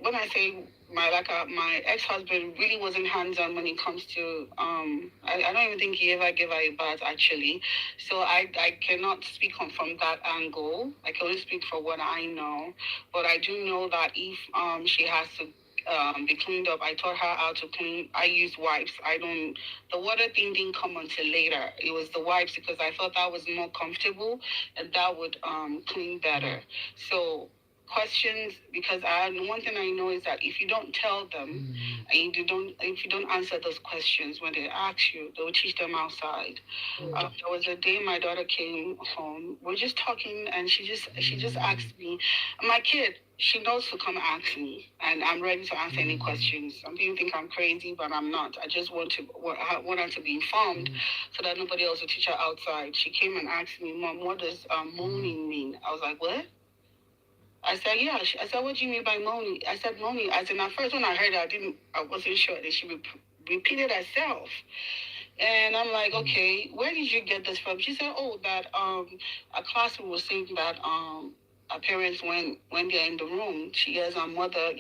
when I say my ex-husband really wasn't hands-on when it comes to I don't even think he ever gave her a bath, actually. So I cannot speak from that angle. I can only speak for what I know. But I do know that if she has to be cleaned up, I taught her how to clean. I use wipes. The water thing didn't come until later. It was the wipes, because I thought that was more comfortable and that would clean better. So questions, because one thing I know is that if you don't tell them, and if you don't answer those questions when they ask you, they will teach them outside. There was a day my daughter came home. We're just talking, and she just asked me, my kid, she knows to come ask me, and I'm ready to answer any questions. Some people think I'm crazy, but I'm not. I just want her to be informed so that nobody else will teach her outside. She came and asked me, Mom, what does moaning mean? I was like, what? I said, yeah. I said, what do you mean by moaning? I said, moaning. I said, at first when I heard it, I wasn't sure that she repeated herself. And I'm like, okay, where did you get this from? She said, oh, that a classmate was saying that our parents, when they're in the room, she hears our mother,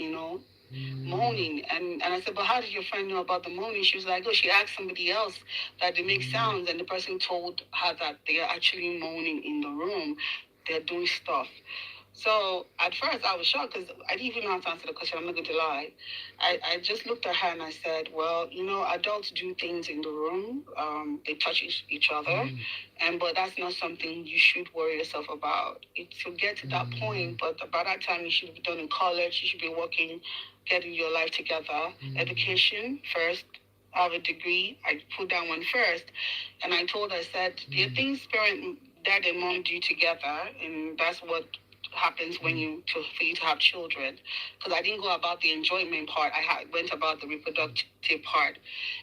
moaning. And I said, but how did your friend know about the moaning? She was like, oh, she asked somebody else that they make sounds, and the person told her that they are actually moaning in the room. They're doing stuff. So at first I was shocked because I didn't even know how to answer the question. I'm not going to lie. I just looked at her and I said, well, adults do things in the room. They touch each other. But that's not something you should worry yourself about. To get to that point, but by that time you should be done in college. You should be working, getting your life together. Education first. I have a degree. I put that one first. And I told her, I said, there are things dad and mom do together, and that's what happens for you to have children. Because I didn't go about the enjoyment part. I went about the reproductive part.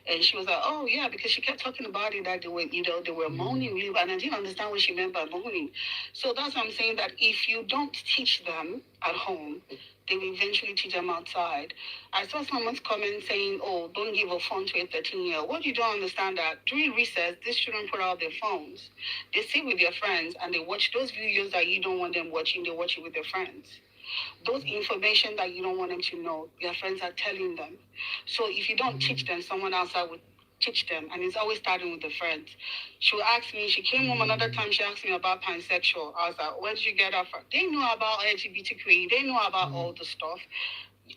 And she was like, oh yeah, because she kept talking about it that they were moaning really, and I didn't understand what she meant by moaning. So that's what I'm saying, that if you don't teach them at home, they will eventually teach them outside. I saw someone's comment saying, oh, don't give a phone to a 13-year-old. What you don't understand that during recess, these children put out their phones. They sit with their friends and they watch those videos that you don't want them watching. They watch it with their friends. Those information that you don't want them to know, their friends are telling them. So if you don't teach them, someone outside will teach them, and it's always starting with the friends. She will ask me, she came home another time, she asked me about pansexual. I was like, where did you get that from? They know about LGBTQ, they know about all the stuff.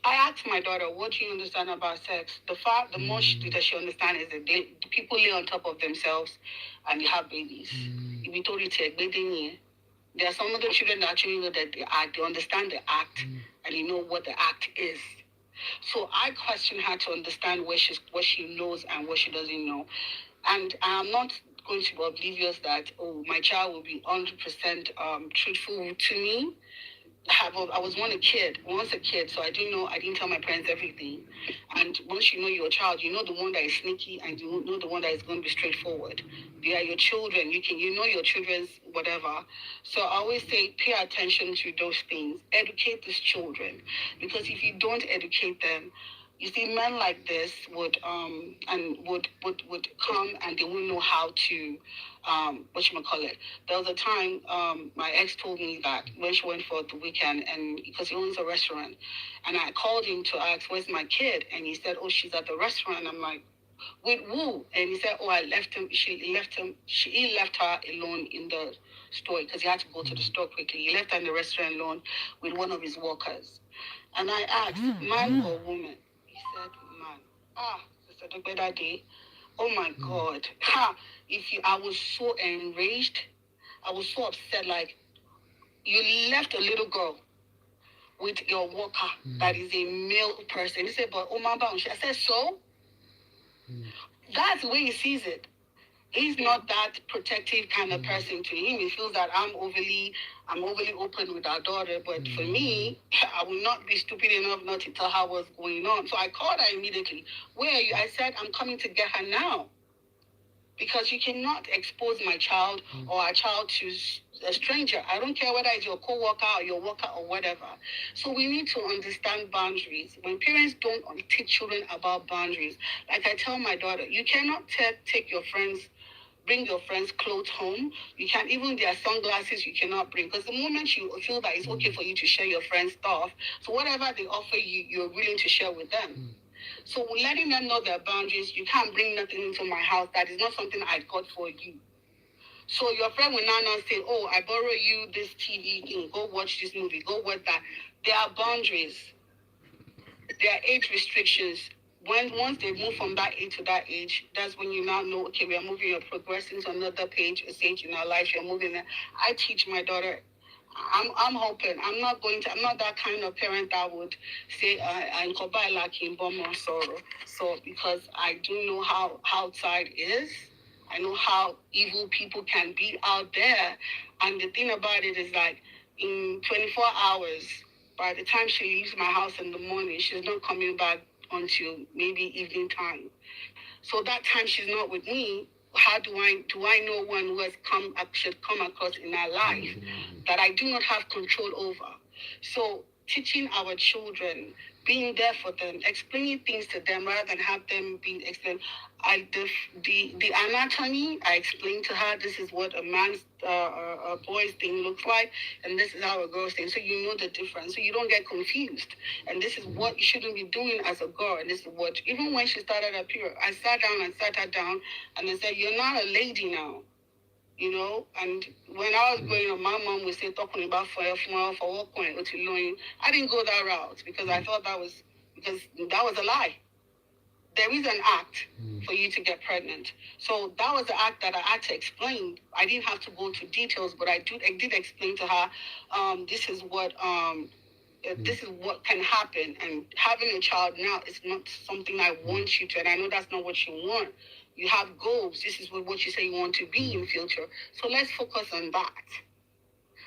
I asked my daughter, what do you understand about sex? The most that she understands is that people lay on top of themselves and they have babies. If we told you there are some of the children that actually know that they act, they understand the act, and they know what the act is. So I questioned her to understand what she knows and what she doesn't know. And I'm not going to be oblivious that, my child will be 100% truthful to me. I was once a kid, so I didn't tell my parents everything. And once you know your child, you know the one that is sneaky and you know the one that is going to be straightforward. They are your children. You know your children's whatever. So I always say, pay attention to those things. Educate these children. Because if you don't educate them, you see, men like this would come and they wouldn't know how to, There was a time my ex told me that when she went for the weekend, and because he owns a restaurant, and I called him to ask, where's my kid? And he said, oh, she's at the restaurant. I'm like, with who? And he said, oh, I left him. He left her alone in the store because he had to go to the store quickly. He left her in the restaurant alone with one of his workers. And I asked, man or woman? He said, man. Sister Dogbe that day. Oh my God. I was so enraged. I was so upset. Like, you left a little girl with your worker that is a male person. He said, but oh my God. I said, so? That's the way he sees it. He's not that protective kind of person. To him, he feels that I'm overly open with our daughter. But for me, I will not be stupid enough not to tell her what's going on. So I called her immediately. Where are you? I said, I'm coming to get her now. Because you cannot expose my child or our child to a stranger. I don't care whether it's your co-worker or your worker or whatever. So we need to understand boundaries. When parents don't teach children about boundaries, like I tell my daughter, you cannot bring your friends' clothes home. You can't, even their sunglasses you cannot bring. Because the moment you feel that it's okay for you to share your friends' stuff, so whatever they offer you, you're willing to share with them. So letting them know their boundaries, you can't bring nothing into my house. That is not something I got for you. So your friend will now say, oh, I borrow you this TV thing. Go watch this movie. Go watch that. There are boundaries. There are age restrictions. Once they move from that age to that age, that's when you now know, okay, we are moving, you're progressing to another stage in our life, you're moving there. I teach my daughter. I'm hoping. I'm not that kind of parent that would say I'm lacking more sorrow. So because I do know how outside is, I know how evil people can be out there. And the thing about it is like in 24 hours, by the time she leaves my house in the morning, she's not coming back until maybe evening time. So that time she's not with me, how do I know one who should come across in our life that I do not have control over? So teaching our children, being there for them, explaining things to them rather than have them being explained. The anatomy, I explained to her, this is what a man's, a boy's thing looks like, and this is how a girl's thing. So you know the difference. So you don't get confused. And this is what you shouldn't be doing as a girl. And this is what, even when she started her period, I sat her down, and I said, you're not a lady now. You know, and when I was growing up, my mom would say, talking about for what point, I didn't go that route because I thought that was a lie. There is an act for you to get pregnant. So that was the act that I had to explain. I didn't have to go to details, but I did explain to her, this is what can happen. And having a child now is not something I want you to, and I know that's not what you want. You have goals. This is what you say you want to be in future. So let's focus on that.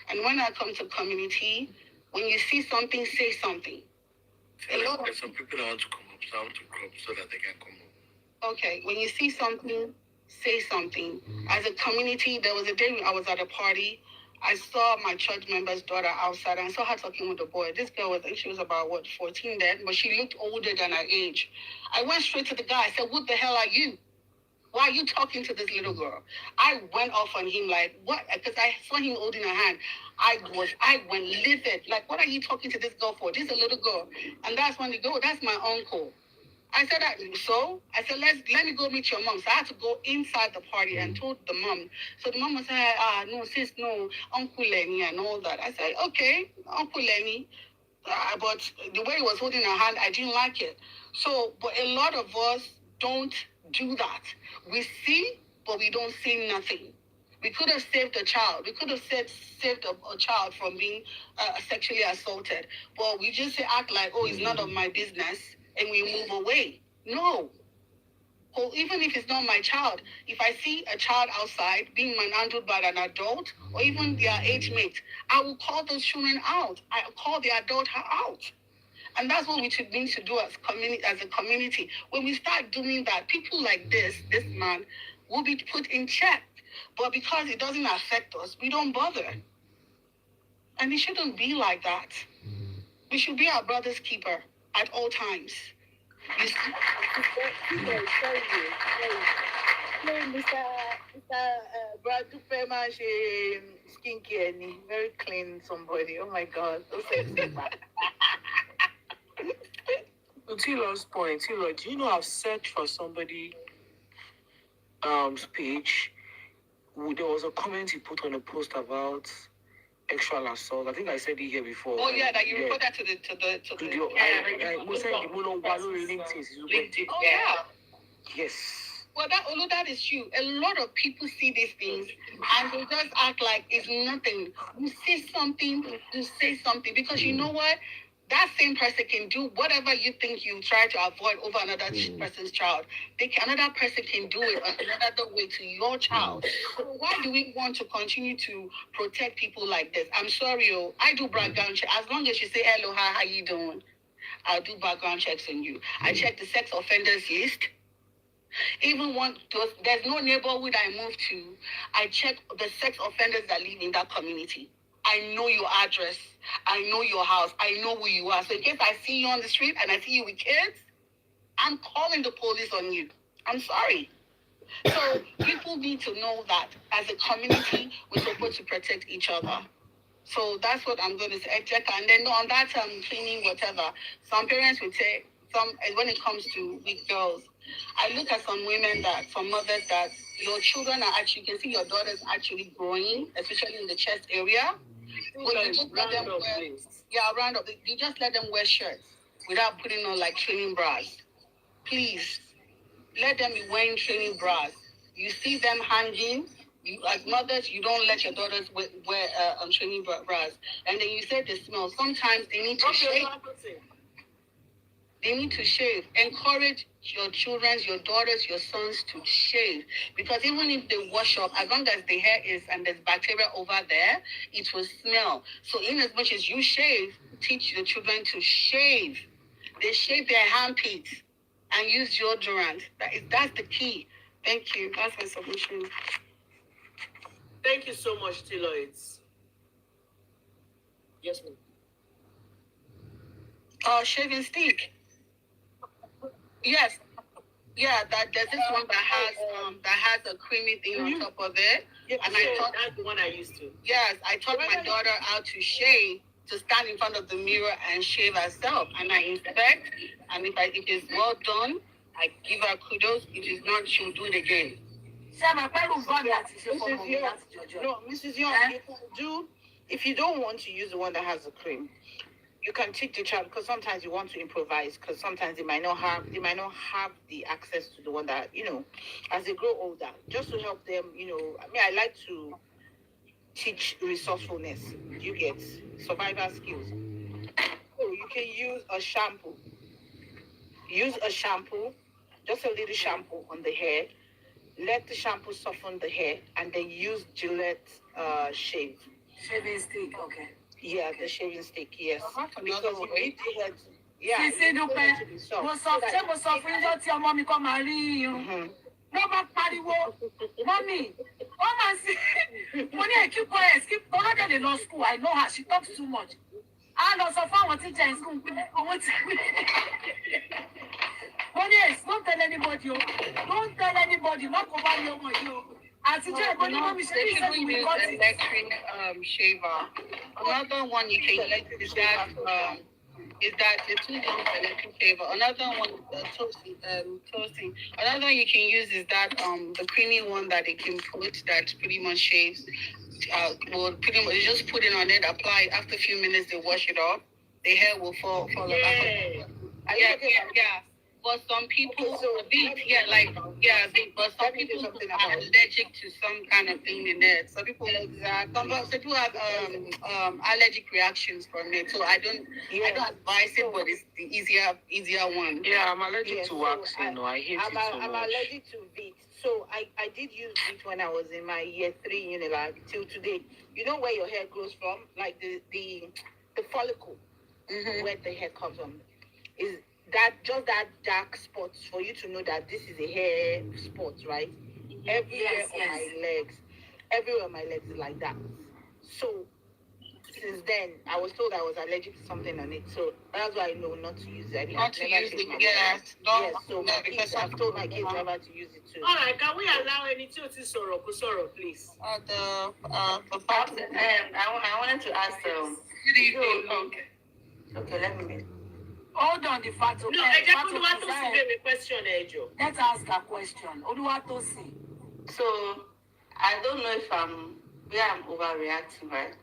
And when I come to community, when you see something, say something. There's some people that want to come up, so I want to crop so that they can come up. Okay, when you see something, say something. As a community, there was a day when I was at a party. I saw my church member's daughter outside, and I saw her talking with a boy. This girl she was about, 14 then, but she looked older than her age. I went straight to the guy. I said, what the hell are you? Why are you talking to this little girl? I went off on him like, what? Because I saw him holding her hand. I went livid. Like, what are you talking to this girl for? This is a little girl. And that's when they go, that's my uncle. I said, so? I said, let me go meet your mom. So I had to go inside the party and told the mom. So the mom was saying, no, sis, no, Uncle Lenny and all that. I said, okay, Uncle Lenny. But the way he was holding her hand, I didn't like it. So, but a lot of us don't do that. We see, but we don't say nothing. We could have saved a child. We could have saved a child from being sexually assaulted. But we just act like, oh, it's none of my business, and we move away. No. Or even if it's not my child, if I see a child outside being manhandled by an adult or even their age mate, I will call those children out. I will call the adult out. And that's what we should need to do as a community. When we start doing that, people like this man, will be put in check. But because it doesn't affect us, we don't bother. And it shouldn't be like that. We should be our brother's keeper at all times. Brad Dupema, skincare, very clean somebody. Oh my God. To Tilo's point, Tilo, do you know I've searched for somebody page? There was a comment he put on a post about sexual assault. I think I said it here before. Oh yeah, that you report that to the Oh yeah. Yes. Well, that is true. A lot of people see these things and they just act like it's nothing. You say something, because you know what? That same person can do whatever you think you try to avoid over another person's child. Another person can do it another way to your child. So why do we want to continue to protect people like this? I'm sorry, I do background check. As long as you say hello, hi, how you doing? I'll do background checks on you. I check the sex offenders list. Even there's no neighborhood I move to, I check the sex offenders that live in that community. I know your address. I know your house. I know who you are. So in case I see you on the street and I see you with kids, I'm calling the police on you. I'm sorry. So people need to know that as a community, we're supposed to protect each other. So that's what I'm going to say. And then on that cleaning, whatever, some parents would say, when it comes to weak girls, I look at some mothers that your children are actually, you can see your daughter's actually growing, especially in the chest area. But you just let them you just let them wear shirts without putting on like training bras. Please, let them be wearing training bras. You see them hanging. You, as mothers, you don't let your daughters wear training bras. And then you said the smell. Sometimes they need to shave. They need to shave. Encourage your children, your daughters, your sons to shave. Because even if they wash up, as long as the hair is and there's bacteria over there, it will smell. So in as much as you shave, teach your children to shave. They shave their armpits and use deodorant. That's the key. Thank you. That's my submission. Thank you so much, Tilo. Yes, ma'am. Shaving stick. Yes. Yeah, there's this one that has a creamy thing on top of it. Yeah, and I taught that's the one I used to. Yes, I taught my daughter how to shave, to stand in front of the mirror and shave herself. And I inspect, and if it's well done, I give her kudos. If it's not, she'll do it again. Mrs. Young, you can do, if you don't want to use the one that has the cream, you can teach the child, because sometimes you want to improvise, because sometimes they might not have the access to the one that, as they grow older, just to help them, I like to teach resourcefulness. You get survival skills. So you can use a shampoo. Just a little shampoo on the hair. Let the shampoo soften the hair, and then use Gillette shave. Shaving stick, okay. Yeah, the shaving stick, yes. Because you need the hair to... Yeah. Mo sọ fún yín tí ọmọ mi kọ́ máa rí irun. Ló bá pariwo, mọ́mì, ó máa sí. Mo ní keep quiet, ọlọ́dẹ̀ lè lọ school, I know her, she talks too much. A lọ sọ fún àwọn teacher in school pé owó ti pín. Mo ní don't tell anybody, má kó bá ní ọmọ yìí o. Àtijọ́ ẹ̀gbọ́n ní mọ́mì ṣe ní ìṣẹ́gun we got it. Electric shaver. Another one you can use is that the 2 months electric shaver. Another one toasting. Another one you can use is that the creamy one that they can put that pretty much shaves. Pretty much you just put it on it, apply it. After a few minutes they wash it off. The hair will fall Yeah. Yeah. But some people, but some people are allergic to some kind of thing in it. Some people have allergic reactions from it. So I don't advise it, but it's the easier one. Yeah, I'm allergic to wax. I hate it so much. I'm allergic to VIT. So I did use VIT when I was in my year 3, like till today. You know where your hair grows from, like the follicle, where the hair comes from, is that dark spots for you to know that this is a hair spot, right? Everywhere on my legs is like that. So since then, I was told I was allergic to something on it. So that's why I know not to use it. Not to use it, yes. So because I've told my kids never to use it too. All right, can we allow any to sorrow, please? I wanted to ask okay, let me. Hold on, the fact. No, I question, Ejo. Let's ask a question. Oluwatosin. So, I don't know if I'm overreacting, right?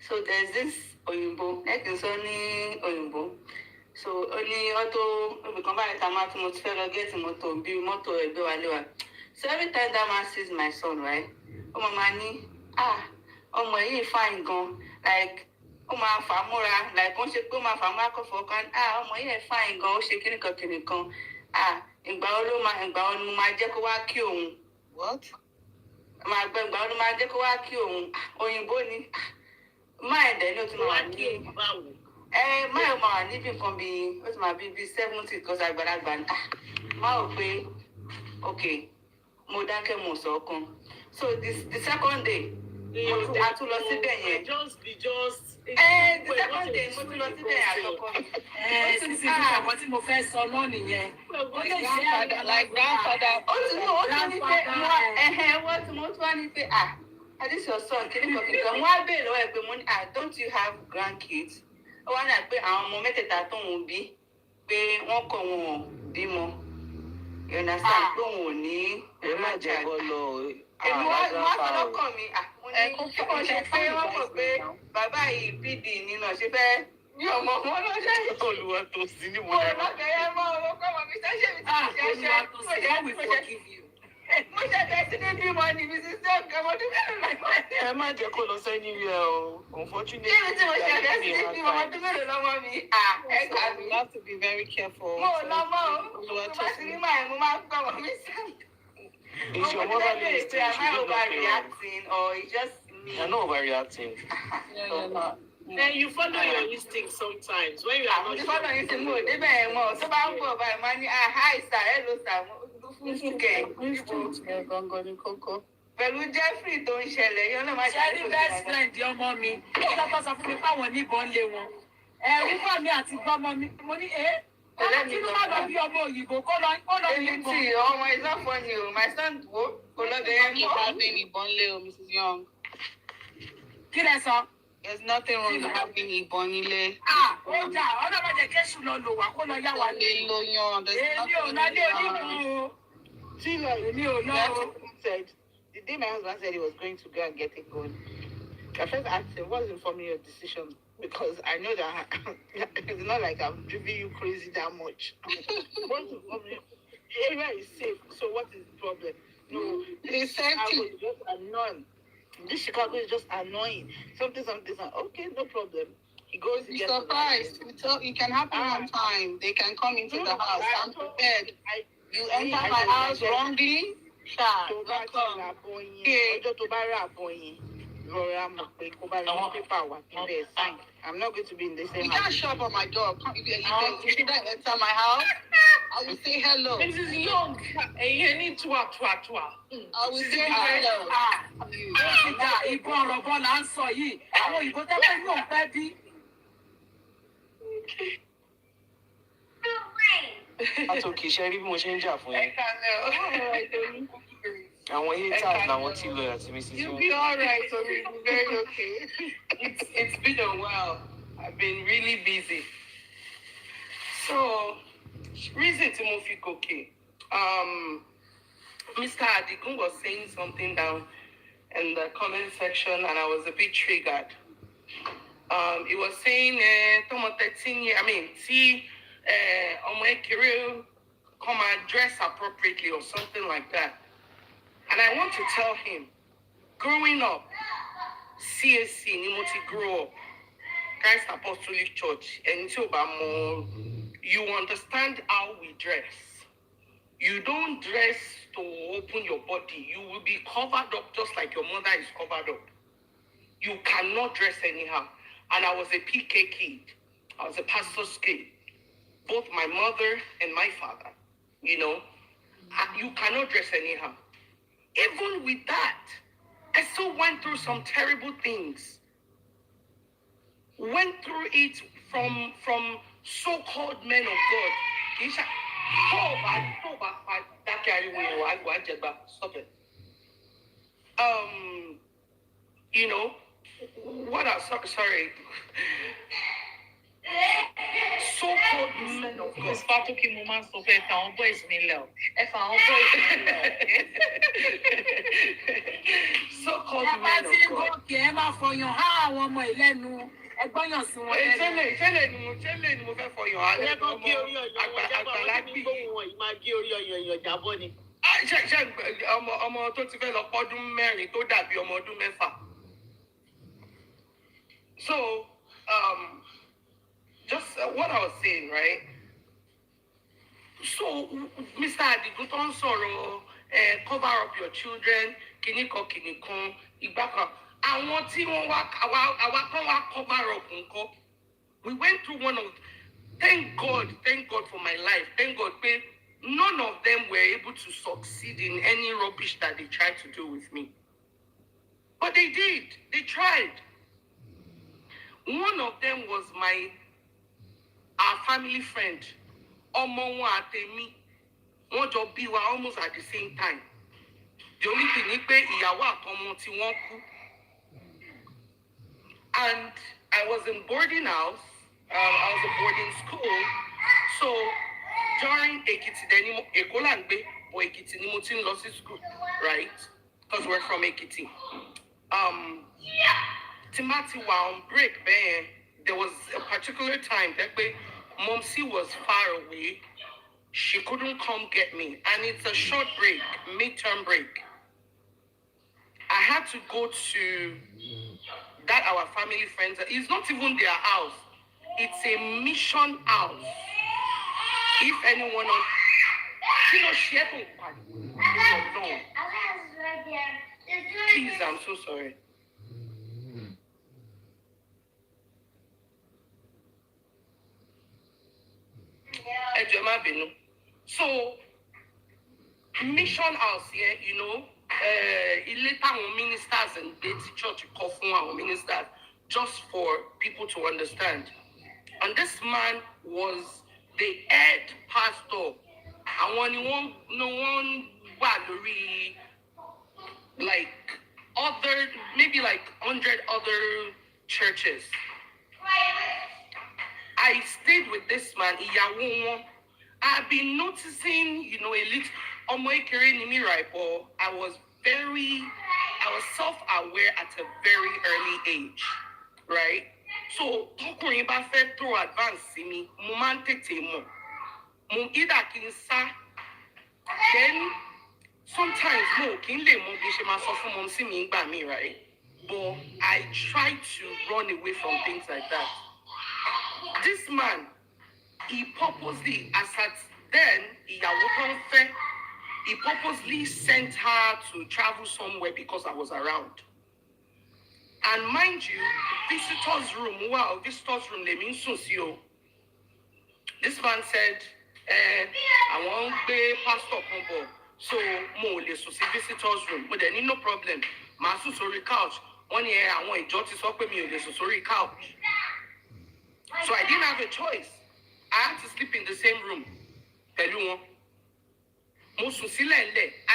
So, there's this Oyinbo, like it's only Oyinbo. So, only auto, we come back to Moto, get moto, be moto, do a. So, every time that man sees my son, right? Oh, my money, my fine gone. Like, máa fà múra like wọ́n ṣe pé ó máa fà múra kó fọkàn ọmọ yẹn fine gan ó ṣe kíníkan ìgbà wo ni mo máa jẹ́ kó wá kí òun ìgbà wo ni mo máa jẹ́ kó wá kí òun òyìnbó ni máa ẹ̀dẹ̀ ní o ti máa wà ní máa máa wà níbi nǹkan bíi ó ti máa bí 70 because àgbàlagbà ni máa rò pé okay mo dákẹ́ mo sọ kan so the second day a tún lọ síbẹ̀ yẹn. The second day mo tún lọ síbẹ̀ àkọ́kọ́. Sísè àwọn tí mo fẹ́ sọ náà nìyẹn. Ó lè ṣe like grandfather. Ó tún ní pé wọ́n tún wá ní pé this your son kìnnìkan. Wọ́n á bèèrè lọ́wọ́ ẹ̀ pé mo ní don't you have grandkids? Ó wá náà pé àwọn ọmọ mẹ́tẹ̀ẹ̀ta tóun bí pé wọ́n kọ̀ wọn bímọ. You understand? Pé òun ò ní. Ẹ má jẹ́ bọ́ lọ. Èmi wọ́n sọ lọ́kàn mi. Ṣé wọ́n ṣe pé wọ́n mọ̀ pé bàbá yìí PD nínú ṣe fẹ́ ní ọmọ wọn lọ ṣe. Oluwatosin ní mo dára. Mo bẹ̀rẹ̀ mọ́ orúkọ ọmọ mi ṣẹ́ṣẹ́ mi ti ṣe mo ṣe bẹ̀rẹ̀ sí ní bímọ ní ibi sísẹ́ ọ̀gá ọdún mélòó lọ́wọ́. Ẹ má jẹ́ kó lọ sẹ́ni rẹ̀ o. Unfortunately, kí ni tí mo ṣe bẹ̀rẹ̀ sí ní bímọ ọdún mélòó lọ́wọ́ mi? Ẹ gbà mí. You have to be very careful. Mo lọ́mọ o. Mo bá ti rí màá mo máa ń gbọ́ ọmọ mi sẹ́yìn. Is your mother listening? Am I overreacting or it's just me? You're not overreacting. Then you follow your instincts sometimes when you are not sure. Follow instinct mo de be mo so ba n bo ba ma ni hi sir hello sir fun pẹ̀lú Jeffrey tó ń ṣẹlẹ̀ yọ náà máa ṣe rí best friend ọmọ mi ó lọ́kọ́ sọ fún mi fáwọn oníbọn lé wọn Wúfà mi àti gbọ́mọ mi, mo ní Tinubu má lọ bí ọmọ òyìnbó kó lọ yìnbọn. It's not funny. My son, having ìbọn lé o, Mrs. Young. Kí lẹ sọ? There's nothing wrong with having ìbọn nílé. Ó jà, ọ̀dọ́ bá jẹ́ kéṣù lọ lò wá kó lọ yá wa lé. Èmi ò lálé onígun o. Èmi ò lọ o. The day my husband said he was going to go and get a gun, I first asked him, what's informing your decision? Because I know that it's not like I'm driving you crazy that much. What's informing? The area is safe, so what is the problem? No, this Chicago is just annoying. This Chicago is just annoying. Something. Okay, no problem. He goes. Be surprised. It can happen one time. They can come into the house. I'm prepared. You enter my house wrongly. I'm not going to be in the same house. You can't show up on my door. You should enter my house. I will say hello. Mrs. Young, you need to I will say hello. Ìbọn ọ̀rọ̀bọ là ń sọ yìí. Àwọn òyìnbó tẹ́lẹ̀ yóò fẹ́ bí. Àtòkè ṣe rí bí mo ṣe ń jà fún yín. Àwọn haters làwọn tí lọ àti Mrs. Young. You'll be alright, so you'll be very okay. It's been a while. I've been really busy. So, reason to move it okay. Mr. Adigun was saying something down in the comment section and I was a bit triggered. He was saying, Tomo 13 years, see, come and dress appropriately or something like that. And I want to tell him, growing up, CAC, Nimoti grew up, Christ Apostolic Church, and you understand how we dress. You don't dress to open your body. You will be covered up just like your mother is covered up. You cannot dress anyhow. And I was a PK kid. I was a pastor's kid. Both my mother and my father, you cannot dress anyhow. Even with that, I still went through some terrible things. Went through it from so-called men of God. Stop it. What else? Sorry. So-called men of God. So-called men of God. Ẹgbọ́yàn sí wọn lẹ́nu. Tẹ́lẹ̀ ni mo fẹ́ fọyàn alẹ́ tó mọ́ àgbàlagbì. Máa gé orí ọyàn jábọ́ ni. Ṣé ọmọ tó ti fẹ́ lọ pọ́dún mẹ́rin tó dàbí ọmọ ọdún mẹ́fà. So, just what I was saying, right? So, Mr. Adigun tó ń sọ̀rọ̀ cover up your children, kìnnìkan, ìgbà kan. Àwọn tí wọ́n wá cover up nǹkan. We went through one of, thank God for my life. Thank God, but none of them were able to succeed in any rubbish that they tried to do with me. But they did. They tried. One of them was our family friend. Ọmọ wọn àtèmi. Wọ́n jọ bí wa almost at the same time. The only thing is pé ìyàwó àtọmọ tí wọ́n kú. And I was in boarding house. I was in boarding school. So during Ekiti, Ekolangbe or Ekiti, ni mo ti ń lọ sí school, right? Because we're from Ekiti. Timati wa on break, man. There was a particular time that Momsi was far away. She couldn't come get me. And it's a short break, midterm break. I had to go to that our family friends. It's not even their house. It's a mission house. If anyone on please, I'm so sorry. So, mission house here, ilé táwọn ministers and the church call fún àwọn ministers, just for people to understand. And this man was the head pastor. And when no one like other, maybe like 100 other churches. I stayed with this man, Iyawo. I've been noticing, a little I was self-aware at a very early age, right? So, talking about throw advance see me, moment either can sa, then sometimes right? But I try to run away from things like that. This man, he purposely, as at then, he purposely sent her to travel somewhere because I was around. And mind you, visitors room, they mean socio. This man said, I want the pastor combo. So, more let's see visitors room. But then, no problem. Masu sorry couch. 1 year, I want a jot is up with me, sorry couch. So I didn't have a choice. I had to sleep in the same room. I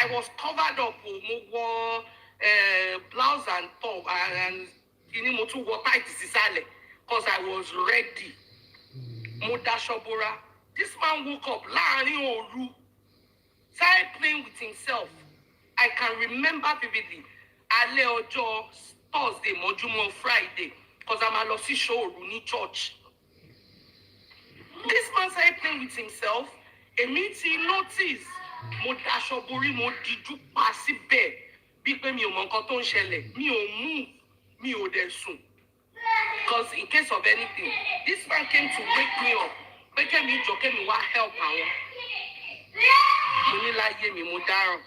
was covered up with blouse and top and tight because I was ready. This man woke up, started playing with himself. I can remember vividly. Thursday, Mojumo, Friday, because I'm a lossy show in church. This man started playing with himself. Immediately noticed. Mo dasho bori mo diju pasi be. Bigbe mi o mo nkan to nṣẹlẹ̀. Mi o move. Mi o de sun. Because in case of anything, this man came to wake me up. Make me joke me wa help àwọn. Mo ní láyé mi mo dáràn.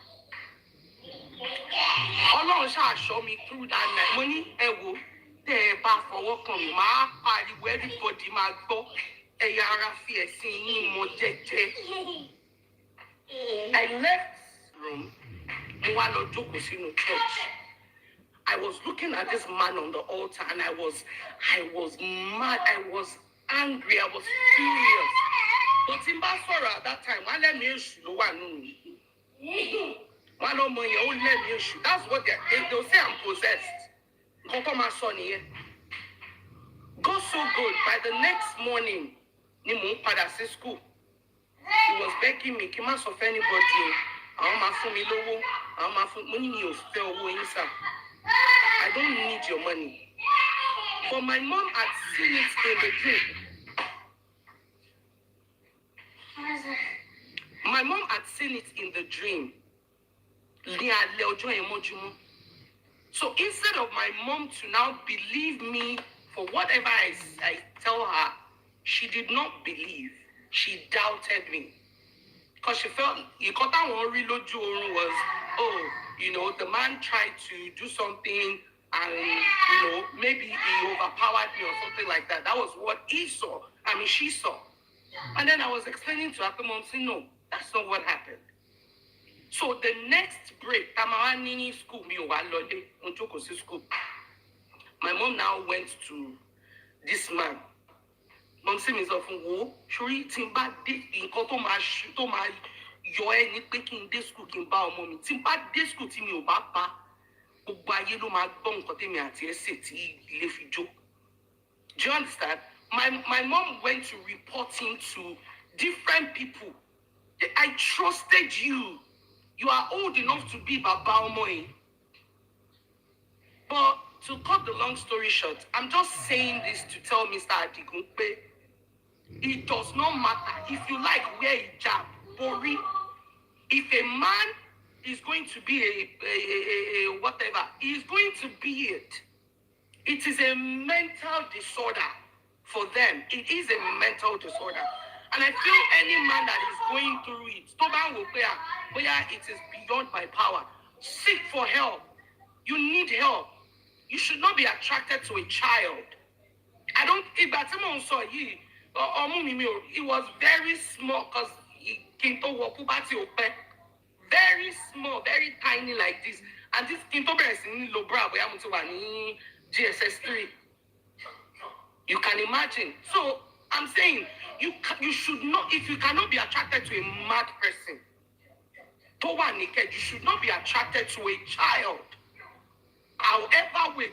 Ọlọ́run ṣáà show me through that night. Mo ní ẹ wò tẹ́ ẹ bá fọwọ́ kàn mí máa pariwo everybody máa gbọ́. I left room. I was looking at this man on the altar and I was mad. I was angry. I was furious. But in Basora at that time, that's what they'll say I'm possessed. Go so good. By the next morning, ni mo padà sí school. He was begging me, kí má sọ fún anybody. Àwọn máa fún mi lówó. Àwọn máa fún mo ní mi ò fẹ́ owó yín sir. I don't need your money. But my mom had seen it in the dream. My mom had seen it in the dream. So instead of my mom to now believe me for whatever I tell her, she did not believe. She doubted me. Because she felt, was, the man tried to do something and, maybe he overpowered me or something like that. That was what he saw. She saw. And then I was explaining to her, mom, saying, no, that's not what happened. So the next break, school, school. My mom now went to this man. Mom said me often, "Wo, shuri timba de nkan to ma yo eni pe kin de school kin ba ọmọ mi. Timba de school ti mi ò bá pa. Gbogbo ayé ló máa gbọ́ nǹkan tèmi àti ẹ ṣe tí ilé fi jó." Do you understand? My mom went to report him to different people. I trusted you. You are old enough to be Baba Omoy. But to cut the long story short, I'm just saying this to tell Mr. Adigunpe, it does not matter. If you like, wear hijab, Bori. If a man is going to be a whatever, he is going to be it. It is a mental disorder for them. It is a mental disorder. And I feel any man that is going through it, where it is beyond my power, seek for help. You need help. You should not be attracted to a child. I don't, if that's someone saw you, it was very small because very small, very tiny like this. And this GSS 3. You can imagine. So I'm saying you should not, if you cannot be attracted to a mad person, you should not be attracted to a child. However way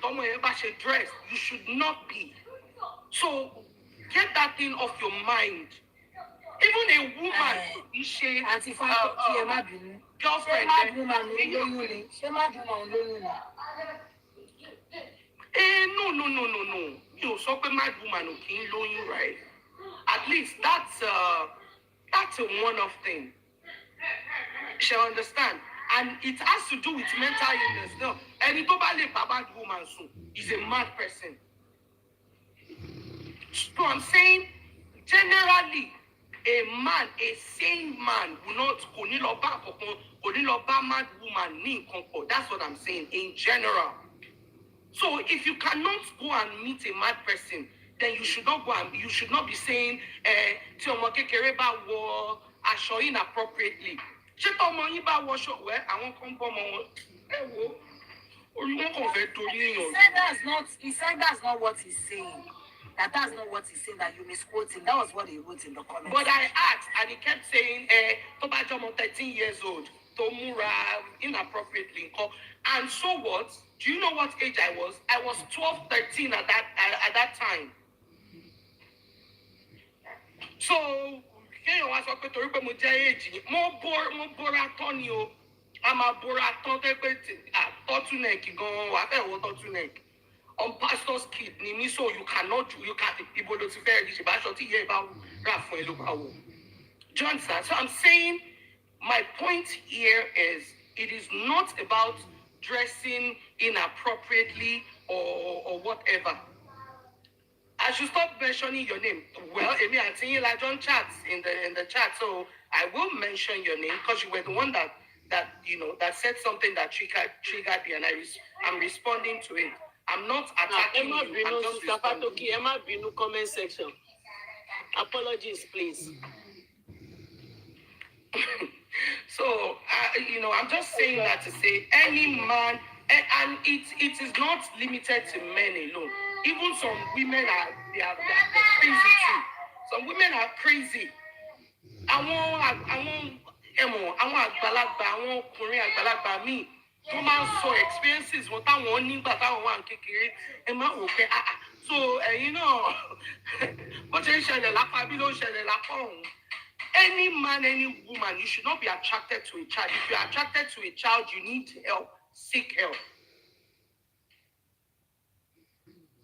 she dress, you should not be. So get that thing off your mind. Even a woman, girlfriend. No. You so mad woman who can you right? At least that's a one-off thing. She understand, and it has to do with mental illness. No, and it probably a bad woman soon is a mad person. So I'm saying, generally, a man, a sane man, will not mad woman. That's what I'm saying in general. So if you cannot go and meet a mad person, then you should not go and you should not be saying war inappropriately. Say that's not what he's saying. That's not what he's saying, that you misquoting. That was what he wrote in the comments. But I asked, and he kept saying, Tobajomo 13 years old, Tomura inappropriately. And so what? Do you know what age I was? I was 12, 13 at that time. So, I'm a boraton on pastor's kid, so you cannot do, you can't be able to Johnson. So I'm saying my point here is it is not about dressing inappropriately or whatever. I should stop mentioning your name. Well, Amy, I'm seeing like John chats in the chat, so I will mention your name because you were the one that said something that triggered me, and I'm responding to it. I'm not attacking you. I'm just responding. Emma Binu comment section. Apologies, please. So, I'm just saying that to say any man, and it is not limited to men alone. Even some women are crazy too. Some women are crazy. I want me. So experiences what I want but I want so any man, any woman, you should not be attracted to a child. If you're attracted to a child, you need help. Seek help.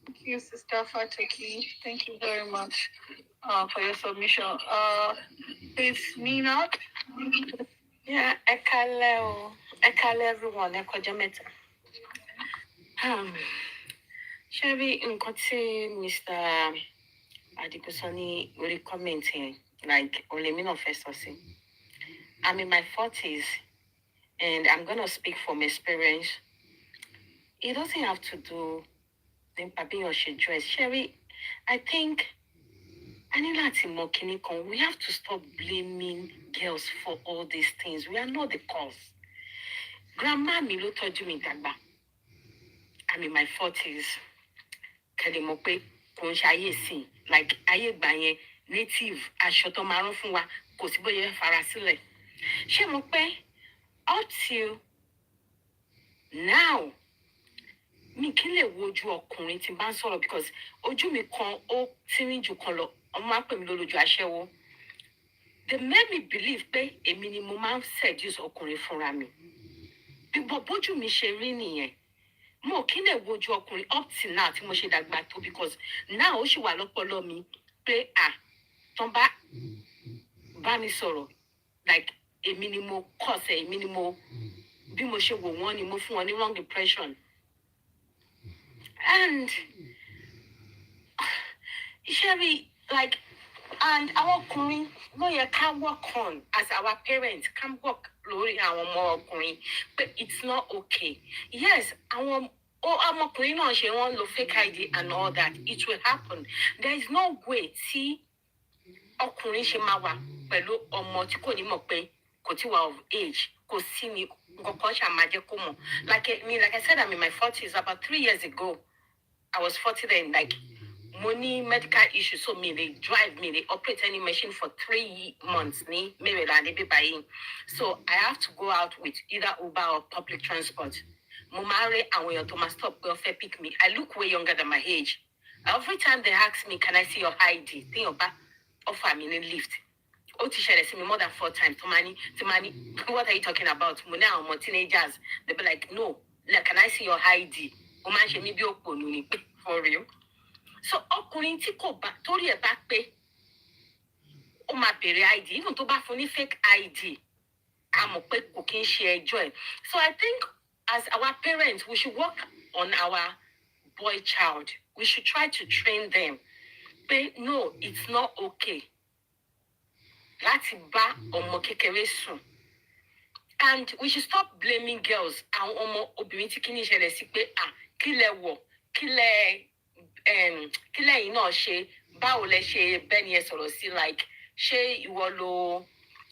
Thank you, Sister Fatoki. Thank you very much for your submission. It's Nina. Yeah, Ekale everyone, Ekojameta. Sherry, Mr. Adikusoni will comment here, like only me no first or see. I'm in my 40s, and I'm gonna speak from experience. It doesn't have to do with Papi or she dress. Sherry, I think we have to stop blaming girls for all these things. We are not the cause. Grandma Milo told me that I'm in my 40s. Like aye native ashotomaron funwa kosiboye farasile. She mope up till now. Mi kile woju ọkùnrin tí bá sọ̀rọ̀ because ojú mi kan ó tírín jù kan lọ. Ọmọ pè mí lójú aṣẹ́wó. They made me believe pé èmi ni mo máa seduce ọkùnrin fúnra mi. Bí bójú mi ṣe rí nìyẹn. Mo kí lè wojú ọkùnrin up till now tí mo ṣe dàgbà tó because now ó ṣì wà lọ́pọlọ mi pé tán bá mi sọ̀rọ̀ like èmi ni mo cause èmi ni mo bí mo ṣe wò wọ́n ni mo fún wọn ní wrong impression. And Sherry, like, and our ọkùnrin lawyer can work on as our parents can work lórí àwọn ọmọ ọkùnrin, but it's not okay. Yes, àwọn ọmọkùnrin náà ṣe wọ́n lo fake ID and all that. It will happen. There is no way tí ọkùnrin ṣe máa wà pẹ̀lú ọmọ tí kò ní mọ̀ pé kò tí wà of age, kò sí ní nǹkan ṣàmájẹ́ kó mọ̀. Like I said, I'm in my 40s. About 3 years ago, I was 40 then. Like, money, medical issues, so me, they drive me, they operate any machine for 3 months, maybe that they be buying. So I have to go out with either Uber or public transport. Mumare and when to stop, go pick me. I look way younger than my age. Every time they ask me, can I see your ID? Think about offer me in lift. Otisha, they see me more than 4 times. To money, what are you talking about? Now, more teenagers, they be like, no, like, can I see your ID? Umanche, maybe for real. So, ọkùnrin tí kò bá torí ẹ̀ bá pé ó máa bèrè ID, even tó bá fún ní fake ID, a mọ̀ pé kò kí ń ṣe ẹjọ́ ẹ̀. So I think as our parents, we should work on our boy child. We should try to train them. But no, it's not okay. Láti bá ọmọ kékeré sùn. And we should stop blaming girls. Àwọn ọmọ obìnrin tí kìíní ṣẹlẹ̀ sí pé kí lẹ wọ̀, kí lẹ́yìn náà ṣe, báwo lẹ ṣe bẹ́ni ẹ sọ̀rọ̀ sí, like ṣé ìwọ lo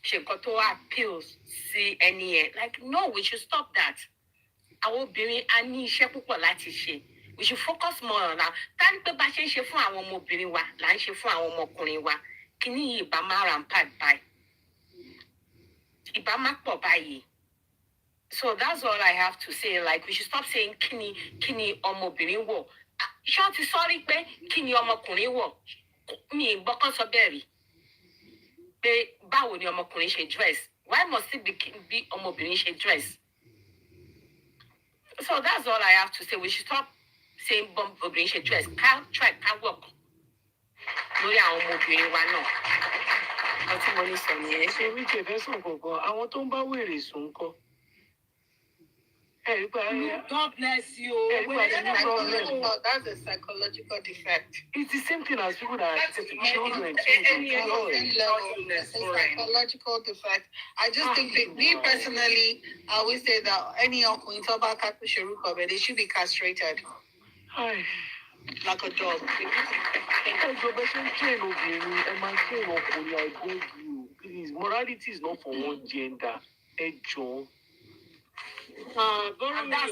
ṣe nǹkan tó appeals sí ẹni ẹ. Like no, we should stop that. Àwọn obìnrin a ní iṣẹ́ púpọ̀ láti ṣe. We should focus more on that. Tá ní pé bá ṣe ń ṣe fún àwọn ọmọbìnrin wa là ń ṣe fún àwọn ọmọkùnrin wa. Kíní yìí ìbá máa rampart báyìí. Ìbá máa pọ̀ báyìí. So that's all I have to say. Like we should stop saying kíni ọmọbìnrin wọ̀. Ṣé o ti sọ́rí pé kíni ọmọkùnrin wọ̀? Mi gbọ́kàn sọ bẹ́ẹ̀ rí. Pé báwo ni ọmọkùnrin ṣe dress? Why must it be ọmọbìnrin ṣe dress? So that's all I have to say. We should stop saying ọmọbìnrin ṣe dress. Ká work lórí àwọn ọmọbìnrin wa náà. Ọtí mo ní sọ nìyẹn. Ṣé wíjẹ fẹ́ sùn kankan? Àwọn tó ń bá wèrè sùn kọ́. God bless you. That's a psychological defect. It's the same thing as people that are children. It's a psychological defect. I just think that me personally, I always say that any uncle in Tobacco they should be castrated. Like a dog. Please, morality is not for one gender. And that's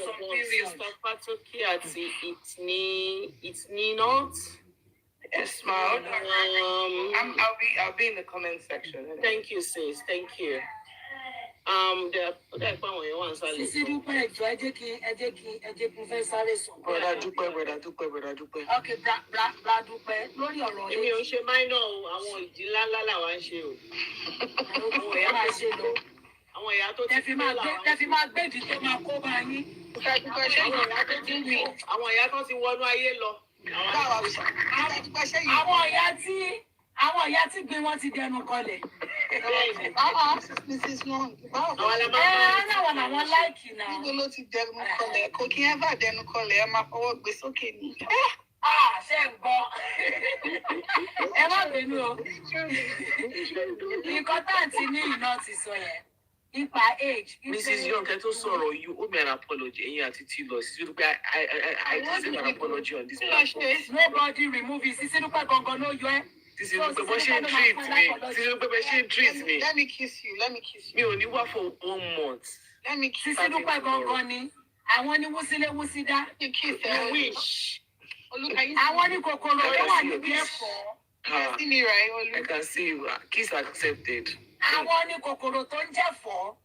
it's not. Yes, ma'am. I'll be in the comment section. Thank you, sis. Thank you. Brother Dúpẹ́. Okay, bra Dúpẹ́. Lórí ọ̀rọ̀ èmi ò ṣe minor o, àwọn ìdí ńláńlá làwa ń ṣe o. Àwọn ìyá máa ṣe lọ. Àwọn ìyá tó ti fi máa gbèdì tó máa kó bá yín. Àwọn ìyá tó ti wọnú ayé lọ. Àwọn ìyá tí gbé wọn ti dẹnu kọlẹ̀. Mrs. Long. Àwọn láìkì náà. Níbo ló ti dẹnu kọlẹ̀? Kò kí ẹ bá dẹnu kọlẹ̀, ẹ máa fọwọ́ gbé sókè ni. Ṣé ń gbọ́? Ẹ má bínú o. Nǹkan tá à ti ní iná ti sọ yẹn. Nípa age. Mrs. Young, I told sorrow you owe me an apology. And you are I deserve an apology on this platform. Nobody remove it. This is no you. This is what she treats me. This is what she treats me. Let me kiss you. Me only work for 1 month. Let me kiss you. This is no I want to wusile that. You kiss her. Wish. I want to go color. I want to be careful. You see me, right? I can see you. Kiss accepted. Àwọn ní kòkòrò tó ń jẹ̀fọ́.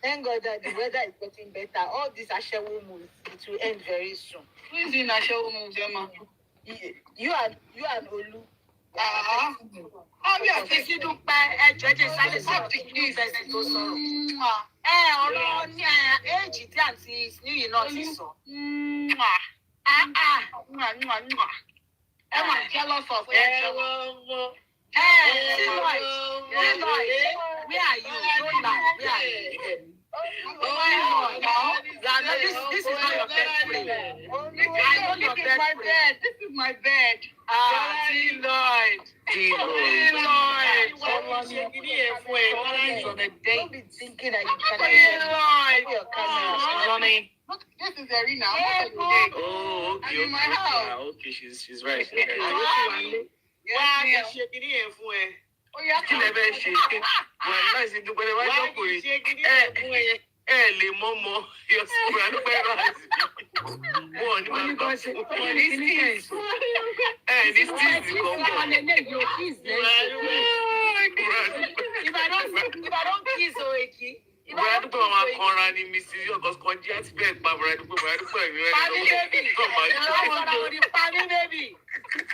Thank God that the weather is getting better. All these Ashewo moves, it will end very soon. Who is in Ashewo moves, Emma? You and Olu. Ọbí ọ̀sẹ̀ sí dúpẹ́ ẹjọ́ ẹjẹ́ sáré sọ̀rọ̀ kí ní ìfẹsẹ̀ tó sọ̀rọ̀. Ọ̀rọ̀ ní éèjì tí àǹtí níyì náà ti sọ. Ẹ máa jẹ́ lọ́sọ̀ fún ẹjọ́. Where are you? Don't lie. Where are you? Oh my God! This is not your bed. I know your bed. This is my bed. Lloyd. Don't be thinking that you can your camera. Look, this is Arena. Oh, okay. I'm in my house. Okay, she's right. Why ṣe kìíní yẹn fún ẹ? Kí lẹ bẹ́ẹ̀ ṣe? Wọ́n láì sí dúpẹ́ lẹ́wọ́n jọ́kùnrin. Ẹ lè mọ́ yọ sí ìgbà dúpẹ́ rà sí. Wọ́n ní máa bá fún wọn ní steez. Ní steez If I don't kiss Oeki, Bùrẹ́ dúpẹ́ wọn máa kanra ní Mrs. Yọ̀gọ́s kan jí àti bẹ́ẹ̀ pa bùrẹ́ dúpẹ́ ìwé rẹ̀ lọ́wọ́.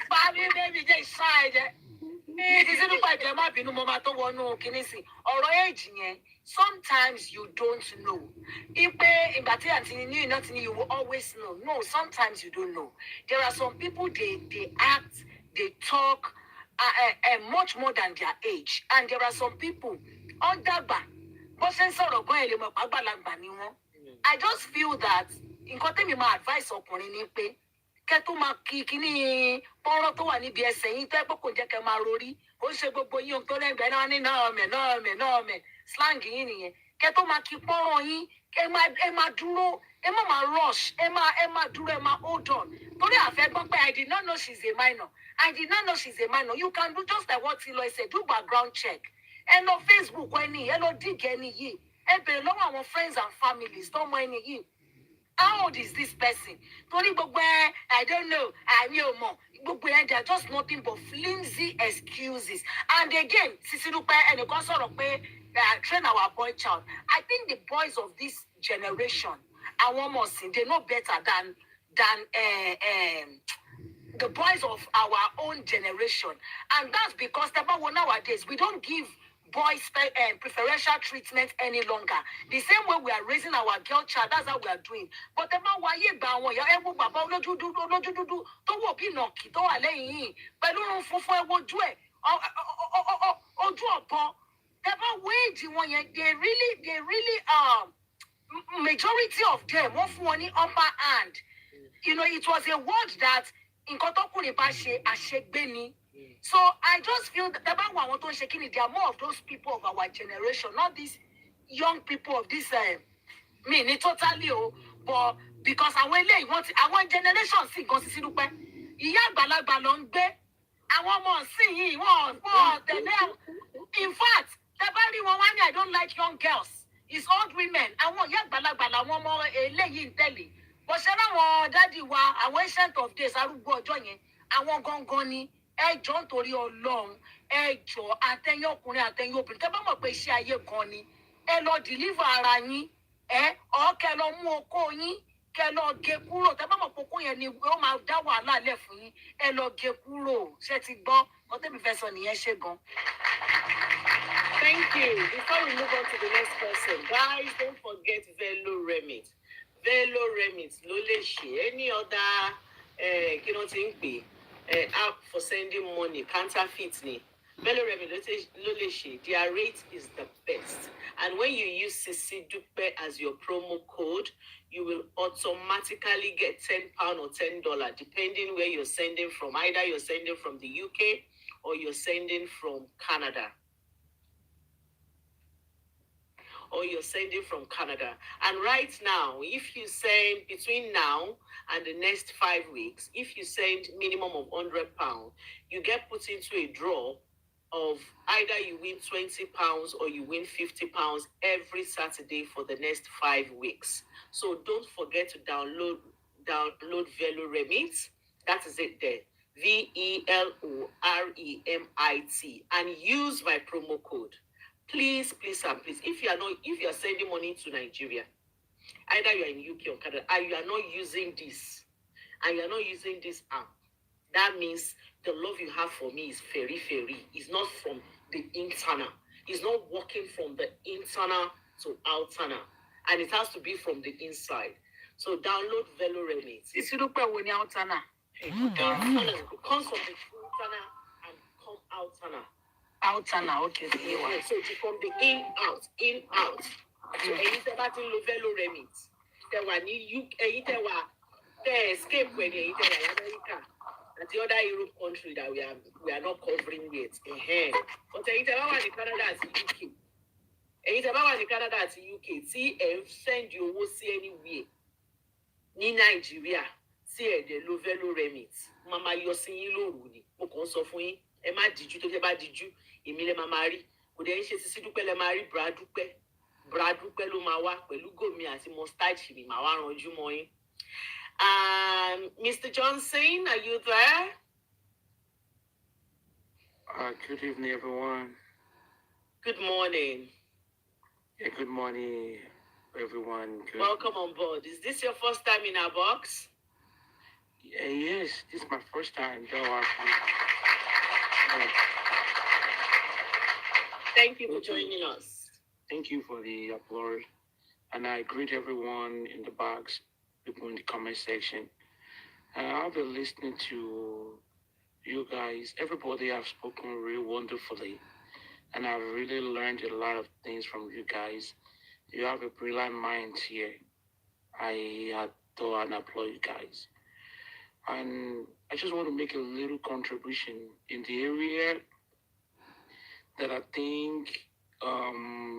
Pami baby, jẹ́ ìṣá ẹ̀jẹ̀. Ti sínú pàjẹ́ má bínú mo máa tó wọnú kinní sí. Ọ̀rọ̀ èjì yẹn, sometimes you don't know. Ipe ìgbà tí àti ní iná ti ní you will always know. No, sometimes you don't know. There are some people they act, they talk much more than their age. And there are some people on dàgbà. Bó ṣe ń sọ̀rọ̀ gan èlé mọ̀ pàgbàlagbà ni wọ́n. I just feel that nǹkan tẹ́mi máa advice ọkùnrin ni pé kẹ́ tó máa kí kíní pọ́nrọ́ tó wà níbi ẹsẹ̀ yín tẹ́ pé kò jẹ́ kẹ́ máa rorí ó ṣe gbogbo yín ohun tó lẹ́gbẹ̀ẹ́ náà ní náà mẹ̀ slang yín nìyẹn kẹ́ tó máa kí pọ́nrọ́ yín ẹ máa dúró ẹ má máa rush ẹ máa dúró ẹ máa hold on torí àfẹ́ gbọ́ pé I did not know she's a minor you can do just like what Tilo said, do background check ẹ lọ Facebook ẹni ẹ lọ dig ẹni yìí ẹ bèrè lọ́wọ́ àwọn friends and families tó mọ ẹni yìí. How old is this person? Torí gbogbo I don't know, àmì ò mọ̀. Gbogbo they are just nothing but flimsy excuses. And again, Sisi Dupe ẹnìkan sọ̀rọ̀ pé train our boy child. I think the boys of this generation, àwọn ọmọ ọ̀sìn, they know better than the boys of our own generation. And that's because nowadays we don't give boys preferential treatment any longer. The same way we are raising our girl child, that's how we are doing. But the man why you ba won ya ewu baba olójú dúdú tó wò bí nàkì tó wà lẹ́yìn yín pẹ̀lú run funfun ẹ wojú ẹ ojú ọ̀pọ̀ the man wage wọn yẹn they really majority of them wọ́n fún wọn ní upper hand. You know, it was a word that nǹkan tọ́kùnrin bá ṣe àṣegbé ni. So I just feel that there are more of those people of our generation, not these young people of this totally but because our generation sì gan Sisi Dupe ìyá àgbàlagbà ló ń gbé àwọn ọmọ sì yìí wọ́n tẹ̀lé in fact tẹ́bá rí wọn wá ní I don't like young girls, it's old women àwọn ìyá àgbàlagbà làwọn ọmọ eléyìí ń tẹ̀lé bó ṣe láwọn dádì wa àwọn ancient of days arúgbó ọjọ́ yẹn àwọn gangan ni ẹjọ́ nítorí Ọlọ́run ẹjọ́ àtẹ̀yìn ọkùnrin àtẹ̀yìn obìnrin tẹ́ bá mọ̀ pé iṣẹ́ ayé kan ni ẹ lọ deliver ara yín kẹ́ lọ mú okó yín kẹ́ lọ gé kúrò tẹ́ bá mọ̀ pé okó yẹn ni ó máa dá wàhálà lẹ̀ fún yín ẹ lọ gé kúrò ṣé ti gbọ́ ọtẹ́mi fẹ́ sọ nìyẹn ṣe gan. Thank you. Before we move on to the next person, guys, don't forget Velo Remit. Velo Remit ló lè ṣe any other kí ló ti ń pè app for sending money counterfeit ni Velo Remit ló lè ṣe. Their rate is the best, and when you use Sisi Dupe as your promo code, you will automatically get £10 or $10 depending where you're sending from. Either you're sending from the UK or you're sending from Canada. And right now, if you send between now and the next 5 weeks, if you send minimum of £100, you get put into a draw of either you win £20 or you win £50 every Saturday for the next 5 weeks. So don't forget to download Velo Remit. That is it there. VELOREMIT, and use my promo code. Please, and please, if you are sending money to Nigeria, either you are in UK or Canada, and you are not using this app, that means the love you have for me is very, very. It's not from the internal. It's not working from the internal to outer, and it has to be from the inside. So download Velo Remit. Sisi Dupe wo ni outer na? Internal comes from the internal and come outer. Outer now, okay. So from the in out. So ẹ̀yin tẹ́ bá ti lo Velo Remit, tẹ́ wà ní UK, ẹ̀yin tẹ́ wà tẹ́ escape when ẹ̀yin tẹ́ wà ní America and the other Europe country that we are not covering yet. But ẹ̀yin tẹ́ bá wà ní Canada àti UK, tí ẹ send owó sí anywhere ní Nàìjíríà tí ẹ dẹ̀ lo Velo Remit, mama yọ sí yín lóru ni. Mo kàn sọ fún yín, ẹ má díjú tó tẹ́ bá díjú. Èmi lẹ máa máa rí kò dẹ̀ ń ṣe Sisi Dupe lẹ máa rí Bra Dupe ló máa wá pẹ̀lú gòmí àti mustache mi máa wá ranjú mọ́ yín. Mr. Johnson, are you there? Good evening, everyone. Good morning. Yeah, good morning, everyone. Welcome on board. Is this your first time in our box? Yes, this is my first time, though. Thank you for joining us. Thank you for the applause. And I greet everyone in the box, people in the comment section. I've been listening to you guys. Everybody have spoken really wonderfully. And I've really learned a lot of things from you guys. You have a brilliant mind here. I adore and applaud you guys. And I just want to make a little contribution in the area that I think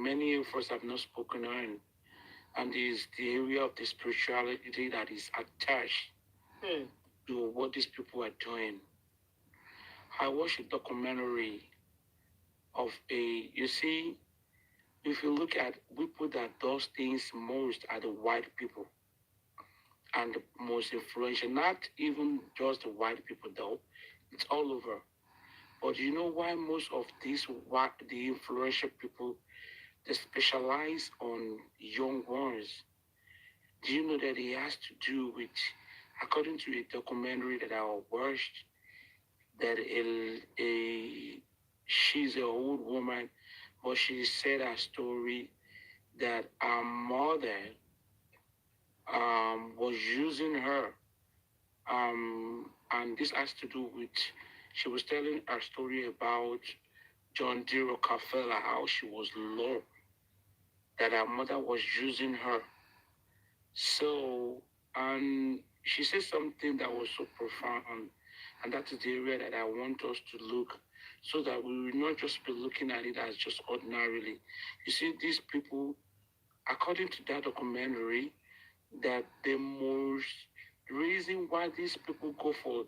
many of us have not spoken on, and is the area of the spirituality that is attached to what these people are doing. I watched a documentary of you see, if you look at people that does things most are the white people and the most influential, not even just the white people though, it's all over. But you know why most of these the influential people they specialize on young ones? Do you know that it has to do with, according to a documentary that I watched, that she's an old woman, but she said her story that her mother was using her, and this has to do with, she was telling her story about John D. Rockefeller, how she was low, that her mother was using her. So, and she said something that was so profound, and that is the area that I want us to look, so that we will not just be looking at it as just ordinarily. You see, these people, according to that documentary, that the most reason why these people go for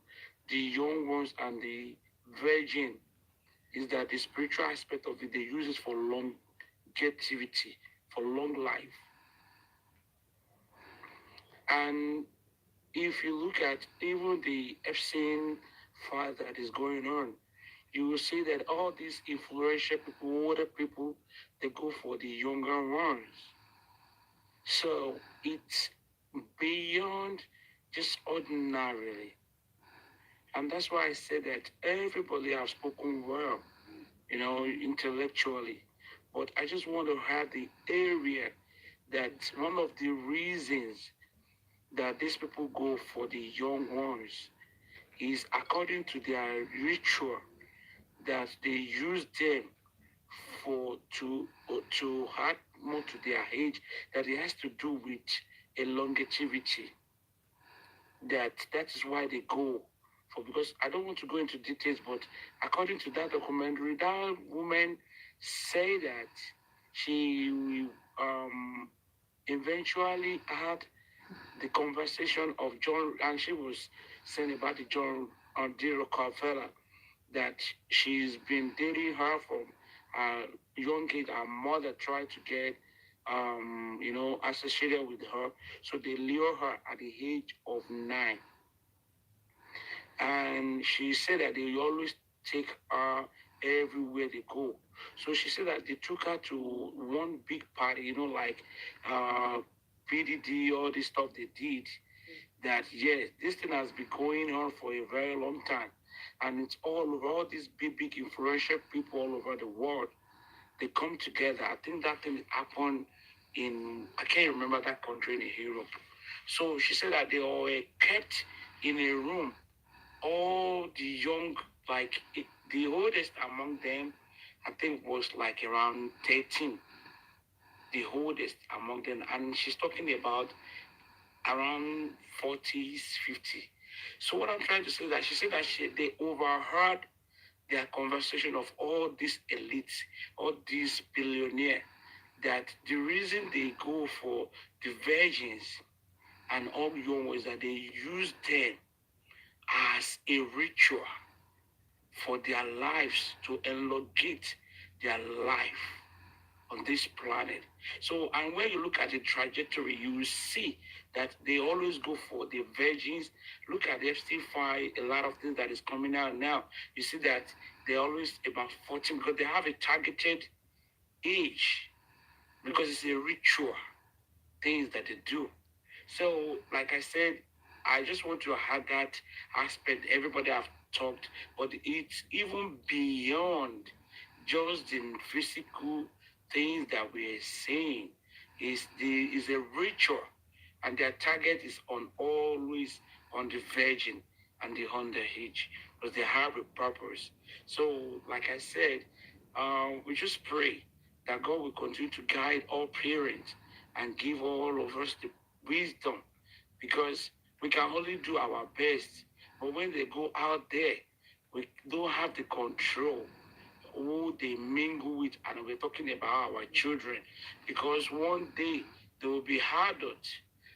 the young ones and the virgin is that the spiritual aspect of it, they use it for longevity, for long life. And if you look at even the Epstein file that is going on, you will see that all these influential people, older people, they go for the younger ones. So it's beyond just ordinarily. And that's why I say that everybody has spoken well, intellectually. But I just want to have the area that one of the reasons that these people go for the young ones is according to their ritual that they use them to add more to their age, that it has to do with a longevity. That is why they go for, because I don't want to go into details, but according to that documentary, that woman say that she eventually had the conversation of John, and she was saying about the John D. Rockefeller, that she's been dating her from a young age. Her mother tried to get, associated with her, so they lure her at the age of 9. And she said that they always take her everywhere they go. So she said that they took her to one big party, like PDD, all this stuff they did. That yes, this thing has been going on for a very long time, and it's all over. All these big influential people all over the world, they come together. I think that thing happened in, I can't remember that country in Europe. So she said that they all were kept in a room, all the young, like the oldest among them, I think was like around 13, the oldest among them. And she's talking about around 40s, 50. So what I'm trying to say is that she said that they overheard their conversation of all these elites, all these billionaires, that the reason they go for the virgins and all young ones, that they use them as a ritual for their lives, to elongate their life. on this planet. So, and when you look at the trajectory, you will see that they always go for the virgins. Look at the FT5, a lot of things that is coming out now. You see that they're always about 14 because they have a targeted age because it's a ritual things that they do. So, like I said, I just want to add that aspect. Everybody have talked, but it's even beyond just the physical things that we are saying. Is a ritual, and their target is on always on the virgin and the underage because they have a purpose. So, like I said, we just pray that God will continue to guide all parents and give all of us the wisdom because we can only do our best. But when they go out there, we don't have the control who they mingle with, and we're talking about our children because one day they will be adults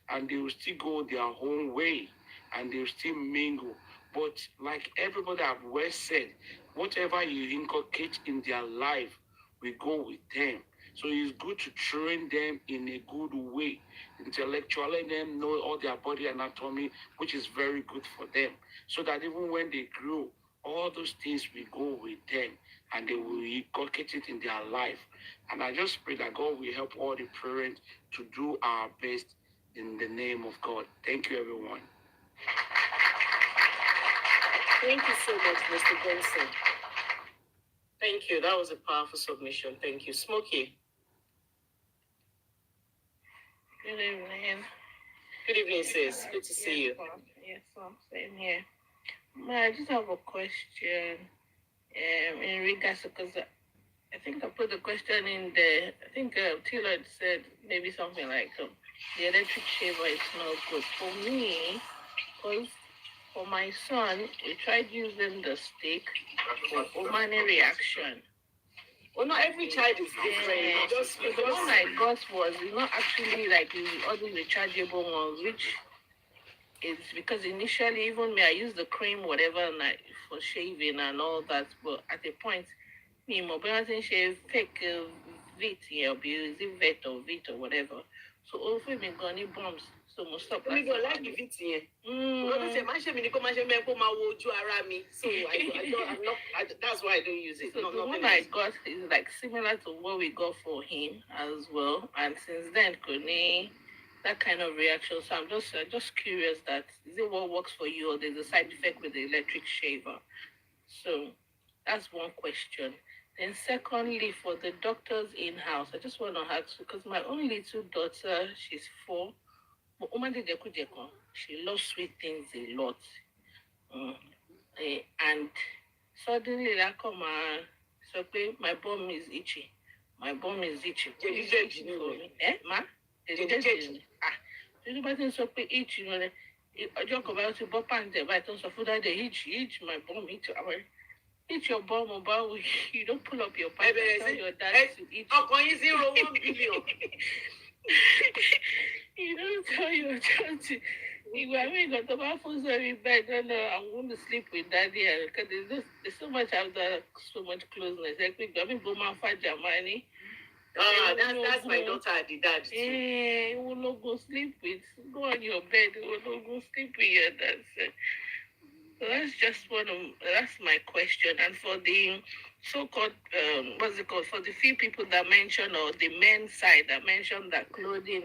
and they will still go their own way and they will still mingle. But like everybody have well said, whatever you inculcate in their life, we go with them. So it's good to train them in a good way, intellectually, let them know all their body anatomy, which is very good for them. So that even when they grow, all those things will go with them and they will inculcate it in their life. And I just pray that God will help all the parents to do our best in the name of God. Thank you, everyone. Thank you so much, Mr. Benson. Thank you. That was a powerful submission. Thank you. Smokey. Good evening. Good evening, sis. Good to see you. Yes, same here. I just have a question in regards to, because I think I put the question in there. I think Tilo said maybe something like the electric shaver is not good. For me, because for my son, he tried using the stick for Omani reaction. Well, not every child is different. Yeah. The one I got was not actually like the other rechargeable one, which is because initially even me, I used the cream, whatever, and for shaving and all that. But at a point, me, my parents shave fake vit, yeah, is it vet or vit or whatever. So all of me gonna bombs. So most stop. We go like the vit here. So that's why I don't use it. So the one I got is like similar to what we got for him as well. And since then, Kone, that kind of reaction. So I'm just curious that is it what works for you or there's a side effect with the electric shaver? So that's one question. Then secondly, for the doctors in-house, I just want to ask, because my only little daughter, she's 4, but she loves sweet things a lot. And suddenly, like, so my bum is itchy. My bum is itchy. Please itchy for me. Ma? Everybody so itchy. I joke about to bop and the right on so food that they itch my bum itch. Eat your bum about you don't pull up your pants and tell your dad to eat. You don't tell your child to. I mean, got about food very bad. I'm going to sleep with daddy because there's so much out there, so much closeness. Like I mean, go man for Germany. That's my daughter and the dad. Eh, will not go sleep with. Go on your bed. Will not go sleep with your dad. So that's just that's my question. And for the so-called, what's it called? For the few people that mentioned, or the men's side that mentioned that clothing,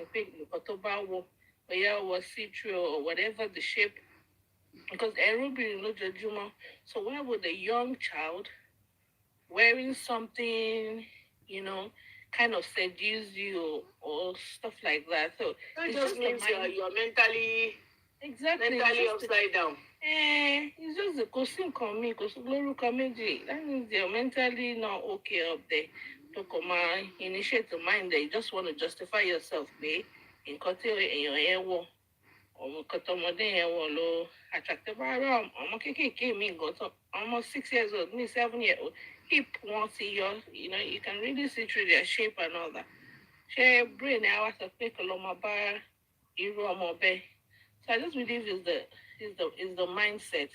was see-through or whatever the shape, because everybody knows Juma. So why would a young child wearing something, kind of seduce you or stuff like that? So it just means you're mentally upside down. It's just the question coming, because that means they're mentally not okay up there. To come initiate the mind that you just want to justify yourself, in cutting in your hair wall. Or attractive around. Almost 6 years old, me 7 years old. Hip won't see your, you can really see through their shape and all that. Share brain hours of pick a loma bar, so I just believe is the mindset.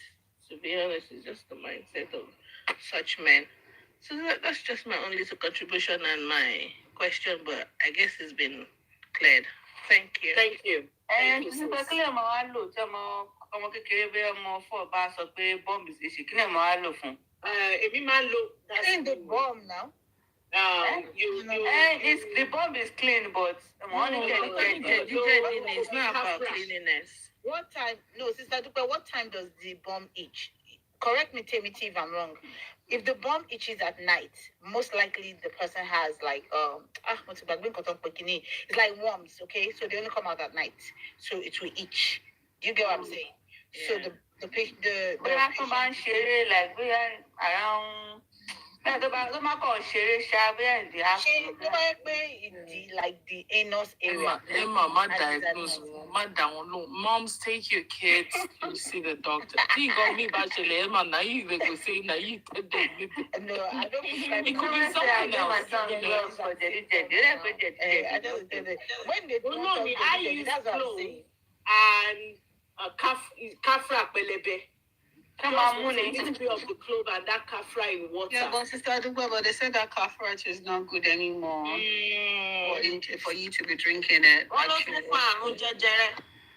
To be honest, it's just the mindset of such men. So that's just my only contribution and my question, but I guess it's been cleared. Thank you. Thank you. And nípa kílẹ̀ máa wá lò tí ọmọ kékeré bí ọmọ fọ́ bá sọ pé bọ́ọ̀mù ṣe ṣe kílẹ̀ máa wá lò fún. Èmi máa ń lo. Clean the bomb now. The bomb is clean, but it's not about cleanliness. What time? No, Sister Dupe, what time does the bomb itch? Correct me, Timothy, if I'm wrong. If the bomb itches at night, most likely the person has like it's like worms, okay? So they only come out at night, so it will itch. Do you get what I'm saying? Yeah. So the patient. We have to man share like we are around. Like the anus area. Moms, take your kids to see the doctor. He got me bachelor, man. Now you go say, now you. No, I don't think it could be something else. When they don't know me, I use clothes and kafra belebe. Come on, money. Of the clove and that kafra in water. Yeah, but Sister Adugba, but they said that kafra is not good anymore for you to be drinking it.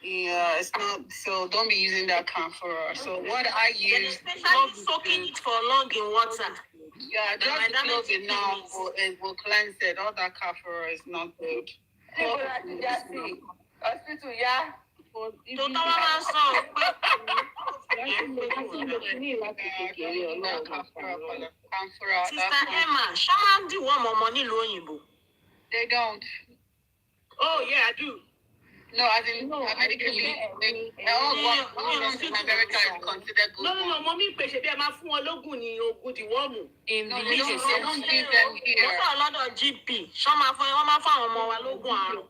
Yeah, it's not. So don't be using that kafra. So what I use, especially soaking it for long in water. Yeah, just close it now. It will cleanse it. All that kafra is not good. Hospital, yeah. Sister Emma, Shaman do want more money loan. They don't. Oh yeah, I do. No, I didn't. Medically, all in America is considered good. No, mommy, be ma fun ologun ni ogun di worm. In the they don't give them here. A lot of GP. Some of them, ma fa ọmọ wa logun àrùn.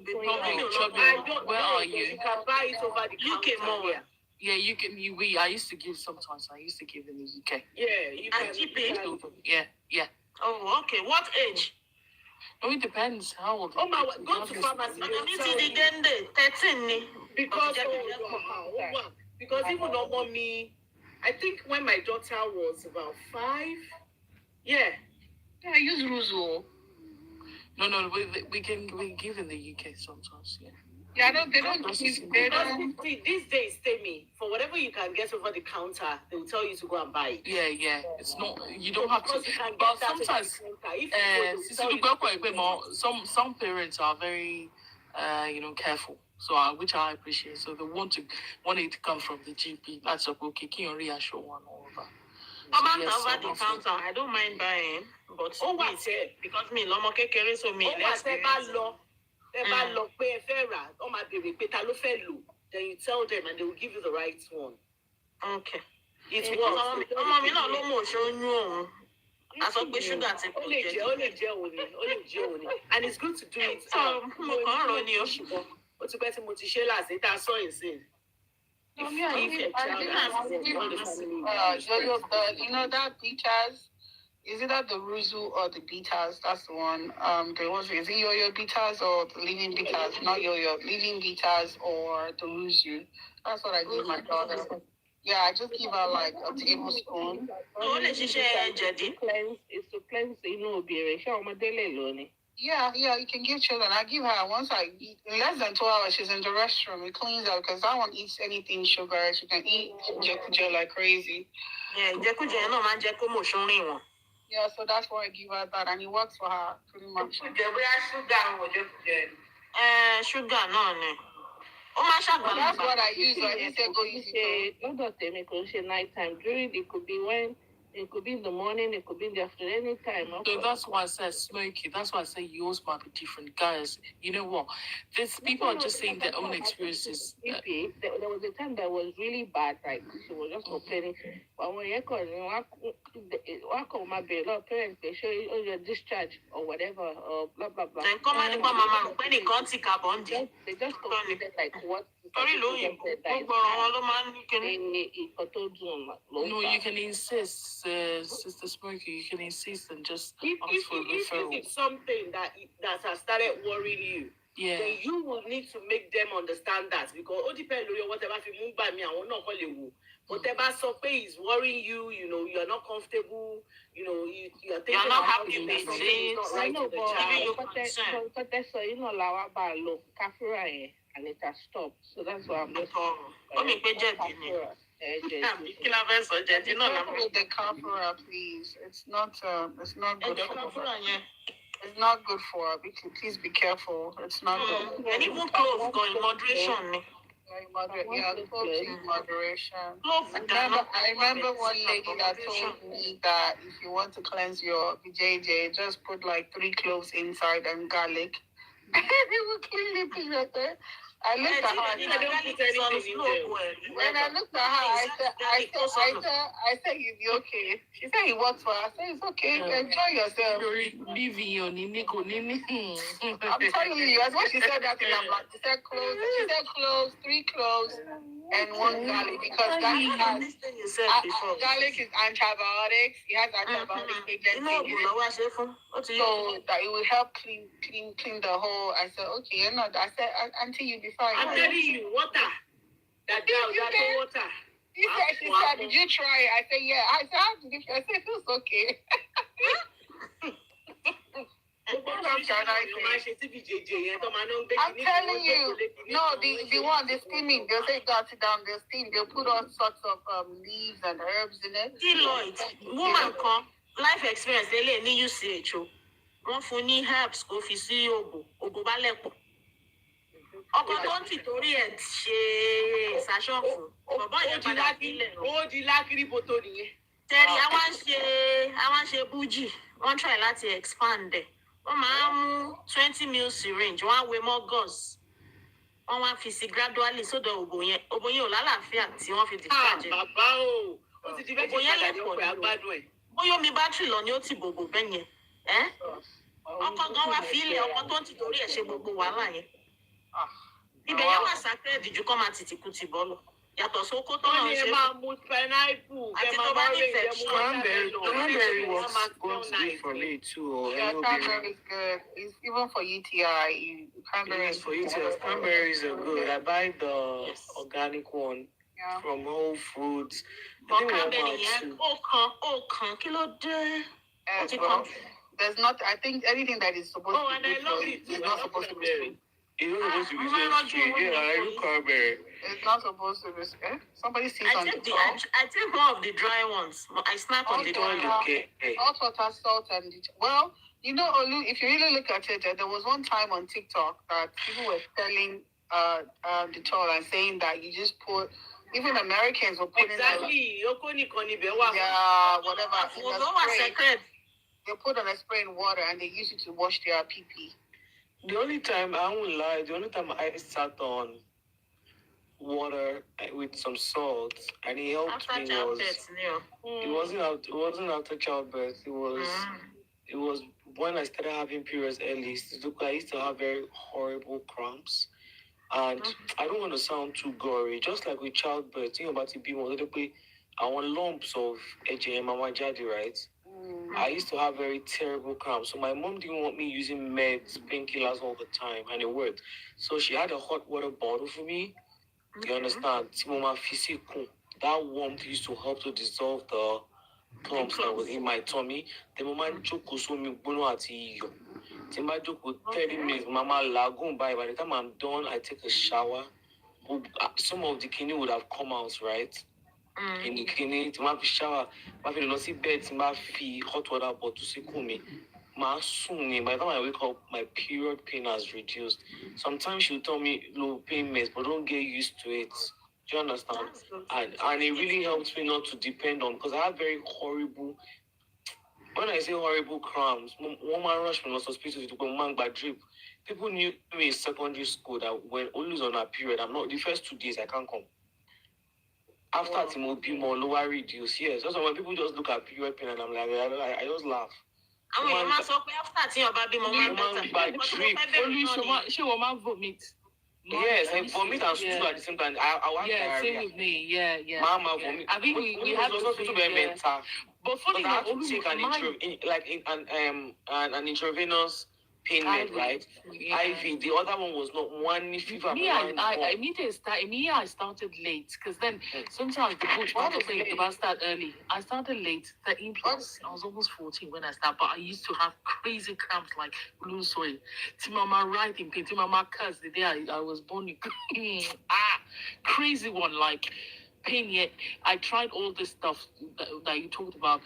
Where are you? You can buy it over the UK more. Yeah, you can. I used to give sometimes. I used to give in the UK. Yeah, you can. GP. Yeah. Oh, okay. What age? No, it depends how old. Oh my, go to pharmacy. 13. Because even over me, I think when my daughter was about 5. Yeah, I use Ruzo. No, we give in the UK sometimes. Yeah. Yeah, they don't give. These days, Temi, for whatever you can get over the counter, they will tell you to go and buy it. Yeah. It's not. You don't have to. But sometimes, some parents are very, careful. So which I appreciate. So they want it to come from the GP. That's okay. Can you reassure one over? Over the counter, I don't mind buying, but because me, lomo kekere, so me. Then you tell them and they will give you the right one. Okay. It was. And it's good to do it. That beaters, is it that the Ruzu or the beaters? That's the one. Is it yo-yo beaters or the living beaters? Not yo-yo, living beaters or the Ruzu. That's what I give my daughter. Yeah, I just give her like a tablespoon. It's to cleanse, Yeah, you can give children. I give her once I eat in less than 2 hours. She's in the restroom. It cleans her because I won't eat anything sugar. She can eat jekuja like crazy. Yeah, jekuja no man jeko. Yeah, so that's why I give her that, and it works for her pretty much. Sugar, no. That's what I use. I used to go use it. Nighttime. During it could be when. It could be in the morning, it could be in the afternoon, any time. So that's why I said smoky. That's why I say yours might be different. Guys, you know what? People are just saying their own experiences. There was a time that was really bad, like she was just complaining. But when you call, my baby, a lot of parents, they show you your discharge or whatever, or blah, blah, blah. Then come on, mama, when it got sick, they just concluded like what? No, you can insist, Sister Smokey. You can insist and just ask for a referral. If it's something that has started worrying you, then you will need to make them understand that because it depends on whatever if you move by me, I will not call you. whatever something is worrying you, you're not comfortable, you're thinking You're not happy that with something is not it. right for the child. But that's you know, Lawa Balo, Kafura, and it has stopped. So that's why I'm just. With the Kafura, please. It's not good. It's not good for her. Please be careful. It's not good. And even clothes go in moderation. Clothes in moderation. I remember one lady that told me that if you want to cleanse your BJJ, just put like 3 cloves inside and garlic. It will clean the thing right there. I looked at her. When I looked at her, I said, you'll be okay. She said it works for her. I said, it's okay. Enjoy yourself. I'm telling you, that's what she said that in her blood. She said cloves, 3 cloves, and 1 garlic. Because garlic is antibiotics. It has antibiotic agents in it. So that it will help clean the whole. I said, okay, I said, until you be fine. I'm telling you, water. That girl, that water. She said, did you try it? I said, yeah. I said, how did you try? I said, it feels okay. What else can I say? I'm telling you, no, the steaming, they'll say got it down, they'll steam, they'll put all sorts of leaves and herbs in it. Deloitte, woman come, life experience, they let me use it. Wọ́n fún ní herbs kó fi sí ògùn bá lẹ̀pọ̀. Ọkọ tó ń tìtorí ẹ̀ ṣe ìsàṣọ́ fún. Bàbá yẹn padà sílẹ̀. Ó di lákìrí bòtò nìyẹn. Tẹ̀rí àwọn ṣe bújì, wọ́n try láti expand ẹ̀. Wọ́n máa ń mú 20 ml syringe, wọ́n á wé mọ́ gauze. Wọ́n wá fi sí gradually sódò ògùn yẹn ò lálàáfíà tí wọ́n fi discharge. Bàbá o, ó ti di fẹ́ ògùn yẹn lẹ̀pọ̀ ní àgbàdùn ẹ̀. Bóyá omi bátìrì lọ ni ó ti bòbò bẹ́ẹ̀ yẹn. Ọkọ gan wá fílẹ̀ ọkọ tó ń tìtorí ẹ̀ ṣe gbogbo wàhálà yẹn. Ibẹ̀ yẹn wà sacred ju kọ́ máa tìtìkú ti bọ́ lọ. Yàtọ̀ sóko tó náà ṣe. Wọ́n ní ẹ máa mu pineapple. Àti tó bá ní infection. Cranberry works good for me too. Cranberry is good. It's even for UTI. Cranberry is for UTI. Cranberries are good. I buy the organic one from Whole Foods. But cranberry yẹn ó kan kí ló dé? There's not. I think anything that is supposed to be sweet is not supposed to be sweet. It's not supposed to be sweet. Yeah, I do cranberry. It's not supposed to be sweet. Somebody sees on the top. I take more of the dry ones. I snack on the dry ones. Hot water, salt, and well, Olu, if you really look at it, there was one time on TikTok that people were selling the toll and saying that you just put. Even Americans were putting whatever. They put on a spray in water and they use it to wash their pee. The only time, I won't lie, I sat on water with some salt and it helped me it wasn't after childbirth. It was when I started having periods early. I used to have very horrible cramps. And I don't want to sound too gory. Just like with childbirth, think about it being I want lumps of AJM Mama Jadi, right? I used to have very terrible cramps. So my mom didn't want me using meds, painkillers all the time, and it worked. So she had a hot water bottle for me. You understand? That warmth used to help to dissolve the clumps that was in my tummy. The moment choco so me bono ati yo. 30 minutes, mama lagoon by the time I'm done, I take a shower. Some of the kidney would have come out, right? In the kidney, to my shower, my philosophy bed, my feet, hot water bottle to cool me. By the time I wake up, my period pain has reduced. Sometimes she'll tell me low pain meds, but don't get used to it. Do you understand? And it really helps me not to depend on, because I have very horrible. When I say horrible cramps, one man rushed me to the hospital to go man by drip. People knew me in secondary school that when always on a period, I'm not the first 2 days I can't come. After Timobi more lower reduce, yes. That's when people just look at period pain and I'm like, I just laugh. By drip. She will not vomit. Yes, I vomit and stool at the same time. I want diarrhea. Same with me. Yeah. Mama vomit. I think we have to be mental. But funny, I have to take an intravenous painlet, right? Yeah. Ivy. The other one was not one fever. I need to start. I started late because then sometimes the book I start early. I started late, 13 plus. I was almost 14 when I started, but I used to have crazy cramps like blue soil. Timama writing pain, Timama curse the day I was born. Crazy one like. Pain yet. I tried all this stuff that you talked about,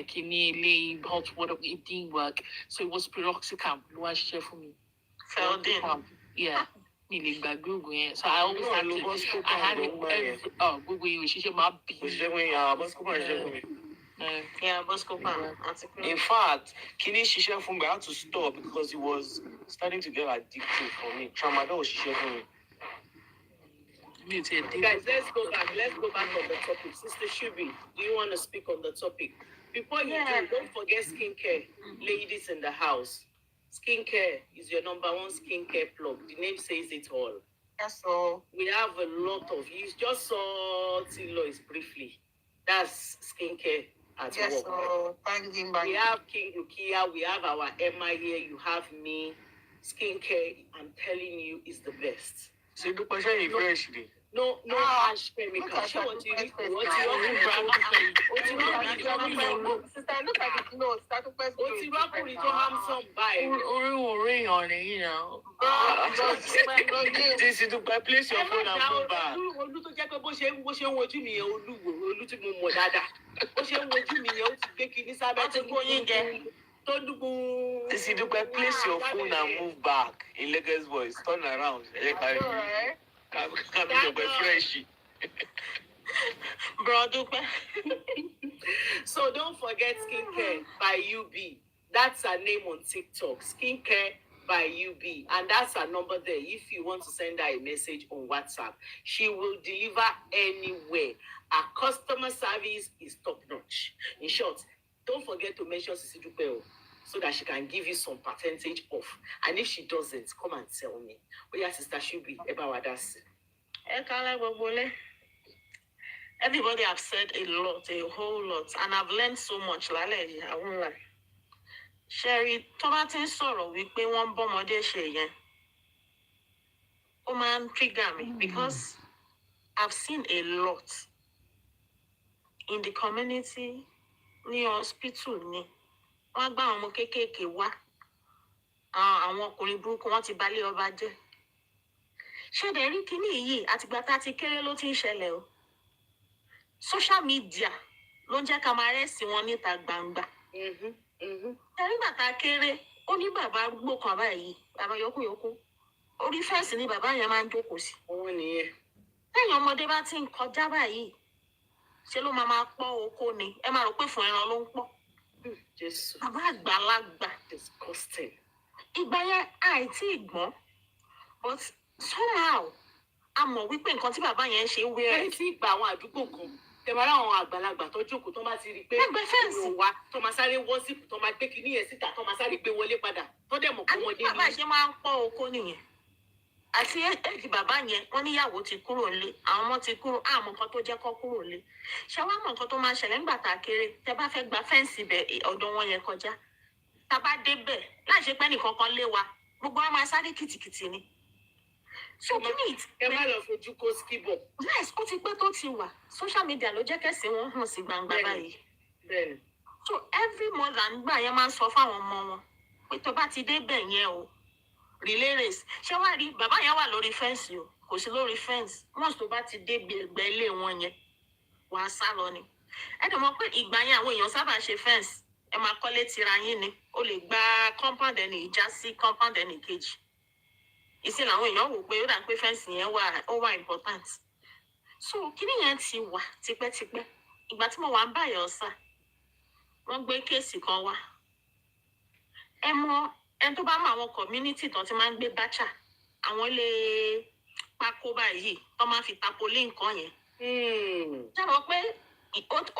kidney, hot water, it didn't work. So it was piroxicam. Was share for me. Feldin. Yeah. Meaning by Google. So I always had to. I had it every. Google. You should my Yeah, Boscopan. In fact, Kini Shisha from me, I had to stop because it was starting to get addictive for me. Tramadol was Shisha for me. Guys, let's go back on the topic. Sister Shubi, do you want to speak on the topic? Before you do, don't forget skincare. Ladies in the house, skincare is your number one skincare plug. The name says it all. That's all. We have a lot of you just saw T-Lois briefly. That's skincare at work. So thank you. We have King Rukia, we have our Emma here, you have me. Skincare, I'm telling you, is the best. So the question is fresh. No harsh chemical. Show what you need. What you want. Sister, look at the nose. Start to press. What you want to have some buy. Ring on it, you know. This is to place your phone and move back. Olú tó jẹ́ pé bó ṣe ń wojú mi yẹn olú tí mo mọ̀ dáadáa. Bó ṣe ń wojú mi yẹn ó ti gbé kinní sábẹ́ tó gbóyin jẹ. This is to place your phone and move back. In Lagos voice, turn around. Alright. Come to fresh. Bro, so don't forget skincare by UB. That's her name on TikTok. Skincare by UB. And that's her number there. If you want to send her a message on WhatsApp, she will deliver anywhere. Our customer service is top notch. In short, don't forget to mention Sisi Dupe so that she can give you some percentage off. And if she doesn't, come and tell me. Oh yeah, Sister Shubi, Ebawadasi. Everybody have said a lot, a whole lot, and I've learned so much. I won't lie. Sherry, Tomatin sorrow, we pay one bomode share. Oh man, trigger me because I've seen a lot in the community. Ní hospital ni wọ́n gbà àwọn ọmọ kéékèèké wá àwọn ọkùnrin burúkú wọ́n ti balẹ̀ ọba jẹ́ ṣé dẹ̀ rí kíní yìí àtìgbà tá ti kéré ló ti ń ṣẹlẹ̀ o social media ló ń jẹ́ ká máa rẹ́sì wọn níta gbangba nígbà tá a kéré ó ní bàbá arúgbó kan báyìí bàbá yókùyókù orí fẹ́ǹsì ni bàbá yẹn máa ń jókòó sí lẹ́yìn ọmọdé bá ti ń kọjá báyìí ṣe ló máa pọ́ oko ni ẹ máa rò pé fún ẹran ló ń pọ́ bàbá àgbàlagbà disgusting ìgbà yẹn àìtí ìgbọ́n but somehow a mọ̀ wípé nǹkan tí bàbá yẹn ṣe wé ẹ̀ tí ìgbà àwọn àdúgbò kan tẹ̀wọ́n àwọn àgbàlagbà tó jókòó tó máa ti rí i pé ẹgbẹ́ fẹ́ǹsì wa tó máa sáré wọ́ sípò tó máa gbé kinní yẹn síta tó máa sáré gbé wọlé padà tó dẹ̀ mọ̀ pé wọ́n dé ní. bàbá ṣe máa ń pọ́ oko nìyẹn àti èjì bàbá yẹn wọ́n níyàwó ti kúrò nílé àwọn ọmọ ti kúrò àmọ́ nǹkan tó jẹ́ kó kúrò nílé ṣé wàá mọ̀ nǹkan tó máa ṣẹlẹ̀ nígbà tá a kéré tẹ́ bá fẹ́ gba fẹ́ǹsì bẹ̀ ọ̀dọ̀ wọn yẹn kọjá tá a bá débẹ̀ láì ṣe pé nìkan kan lé wa gbogbo wa máa sáré kìtìkìtì ni. so kí ni ẹ má lọ fojú kó skibọ. yes ó ti pẹ́ tó ti wà social media ló jẹ́ kẹ́sì wọn hàn sí gbangba báyìí. bẹ́ẹ̀ni. so every mother nígbà yẹn máa ń sọ fáwọn ọmọ wọn pé tó bá ti débẹ̀ yẹn o relay race ṣé wàá rí bàbá yẹn wà lórí fẹ́ǹsì o kò sí lórí fẹ́ǹsì once tó bá ti dé gbẹgbẹ ilé wọn yẹn wàá sá lọ ni ẹ dẹ̀ mọ̀ pé ìgbà yẹn àwọn èèyàn sábà ṣe fẹ́ǹsì ẹ máa kọ́lé tira yín ni o lè gba compound ẹni ìjà sí compound ẹni kejì ìsìn làwọn èèyàn wò pé ó dà pé fẹ́ǹsì yẹn wà important so kíní yẹn ti wà tipẹ́tipẹ́ ìgbà tí mo wà ń báyọ̀ ọ̀sà wọ́n gbé kéèsì kan wá ẹ mọ̀ ẹni tó bá mọ àwọn community tó ti máa ń gbé báchà àwọn ilé pákó báyìí tó máa fi tapolí nǹkan yẹn. ṣé mo pé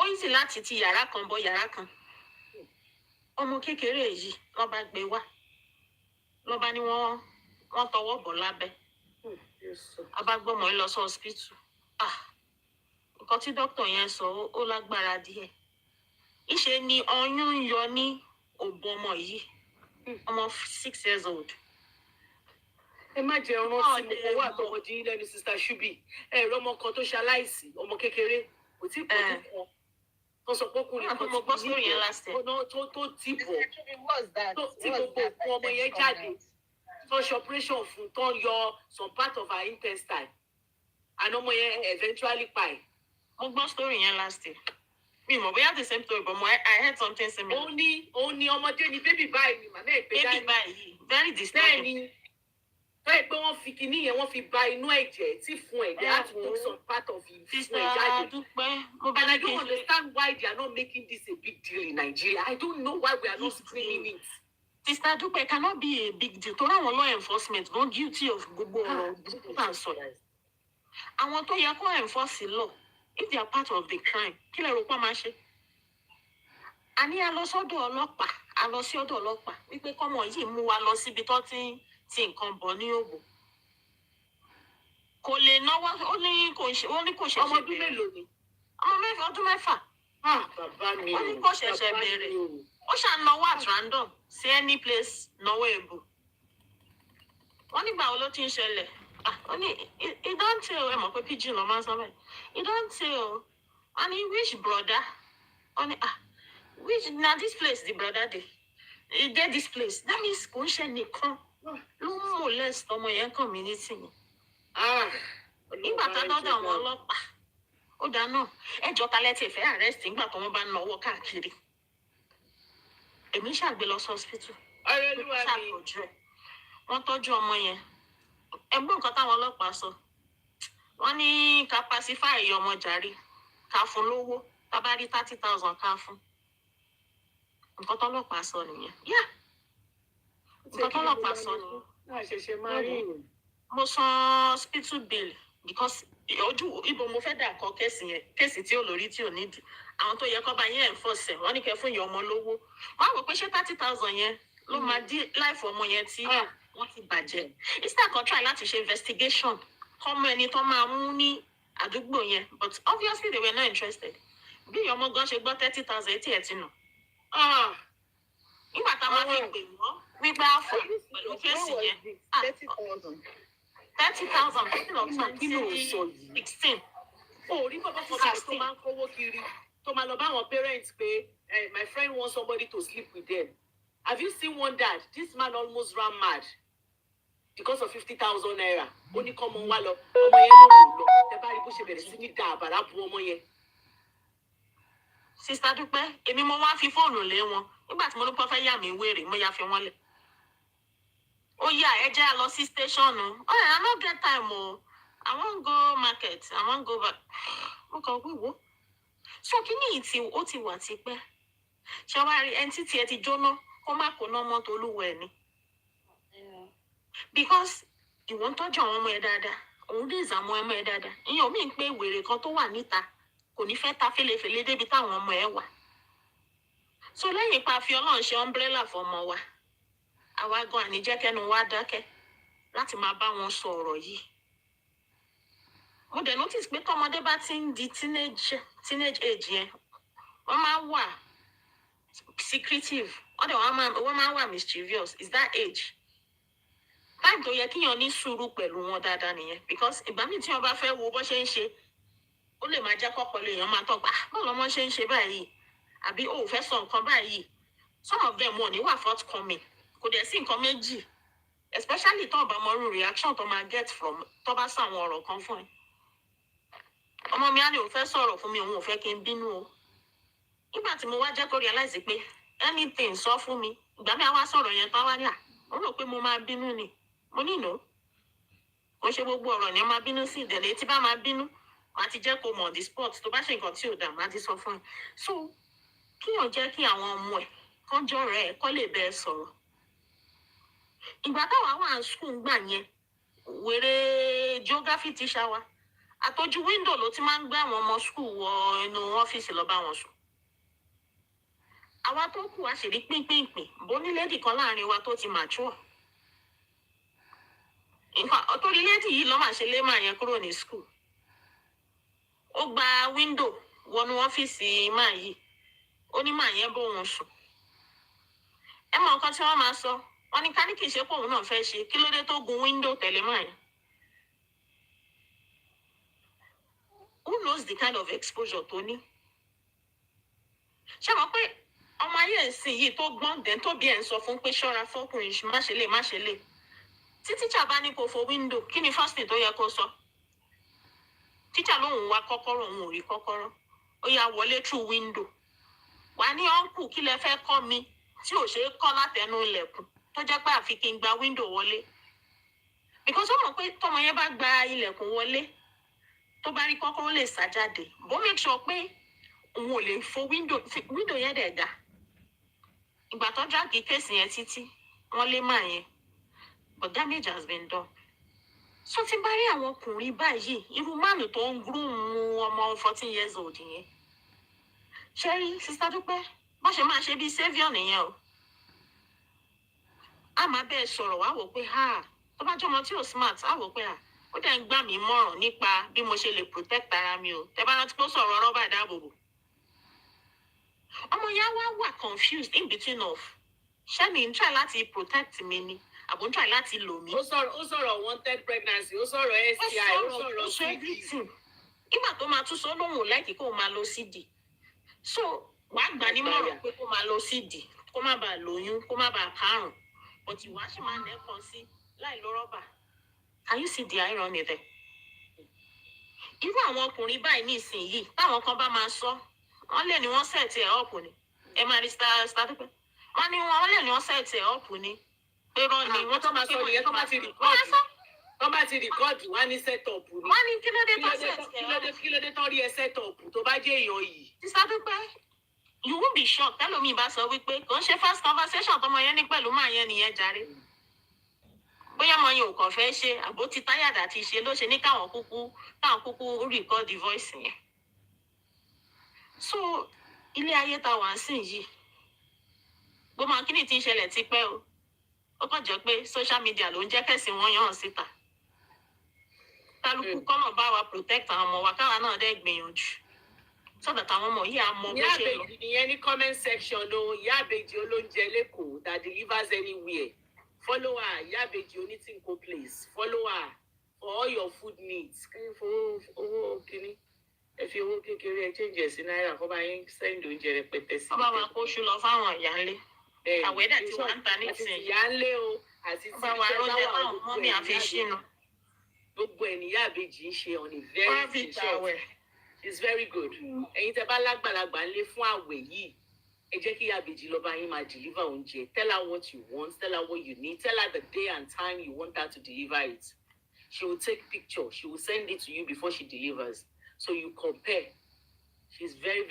ó yìí láti ti yàrá kan bọ yàrá kan ọmọ kékeré yìí ló bá gbé wá ló bá ní wọ́n tọwọ́ bọ̀ lábẹ́ abágbọ́mọ lọ sí hospital nǹkan tí dókítà yẹn sọ ó lágbára díẹ̀ ìṣe ni ọyún ń yọ ní òbò ọmọ yìí Almost 6 years old. ẹ má jẹ ọrán tí mo kọ wà tọmọdé lẹ́nu sister Shubi ẹ̀rọ ọmọ kan tó ṣaláìsí ọmọ kékeré kò tí kò tí kan tó sọ pé ọkùnrin kan mo gbọ́ sórí yẹn last year. tó ti bọ̀ tó tí gbogbo òkú ọmọ yẹn jáde tó ṣe operation fún tó yọ some part of her intestine and ọmọ yẹn eventually pa ẹ̀. Mo gbọ́ story yẹn last year. Mi mọ̀ bóyá the same story but I heard something similar. Ó ní ọmọdé ni baby báyìí ni màmá ẹ̀ gbé dání. Baby báyìí very disturbing. Bẹ́ẹ̀ pé wọ́n fi kinní yẹn wọ́n fi ba inú ẹ̀jẹ̀ tí fún ẹ̀ they had to take some part of it fún ẹ̀ jáde. And I don't understand why they are not making this a big deal in Nigeria. I don't know why we are not screening it. Sister Dupe cannot be a big deal. Torí àwọn law enforcement don guilty of gbogbo ọ̀rọ̀ burúkú tá à ń sọ. Àwọn tó yẹ kó enforce law if they are part of the crime kí lè rò pé máa ṣe. A ní a lọ sọ́dọ̀ ọlọ́pàá a lọ sí ọ̀dọ̀ ọlọ́pàá wípé kọ́mọ yìí mú wa lọ síbi tó ti nǹkan bọ̀ ní òbò. Kò lè náwó ó ní kò ṣe ọmọ ọdún mélòó ni. Ọmọ ọdún mẹ́fà. Bàbá mi ó ní kò ṣẹ̀ṣẹ̀ bẹ̀rẹ̀ ó ṣànáwó at random sí any place náwó èbò. Wọ́n nígbà wo ló ti ń ṣẹlẹ̀ ó ní ìdáǹtẹ̀ ẹ mọ̀ pé pidgin lọ máa ń sọ bẹ́ẹ̀ ìdáǹtẹ̀ o wọ́n ní which brother wọ́n ní which na this place the brother dey he dey this place that means kò ń ṣe nìkan ló ń molest ọmọ yẹn community yẹn. Nígbà tá a dọ́dọ̀ àwọn ọlọ́pàá ó dáná ẹjọ́ ta lẹ́tì ìfẹ́ arrest nígbà tó wọ́n bá ń náwó káàkiri. Èmi ṣàgbé lọ sí hospital. Ṣàtọ́jú ẹ̀ wọ́n tọ́jú ọmọ yẹn. Ẹgbọ́n nǹkan táwọn ọlọ́pàá sọ wọ́n ní ká pacify ọmọ jàre ká fún lówó tá bá rí 30,000 ká fún. Nǹkan tọ́lọ́pàá sọ nìyẹn. Nǹkan tọ́lọ́pàá sọ nìyẹn. Mo san hospital bill because ojú ibo mo fẹ́ dà kọ kéèsì tí ò lórí tí ò nídìí. Àwọn tó yẹ kó bá yẹn enforce wọ́n ní kẹ́ fún ìyá ọmọ lówó. Wọ́n á wò pé ṣé 30,000 yẹn ló máa dí life ọmọ yẹn tí wọ́n ti bàjẹ́. Instead kan try láti ṣe investigation kọ́mọ ẹni tó máa mú ní àdúgbò yẹn but obviously they were not interested. Bí ìyá ọmọ gan ṣe gbọ́ 30,000 etí ẹ̀ ti nù. Nígbà tá a máa fi pè wọ́n wípé àfọ̀ pẹ̀lú kéèsì yẹn 30,000 people of 2016. Orí bàbá kan tó máa ń kówó kiri tó máa lọ bá àwọn parents pé my friend wants somebody to sleep with them. Have you seen one dad? This man almost ran mad because of 50,000 naira. Ó ní kọ́ ọmọ wa lọ ọmọ yẹn ló wò lọ ẹ bá rí bó ṣe bẹ̀rẹ̀ sí ní da àbàrà bu ọmọ yẹn. Sister Dúpẹ́ èmi mo wá fi fóònù lé wọn nígbà tí mo ní kó fẹ́ yà mí wèrè mo yà fi wọ́n lẹ̀. Ó yá ẹ jẹ́ a lọ sí station I no get time o I wan go market I wan go back. Mo kàn wíwo so kí ni ó ti wà tipẹ́ ṣé wàá rí ẹni títí ẹ ti jóná kó má kó ná mọ́tò olúwa ẹ̀ ni. Because ìwọ ń tọ́jú àwọn ọmọ ẹ dáadáa òun dé ìzàmọ́ ọmọ ẹ dáadáa ìyẹn omi ń pé wèrè kan tó wà níta kò ní fẹ́ ta fẹ́lẹ́fẹ́lẹ́ débi táwọn ọmọ ẹ wà. So lẹ́yìn ipa fi Ọlọ́run ṣe umbrella fọmọ wa àwa gan àníjẹ́kẹ́nu wa dákẹ́ láti máa bá wọn sọ ọ̀rọ̀ yìí. Mo dẹ̀ notice pé tọmọdé bá ti ń di teenage age yẹn wọ́n máa wà secretive wọ́n máa wà mischievous is that age. Time tó yẹ kíyàn ní sùúrù pẹ̀lú wọn dáadáa nìyẹn because ìgbà míì tí wọ́n bá fẹ́ wo bó ṣe ń ṣe ó lè máa jẹ́ kọ́ pẹ̀lú èèyàn máa tọ́ pa báwo lọ́mọ ṣe ń ṣe báyìí àbí ó fẹ́ sọ nǹkan báyìí some of them wọn ò ní wà forthcoming kò dẹ̀ sí nǹkan méjì especially tó bá mọrú reaction tó máa get from tó bá sọ àwọn ọ̀rọ̀ kan fún ẹ. Ọmọ mi á ní òun fẹ́ sọ̀rọ̀ fún mi òun ò fẹ́ kí n bínú o. Nígbà tí mo wá jẹ́ kó realize pé anything sọ fún mi ìgbà mi á wá sọ̀rọ̀ yẹn tán wá ní ó rò pé mo máa bínú ni mo ní no kò ṣe gbogbo ọ̀rọ̀ ni ó máa bínú sí ìdẹ̀lẹ̀ tí bá máa bínú màá ti jẹ́ kó mọ̀ the spot tó bá ṣe nǹkan tí ò dà màá ti sọ fún ẹ. So kíyàn jẹ́ kí àwọn ọmọ ẹ̀ kọ́jọ́ rẹ̀ kọ́ lè bẹ́ẹ̀ sọ̀rọ̀. Ìgbà táwa wà ní school gbà yẹn wèrè geography teacher wa àtọ́jú window ló ti máa ń gbé àwọn ọmọ school wọ inú ọ́fíìsì lọ bá wọn sùn. Àwa tó kù àṣírí pínpínpín bó ní lady kan láàrin wa tó ti mature. Torí lady yìí ló máa ṣe lé màá yẹn kúrò ní school. Ó gba window wọnú ọ́fíìsì máa yìí ó ní màá yẹn bóun sùn. ẹ mọ nǹkan tí wọ́n máa sọ wọ́n ní ká ní kì í ṣe pé òun náà fẹ́ ṣe kí ló dé tó gun window tẹ̀lé mọ́ yẹn. Who knows the kind of exposure tó ní? Ṣé mo pé ọmọ ayé ìsìn yìí tó gbọ́n dẹ̀ tó bí ẹ̀ ń sọ fún pé ṣọ́ra fọ́kùnrin má ṣe lè má ṣe lè. Tí tíṣà bá ní kó fo window kí ni first thing tó yẹ kó sọ? Tíṣà lóun wá kọ́kọ́rọ́ òun ò rí kọ́kọ́rọ́ ó yá wọlé through window. Wà ní uncle kí lẹ fẹ́ kọ́ mi tí ò ṣe é kọ́ látẹnu ilẹ̀kùn tó jẹ́ pé àfi kí n gba window wọlé. Because ó mọ̀ pé tọmọ yẹn bá gba ilẹ̀kùn wọlé tó bá rí kọ́kọ́rọ́ lè sá jáde bó make sure pé òun ò lè fo window yẹn dẹ̀ ga. Ìgbà tó drag case yẹn títí wọ́n lé máa yẹn but damage has been done. So tí bá rí àwọn ọkùnrin báyìí irú máàlù tó ń groom ọmọ 14 years old yẹn ṣe rí Sister Dúpẹ́ bó ṣe máa ṣe bí saviour nìyẹn o. A máa bẹ́ẹ̀ sọ̀rọ̀ wá wò pé tó bá jẹ́ ọmọ tí ò smart á wò pé ó dẹ̀ ń gbà mí mọ̀ràn nípa bí mo ṣe lè protect ara mi o. Tẹ́ bá rántí pé ó sọ̀rọ̀ rọ́bà ìdáàbòbò. Ọmọ yẹn wá wà confused in between of ṣé mi ń try láti protect mi ni àbò ń try láti lò mí. Ó sọ̀rọ̀ wanted pregnancy, ó sọ̀rọ̀ STI, ó sọ̀rọ̀ CD. Ìgbà tó máa tún sọ lóhùn ò láìkí kó máa lo CD. So wàá gbà ní mọ̀ràn pé kó máa lo CD kó má bàa lóyún kó má bàa kárùn. But ìwà ṣì máa nẹ́kan sí láì lo rọ́bà. Can you see the irony there? Irú àwọn ọkùnrin báyìí ní ìsinyìí táwọn kan bá máa sọ wọ́n lè ní wọ́n set ẹ̀ up ni. Ẹ máa rí Sister Dúpẹ́. Wọ́n ní wọ́n lè ní wọ́n set ẹ̀ up ni. Pé rán ni wọ́n tó máa sọ nìyẹn tó bá ti rìkọ́ọ̀dù. Tó bá ti rìkọ́ọ̀dù wọ́n á ní set up ni. Wọ́n ní kí ló dé tó set ẹ̀ up? Kí ló dé tó rí ẹ set up tó bá jẹ́ èèyàn yìí? Sister Dúpẹ́, you won't be shocked tẹ́lómi bá sọ wípé kò ń ṣe first conversation tọmọ yẹn ní pẹ̀lú máa yẹn nìyẹn jàre. Bóyá ọmọ yẹn ò kàn fẹ́ ṣe àbó ti táyàdà ti ṣe ló ṣe ní káwọn kúkú record the voice yẹn. So ilé ayé ta wà ń sìn yìí gbogbo àwọn kíni tí ń ṣẹlẹ̀ ti pẹ́ o. Ó kàn jẹ́ pé social media ló ń jẹ́ kẹ́sìn wọn yàn síta. Kálukú kọ́nà bá wa protect àwọn ọmọ wa káwa náà dẹ́ gbìyànjú. So that àwọn ọmọ yìí á mọ bó ṣe lọ. Ìyẹn ní comment section o, Ìyá Àbèjì olóúnjẹ lẹ́kọ̀ọ́ that delivers anywhere. Follow her, Ìyá Àbèjì Onítìǹkó place. Follow her for all your food needs. Owó kíní. Ẹ fi owó kékeré ẹ change ẹ̀ sí náírà kó bá yín send oúnjẹ rẹpẹtẹ sí. Ọba wa kó ṣú lọ fáwọn ìyá ńlé. Àwẹ̀dà tí wọ́n ń ta nísìnyí. Ìyá ńlé o àti tí ọba wa rọ́jẹ́ fáwọn mọ́mí àfi ṣínú. Gbogbo ẹ̀ ní Ìyá Àbèjì ń ṣe on a very sincere. It's very good. Ẹ̀yin tẹ́ bá lágbàlagbà ńlé fún àwẹ̀ yìí. Ẹ jẹ́ kí Ìyá Àbèjì lọ bá yín máa deliver oúnjẹ. Tell her what you want. Tell her what you need. Tell her the day and time you want her to deliver it. She will take picture. She will send it to you before she delivers. So you compare. She's a very,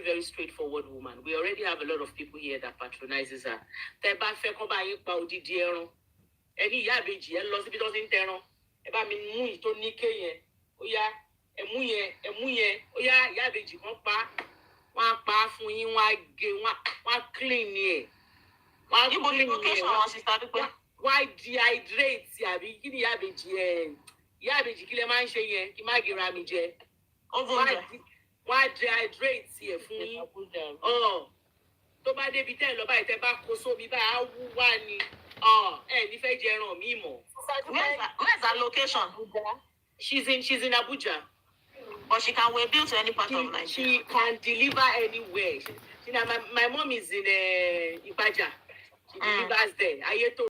very straightforward woman. We already have a lot of people here that patronizes her. Tẹ́ bá fẹ́ kán bá yín pa odidi ẹran. Ẹni Ìyá Àbèjì ẹ lọ síbi tó ti ń tẹran. Ẹ bá mi mú ì tó níké yẹn. Ó yá ẹmú yẹn. Ó yá Ìyá Àbèjì kan pa. Wọ́n á pa fún yín, wọ́n á gé, wọ́n á clean ẹ̀. Wọ́n á clean ẹ̀. Wọ́n á dehydrate àbí kí ni Ìyá Àbèjì ẹ̀? Ìyá Àbèjì kí lẹ máa ń ṣe yẹn kí má gera mi jẹ. Wọ́n á dehydrate ẹ̀ fún yín. Tó bá débi tẹ́ ẹ lọ báyìí tẹ́ bá kó sómi báyìí á wú wá ni. Ẹ ní fẹ́ jẹ ẹran mi mọ̀. Where's her location? She's in Abuja. But she can build to any part of Nigeria. She can deliver anywhere. My mom is in Ibadan. She delivers there.